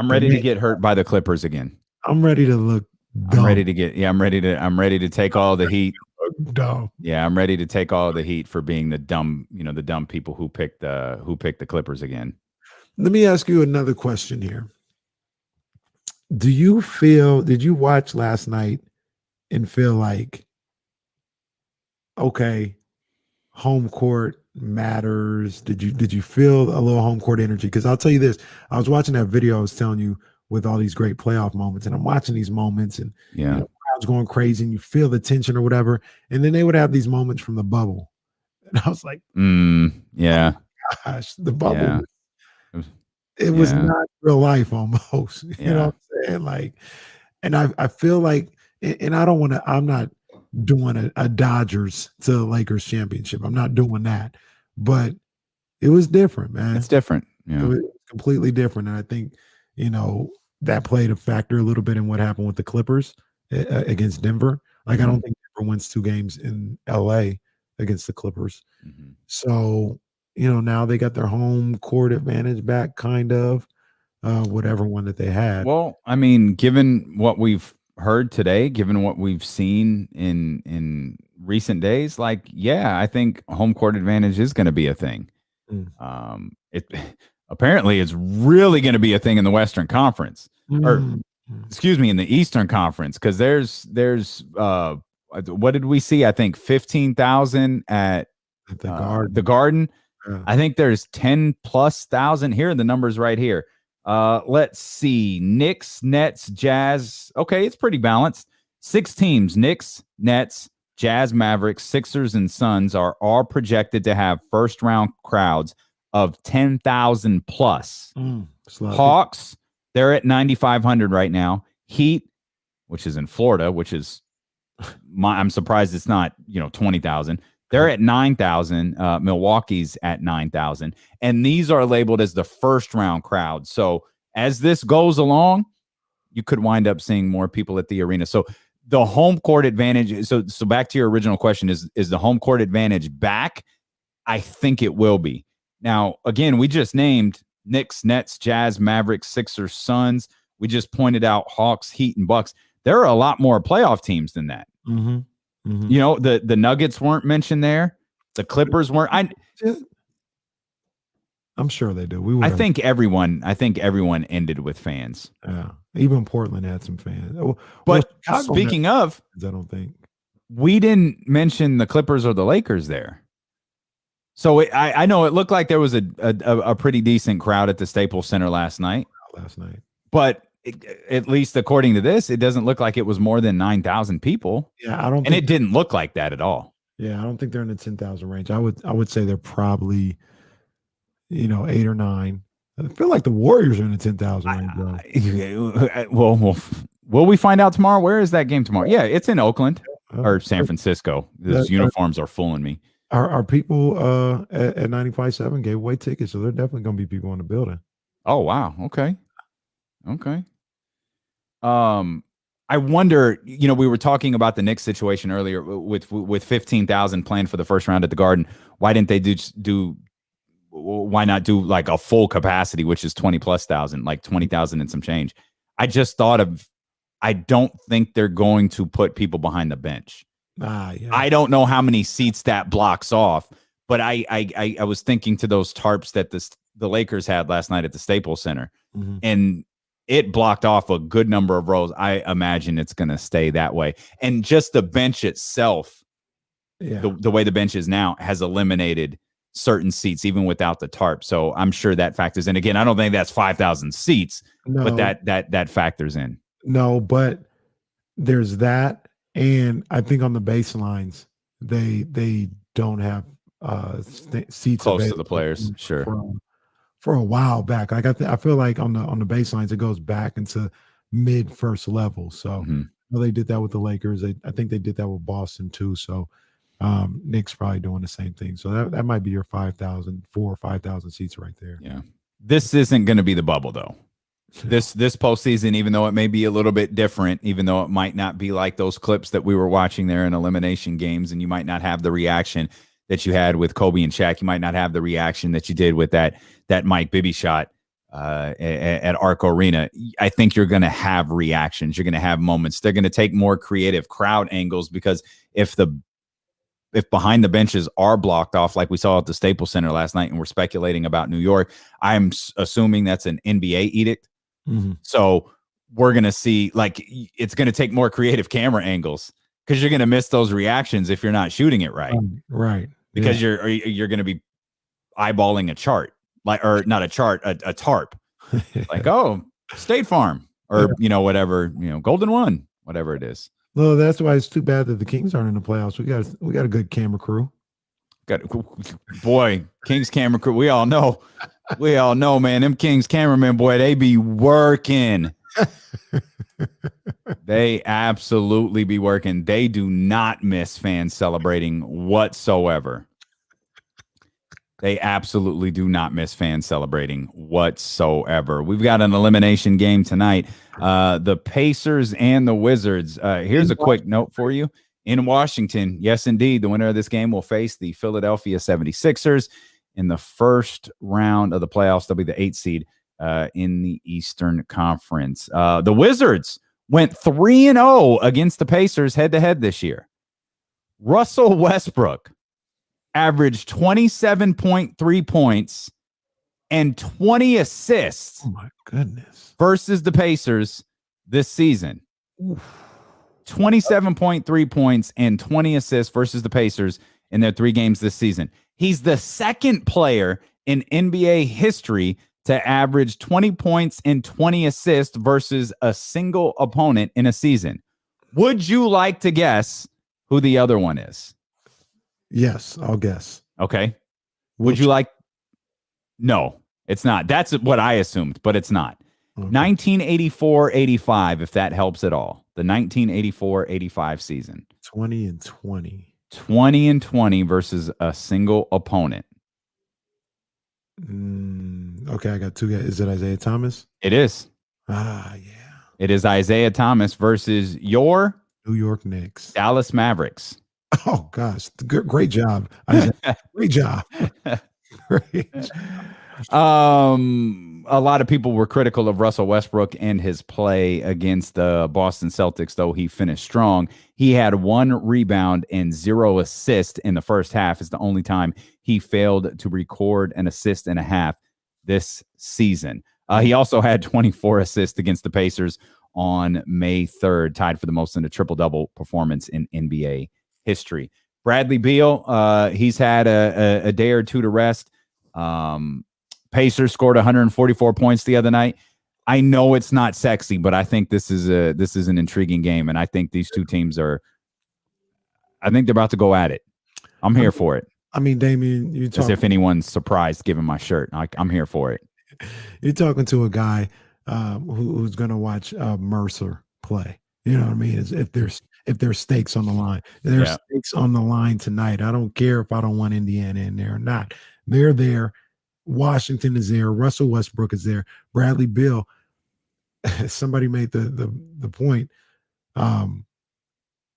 Speaker 1: ready to get hurt by the Clippers again.
Speaker 2: I'm ready to look dumb.
Speaker 1: I'm ready to take all the heat.
Speaker 2: Dumb.
Speaker 1: Yeah, I'm ready to take all the heat for being the dumb people who picked the Clippers again.
Speaker 2: Let me ask you another question here. Did you watch last night and feel like, okay, home court matters? Did you feel a little home court energy? Because I'll tell you this, I was watching that video I was telling you with all these great playoff moments, and I'm watching these moments and crowds going crazy and you feel the tension or whatever. And then they would have these moments from the bubble. And I was like, oh gosh, the bubble.
Speaker 1: Yeah.
Speaker 2: It was not real life almost. You know what I'm saying? Like, and I feel like, and I don't want to, I'm not doing a Dodgers to Lakers championship. I'm not doing that. But it was different, man.
Speaker 1: It's different.
Speaker 2: It
Speaker 1: Yeah.
Speaker 2: was completely different. And I think, that played a factor a little bit in what happened with the Clippers against Denver. Like, I don't think Denver wins 2 games in LA against the Clippers.
Speaker 1: Mm-hmm.
Speaker 2: So, now they got their home court advantage back, kind of, whatever one that they had.
Speaker 1: Well, I mean, given what we've heard today, given what we've seen in recent days, like, yeah, I think home court advantage is going to be a thing. It apparently it's really going to be a thing in the Western Conference, or excuse me, in the Eastern Conference, because there's what did we see? I think 15,000 at the Garden.
Speaker 2: Yeah.
Speaker 1: I think there's 10,000+. Here are the numbers right here. Let's see. Knicks, Nets, Jazz. Okay, it's pretty balanced. 6 teams: Knicks, Nets, Jazz, Mavericks, Sixers, and Suns are all projected to have first-round crowds of 10,000+. Hawks, they're at 9,500 right now. Heat, which is in Florida, which is I'm surprised it's not 20,000. They're at 9,000. Milwaukee's at 9,000. And these are labeled as the first round crowd. So as this goes along, you could wind up seeing more people at the arena. So the home court advantage. So back to your original question, is the home court advantage back? I think it will be. Now, again, we just named Knicks, Nets, Jazz, Mavericks, Sixers, Suns. We just pointed out Hawks, Heat, and Bucks. There are a lot more playoff teams than that.
Speaker 2: Mm-hmm. Mm-hmm.
Speaker 1: The Nuggets weren't mentioned there. The Clippers weren't.
Speaker 2: I'm sure they do.
Speaker 1: I think everyone ended with fans.
Speaker 2: Yeah, even Portland had some fans.
Speaker 1: But speaking of,
Speaker 2: I don't think
Speaker 1: we didn't mention the Clippers or the Lakers there. So I know it looked like there was a pretty decent crowd at the Staples Center last night. But at least according to this, it doesn't look like it was more than 9,000 people.
Speaker 2: Yeah, I don't.
Speaker 1: And it didn't look like that at all.
Speaker 2: Yeah, I don't think they're in the 10,000 range. I would say they're probably, 8 or 9. I feel like the Warriors are in the 10,000 range.
Speaker 1: Well, will we find out tomorrow? Where is that game tomorrow? Yeah, it's in Oakland or San Francisco. Those uniforms are fooling me.
Speaker 2: Our people at 95.7 gave away tickets, so there are definitely going to be people in the building.
Speaker 1: Oh, wow. Okay. I wonder, we were talking about the Knicks situation earlier with 15,000 planned for the first round at the Garden. Why didn't they why not do like a full capacity, which is 20,000+, like 20,000 and some change? I just thought I don't think they're going to put people behind the bench.
Speaker 2: Yeah.
Speaker 1: I don't know how many seats that blocks off, but I was thinking to those tarps that the Lakers had last night at the Staples Center, and it blocked off a good number of rows. I imagine it's going to stay that way. And just the bench itself, the way the bench is now, has eliminated certain seats even without the tarp. So I'm sure that factors in. Again, I don't think that's 5,000 seats, but that factors in.
Speaker 2: No, but there's that. And I think on the baselines, they don't have seats
Speaker 1: close to the players. Sure.
Speaker 2: For a while back, like I feel like on the baselines, it goes back into mid first level. So they did that with the Lakers. I think they did that with Boston too. So Knicks probably doing the same thing. So that might be your 4,000 or 5,000 seats right there.
Speaker 1: Yeah. This isn't going to be the bubble though. This postseason, even though it may be a little bit different, even though it might not be like those clips that we were watching there in elimination games, and you might not have the reaction that you had with Kobe and Shaq, you might not have the reaction that you did with that Mike Bibby shot at Arco Arena. I think you're going to have reactions. You're going to have moments. They're going to take more creative crowd angles, because if behind the benches are blocked off, like we saw at the Staples Center last night, and we're speculating about New York, I'm assuming that's an NBA edict. So we're going to see, like, it's going to take more creative camera angles, because you're going to miss those reactions if you're not shooting it right.
Speaker 2: Right.
Speaker 1: Because you're going to be eyeballing a chart, or not a chart, a tarp. Like, oh, State Farm, or, whatever, Golden One, whatever it is.
Speaker 2: Well, that's why it's too bad that the Kings aren't in the playoffs. We got a good camera crew.
Speaker 1: Boy, Kings camera crew. We all know, man. Them Kings cameramen, boy, they be working. They absolutely be working. They do not miss fans celebrating whatsoever. They absolutely do not miss fans celebrating whatsoever. We've got an elimination game tonight. The Pacers and the Wizards. Here's a quick note for you. In Washington, yes, indeed, the winner of this game will face the Philadelphia 76ers in the first round of the playoffs. They'll be the 8th seed in the Eastern Conference. The Wizards went 3-0 against the Pacers head-to-head this year. Russell Westbrook averaged 27.3 points and 20 assists.
Speaker 2: Oh, my goodness.
Speaker 1: Versus the Pacers this season. 27.3 points and 20 assists versus the Pacers in their 3 games this season. He's the second player in NBA history to average 20 points and 20 assists versus a single opponent in a season. Would you like to guess who the other one is?
Speaker 2: Yes, I'll guess.
Speaker 1: Okay. Would you like? No, it's not. That's what I assumed, but it's not. Okay. 1984-85, if that helps at all. The 1984-85 season.
Speaker 2: 20-20.
Speaker 1: 20-20 versus a single opponent.
Speaker 2: Okay, I got 2 guys. Is it Isaiah Thomas?
Speaker 1: It is.
Speaker 2: Yeah.
Speaker 1: It is Isaiah Thomas versus your
Speaker 2: New York Knicks.
Speaker 1: Dallas Mavericks.
Speaker 2: Oh, gosh. Great job. Great job. Great job.
Speaker 1: A lot of people were critical of Russell Westbrook and his play against the Boston Celtics, though he finished strong. He had 1 rebound and 0 assist in the first half. It's the only time he failed to record an assist and a half this season. He also had 24 assists against the Pacers on May 3rd, tied for the most in a triple-double performance in NBA history. Bradley Beal, he's had a day or two to rest. Pacers scored 144 points the other night. I know it's not sexy, but I think this is an intriguing game, and I think these two teams they're about to go at it. I'm here for it.
Speaker 2: I mean, Damian, you talk
Speaker 1: as if anyone's surprised given my shirt. I'm here for it.
Speaker 2: You're talking to a guy who's going to watch Mercer play. You know what I mean? If there's stakes on the line, there's stakes on the line tonight. I don't care if I don't want Indiana in there or not. They're there. Washington is there. Russell Westbrook is there. Bradley Beal. Somebody made the point.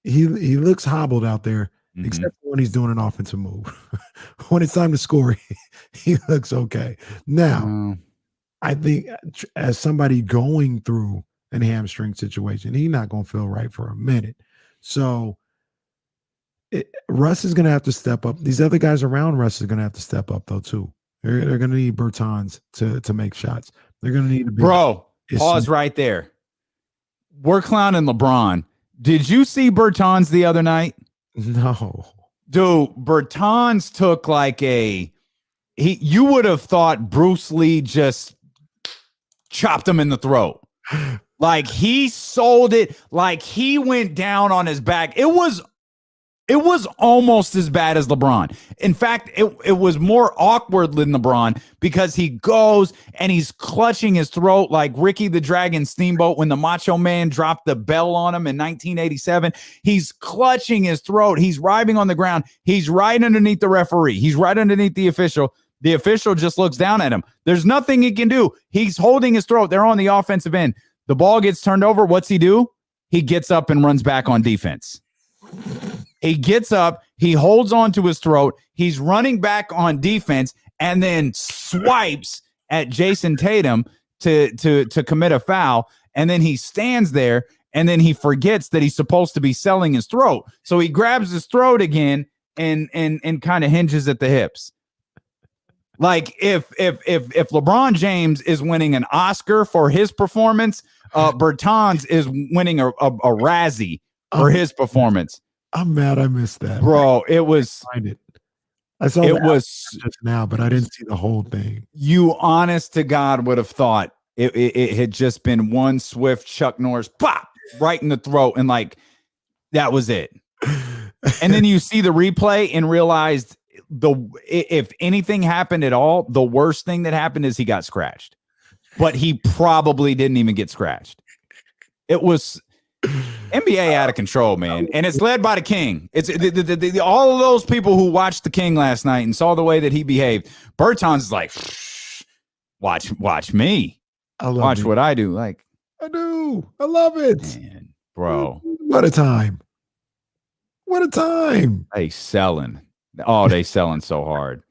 Speaker 2: He looks hobbled out there, except when he's doing an offensive move. When it's time to score, he looks okay. Now, I think as somebody going through an hamstring situation, he's not going to feel right for a minute. So Russ is going to have to step up. These other guys around Russ are going to have to step up, though, too. They're going to need Bertans to make shots. They're going to need to be.
Speaker 1: Bro, pause right there. We're clowning LeBron. Did you see Bertans the other night?
Speaker 2: No.
Speaker 1: Dude, Bertans took you would have thought Bruce Lee just chopped him in the throat. Like he sold it, like he went down on his back. It was almost as bad as LeBron. In fact, it was more awkward than LeBron because he goes and he's clutching his throat like Ricky the Dragon Steamboat when the Macho Man dropped the bell on him in 1987. He's clutching his throat. He's writhing on the ground. He's right underneath the referee. He's right underneath the official. The official just looks down at him. There's nothing he can do. He's holding his throat. They're on the offensive end. The ball gets turned over. What's he do? He gets up and runs back on defense. He gets up, he holds on to his throat, he's running back on defense, and then swipes at Jason Tatum to commit a foul, and then he stands there, and then he forgets that he's supposed to be selling his throat. So he grabs his throat again and kind of hinges at the hips. Like if LeBron James is winning an Oscar for his performance, Bertans is winning a Razzie for his performance.
Speaker 2: I'm mad I missed that.
Speaker 1: Bro, it was
Speaker 2: I saw
Speaker 1: it was
Speaker 2: just now, but I didn't see the whole thing.
Speaker 1: You honest to God would have thought it had just been one swift Chuck Norris pop right in the throat, and like that was it. And then you see the replay and realized if anything happened at all, the worst thing that happened is he got scratched. But he probably didn't even get scratched. It was NBA out of control, man, and it's led by the King. It's all of those people who watched the King last night and saw the way that he behaved. Bertans is like, watch me, watch what I do. Like
Speaker 2: I do, I love it,
Speaker 1: man, bro.
Speaker 2: What a time! What a time!
Speaker 1: They selling. Oh, they selling so hard.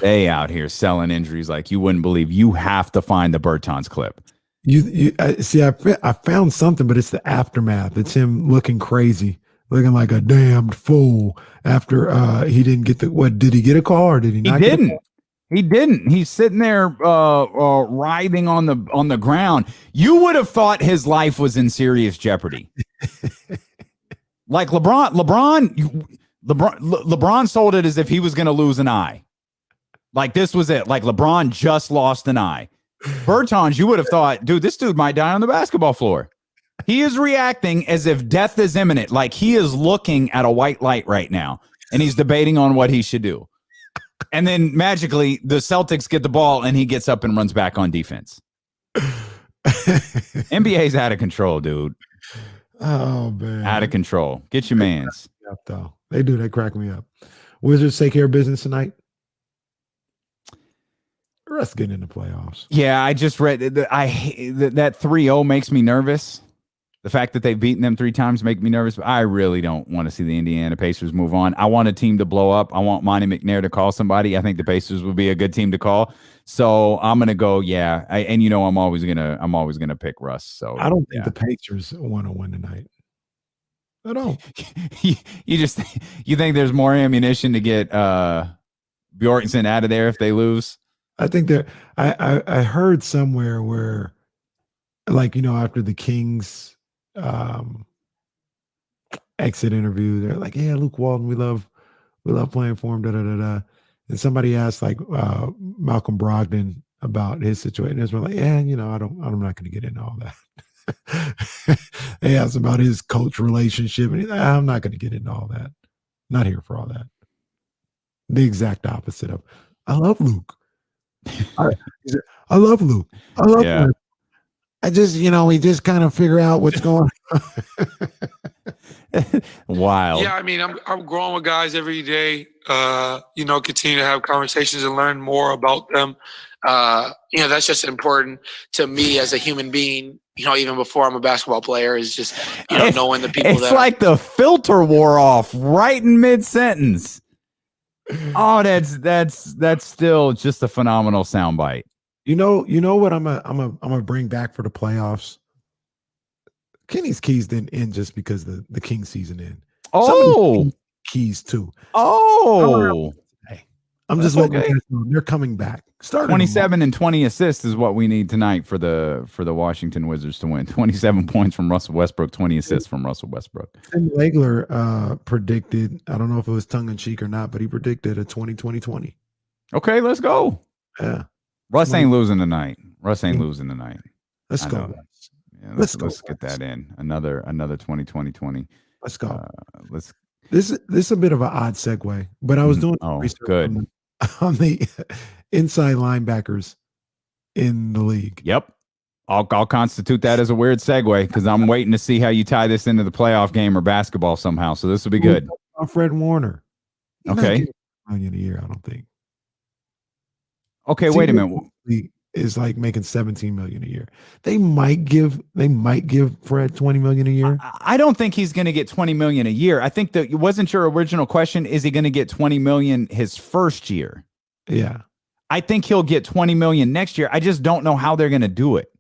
Speaker 1: They out here selling injuries like you wouldn't believe. You have to find the Bertans clip.
Speaker 2: I found something, but it's the aftermath. It's him looking crazy, looking like a damned fool after he didn't get did he get a call or did he not?
Speaker 1: He didn't. He's sitting there writhing on the ground. You would have thought his life was in serious jeopardy. Like LeBron sold it as if he was going to lose an eye. Like this was it. Like LeBron just lost an eye. Bertans, you would have thought, dude, this dude might die on the basketball floor. He is reacting as if death is imminent. Like he is looking at a white light right now, and he's debating on what he should do. And then magically, the Celtics get the ball, and he gets up and runs back on defense. NBA's out of control, dude.
Speaker 2: Oh, man.
Speaker 1: Out of control. Get your mans.
Speaker 2: Though. They do. They crack me up. Wizards take care of business tonight. Let's get into playoffs.
Speaker 1: Yeah, I just read that 3-0 makes me nervous. The fact that they've beaten them 3 times make me nervous. But I really don't want to see the Indiana Pacers move on. I want a team to blow up. I want Monty McNair to call somebody. I think the Pacers would be a good team to call. So I'm gonna go. Yeah, I'm always gonna pick Russ. So
Speaker 2: I don't think the Pacers want to win tonight. I don't.
Speaker 1: you think there's more ammunition to get Bjornsson out of there if they lose?
Speaker 2: I think that I heard somewhere where, like, after the Kings exit interview, they're like, "Yeah, Luke Walton, we love playing for him." Da da da da. And somebody asked like Malcolm Brogdon about his situation. It's like, "Yeah, I'm not going to get into all that." They asked about his coach relationship, and he's like, "I'm not going to get into all that. Not here for all that." The exact opposite of, "I love Luke. I love Luke. I love Luke. I just, we just kind of figure out what's going on."
Speaker 1: Wild.
Speaker 9: Yeah, I mean, I'm growing with guys every day. Continue to have conversations and learn more about them. That's just important to me as a human being. Even before I'm a basketball player, is just knowing the people.
Speaker 1: It's like the filter wore off right in mid-sentence. Oh, that's still just a phenomenal soundbite.
Speaker 2: You know what I'm gonna bring back for the playoffs? Kenny's keys didn't end just because the King season ended.
Speaker 1: Oh,
Speaker 2: keys too.
Speaker 1: Oh,
Speaker 2: I'm just letting you guys know they're coming back.
Speaker 1: 27 and 20 assists is what we need tonight for the Washington Wizards to win. 27 points from Russell Westbrook, 20 assists from Russell Westbrook.
Speaker 2: And Legler predicted, I don't know if it was tongue in cheek or not, but he predicted a 20-20-20.
Speaker 1: Okay, let's go.
Speaker 2: Yeah.
Speaker 1: Russ ain't losing tonight. Losing tonight.
Speaker 2: Let's go.
Speaker 1: Yeah, let's get that in. Another 20-20-20.
Speaker 2: Let's go.
Speaker 1: Let's.
Speaker 2: This is a bit of an odd segue, but I was doing research
Speaker 1: good
Speaker 2: on the inside linebackers in the league.
Speaker 1: Yep. I'll constitute that as a weird segue because I'm waiting to see how you tie this into the playoff game or basketball somehow. So this will be good.
Speaker 2: Fred Warner.
Speaker 1: Okay.
Speaker 2: $1 million a year, I don't think.
Speaker 1: Okay, wait a minute.
Speaker 2: Is like making $17 million a year. They might give Fred $20 million a year.
Speaker 1: I don't think he's going to get $20 million a year. I think that wasn't your original question. Is he going to get $20 million his first year?
Speaker 2: Yeah.
Speaker 1: I think he'll get $20 million next year. I just don't know how they're going to do it.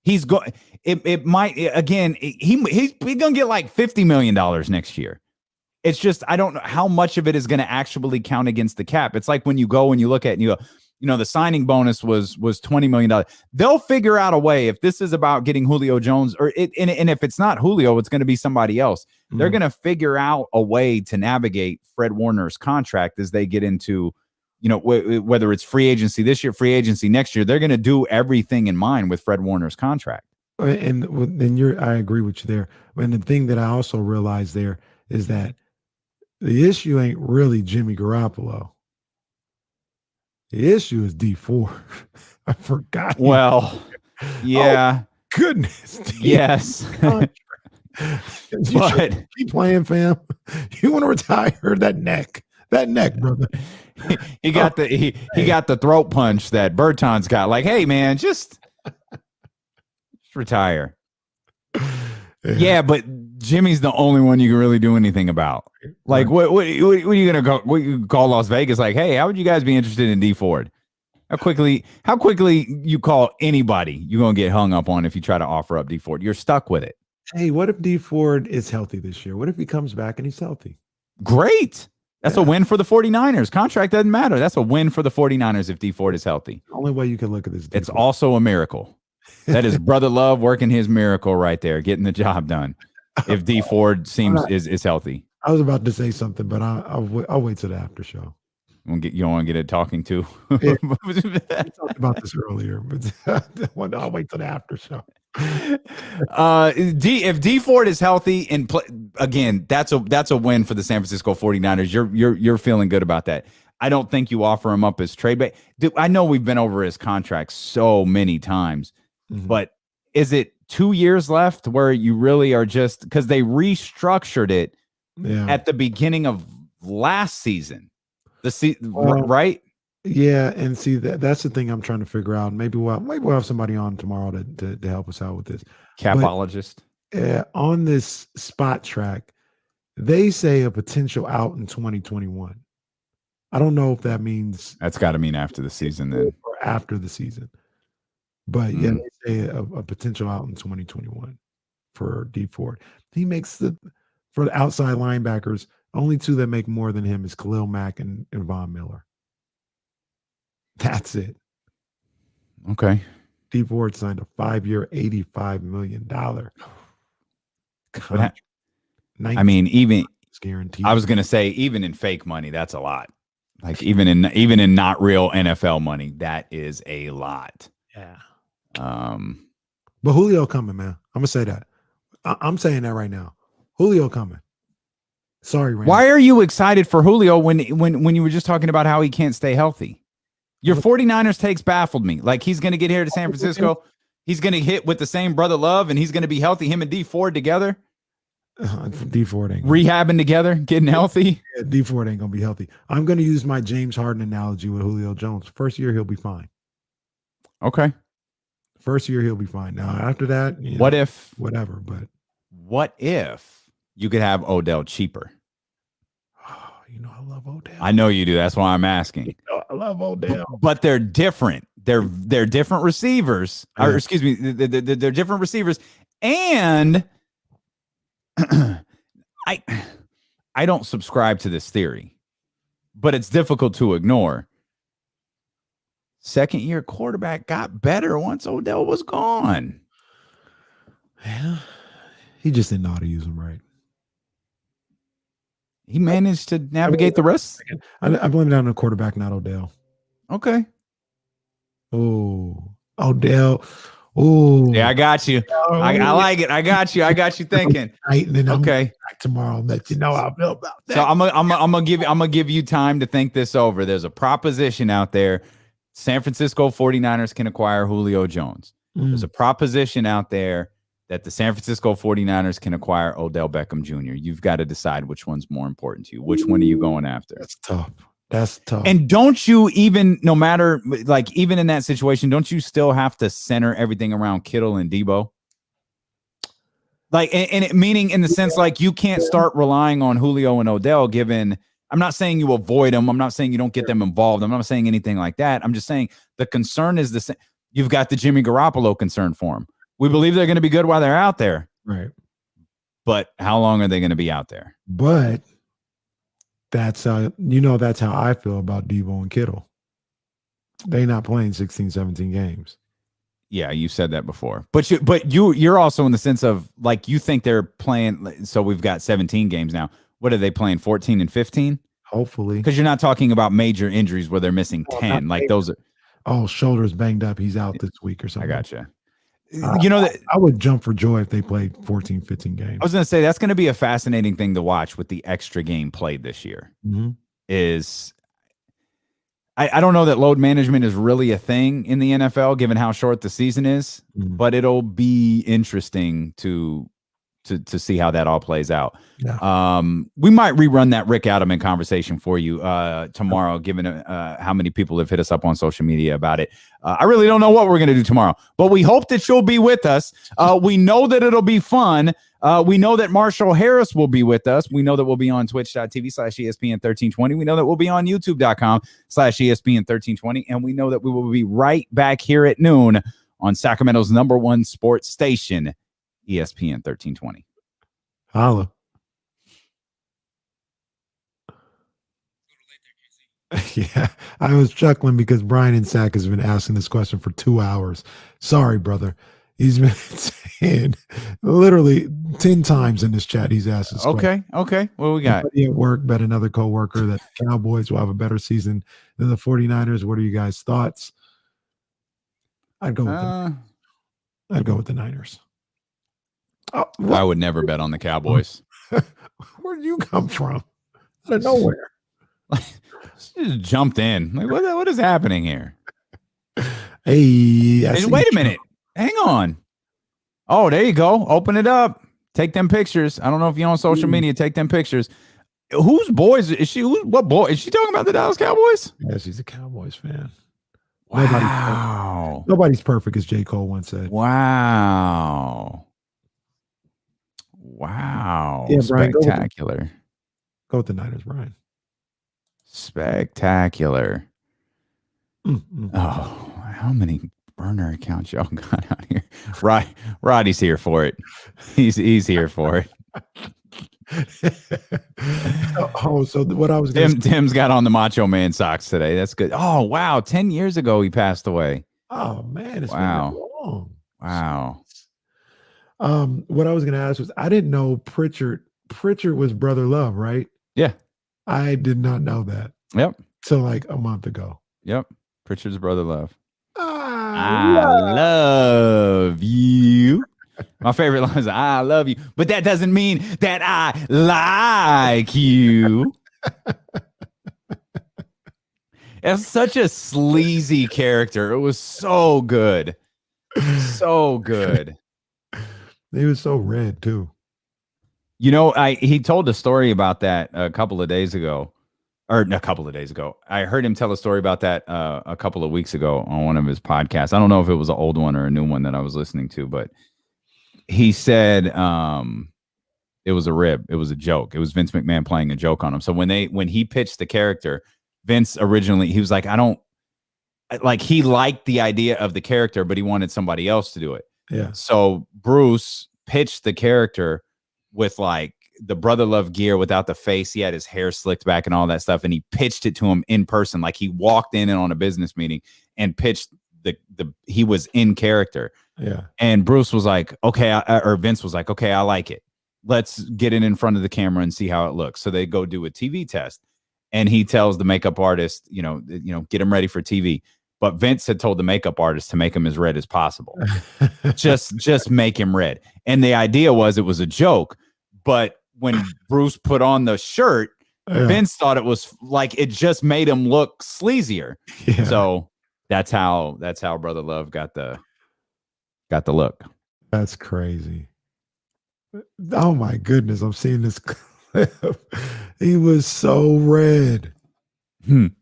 Speaker 1: He's going. It might again. He's going to get like $50 million next year. It's just I don't know how much of it is going to actually count against the cap. It's like when you go and you look at it and you go, the signing bonus was $20 million. They'll figure out a way if this is about getting Julio Jones and if it's not Julio, it's going to be somebody else. Mm-hmm. They're going to figure out a way to navigate Fred Warner's contract as they get into, whether it's free agency this year, free agency next year. They're going to do everything in mind with Fred Warner's contract.
Speaker 2: And I agree with you there. And the thing that I also realized there is that the issue ain't really Jimmy Garoppolo. The issue is D4. I forgot.
Speaker 1: Well, yeah.
Speaker 2: goodness.
Speaker 1: Yes.
Speaker 2: You should keep playing, fam. You want to retire? That neck, brother.
Speaker 1: He got he got the throat punch that Berton's got. Like, hey man, just retire. Yeah, but Jimmy's the only one you can really do anything about. Like, what are you gonna go? What you call Las Vegas? Like, hey, how would you guys be interested in D Ford? How quickly you call anybody you gonna get hung up on if you try to offer up D Ford? You're stuck with it.
Speaker 2: Hey, what if D Ford is healthy this year? What if he comes back and he's healthy?
Speaker 1: Great. That's a win for the 49ers. Contract doesn't matter. That's a win for the 49ers if D Ford is healthy.
Speaker 2: The only way you can look at this.
Speaker 1: It's also a miracle. That is Brother Love working his miracle right there, getting the job done. If D Ford is healthy.
Speaker 2: I was about to say something, but I'll wait till the after show.
Speaker 1: You don't want to get it talking to.
Speaker 2: Yeah. We talked about this earlier, but I'll wait till the after show.
Speaker 1: If D Ford is healthy and again, that's a win for the San Francisco 49ers. You're feeling good about that. I don't think you offer him up as trade bait. I know we've been over his contract so many times, but is it 2 years left where you really are just because they restructured it at the beginning of last season? Right?
Speaker 2: Yeah, and see that's the thing I'm trying to figure out. Maybe we'll have somebody on tomorrow to help us out with this.
Speaker 1: Capologist.
Speaker 2: On this spot track, they say a potential out in 2021. I don't know if that means
Speaker 1: that's got to mean after the season then.
Speaker 2: Or after the season. But yeah, they say a potential out in 2021 for D Ford. He makes for the outside linebackers, only two that make more than him is Khalil Mack and Von Miller. That's it.
Speaker 1: Okay.
Speaker 2: D Ford signed a 5-year, $85 million contract.
Speaker 1: I mean, even
Speaker 2: guaranteed.
Speaker 1: I was gonna say, even in fake money, that's a lot. Like even in not real NFL money, that is a lot.
Speaker 2: Yeah. But Julio coming, man. I'm gonna say that. I'm saying that right now. Julio coming. Sorry, Randy.
Speaker 1: Why are you excited for Julio when you were just talking about how he can't stay healthy? Your 49ers takes baffled me. Like he's gonna get here to San Francisco, he's gonna hit with the same Brother Love, and he's gonna be healthy. Him and D Ford together.
Speaker 2: D Ford ain't
Speaker 1: rehabbing together, getting healthy.
Speaker 2: Yeah, D Ford ain't gonna be healthy. I'm gonna use my James Harden analogy with Julio Jones. First year he'll be fine.
Speaker 1: Okay.
Speaker 2: First year he'll be fine. Now after that, whatever. But
Speaker 1: what if you could have Odell cheaper?
Speaker 2: Oh, I love Odell.
Speaker 1: I know you do. That's why I'm asking.
Speaker 2: I love Odell.
Speaker 1: But they're different. They're different receivers.
Speaker 2: Yeah.
Speaker 1: Or excuse me, they're different receivers. And I don't subscribe to this theory, but it's difficult to ignore. Second year quarterback got better once Odell was gone.
Speaker 2: Yeah. He just didn't know how to use them right.
Speaker 1: He managed to navigate the rest.
Speaker 2: I blame it on the quarterback, not Odell.
Speaker 1: Okay.
Speaker 2: Oh, Odell. Oh,
Speaker 1: yeah, I got you. I like it. I got you thinking.
Speaker 2: And then
Speaker 1: okay.
Speaker 2: Back tomorrow, I'll let you know how I feel about that.
Speaker 1: So I'm gonna give you time to think this over. There's a proposition out there. San Francisco 49ers can acquire Julio Jones. There's a proposition out there that the San Francisco 49ers can acquire Odell Beckham Jr. You've got to decide which one's more important to you. Which one are you going after?
Speaker 2: That's tough.
Speaker 1: And don't you even, no matter, like, even in that situation, don't you still have to center everything around Kittle and Debo? Like, meaning in the sense, like, you can't start relying on Julio and Odell given, I'm not saying you avoid them. I'm not saying you don't get them involved. I'm not saying anything like that. I'm just saying the concern is the same. You've got the Jimmy Garoppolo concern for them. We believe they're going to be good while they're out there.
Speaker 2: Right.
Speaker 1: But how long are they going to be out there?
Speaker 2: But that's how I feel about Debo and Kittle. They're not playing 16, 17 games.
Speaker 1: Yeah, you said that before. But you're also in the sense of, like, you think they're playing, so we've got 17 games now. What are they playing, 14 and 15?
Speaker 2: Hopefully.
Speaker 1: Because you're not talking about major injuries where they're missing 10. Like those are.
Speaker 2: Oh, shoulders banged up. He's out this week or something.
Speaker 1: I gotcha.
Speaker 2: I would jump for joy if they played 14, 15 games.
Speaker 1: I was going to say, that's going to be a fascinating thing to watch with the extra game played this year.
Speaker 2: Mm-hmm.
Speaker 1: Is I don't know that load management is really a thing in the NFL, given how short the season is, but it'll be interesting to see how that all plays out.
Speaker 2: Yeah.
Speaker 1: We might rerun that Rick Adelman conversation for you tomorrow, given how many people have hit us up on social media about it. I really don't know what we're going to do tomorrow, but we hope that you'll be with us. We know that it'll be fun. We know that Marshall Harris will be with us. We know that we'll be on twitch.tv/ESPN1320. We know that we'll be on youtube.com/ESPN1320. And we know that we will be right back here at noon on Sacramento's #1 sports station, ESPN 1320.
Speaker 2: Holla. Yeah, I was chuckling because Brian and Sack has been asking this question for 2 hours. Sorry, brother. He's been saying literally 10 times in this chat. He's asked this question.
Speaker 1: Okay. What we got?
Speaker 2: Somebody at work bet another coworker that the Cowboys will have a better season than the 49ers. What are you guys' thoughts? I'd go with the Niners. Oh,
Speaker 1: I would never bet on the Cowboys.
Speaker 2: Where did you come from? Out of nowhere.
Speaker 1: Just jumped in. Like, what is happening here?
Speaker 2: Hey,
Speaker 1: wait a minute. Hang on. Oh, there you go. Open it up. Take them pictures. I don't know if you're on social media. Take them pictures. Whose boys is she? What boy is she talking about? The Dallas Cowboys?
Speaker 2: Yeah, she's a Cowboys fan.
Speaker 1: Wow.
Speaker 2: Nobody's perfect, as J. Cole once said.
Speaker 1: Wow.
Speaker 2: Yeah, Brian,
Speaker 1: spectacular.
Speaker 2: Go with the Niners, Brian.
Speaker 1: Spectacular. Oh, how many burner accounts y'all got out here? Roddy's here for it. He's here for it.
Speaker 2: So what I was going to
Speaker 1: Tim's got on the Macho Man socks today. That's good. Oh, wow. 10 years ago he passed away.
Speaker 2: Oh, man. It's
Speaker 1: wow.
Speaker 2: been long.
Speaker 1: Wow.
Speaker 2: What I was going to ask was, I didn't know Pritchard was Brother Love, right?
Speaker 1: Yeah.
Speaker 2: I did not know that.
Speaker 1: Yep.
Speaker 2: Till like a month ago.
Speaker 1: Yep. Pritchard's Brother Love.
Speaker 2: I
Speaker 1: love you. My favorite line is I love you, but that doesn't mean that I like you. It's such a sleazy character. It was so good. So good.
Speaker 2: He was so red too.
Speaker 1: You know, he told a story about that a couple of days ago. I heard him tell a story about that a couple of weeks ago on one of his podcasts. I don't know if it was an old one or a new one that I was listening to, but he said it was a rib. It was a joke. It was Vince McMahon playing a joke on him. So when he pitched the character, Vince originally, he was like, he liked the idea of the character, but he wanted somebody else to do it.
Speaker 2: Yeah.
Speaker 1: So Bruce pitched the character with like the Brother Love gear without the face. He had his hair slicked back and all that stuff. And he pitched it to him in person. Like he walked in on a business meeting and pitched he was in character.
Speaker 2: Yeah.
Speaker 1: And Bruce was like, okay, or Vince was like, okay, I like it. Let's get it in front of the camera and see how it looks. So they go do a TV test. And he tells the makeup artist, get him ready for TV. But Vince had told the makeup artist to make him as red as possible. just make him red. And the idea was it was a joke. But when Bruce put on the shirt, Vince thought it was like it just made him look sleazier.
Speaker 2: Yeah.
Speaker 1: So that's how Brother Love got the look.
Speaker 2: That's crazy. Oh my goodness, I'm seeing this clip. He was so red.
Speaker 1: And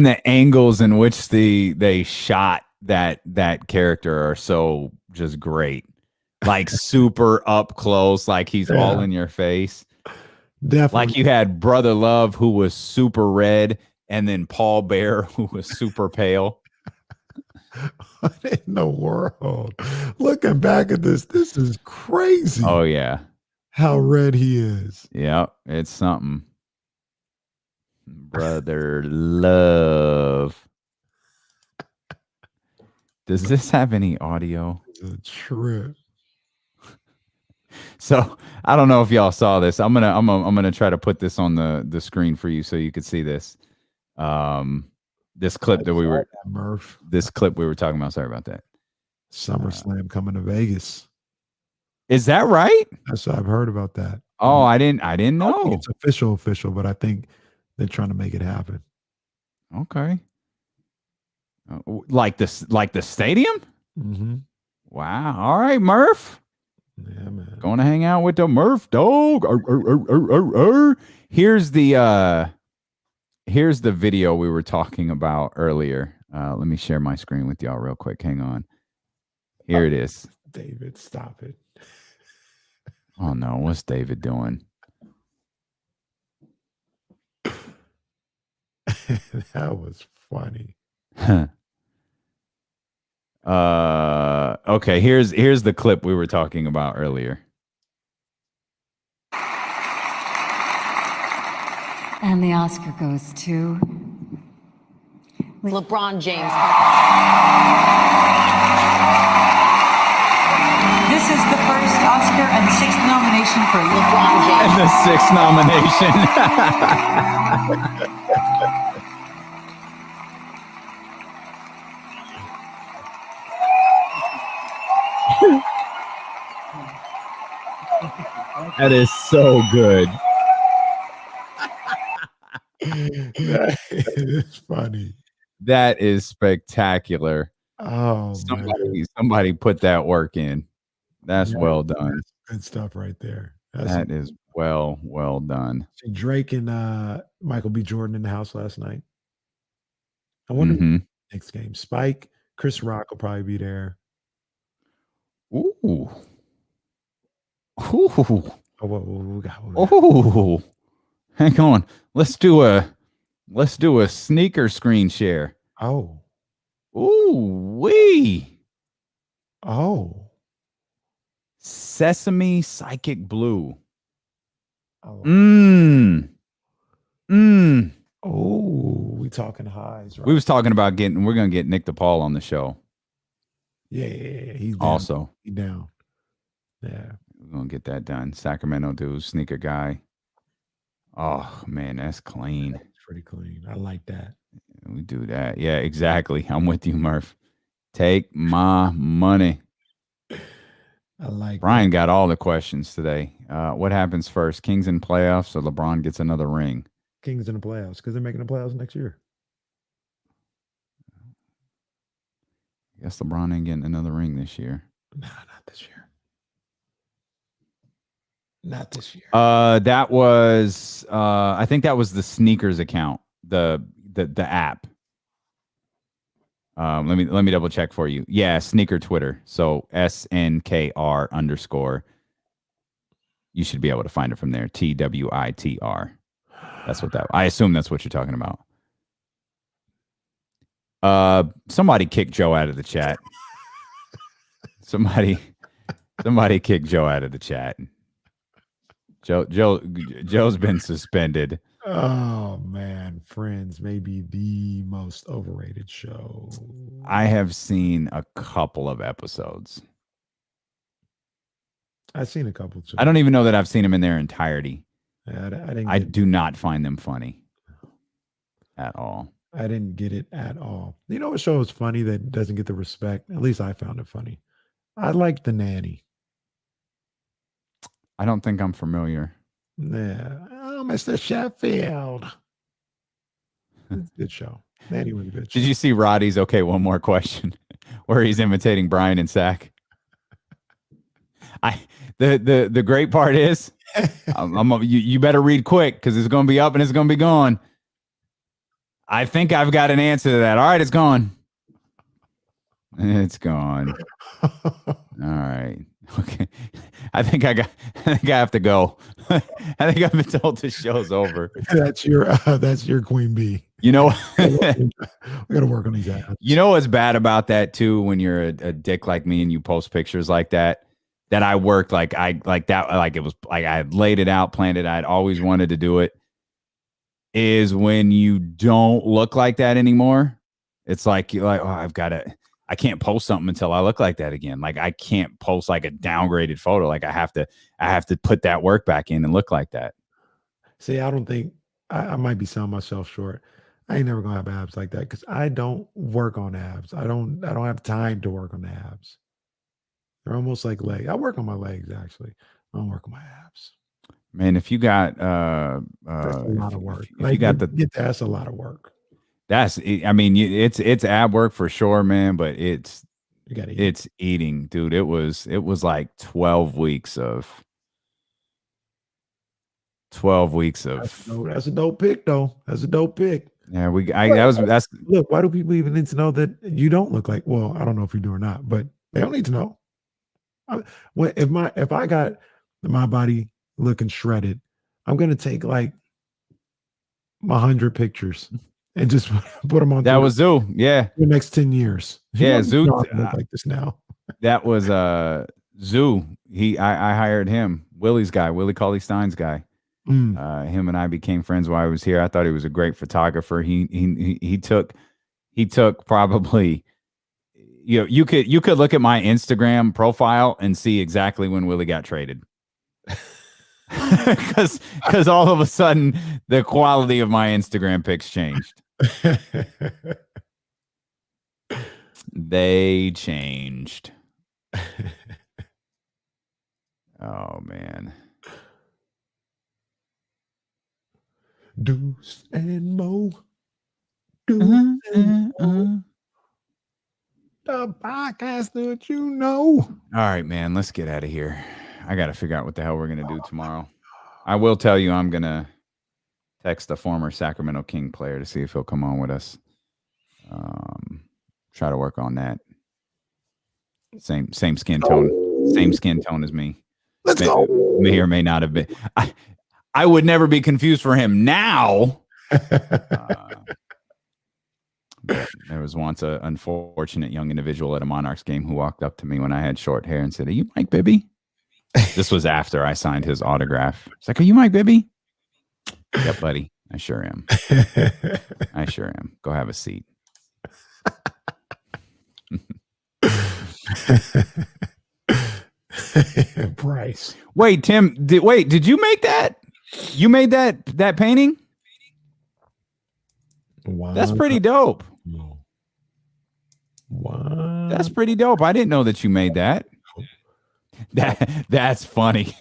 Speaker 1: the angles in which they shot that character are so just great. Like super up close, like he's all in your face.
Speaker 2: Definitely.
Speaker 1: Like you had Brother Love, who was super red, and then Paul Bear, who was super pale.
Speaker 2: What in the world? Looking back at this is crazy.
Speaker 1: Oh yeah.
Speaker 2: How red he is.
Speaker 1: Yeah, it's something. Brother Love. Does this have any audio?
Speaker 2: It's a trip.
Speaker 1: So I don't know if y'all saw this. I'm gonna try to put this on the screen for you so you could see this. This clip that we were talking about. Sorry about that.
Speaker 2: SummerSlam coming to Vegas.
Speaker 1: Is that right?
Speaker 2: That's what I've heard about that.
Speaker 1: Oh, I didn't
Speaker 2: I don't think
Speaker 1: know.
Speaker 2: it's official, but I think they're trying to make it happen.
Speaker 1: Okay. Like the stadium?
Speaker 2: Mm-hmm.
Speaker 1: Wow. All right, Murph.
Speaker 2: Yeah, man.
Speaker 1: Going to hang out with the Murph dog. Here's the video we were talking about earlier. Let me share my screen with y'all real quick. Hang on. Here it is.
Speaker 2: David, stop it.
Speaker 1: Oh no, what's David doing?
Speaker 2: That was funny.
Speaker 1: Okay, here's the clip we were talking about earlier.
Speaker 10: And the Oscar goes to LeBron James.
Speaker 11: This is the first Oscar and sixth nomination for LeBron James.
Speaker 1: And the sixth nomination. That is so good.
Speaker 2: That is funny.
Speaker 1: That is spectacular.
Speaker 2: Oh,
Speaker 1: somebody put that work in. That's well done.
Speaker 2: That's good stuff right there.
Speaker 1: That is well done.
Speaker 2: Drake and Michael B. Jordan in the house last night. I wonder next game. Spike, Chris Rock will probably be there.
Speaker 1: Ooh. Ooh.
Speaker 2: Oh, what we got?
Speaker 1: Ooh. Hang on. Let's do a sneaker screen share.
Speaker 2: Oh.
Speaker 1: Ooh wee.
Speaker 2: Oh.
Speaker 1: Sesame Psychic Blue.
Speaker 2: Oh. Oh, we talking highs, right?
Speaker 1: We was talking about we're gonna get Nick DePaul on the show.
Speaker 2: Yeah. He's down.
Speaker 1: Also.
Speaker 2: He's down. Yeah.
Speaker 1: We're gonna get that done. Sacramento dude, sneaker guy. Oh man, that's clean.
Speaker 2: That's pretty clean. I like that.
Speaker 1: We do that. Yeah, exactly. I'm with you, Murph. Take my money.
Speaker 2: I like
Speaker 1: Brian got all the questions today. What happens first? Kings in playoffs or LeBron gets another ring?
Speaker 2: Kings in the playoffs because they're making the playoffs next year.
Speaker 1: I guess LeBron ain't getting another ring this year.
Speaker 2: Nah, not this year. Not this year.
Speaker 1: That was I think that was the sneakers account, the app. Let me double check for you. Yeah, sneaker Twitter. So SNKR_. You should be able to find it from there. TWITR. That's what I assume that's what you're talking about. Somebody kicked Joe out of the chat. Somebody kicked Joe out of the chat. Joe's been suspended.
Speaker 2: Oh man, Friends may be the most overrated show.
Speaker 1: I have seen a couple of episodes.
Speaker 2: I've seen a couple too.
Speaker 1: I don't even know that I've seen them in their entirety.
Speaker 2: Yeah,
Speaker 1: I do not find them funny at all.
Speaker 2: I didn't get it at all. You know what show is funny that doesn't get the respect? At least I found it funny. I like The Nanny.
Speaker 1: I don't think I'm familiar.
Speaker 2: Yeah. Oh, Mr. Sheffield. Good show. Nanny was a good show.
Speaker 1: Did you see Roddy's okay, one more question, where he's imitating Brian and Sack? The great part is you better read quick because it's going to be up and it's going to be gone. I think I've got an answer to that. All right, it's gone. It's gone. All right. Okay. I think I have to go. I think I've been told this show's over.
Speaker 2: That's your queen bee.
Speaker 1: You know,
Speaker 2: we got to work on these apps.
Speaker 1: You know what's bad about that too? When you're a dick like me and you post pictures like that I worked like it was like I had laid it out, planned it. I'd always wanted to do it. Is when you don't look like that anymore. It's like you're like, oh, I can't post something until I look like that again. Like I can't post like a downgraded photo. Like I have to put that work back in and look like that.
Speaker 2: See, I don't think I might be selling myself short. I ain't never gonna have abs like that because I don't work on abs. I don't have time to work on the abs. They're almost like legs. I work on my legs actually. I don't work on my abs.
Speaker 1: Man, if you got
Speaker 2: that's a lot of work.
Speaker 1: If you got
Speaker 2: that's a lot of work.
Speaker 1: I mean, it's ab work for sure, man, but it's eating, dude. It was like 12 weeks of
Speaker 2: That's a dope pick, though. That's a dope pick.
Speaker 1: Yeah,
Speaker 2: look, why do people even need to know that you don't look like, well, I don't know if you do or not, but they don't need to know. If I got my body looking shredded, I'm gonna take like 100 pictures and just put them on.
Speaker 1: That was Zoo, yeah.
Speaker 2: The next 10 years,
Speaker 1: yeah. Zoo
Speaker 2: look like this now.
Speaker 1: That was Zoo. I hired him, Willie Cauley Stein's guy. Him and I became friends while I was here. I thought he was a great photographer. He took probably, you could look at my Instagram profile and see exactly when Willie got traded. Because all of a sudden the quality of my Instagram pics changed. They changed. Oh man.
Speaker 2: Deuce and Mo. Deuce and Mo. The podcast that you know.
Speaker 1: All right, man. Let's get out of here. I got to figure out what the hell we're going to do tomorrow. I will tell you, I'm going to text a former Sacramento King player to see if he'll come on with us. Try to work on that. Same skin tone. Same skin tone as me.
Speaker 2: Let's go.
Speaker 1: May or may not have been. I would never be confused for him now. But there was once an unfortunate young individual at a Monarchs game who walked up to me when I had short hair and said, "Are you Mike Bibby?" This was after I signed his autograph. It's like, "Are you Mike Bibby?" "Yep, buddy. I sure am. I sure am. Go have a seat."
Speaker 2: Bryce.
Speaker 1: Wait, Tim. Did you make that? You made that painting?
Speaker 2: Wow.
Speaker 1: That's pretty dope.
Speaker 2: Wow.
Speaker 1: That's pretty dope. I didn't know that you made that. That's funny.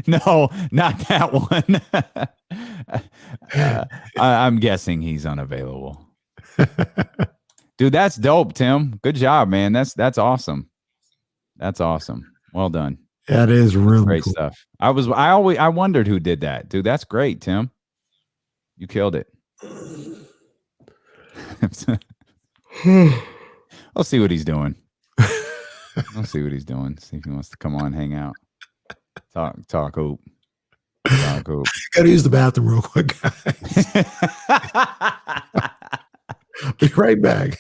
Speaker 1: No, not that one. I'm guessing he's unavailable. Dude, that's dope, Tim. Good job, man. That's awesome. That's awesome. Well done.
Speaker 2: That is really
Speaker 1: great
Speaker 2: cool
Speaker 1: stuff. I wondered who did that. Dude, that's great, Tim. You killed it. I'll see what he's doing. See if he wants to come on, hang out, talk hoop.
Speaker 2: Gotta use the bathroom real quick, guys. Be right back.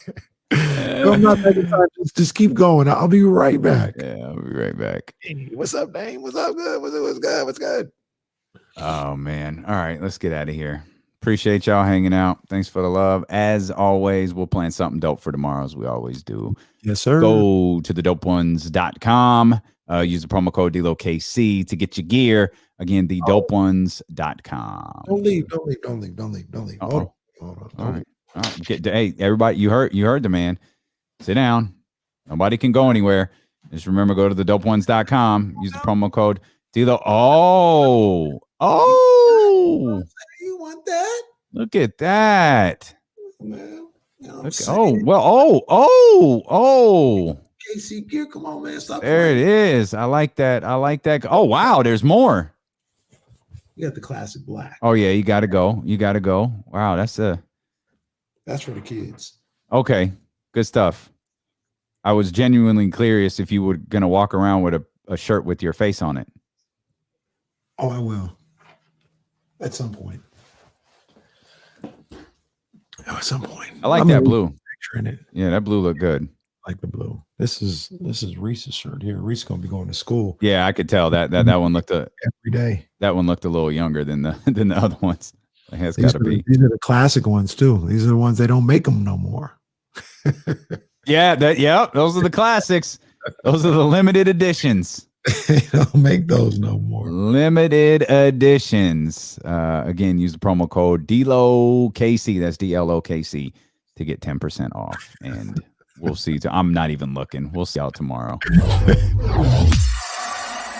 Speaker 2: I'm not taking time. Just keep going. I'll be right back.
Speaker 1: Yeah, I'll be right back.
Speaker 2: Hey, what's up, Dame? What's up? Good. What's good? What's good?
Speaker 1: Oh man. All right, let's get out of here. Appreciate y'all hanging out. Thanks for the love. As always, we'll plan something dope for tomorrow, as we always do.
Speaker 2: Yes, sir.
Speaker 1: Go to thedopeones.com. Use the promo code DLOKC to get your gear. Again, thedopeones.com.
Speaker 2: Don't leave. Hold on.
Speaker 1: All right. Hey, everybody, you heard the man. Sit down. Nobody can go anywhere. Just remember, go to thedopeones.com. Use the promo code DLO. Oh.
Speaker 2: You want that?
Speaker 1: Look at that.
Speaker 2: Man, KC gear, come on, man. Stop.
Speaker 1: There it is. I like that. Oh, wow. There's more.
Speaker 2: You got the classic black.
Speaker 1: Oh, yeah. You got to go. Wow. That's for
Speaker 2: the kids.
Speaker 1: Okay. Good stuff. I was genuinely curious if you were going to walk around with a shirt with your face on it.
Speaker 2: Oh, I will. At some point. I
Speaker 1: like that blue.
Speaker 2: Picture in it.
Speaker 1: Yeah, that blue looked good.
Speaker 2: I like the blue. This is Reese's shirt here. Reese's gonna be going to school.
Speaker 1: Yeah, I could tell that one looked
Speaker 2: every day.
Speaker 1: That one looked a little younger than the other ones. It's got to be.
Speaker 2: These are the classic ones too. These are the ones they don't make them no more.
Speaker 1: Yeah, those are the classics. Those are the limited editions.
Speaker 2: They don't make those no more.
Speaker 1: Limited editions. Again, use the promo code DLOKC. That's DLOKC to get 10% off. And we'll see. I'm not even looking. We'll see y'all tomorrow.